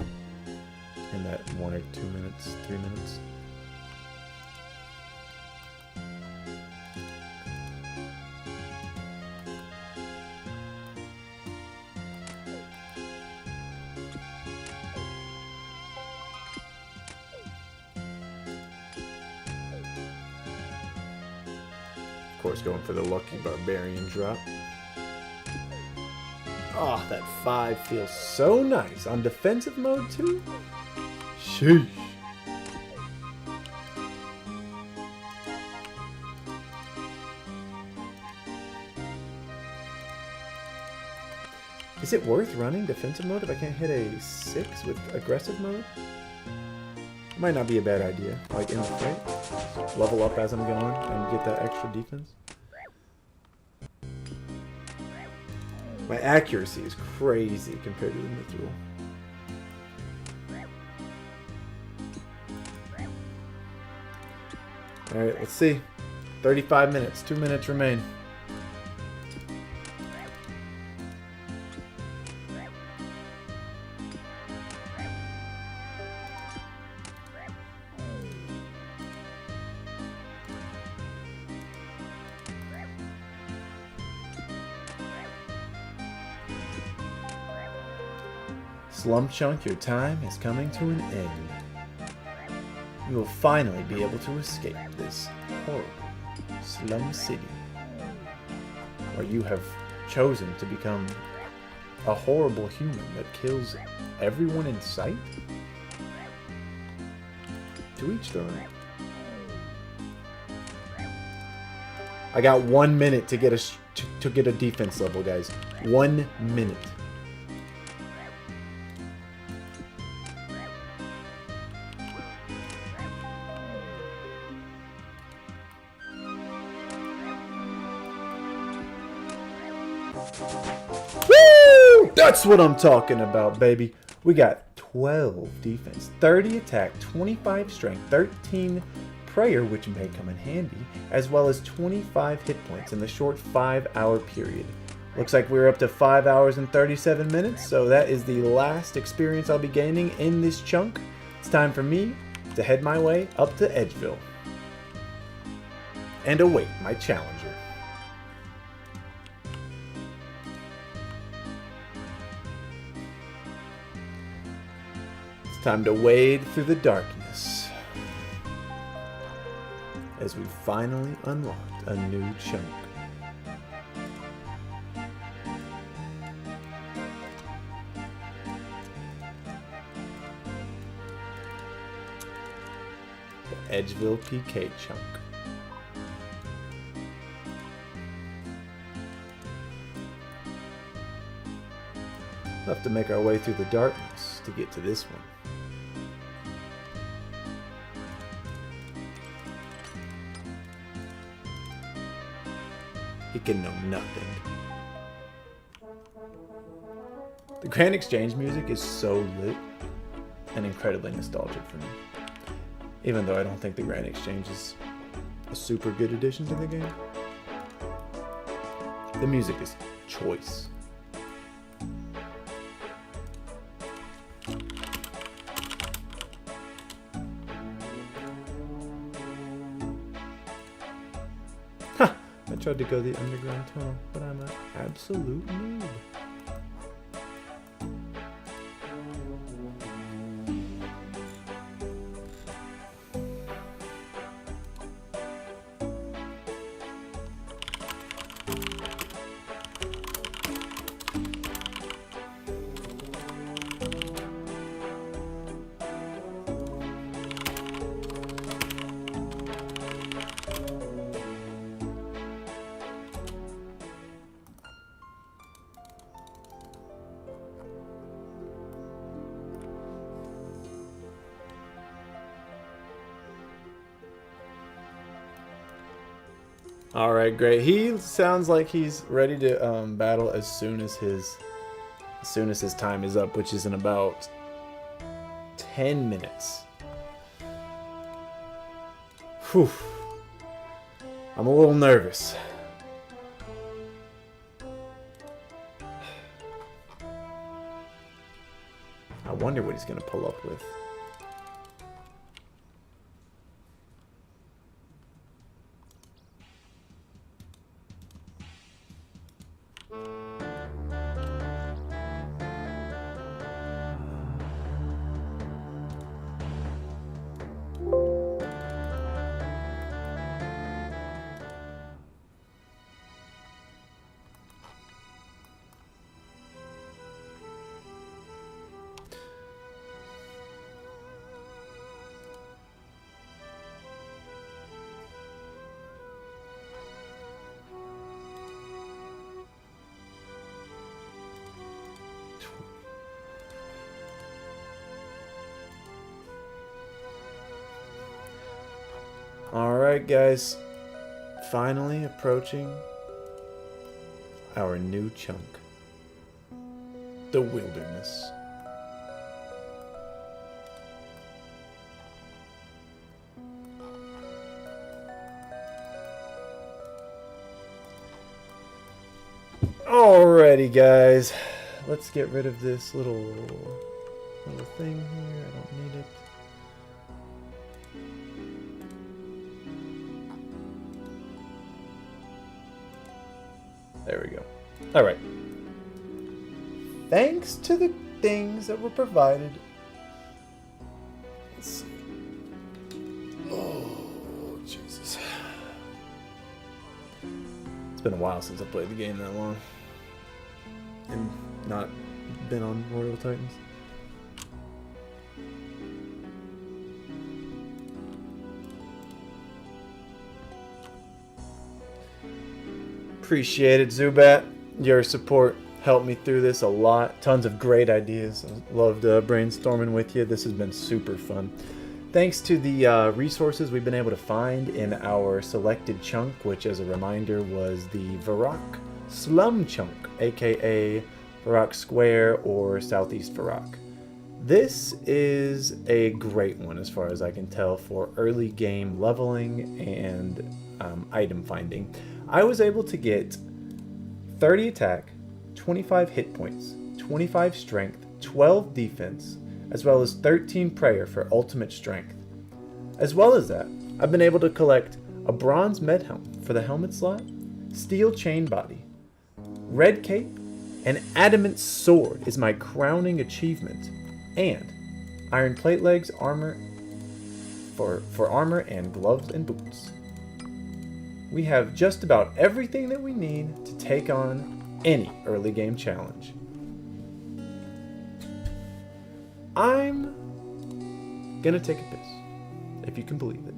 1 or 2 minutes, 3 minutes. Of course, going for the lucky barbarian drop. Oh, that 5 feels so nice. On defensive mode too? Sheesh. Is it worth running defensive mode if I can't hit a 6 with aggressive mode? It might not be a bad idea. Like in the fight, level up as I'm going and get that extra defense. My accuracy is crazy compared to the Mithril. Alright, let's see. 35 minutes. 2 minutes remain. SlumChunk, your time is coming to an end. You will finally be able to escape this horrible slum city, where you have chosen to become a horrible human that kills everyone in sight. To each their own. I got 1 minute to get a defense level, guys. 1 minute. Woo! That's what I'm talking about, baby. We got 12 defense, 30 attack, 25 strength, 13 prayer, which may come in handy, as well as 25 hit points in the short 5-hour period. Looks like we're up to 5 hours and 37 minutes, so that is the last experience I'll be gaining in this chunk. It's time for me to head my way up to Edgeville and await my challenger. It's time to wade through the darkness as we finally unlocked a new chunk. Edgeville PK chunk. We'll have to make our way through the darkness to get to this one. He can know nothing. The Grand Exchange music is so lit and incredibly nostalgic for me. Even though I don't think the Grand Exchange is a super good addition to the game. The music is choice. Ha! I tried to go the underground tunnel, but I'm an absolute noob. All right, great. He sounds like he's ready to battle as soon as his time is up, which is in about 10 minutes. Whew. I'm a little nervous. I wonder what he's gonna pull up with. Alright guys, finally approaching our new chunk, the wilderness. Alrighty guys, let's get rid of this little thing here, I don't need it. There we go. All right. Thanks to the things that were provided. Let's see. Oh, Jesus. It's been a while since I played the game that long. And not been on Royal Titans. Appreciate it, Zubat. Your support helped me through this a lot. Tons of great ideas. I loved brainstorming with you. This has been super fun. Thanks to the resources we've been able to find in our selected chunk, which as a reminder was the Varrock SlumChunk, aka Varrock Square or Southeast Varrock. This is a great one as far as I can tell for early game leveling and item finding. I was able to get 30 attack, 25 hit points, 25 strength, 12 defense, as well as 13 prayer for ultimate strength. As well as that, I've been able to collect a bronze med helm for the helmet slot, steel chain body, red cape, and adamant sword is my crowning achievement, and iron plate legs armor for armor and gloves and boots. We have just about everything that we need to take on any early game challenge. I'm gonna take a piss, if you can believe it.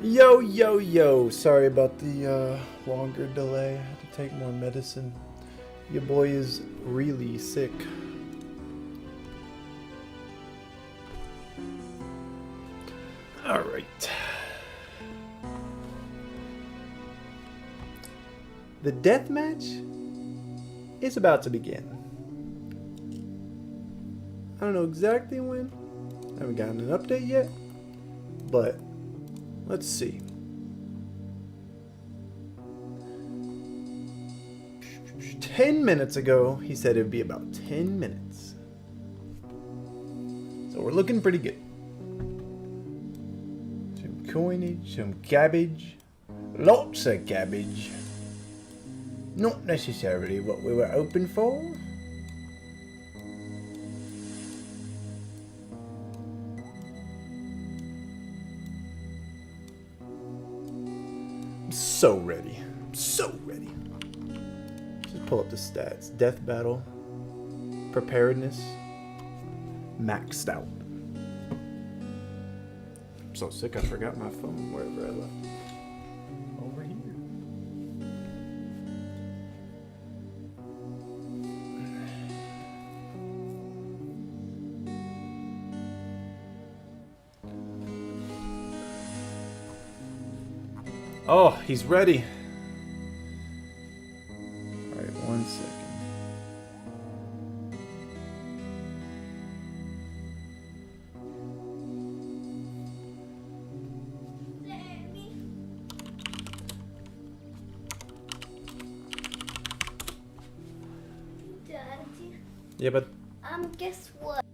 Yo, yo, yo. Sorry about the longer delay. I had to take more medicine. Your boy is really sick. Alright. The deathmatch is about to begin. I don't know exactly when. I haven't gotten an update yet. But let's see. Ten minutes ago, he said it would be about 10 minutes. So we're looking pretty good. Some coinage, some cabbage. Lots of cabbage. Not necessarily what we were hoping for. I'm so ready. I'm so ready. Just pull up the stats. Death battle. Preparedness. Maxed out. I'm so sick I forgot my phone wherever I left. Over here. Oh, he's ready. Alright, 1 second.
Daddy,
Yeah, but
guess what?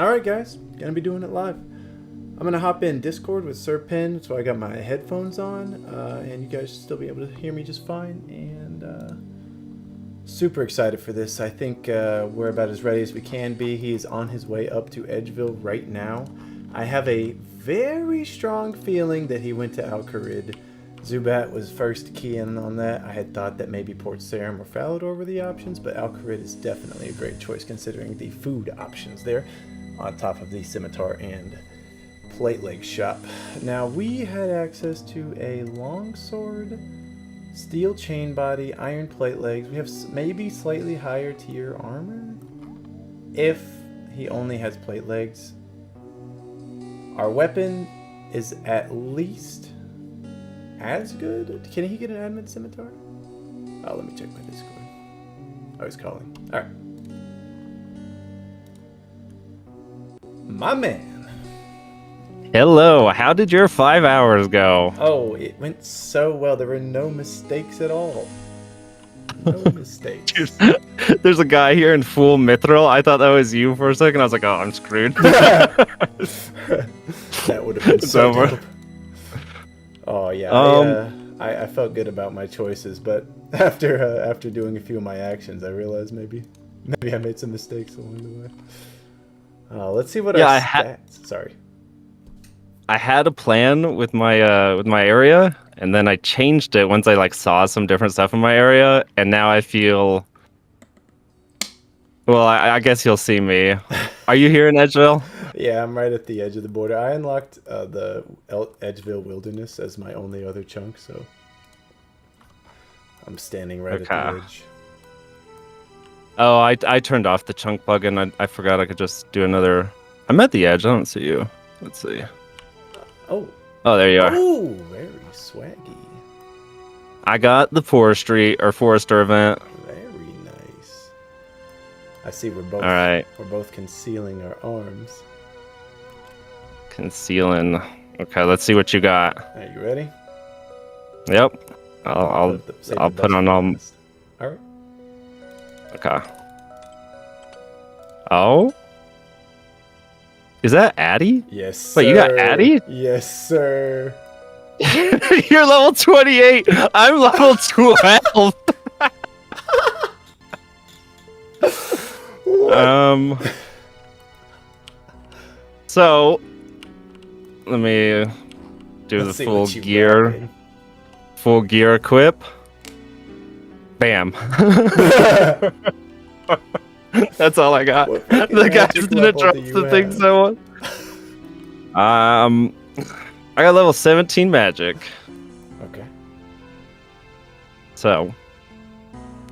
alright guys, gonna be doing it live. I'm gonna hop in Discord with Sir Pen, so I got my headphones on, and you guys should still be able to hear me just fine, and super excited for this. I think we're about as ready as we can be. He's on his way up to Edgeville right now. I have a very strong feeling that he went to Al-Kharid. Zubat was first key in on that. I had thought that maybe Port Sarim or Falador were the options, but Al-Kharid is definitely a great choice considering the food options there on top of the Scimitar and Plate Leg shop. Now we had access to a longsword, steel chain body, iron plate legs. We have maybe slightly higher tier armor if he only has plate legs. Our weapon is at least as good. Can he get an admin scimitar? Oh, let me check my Discord. Oh, he's calling. Alright. My man.
Hello, how did your 5 hours go?
Oh, it went so well. There were no mistakes at all. No mistakes.
There's a guy here in full mithril. I thought that was you for a second. I was like, oh, I'm screwed.
That would have been
It's
so
over.
dope. Oh yeah, I felt good about my choices, but after doing a few of my actions, I realized maybe I made some mistakes along the way. Let's see what our stats. Sorry.
I had a plan with my area, and then I changed it once I like saw some different stuff in my area, and now I feel. Well, I guess you'll see me. Are you here in Edgeville?
Yeah, I'm right at the edge of the border. I unlocked the Edgeville Wilderness as my only other chunk, so I'm standing right at the edge.
Oh, I turned off the chunk plugin. I forgot I could just do another. I'm at the edge. I don't see you. Let's see.
Oh,
there you are.
Oh, very swaggy.
I got the forestry or forester event.
Very nice. I see we're both we're both concealing our arms.
Concealing. Okay, let's see what you got.
Are you ready?
Yep. I'll put on all.
All right.
Okay. Oh. Is that Addy?
Yes, sir.
Wait, you got Addy?
Yes, sir.
You're level 28. I'm level 12. So let me do the full gear. Full gear equip. Bam. That's all I got. The guys didn't trust the thing so much. I got level 17 magic.
Okay.
So,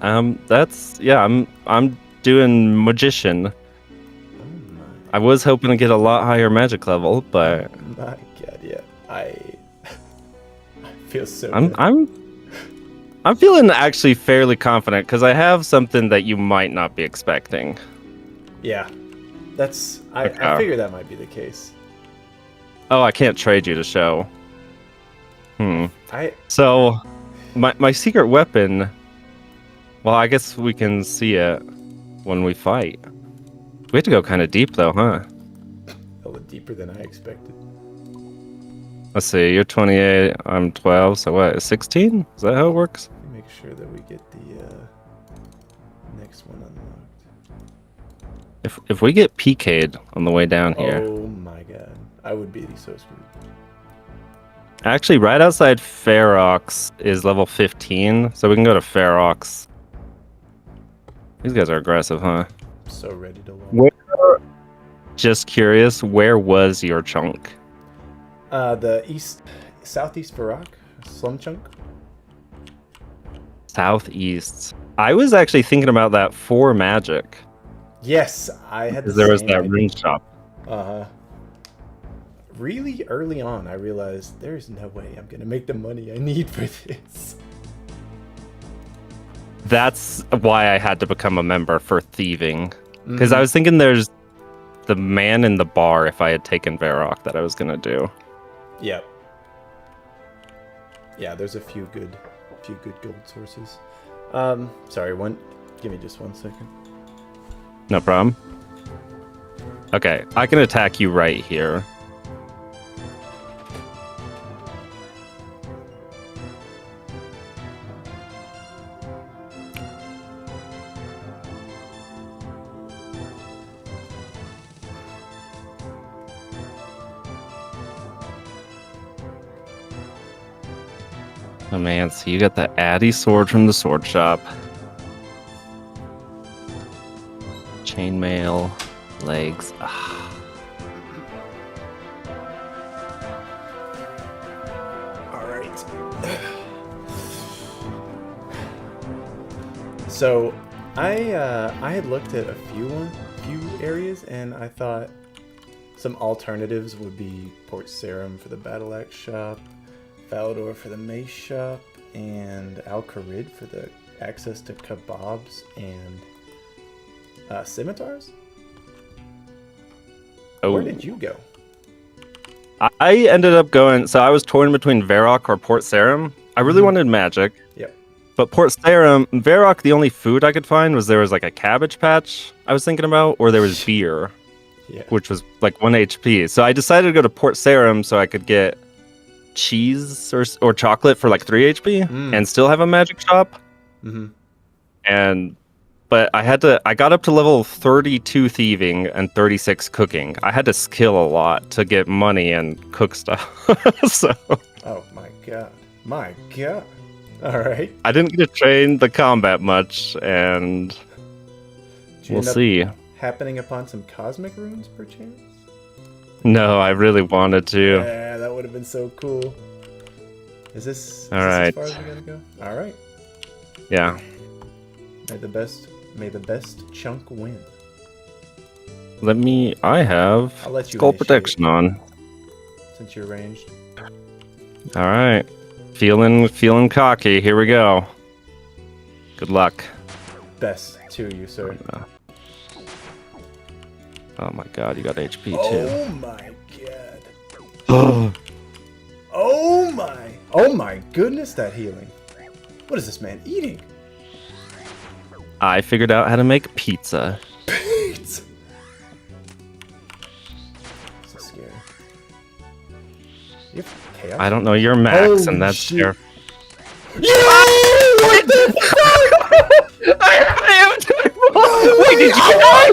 that's I'm doing magician.
Oh my.
I was hoping to get a lot higher magic level, but
my God, yeah. I feel so.
I'm feeling actually fairly confident because I have something that you might not be expecting.
Yeah, that's I figured that might be the case.
Oh, I can't trade you to show. So, my secret weapon. Well, I guess we can see it when we fight. We have to go kind of deep though, huh?
A little deeper than I expected.
Let's see. You're 28. I'm 12. So what? 16? Is that how it works?
Let me make sure that we get the next one unlocked.
If we get PK'd on the way down here.
Oh my God. I would be so screwed.
Actually, right outside Ferox is level 15, so we can go to Ferox. These guys are aggressive, huh?
I'm so ready to learn.
Just curious, where was your chunk?
The southeast Farak, SlumChunk.
Southeast. I was actually thinking about that for magic.
Yes, I had.
Because there was that rune shop.
Really early on, I realized there's no way I'm gonna make the money I need for this.
That's why I had to become a member for thieving. Because I was thinking there's the man in the bar if I had taken Varrock that I was gonna do.
Yep. Yeah, there's a few good gold sources. Sorry, give me just 1 second.
No problem. Okay, I can attack you right here. Oh man, so you got the Addy sword from the sword shop. Chainmail, legs.
Alright. So I had looked at a few areas and I thought some alternatives would be Port Sarum for the Battle Axe shop, Falador for the Mace shop, and Al Kharid for the access to kebabs and scimitars.
Oh.
Where did you go?
I ended up going. So I was torn between Varrock or Port Sarim. I really wanted magic.
Yep.
But Port Sarim, Varrock, the only food I could find was there was like a cabbage patch I was thinking about, or there was beer, which was like 1 HP. So I decided to go to Port Sarim so I could get cheese or chocolate for like 3 HP and still have a magic shop. But I got up to level 32 thieving and 36 cooking. I had to skill a lot to get money and cook stuff. So.
Oh my god. My god. All right.
I didn't get to train the combat much, and we'll see.
Happening upon some cosmic runes, perchance?
No, I really wanted to.
Yeah, that would have been so cool. Is this
all right?
As far as we gotta go? All right.
Yeah.
May the best chunk win.
I have
I'll let you
skull
initiate,
protection on.
since you're ranged.
All right. Feeling cocky. Here we go. Good luck.
Best to you, sir.
Oh my god, you got HP too.
Oh my god. Oh my goodness, that healing. What is this man eating?
I figured out how to make pizza.
Pizza. So scary. You have chaos?
I don't know your max,
Holy
and that's
shit.
your.
What the fuck?
Wait, did you die?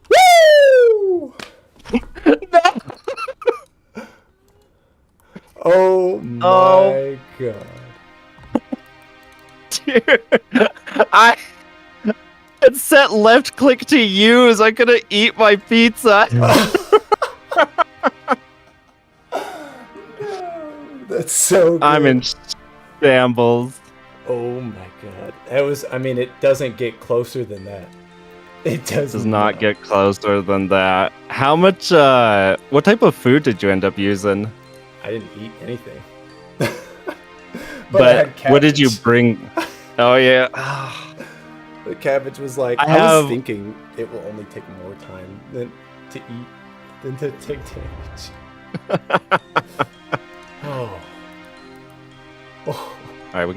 Woo!
No.
Oh my god.
Dude, I had set left click to use. I could have eat my pizza.
That's so good.
I'm in shambles.
Oh my god. That was, I mean, it doesn't get closer than that. It
Does not get closer than that. How much, what type of food did you end up using?
I didn't eat anything.
But what did you bring? Oh, yeah.
The cabbage was like, I was thinking it will only take more time than to eat than to take damage. Oh.
All right, we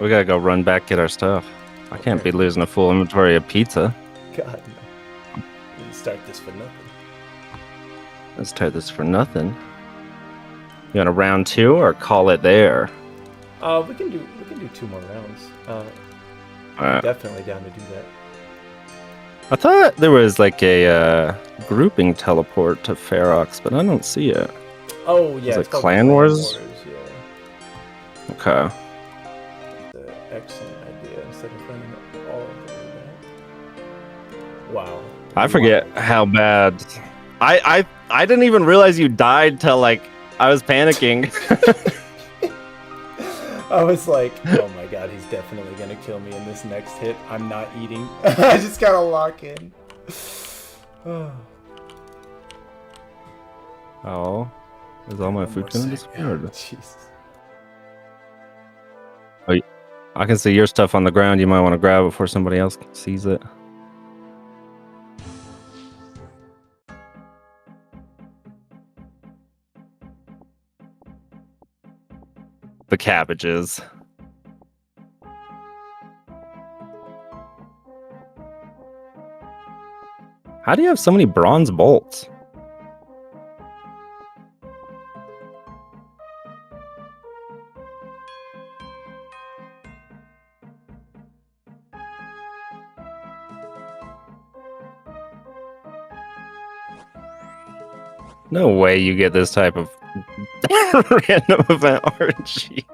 gotta go run back, get our stuff. I can't be losing a full inventory of pizza.
God, no. We didn't start this for nothing.
Let's start this for nothing. You want a round 2 or call it there?
We can do 2 more rounds.
Alright.
Definitely down to do that.
I thought there was like a grouping teleport to Ferox, but I don't see it.
Oh yeah,
Is it
it's called
Clan Wars?
Yeah.
Okay.
It's an excellent idea instead of running all of them. Wow.
I forget how bad. I didn't even realize you died till like I was panicking.
I was like, oh my god, he's definitely gonna kill me in this next hit. I'm not eating. I just gotta lock in.
Oh, is all my food gonna disappear?
Jesus.
Oh, I can see your stuff on the ground. You might want to grab it before somebody else sees it. The cabbages. How do you have so many bronze bolts? No way you get this type of random event RNG.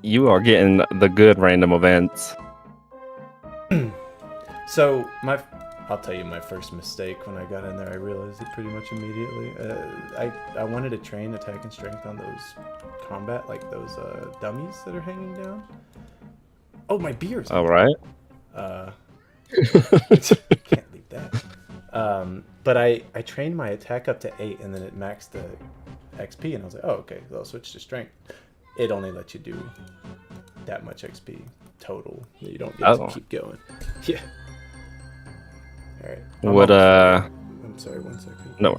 You are getting the good random events.
So I'll tell you my first mistake when I got in there. I realized it pretty much immediately. I wanted to train attack and strength on those combat, like those dummies that are hanging down, Oh, my beer's.
All right.
Can't leave that. But I trained my attack up to 8, and then it maxed the XP, and I was like, oh, okay, so I'll switch to strength. It only lets you do that much XP total. You don't get to keep going. Yeah. All right. I'm sorry, 1 second.
No.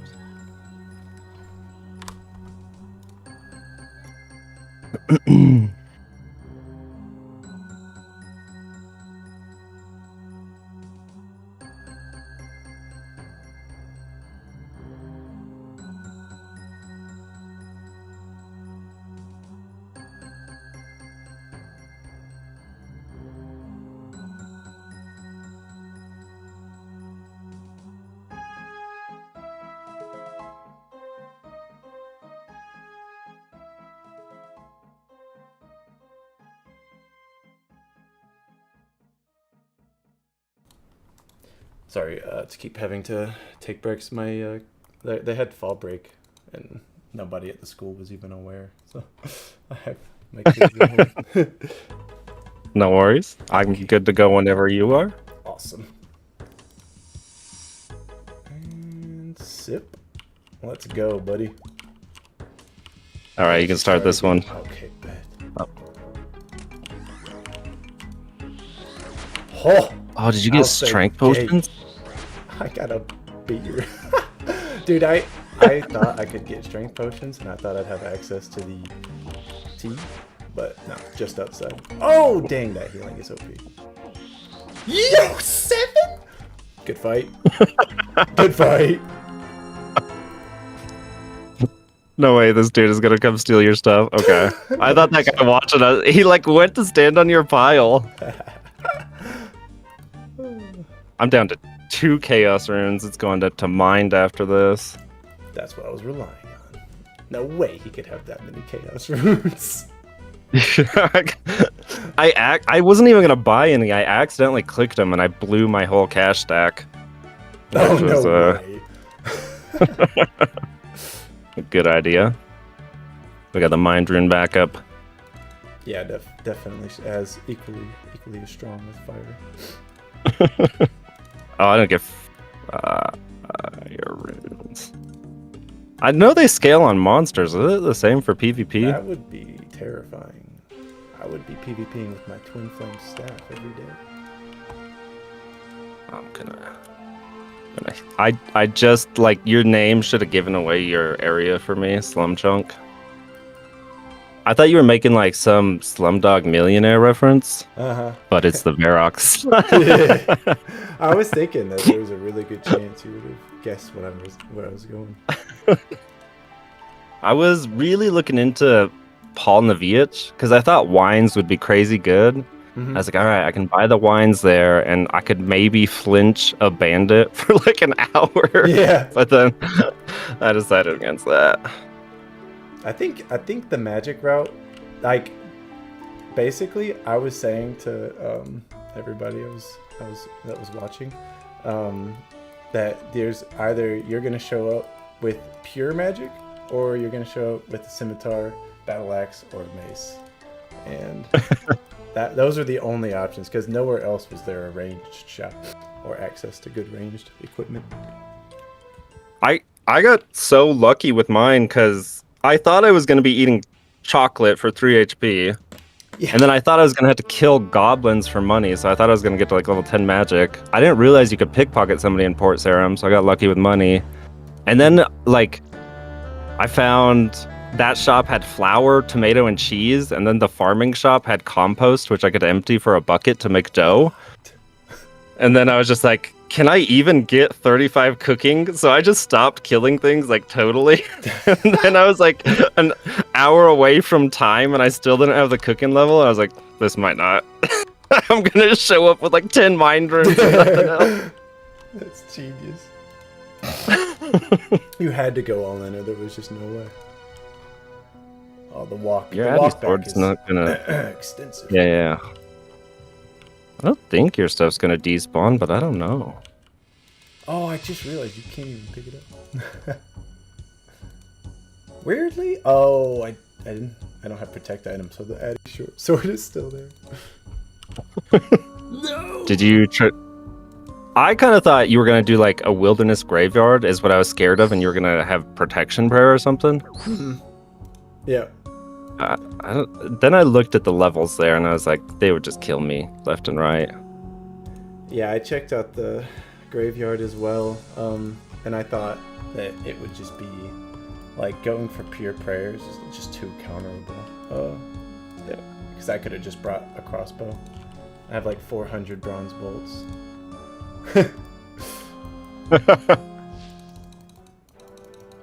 Sorry to keep having to take breaks. My they had fall break, and nobody at the school was even aware. So I have my kids at home.
No worries. I'm good to go whenever you are.
Awesome. And sip. Let's go, buddy.
All right, you can start this one.
Okay, bet.
Oh. Oh, did you get strength potions?
I got a beer. Dude, I thought I could get strength potions, and I thought I'd have access to the tea, but no, just outside. Oh, dang, that healing is OP. Yo, 7? Good fight. Good fight.
No way, this dude is gonna come steal your stuff. Okay. I thought that guy watching us, he like went to stand on your pile. I'm down to 2 chaos runes. It's going to mind after this.
That's what I was relying on. No way he could have that many chaos runes.
I wasn't even gonna buy any. I accidentally clicked them and I blew my whole cash stack.
Oh, no way.
A good idea. We got the mind rune backup.
Yeah, definitely as equally as strong as fire.
Oh, I don't get your runes. I know they scale on monsters. Is it the same for PvP?
That would be terrifying. I would be PvPing with my twin flame staff every day.
I'm gonna I just, like, your name should have given away your area for me, SlumChunk. I thought you were making, like, some Slumdog Millionaire reference, but it's the Verox.
Yeah. I was thinking that there was a really good chance you would have guessed where I was going.
I was really looking into Paul Naviich, because I thought wines would be crazy good. I was like, all right, I can buy the wines there, and I could maybe flinch a bandit for like an hour.
Yeah.
But then I decided against that.
I think the magic route, like, basically, I was saying to everybody that was watching, that there's either you're gonna show up with pure magic, or you're gonna show up with a scimitar, battle axe, or mace, and. Those are the only options, because nowhere else was there a ranged shop or access to good ranged equipment.
I got so lucky with mine, because I thought I was going to be eating chocolate for 3 HP. Yeah. And then I thought I was going to have to kill goblins for money, so I thought I was going to get to like level 10 magic. I didn't realize you could pickpocket somebody in Port Sarim, so I got lucky with money. And then, like, I found... that shop had flour, tomato, and cheese, and then the farming shop had compost, which I could empty for a bucket to make dough. And then I was just like, can I even get 35 cooking? So I just stopped killing things, like, totally. And then I was like an hour away from time, and I still didn't have the cooking level. And I was like, this might not. I'm gonna show up with like 10 mind runes and nothing else.
That's genius. You had to go all in, or there was just no way. Oh, the walk.
Your
the
Addy
walk
sword's
is
not gonna
extensive.
Yeah. I don't think your stuff's gonna despawn, but I don't know.
Oh, I just realized you can't even pick it up. Weirdly, oh, I don't have protect items, so the Addy sword is still there.
No.
Did you I kind of thought you were going to do like a wilderness graveyard is what I was scared of, and you were going to have protection prayer or something.
Yeah.
Then I looked at the levels there, and I was like, they would just kill me left and right.
Yeah, I checked out the graveyard as well, and I thought that it would just be like going for pure prayers is just too counterable. Yeah, because I could have just brought a crossbow. I have like 400 bronze bolts.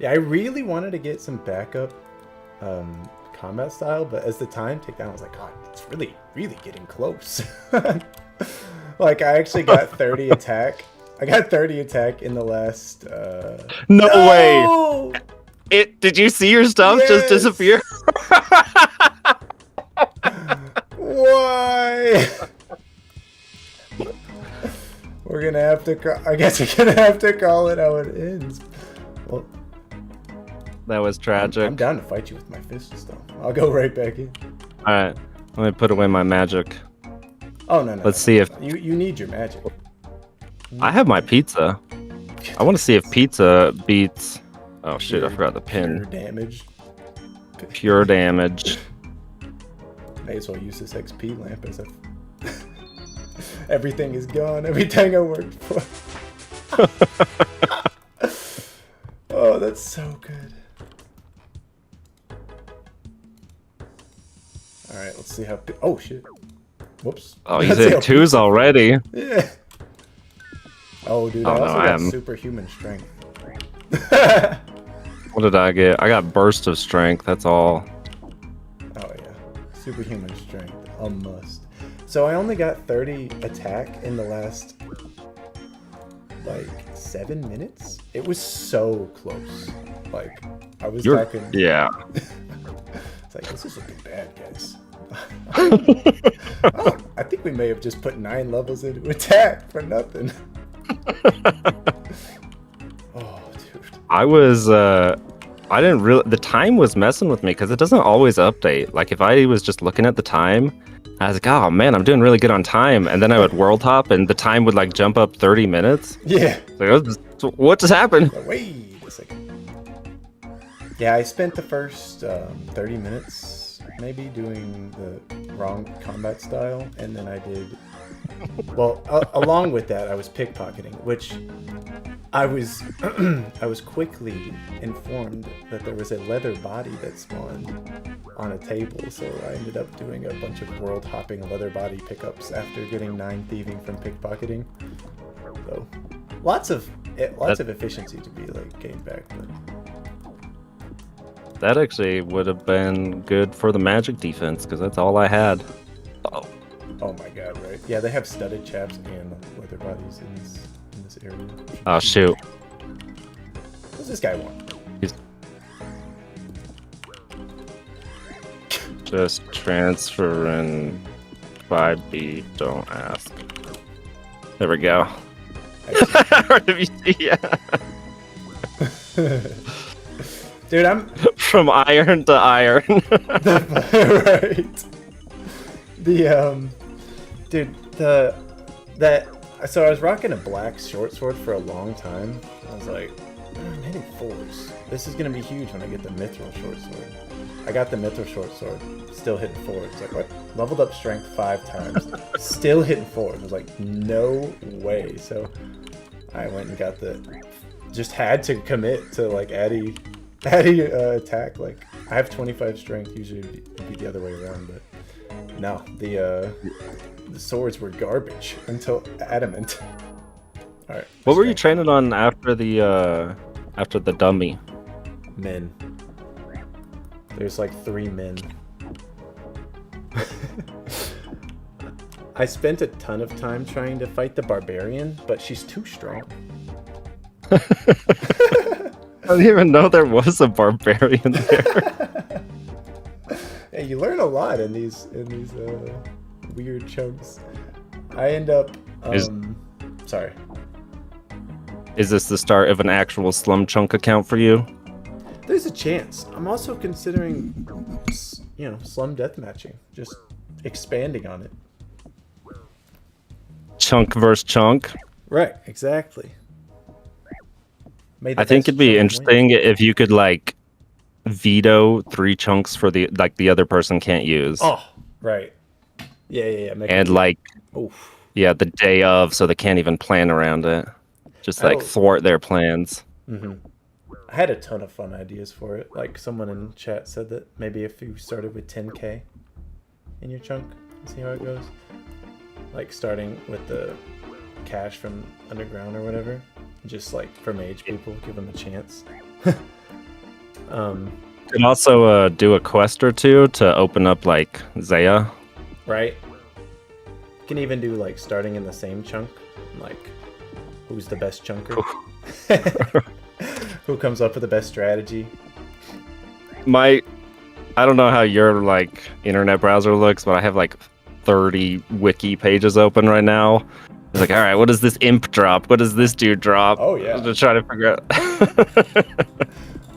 Yeah, I really wanted to get some backup combat style, but as the time ticked down, I was like, God, it's really, really getting close. Like, I actually got 30 attack. I got 30 attack in the last...
No way! Did you see your stuff just disappear?
Why? We're gonna have to... I guess we're gonna have to call it how it ends. Well,
that was tragic.
I'm down to fight you with my fists, though. I'll go right back in.
Alright, let me put away my magic.
Oh, no.
Let's see if...
You need your magic.
I have my pizza. I want to see if pizza beats... Oh, shit, I forgot the pin.
Pure damage.
Pure damage.
May as well use this XP lamp as a... Everything is gone. Everything I worked for. Oh, that's so good. Alright, let's see how... Oh, shit. Whoops.
Oh, he's at 2s already.
Yeah. Oh, dude, I also got superhuman strength.
What did I get? I got burst of strength, that's all.
Oh, yeah. Superhuman strength. A must. So I only got 30 attack in the last, like, 7 minutes? It was so close. Like, I was talking...
Yeah.
It's like, this is looking bad, guys. Oh, I think we may have just put 9 levels into attack for nothing. Oh, dude.
I was, I didn't really... The time was messing with me, because it doesn't always update. Like, if I was just looking at the time, I was like, oh, man, I'm doing really good on time. And then I would world hop, and the time would, like, jump up 30 minutes.
Yeah.
Like, what just happened?
Wait a second. Yeah, I spent the first 30 minutes maybe doing the wrong combat style, and then I did... Well, along with that, I was pickpocketing, which I was I was quickly informed that there was a leather body that spawned on a table, so I ended up doing a bunch of world hopping leather body pickups after getting 9 thieving from pickpocketing. So lots of efficiency to be like gained back. But...
That actually would have been good for the magic defense, because that's all I had.
Oh my god, right? Yeah, they have studded chaps and leather bodies in this area.
Oh, shoot.
What's this guy want?
He's... Just transferring 5B, don't ask. There we go. yeah.
Dude, I'm...
From iron to iron.
Right. Dude, so I was rocking a black short sword for a long time. I was like, I'm hitting 4s. This is gonna be huge when I get the mithril short sword. I got the mithril short sword, still hitting 4s. Like, what? Leveled up strength 5 times, still hitting 4s. I was like, no way. So I went and got just had to commit to like adding attack. Like, I have 25 strength, usually it'd be the other way around, but no, the swords were garbage until adamant. All right.
What were you training on after the dummy?
Men. There's like 3 men. I spent a ton of time trying to fight the barbarian, but she's too strong.
I didn't even know there was a barbarian there.
Hey, you learn a lot in these weird chunks. I end up sorry.
Is this the start of an actual SlumChunk account for you?
There's a chance. I'm also considering, slum deathmatching, just expanding on it.
chunk versus chunk.
Right, exactly.
I think it'd be interesting if you could like veto 3 chunks for the other person can't use.
Oh, right. Yeah.
And like,
oof.
Yeah, the day of, so they can't even plan around it. Just like thwart their plans.
Mm-hmm. I had a ton of fun ideas for it. Like someone in chat said that maybe if you started with 10k in your chunk, see how it goes. Like starting with the cash from underground or whatever, just like for mage people, give them a chance.
You can also do a quest or two to open up like Zaya.
Right. You can even do like starting in the same chunk, like who's the best chunker. Who comes up with the best strategy?
I don't know how your like internet browser looks, but I have like 30 wiki pages open right now. It's like, all right, what does this imp drop? What does this dude drop?
Oh yeah.
To try to figure out.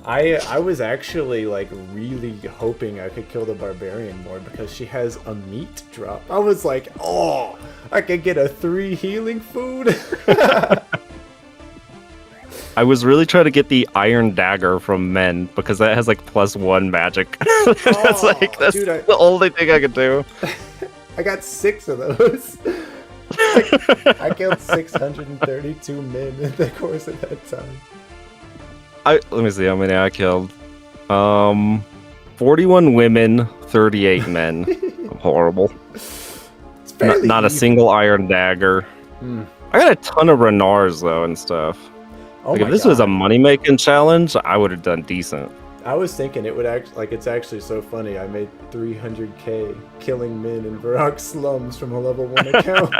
I was actually like really hoping I could kill the barbarian more because she has a meat drop. I was like, oh, I could get a 3 healing food.
I was really trying to get the iron dagger from men because that has like +1 magic. That's dude, the only thing I could do.
I got 6 of those. I killed 632 men in the course of that time.
Let me see how many I killed. 41 women, 38 men. I'm horrible. Not a single iron dagger. I got a ton of Renars though and stuff. Like if this was a money-making challenge, I would have done decent.
I was thinking it would it's actually so funny. I made 300k killing men in Varrock slums from a level 1 account.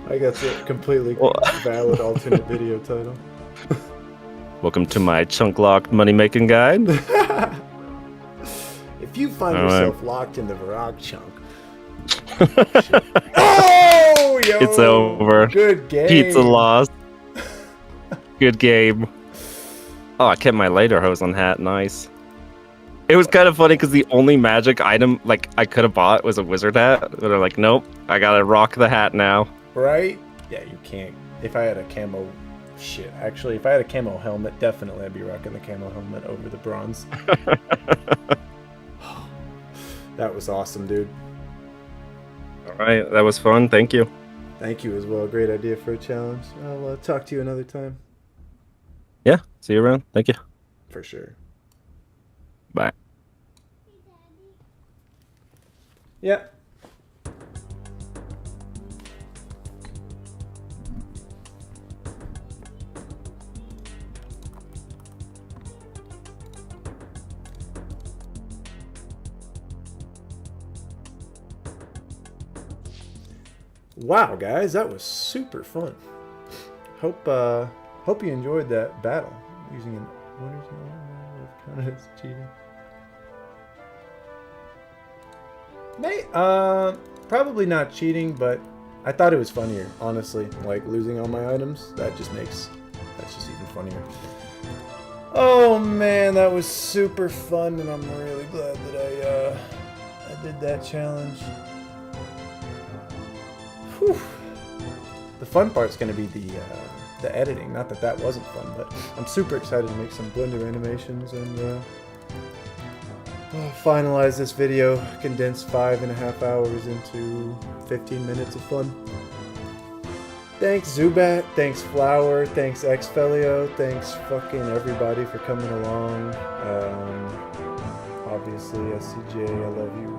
I guess a completely valid alternate video title.
Welcome to my chunk-locked money-making guide.
If you find yourself locked in the Varrock chunk. Oh, yo!
It's over.
Good game.
Pizza lost. Good game. Oh, I kept my lederhosen hat. Nice. It was kind of funny because the only magic item like I could have bought was a wizard hat. But I'm like, nope, I gotta rock the hat now.
Right? Yeah, you can't. If I had a camo... Shit, actually, if I had a camo helmet, definitely I'd be rocking the camo helmet over the bronze. That was awesome, dude.
Alright, that was fun. Thank you.
Thank you as well. Great idea for a challenge. I'll talk to you another time.
Yeah, see you around. Thank you.
For sure.
Bye.
Yeah. Wow, guys, that was super fun. Hope you enjoyed that battle using an winner's counted as cheating. Probably not cheating, but I thought it was funnier, honestly. Like losing all my items, that's just even funnier. Oh man, that was super fun, and I'm really glad that I did that challenge. Whew. The fun part's gonna be the editing. Not that wasn't fun, but I'm super excited to make some Blender animations and finalize this video. Condense 5.5 hours into 15 minutes of fun. Thanks Zubat, thanks Flower, thanks Xfelio, thanks fucking everybody for coming along. Obviously SCJ, I love you.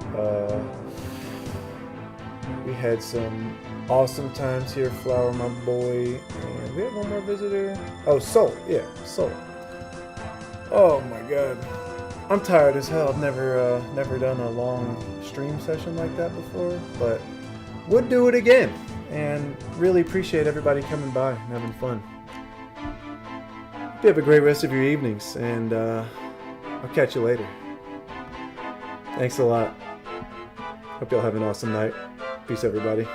We had some awesome times here, Flower, my boy, and we have one more visitor. Oh, Soul, yeah, Soul. Oh my god, I'm tired as hell. I've never done a long stream session like that before, but would do it again. And really appreciate everybody coming by and having fun. You have a great rest of your evenings, and I'll catch you later. Thanks a lot. Hope y'all have an awesome night. Peace, everybody.